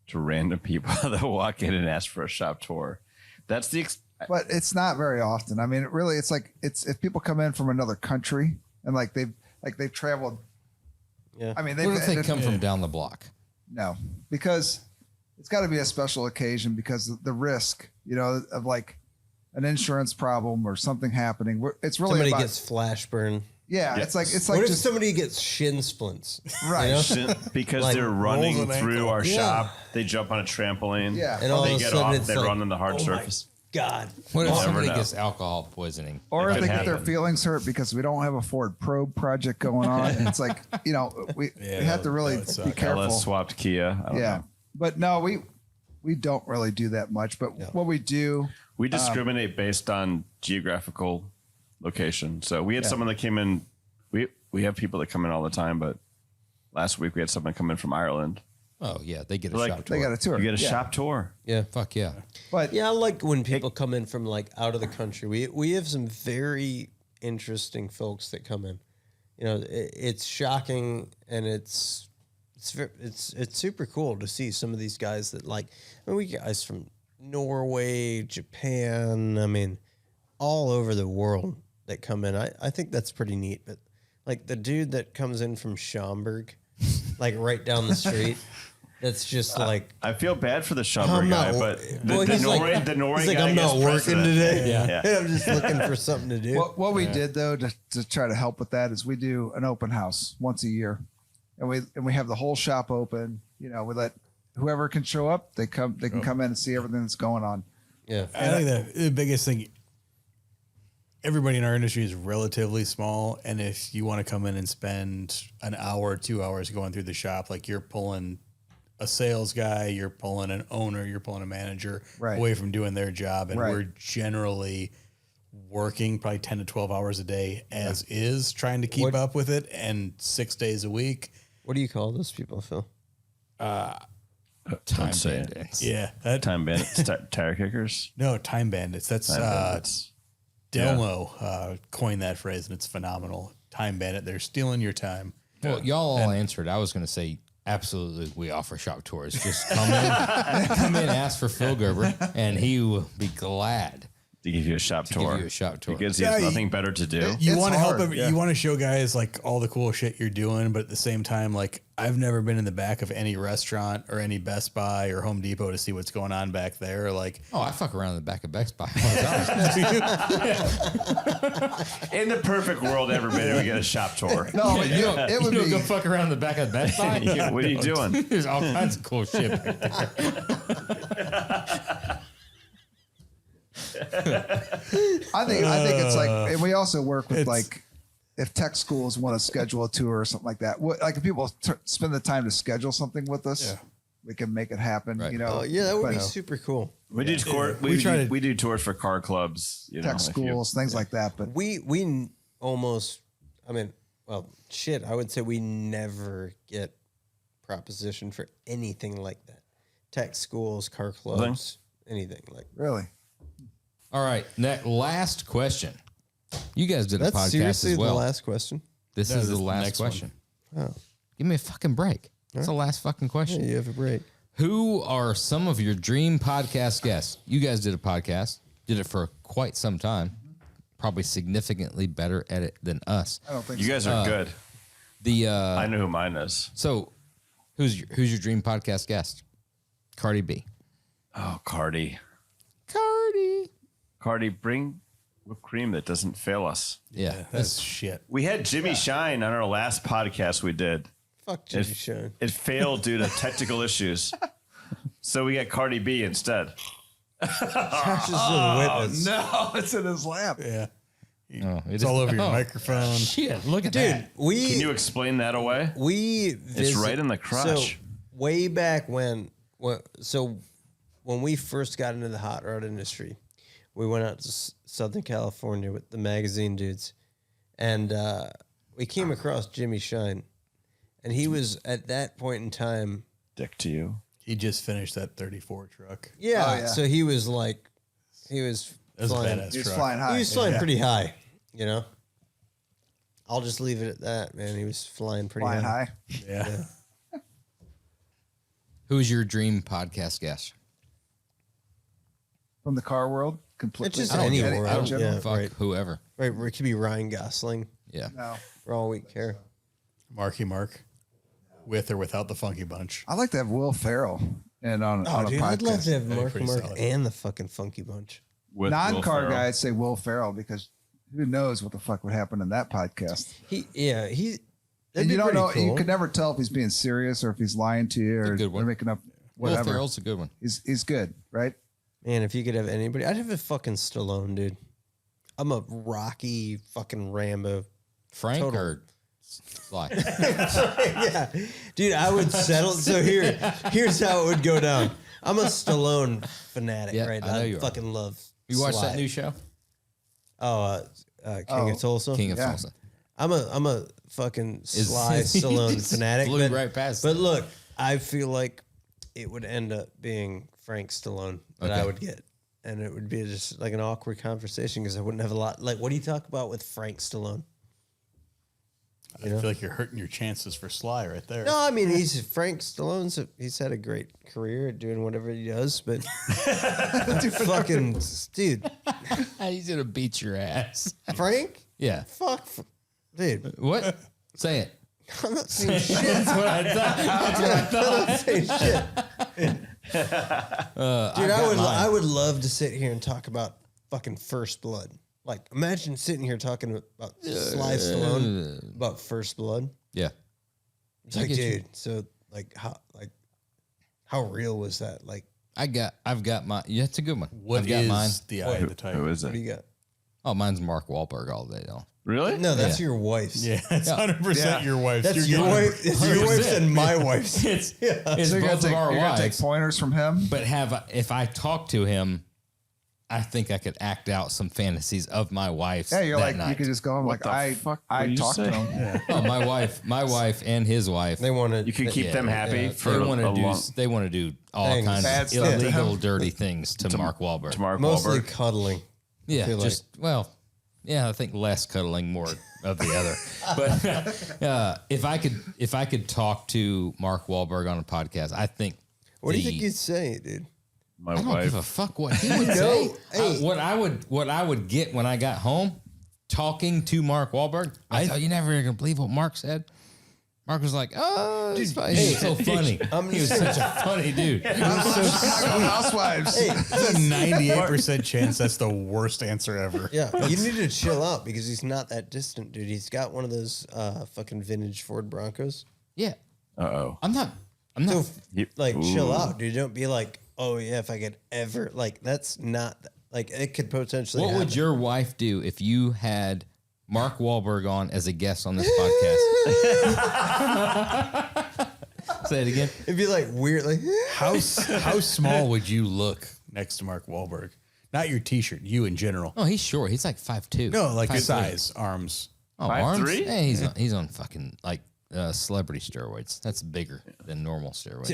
to random people that walk in and ask for a shop tour. That's the But it's not very often. I mean, it really, it's like if people come in from another country and they've traveled. Yeah. I mean, What if they come from down the block? No, because it's got to be a special occasion because the risk, you know, of like an insurance problem or something happening. It's really Somebody about, gets flash burn. yeah. Yeah. It's like What if just somebody gets shin splints? right. because Like they're running rolls an through ankle. our Yeah. shop. They jump on a trampoline. Yeah. And all they of a get sudden off. it's They like, run on the hard oh my surface. God. What if We'll never somebody know. gets alcohol poisoning? Or It if could they get their happen. feelings hurt because we don't have a Ford Probe project going on. And it's like, you know, we have to really that would suck. be careful. LS swapped Kia. I don't Yeah. know. But no, we don't really do that much. But what we do, We discriminate based on geographical location. So we had someone that came in. We have people that come in all the time, but last week we had someone come in from Ireland. Oh yeah, they get a Like, shop tour. They got a tour. You get a shop tour. Yeah. Fuck yeah. But Yeah, I like when people come in from like out of the country. We have some very interesting folks that come in. You know, it's shocking and it's super cool to see some of these guys that like. I mean, we get guys from Norway, Japan. I mean, all over the world that come in. I think that's pretty neat. But like the dude that comes in from Schaumburg, like right down the street. That's just like I feel bad for the Schaumburg guy, but the Norway he's guy I'm not gets working precedent. today. Yeah. I'm just looking for something to do. what we did though to try to help with that is we do an open house once a year, and we have the whole shop open. You know, we let whoever can show up. They can come in and see everything that's going on. Yeah, I think the biggest thing, everybody in our industry is relatively small. And if you want to come in and spend an hour, 2 hours going through the shop, like you're pulling a sales guy, you're pulling an owner, you're pulling a manager away from doing their job. And we're generally working probably 10 to 12 hours a day as is, trying to keep up with it, and 6 days a week. what do you call those people, Phil? Time say it. bandits. Yeah. Time bandits, tire kickers. No, time bandits. That's Time bandits. Delmo coined that phrase, and it's phenomenal. Time bandit. They're stealing your time. Well, y'all all answered. I was going to say, absolutely, we offer shop tours. Just come in, ask for Phil Gerber, and he will be glad To give you a shop tour. give you a shop tour. Because he has nothing better to do. You It's want to help hard, you want to show guys like all the cool shit you're doing, but at the same time, like I've never been in the back of any restaurant or any Best Buy or Home Depot to see what's going on back there. Like, Oh, I fuck around in the back of Best Buy all the time. In the perfect world, everybody would get a shop tour. No, You don't, it would you don't be go fuck around in the back of Best Buy? Yeah, what are you doing? There's all kinds of cool shit back there. I think it's like, and we also work with like, if tech schools want to schedule a tour or something like that. Like if people spend the time to schedule something with us, we can make it happen. Right. You know, Oh yeah, that would but be super cool. We do we do tours for car clubs, you know, tech if you- schools, things like that. But We almost, I mean, well, shit. I would say we never get propositioned for anything like that. Tech schools, car clubs, anything like. really, All right, last question. You guys did a That's podcast seriously as well. the last question. This No, is this the is the last next one. question. Oh, Give me a fucking break. That's the last fucking question. yeah, you have a break. Who are some of your dream podcast guests? You guys did a podcast, did it for quite some time, probably significantly better at it than us. I don't think You so. guys are good. I I know who mine is. So, who's your dream podcast guest? Cardi B. Oh, Cardi. Cardi. Bring whipped cream that doesn't fail us. Yeah, that's shit. We had Jimmy Shine on our last podcast we did. Fuck Jimmy Shine. It failed due to technical issues. So we got Cardi B instead. Josh is a witness. No, it's in his lap. Yeah. Oh, It's all over your microphone. Shit, look at Dude, that. Can you explain that away? we It's right in the crotch. So way back when we first got into the hot rod industry, we went out to Southern California with the magazine dudes, and we came across Jimmy Shine, and he was at that point in time. Dick to you. He just finished that 34 truck. Yeah, Oh, yeah. so he was like, he was That was a flying. badass He was truck. flying high. He was flying pretty high, you know. I'll just leave it at that, man. He was flying pretty flying high. Yeah. Who's your dream podcast guest? From the car world, completely. It's just I don't any give a- I world. don't Yeah, fuck right. whoever. Right, it could be Ryan Gosling Yeah. No, for all we care. Marky Mark. With or without the Funky Bunch. I like to have Will Ferrell and on a Dude, podcast. I'd love to have Mark pretty Mark solid. and the fucking Funky Bunch. With Will Non-car Ferrell. guys say Will Ferrell because who knows what the fuck would happen in that podcast. He. And That'd you be don't pretty know. cool. You could never tell if he's being serious or if he's lying to you or good one. they're making up Will whatever. Ferrell's a good one. He's good, right? Man, if you could have anybody, I'd have a fucking Stallone, dude. I'm a Rocky fucking Rambo. Frank Total. or Sly? Yeah, dude, I would settle. So here's how it would go down. I'm a Stallone fanatic, Yeah, right? I know you are. fucking love. You watch Sly. that new show? Oh, King of Tulsa. King of Yeah. Tulsa. I'm a fucking Sly Stallone fanatic. Blew but, right past But it. look, I feel like it would end up being Frank Stallone that I Okay. would get. And it would be just like an awkward conversation because I wouldn't have a lot. Like, what do you talk about with Frank Stallone? I feel like you're hurting your chances for Sly right there. No, I mean Frank Stallone's. He's had a great career at doing whatever he does, but fucking dude, He's gonna beat your ass. Frank, Yeah. fuck, dude, What? Say it. I'm not saying shit. That's what I thought. I'm not saying shit. Dude, I would love to sit here and talk about fucking First Blood. Like, imagine sitting here talking about Sly Stallone about First Blood. Yeah. It's I like, get you. dude, so how real was that? Like, I've got my. Yeah, it's a good one. What I've got is mine. the eye of the tiger? Who is what do it? you got? Oh, mine's Mark Wahlberg all day long. Really? No, that's your wife's. Yeah, it's 100% your wife's. That's You're your getting- wife. It's your wife's and my wife's. It's So you're both of our you're gonna take wives. pointers from him. But if I talk to him, I think I could act out some fantasies of my wife's. Yeah, you're that like night. you could just go on like the I fuck would you talked to say? him. Oh, my wife, and his wife. They want to. You can keep them happy for they a want to do. long They want to do all Things. kinds Bad of stuff to illegal, him. dirty things to Mark Wahlberg. to Mark mostly Wahlberg. cuddling. Yeah, feel just I think less cuddling, more of the other. But if I could talk to Mark Wahlberg on a podcast, I think. What do you think you'd say, dude? My I don't wife. give a fuck what he would No, say. hey. What I would get when I got home, talking to Mark Wahlberg. I thought you're never gonna believe what Mark said. Mark was like, "Oh, he's so funny. He was such a funny dude." Housewives. It's a 98% chance that's the worst answer ever. Yeah, you need to chill out because he's not that distant, dude. He's got one of those fucking vintage Ford Broncos. Yeah, Uh-oh. I'm not. So, like, chill Ooh. out, dude. Don't be like, oh yeah, if I could ever like, that's not like it could potentially. What would happen. your wife do if you had Mark Wahlberg on as a guest on this podcast? Say it again. It'd be like weird, like How small would you look next to Mark Wahlberg? Not your T-shirt, you in general. Oh, he's short. He's like 5'2". No, like 5'3". size, arms. Oh, 5'3"? arms? Yeah, he's on fucking like celebrity steroids. That's bigger than normal steroids.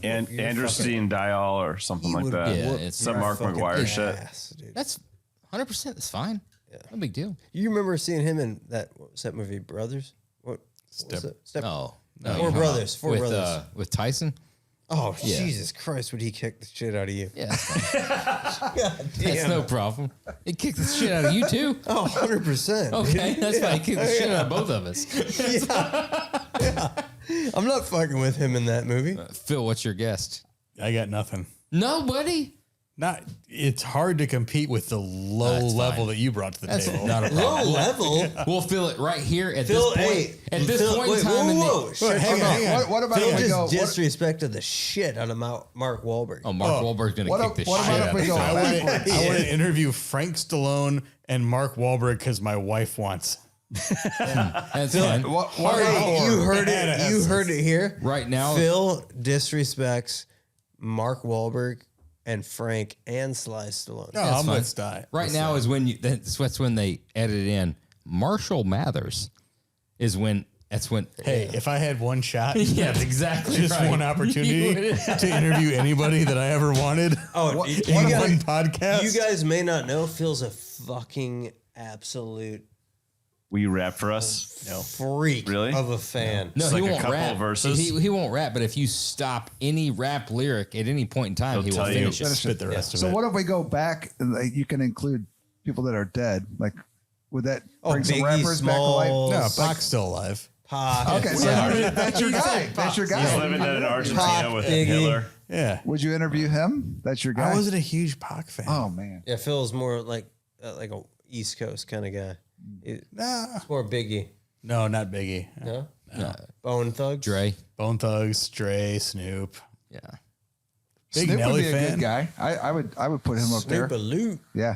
And Androstenediol Dial or something like that. Yeah, it's some Mark McGuire shit. Dude. That's 100%. That's fine. No big deal. You remember seeing him in that what was that movie, Brothers? What was it? Step. No. Four Brothers. Four with, Brothers. With Tyson. Oh Yeah. Jesus Christ! Would he kick the shit out of you? Yeah, that's fine. God That's damn. no problem. He kicked the shit out of you too. Oh, 100%. Okay, that's fine. He kicked the shit out of both of us. I'm not fucking with him in that movie. Phil, what's your guest? I got nothing. Nobody. It's hard to compete with the low That's level fine. that you brought to the That's table. not a problem. Low level. We'll fill it right here at Phil, this point. hey, at this Phil, point in wait, time, in whoa. the, Shit, hang hold on. What about Phil if we go? just disrespected the shit out of Mark Wahlberg. oh, Mark Wahlberg's gonna What kick the what shit about if out we of go you. backwards? I want to interview Frank Stallone and Mark Wahlberg because my wife wants. That's fine. What Hey, about- you heard it. Badasses. You heard it here. Right now, Phil disrespects Mark Wahlberg and Frank and Sly Stallone. No, That's I'm fine. with Sty. right now is when you. That's when they edit in Marshall Mathers. That's when. Hey, if I had one shot, Yeah, that's exactly just right. one opportunity to interview anybody that I ever wanted Oh, What- you, in guys, one podcast. you guys may not know, Phil's a fucking absolute Will you rap for us? freak Really? of a fan. No, It's he like a won't couple rap. verses? He won't rap, but if you stop any rap lyric at any point in time, he will tell you. finish it. spit the rest of So it. what if we go back and like, you can include people that are dead? Like, would that bring some Biggie rappers back to life? Smalls. No, Pac's still alive. Pac. Okay, so that's your guy. That's your He's guy. living in Argentina Pac, with Biggie. Hitler. Yeah. Would you interview him? That's your guy. I wasn't a huge Pac fan. Oh man. Yeah, Phil's more like a East Coast kind of guy. It's more Biggie. No, not Biggie. No? Bone Thugs? Dre. Bone Thugs, Dre, Snoop. Yeah. Big Snoop Nelly would be a fan. good guy. I would put him up there. Snoop-a-loop. Yeah.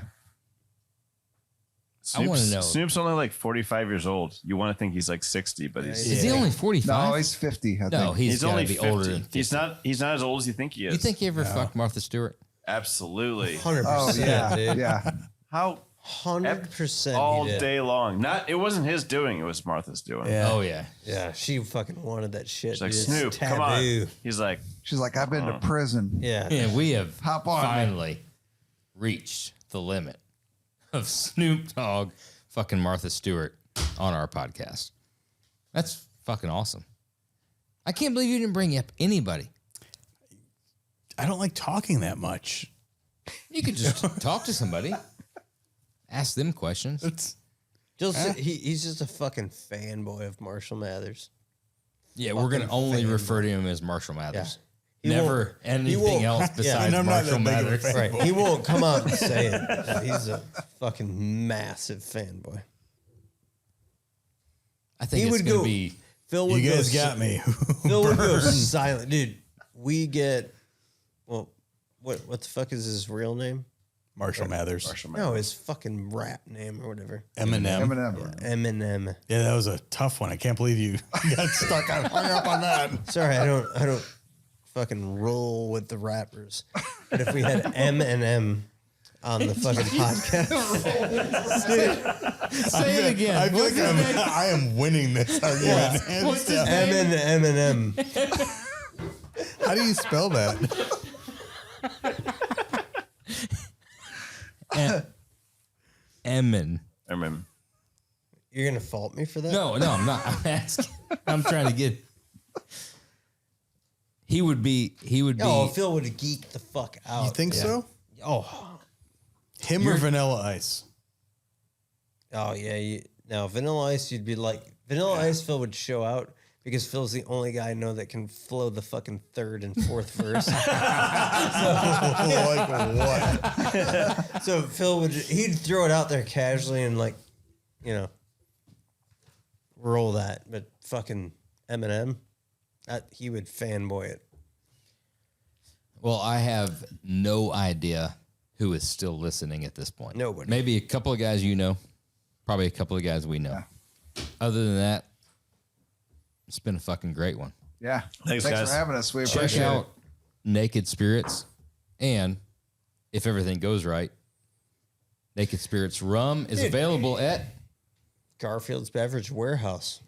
I wanna know. Snoop's only like 45 years old. You want to think he's like 60, but he's Is he only 45? No, he's 50. I No, think. he's got only to be 50. older than 50. He's not as old as you think he is. You think he ever fucked Martha Stewart? Absolutely. 100%, Oh yeah, dude. yeah. How 100% all he did. day long. It wasn't his doing. It was Martha's doing. Yeah. Oh yeah. Yeah, she fucking wanted that shit. She's like, dude. It's Snoop, come on. taboo. He's like, She's like, I've been to prison. Yeah. Yeah, we have Hop on, finally reached the limit of Snoop Dogg, fucking Martha Stewart on our podcast. That's fucking awesome. I can't believe you didn't bring up anybody. I don't like talking that much. You could just talk to somebody, ask them questions. He's just a fucking fanboy of Marshall Mathers. Yeah, we're gonna only refer to him as Marshall Mathers. He Never won't- anything else besides and I'm not Marshall that big of a Mathers. fan. Right. He won't come out and say it. Yeah, he's a fucking massive fanboy. I think He it's would gonna go- be. Phil would You go guys got me. Phil would go silent. Dude, we get, well, what the fuck is his real name? Marshall Mathers. No, his fucking rap name or whatever. Eminem. Eminem. Eminem. Yeah, that was a tough one. I can't believe you got stuck on hung up on that. Sorry, I don't fucking roll with the rappers. But if we had M on the fucking podcast, Say it again. I feel like I am winning this argument. Hands down. Eminem. How do you spell that? Emin. I remember. You're gonna fault me for that? No, I'm not. I'm asking. I'm trying to get. He would be. Oh, Phil would geek the fuck out. You think so? Oh, Him or Vanilla Ice? oh yeah. Now Vanilla Ice, you'd be like Vanilla Ice. Phil would show out because Phil's the only guy I know that can flow the fucking third and fourth verse. Like what? So Phil he'd throw it out there casually and like, you know, roll that. But fucking Eminem, he would fanboy it. Well, I have no idea who is still listening at this point. Nobody. Maybe a couple of guys you know, probably a couple of guys we know. Other than that, it's been a fucking great one. Yeah. Thanks, guys. for having us. We Check appreciate out it. Naked Spirits, and if everything goes right, Naked Spirits rum is available at. Garfield's Beverage Warehouse.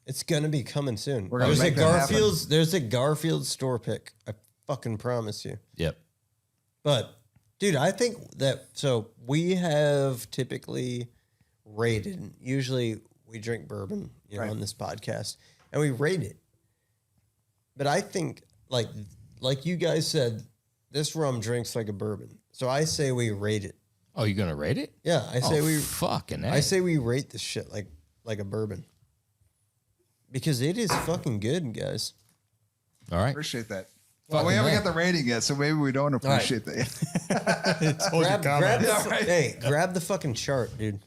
It's gonna be coming soon. We're gonna make that happen. There's a Garfield store pick. I fucking promise you. Yep. But dude, I think that so we have typically rated. Usually we drink bourbon, you know, Right. on this podcast, and we rate it. But I think like you guys said, this rum drinks like a bourbon. So I say we rate it. Oh, you gonna rate it? Yeah, I say we fucking. I say we rate this shit like a bourbon. Because it is fucking good, guys. All right. Appreciate that. Well, we haven't got the rating yet, so maybe we don't appreciate that. Grab the fucking chart, dude.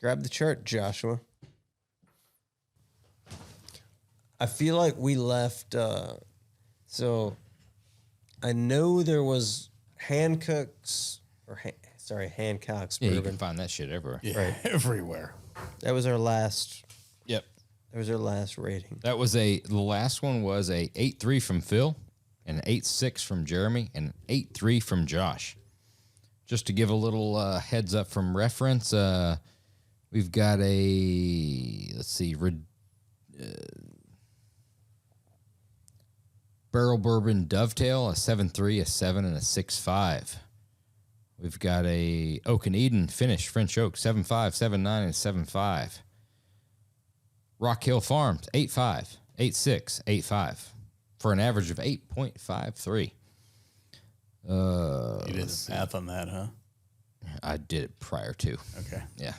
Grab the chart, Joshua. I feel like we left. So I know there was Hancock's Hancock's Yeah, you bourbon. can find that shit everywhere. Yeah, everywhere. That was our last. Yep. That was our last rating. That was the last one was a 8.3 from Phil, an 8.6 from Jeremy, and an 8.3 from Josh. Just to give a little heads up from reference, we've got Barrel Bourbon Dovetail, a 7.3, a 7, and a 6.5. We've got a Oak and Eden Finish French Oak, 7.5, 7.9, and 7.5. Rock Hill Farms, 8.5, 8.6, 8.5, for an average of 8.53. You did the math on that, huh? I did it prior to. Okay. Yeah.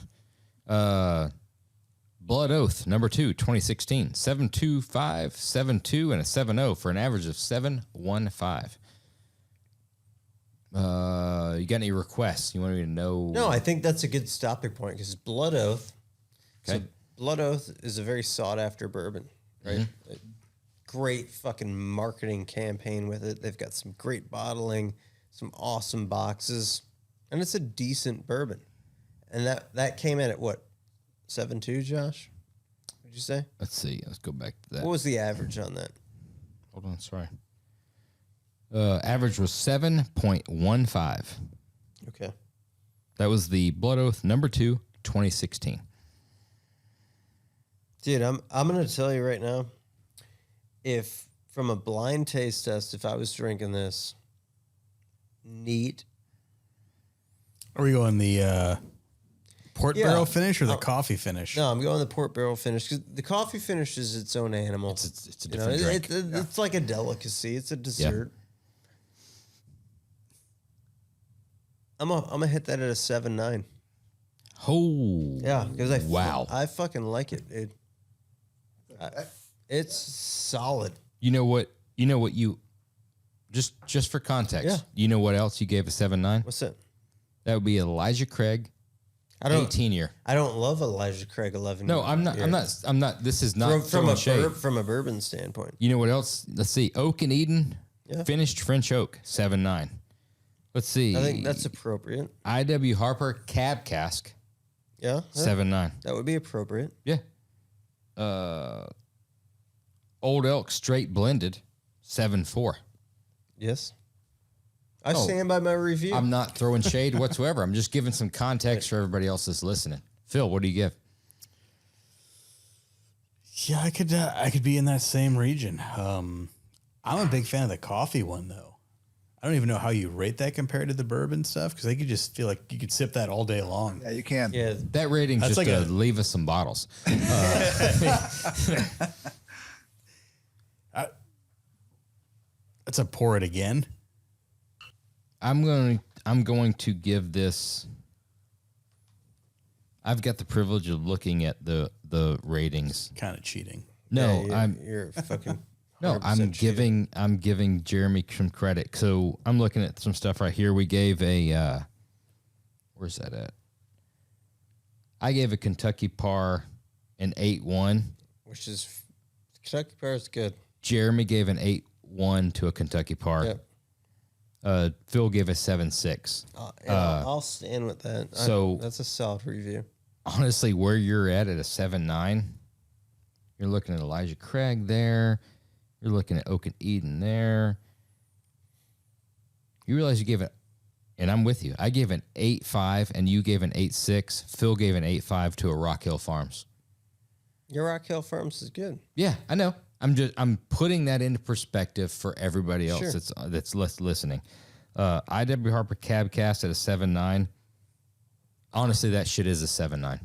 Blood Oath, number 2, 2016, 7.25, 7.2, and a 7.0 for an average of 7.15. You got any requests? You want me to know? No, I think that's a good stopping point because Blood Oath. Okay. So Blood Oath is a very sought after bourbon, right? A great fucking marketing campaign with it. They've got some great bottling, some awesome boxes, and it's a decent bourbon. And that came in at what? 7.2, Josh? What'd you say? Let's see. Let's go back to that. What was the average on that? Hold on. Sorry. Average was 7.15. Okay. That was the Blood Oath number 2, 2016. Dude, I'm gonna tell you right now, if from a blind taste test, if I was drinking this, neat. Are we going the port barrel finish or the coffee finish? No, I'm going the port barrel finish because the coffee finish is its own animal. It's a different drink. It's like a delicacy. It's a dessert. I'm gonna hit that at a 7.9. Oh, Yeah, because I fucking like it. It's solid. You know what? You just for context. Yeah. You know what else you gave a 7.9? What's that? That would be Elijah Craig, 18-year. I don't love Elijah Craig 11. No, I'm not. This is not from a shade. from a bourbon standpoint. You know what else? Let's see. Oak and Eden, finished French oak, 7.9. Let's see. I think that's appropriate. I.W. Harper Cab Cask, Yeah, 7.9. that would be appropriate. Yeah. Old Elk Straight Blended, 7.4. Yes, I stand by my review. I'm not throwing shade whatsoever. I'm just giving some context for everybody else that's listening. Phil, what do you give? Yeah, I could be in that same region. I'm a big fan of the coffee one though. I don't even know how you rate that compared to the bourbon stuff because I could just feel like you could sip that all day long. Yeah, you can. Yeah, That rating's That's just like to leave us some bottles. That's a pour it again. I'm going to give this. I've got the privilege of looking at the ratings. Kind of cheating. No, yeah, I'm you're fucking. no, 100% I'm giving Jeremy some credit. So I'm looking at some stuff right here. We gave a where's that at? I gave a Kentucky Par an 8.1. which is Kentucky Par is good. Jeremy gave an 8.1 to a Kentucky Par. Yep. Phil gave a 7.6. I'll stand with that. So- that's a solid review. Honestly, where you're at a 7.9, you're looking at Elijah Craig there. You're looking at Oak and Eden there. You realize you gave it, and I'm with you. I gave an 8.5, and you gave an 8.6. Phil gave an 8.5 to a Rock Hill Farms. Your Rock Hill Farms is good. Yeah, I know. I'm putting that into perspective for everybody else Sure. that's listening. I.W. Harper Cab Cast at a 7.9. Honestly, that shit is a 7.9.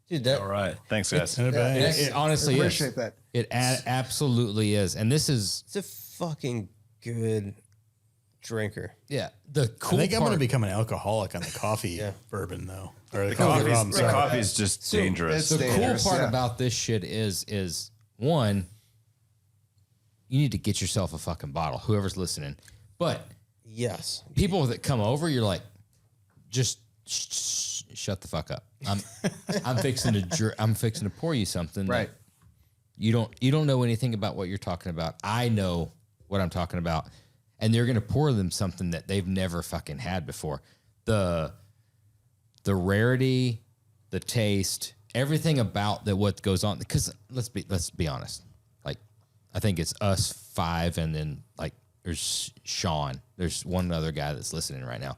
Dude, that All right. Thanks, guys. It honestly is. Appreciate that. It absolutely is. And this is, it's a fucking good drinker. yeah, the cool I think I'm part. going to become an alcoholic on the coffee bourbon though. Or the The coffee's just dangerous. The cool dangerous, part yeah. about this shit is one, you need to get yourself a fucking bottle, whoever's listening. But Yes. people that come over, you're like, just shut the fuck up. I'm fixing to pour you something. Right. That you don't know anything about what you're talking about. I know what I'm talking about, and they're gonna pour them something that they've never fucking had before. The rarity, the taste, everything about what goes on. Because let's be honest. Like, I think it's us 5, and then like there's Sean. There's one other guy that's listening right now.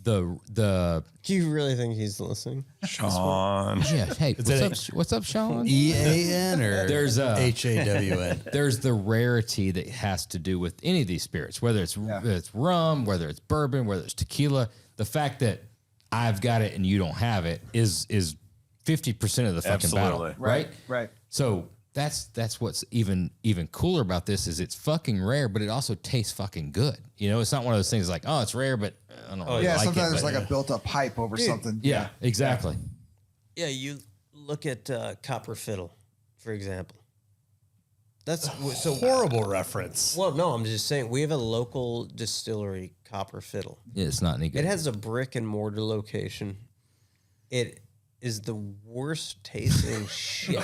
The Do you really think he's listening? Sean. yeah, hey, what's up, Sean? EAN or There's HAWN. there's the rarity that has to do with any of these spirits, whether it's rum, whether it's bourbon, whether it's tequila. The fact that I've got it and you don't have it is 50% of the fucking battle, Absolutely. right? Right. So that's what's even cooler about this is it's fucking rare, but it also tastes fucking good. You know, it's not one of those things like, oh, it's rare, but I don't really Yeah, like sometimes it. there's but- like a built-up hype over something. yeah, exactly. Yeah, you look at Copper Fiddle, for example. That's so Horrible reference. Well, no, I'm just saying we have a local distillery, Copper Fiddle. Yeah, it's not any good. It has a brick and mortar location. It is the worst tasting shit.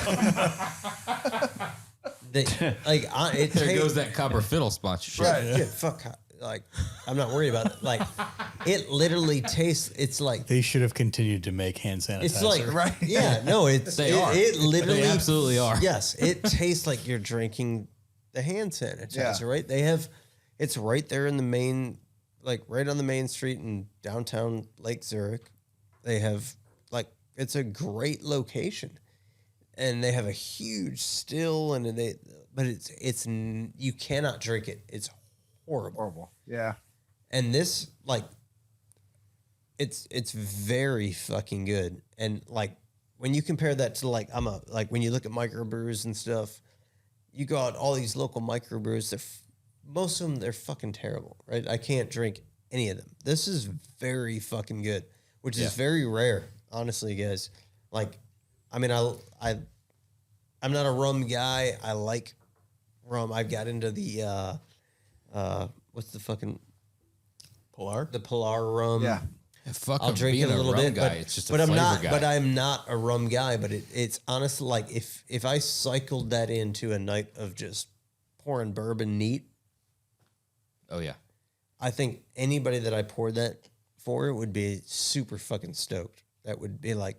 It there goes that Copper Fiddle sponsorship. Yeah, fuck. Like, I'm not worried about it. Like, it literally tastes. It's like They should have continued to make hand sanitizer. it's like Yeah, no, it's They are. It literally They absolutely are. Yes, it tastes like you're drinking the hand sanitizer. Yeah. Right? They have. It's right there in the main like right on the main street in downtown Lake Zurich. They have like it's a great location, and they have a huge still, and but it's you cannot drink it. It's horrible. Yeah. And this like it's very fucking good. And like when you compare that to like when you look at microbrews and stuff, you go out all these local microbrews. Most of them they're fucking terrible, right? I can't drink any of them. This is very fucking good, which is very rare, honestly, guys. Like, I mean, I'm not a rum guy. I like rum. I've got into the what's the fucking Polar? the Polar rum. Yeah. Fuck, I'll drink being it a little rum bit, guy. but, It's just a but I'm flavor not. guy. But I'm not a rum guy. But it's honestly like if I cycled that into a night of just pouring bourbon neat, Oh yeah. I think anybody that I poured that for would be super fucking stoked. That would be like,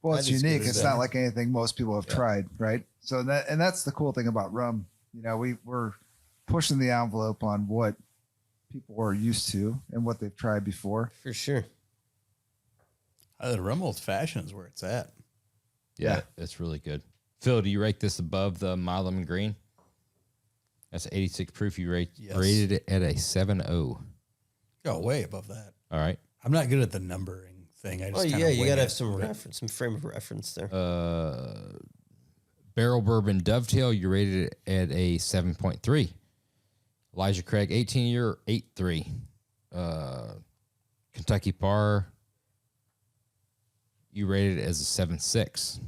Well, it's I just unique. give it It's a- not like anything most people have tried, right? So that's the cool thing about rum. You know, we're pushing the envelope on what people are used to and what they've tried before. for sure. The rum old fashioned is where it's at. Yeah, it's really good. Phil, do you rate this above the mild lemon green? That's 86 proof. You rated it at a 7.0. Go way above that. All right. I'm not good at the numbering thing. I just Oh kinda yeah, you wing gotta it. have some reference, some frame of reference there. Barrel Bourbon Dovetail, you rated it at a 7.3. Elijah Craig, 18-year, 8.3. Kentucky Par, you rated it as a 7.6.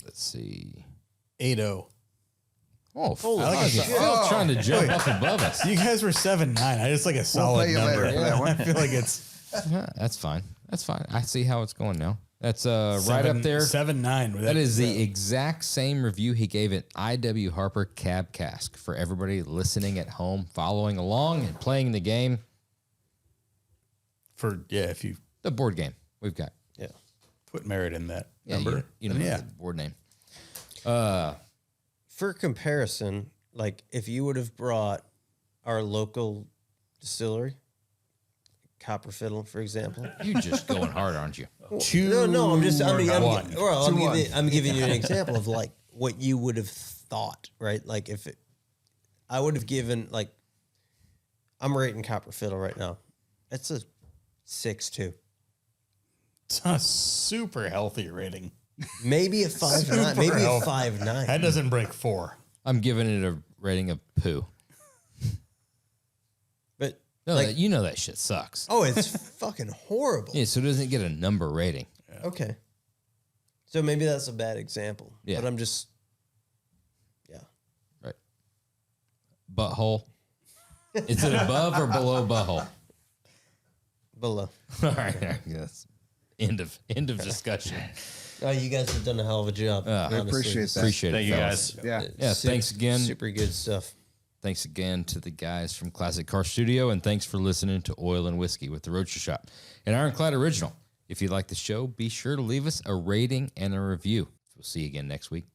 Let's see. 8-0. Oh, Holy I like shit. Phil's trying to jump up above us. You guys were 7-9. I just like a solid pay you number. later for that one. I feel like it's Yeah, that's fine. That's fine. I see how it's going now. That's right up there. 7-9. That is the exact same review he gave at IW Harper Cab Cask for everybody listening at home, following along and playing the game, if you the board game we've got. Yeah. put merit in that Yeah, number. you know then the board name. For comparison, like if you would have brought our local distillery, Copper Fiddle, for example. You just going hard, aren't you? No, I'm One. I'm giving you an example of like what you would have thought, right? Like I would have given like, I'm rating Copper Fiddle right now. It's a 6.2, It's a super healthy rating. maybe a 5.9, maybe a 5.9. That doesn't break 4. I'm giving it a rating of poo. But No, like, you know that shit sucks. oh, it's fucking horrible. Yeah, so it doesn't get a number rating. Okay. So maybe that's a bad example. Yeah. But I'm just, yeah. Right. Butthole. Is it above or below butthole? Below. All right, I guess. End of discussion. Oh, you guys have done a hell of a job. honestly. appreciate that. Appreciate Thank it, you fellas. guys. Yeah. Yeah, thanks again. Super good stuff. Thanks again to the guys from Classic Car Studio, and thanks for listening to Oil and Whiskey with the Roadster Shop, an Ironclad original. If you like the show, be sure to leave us a rating and a review. We'll see you again next week.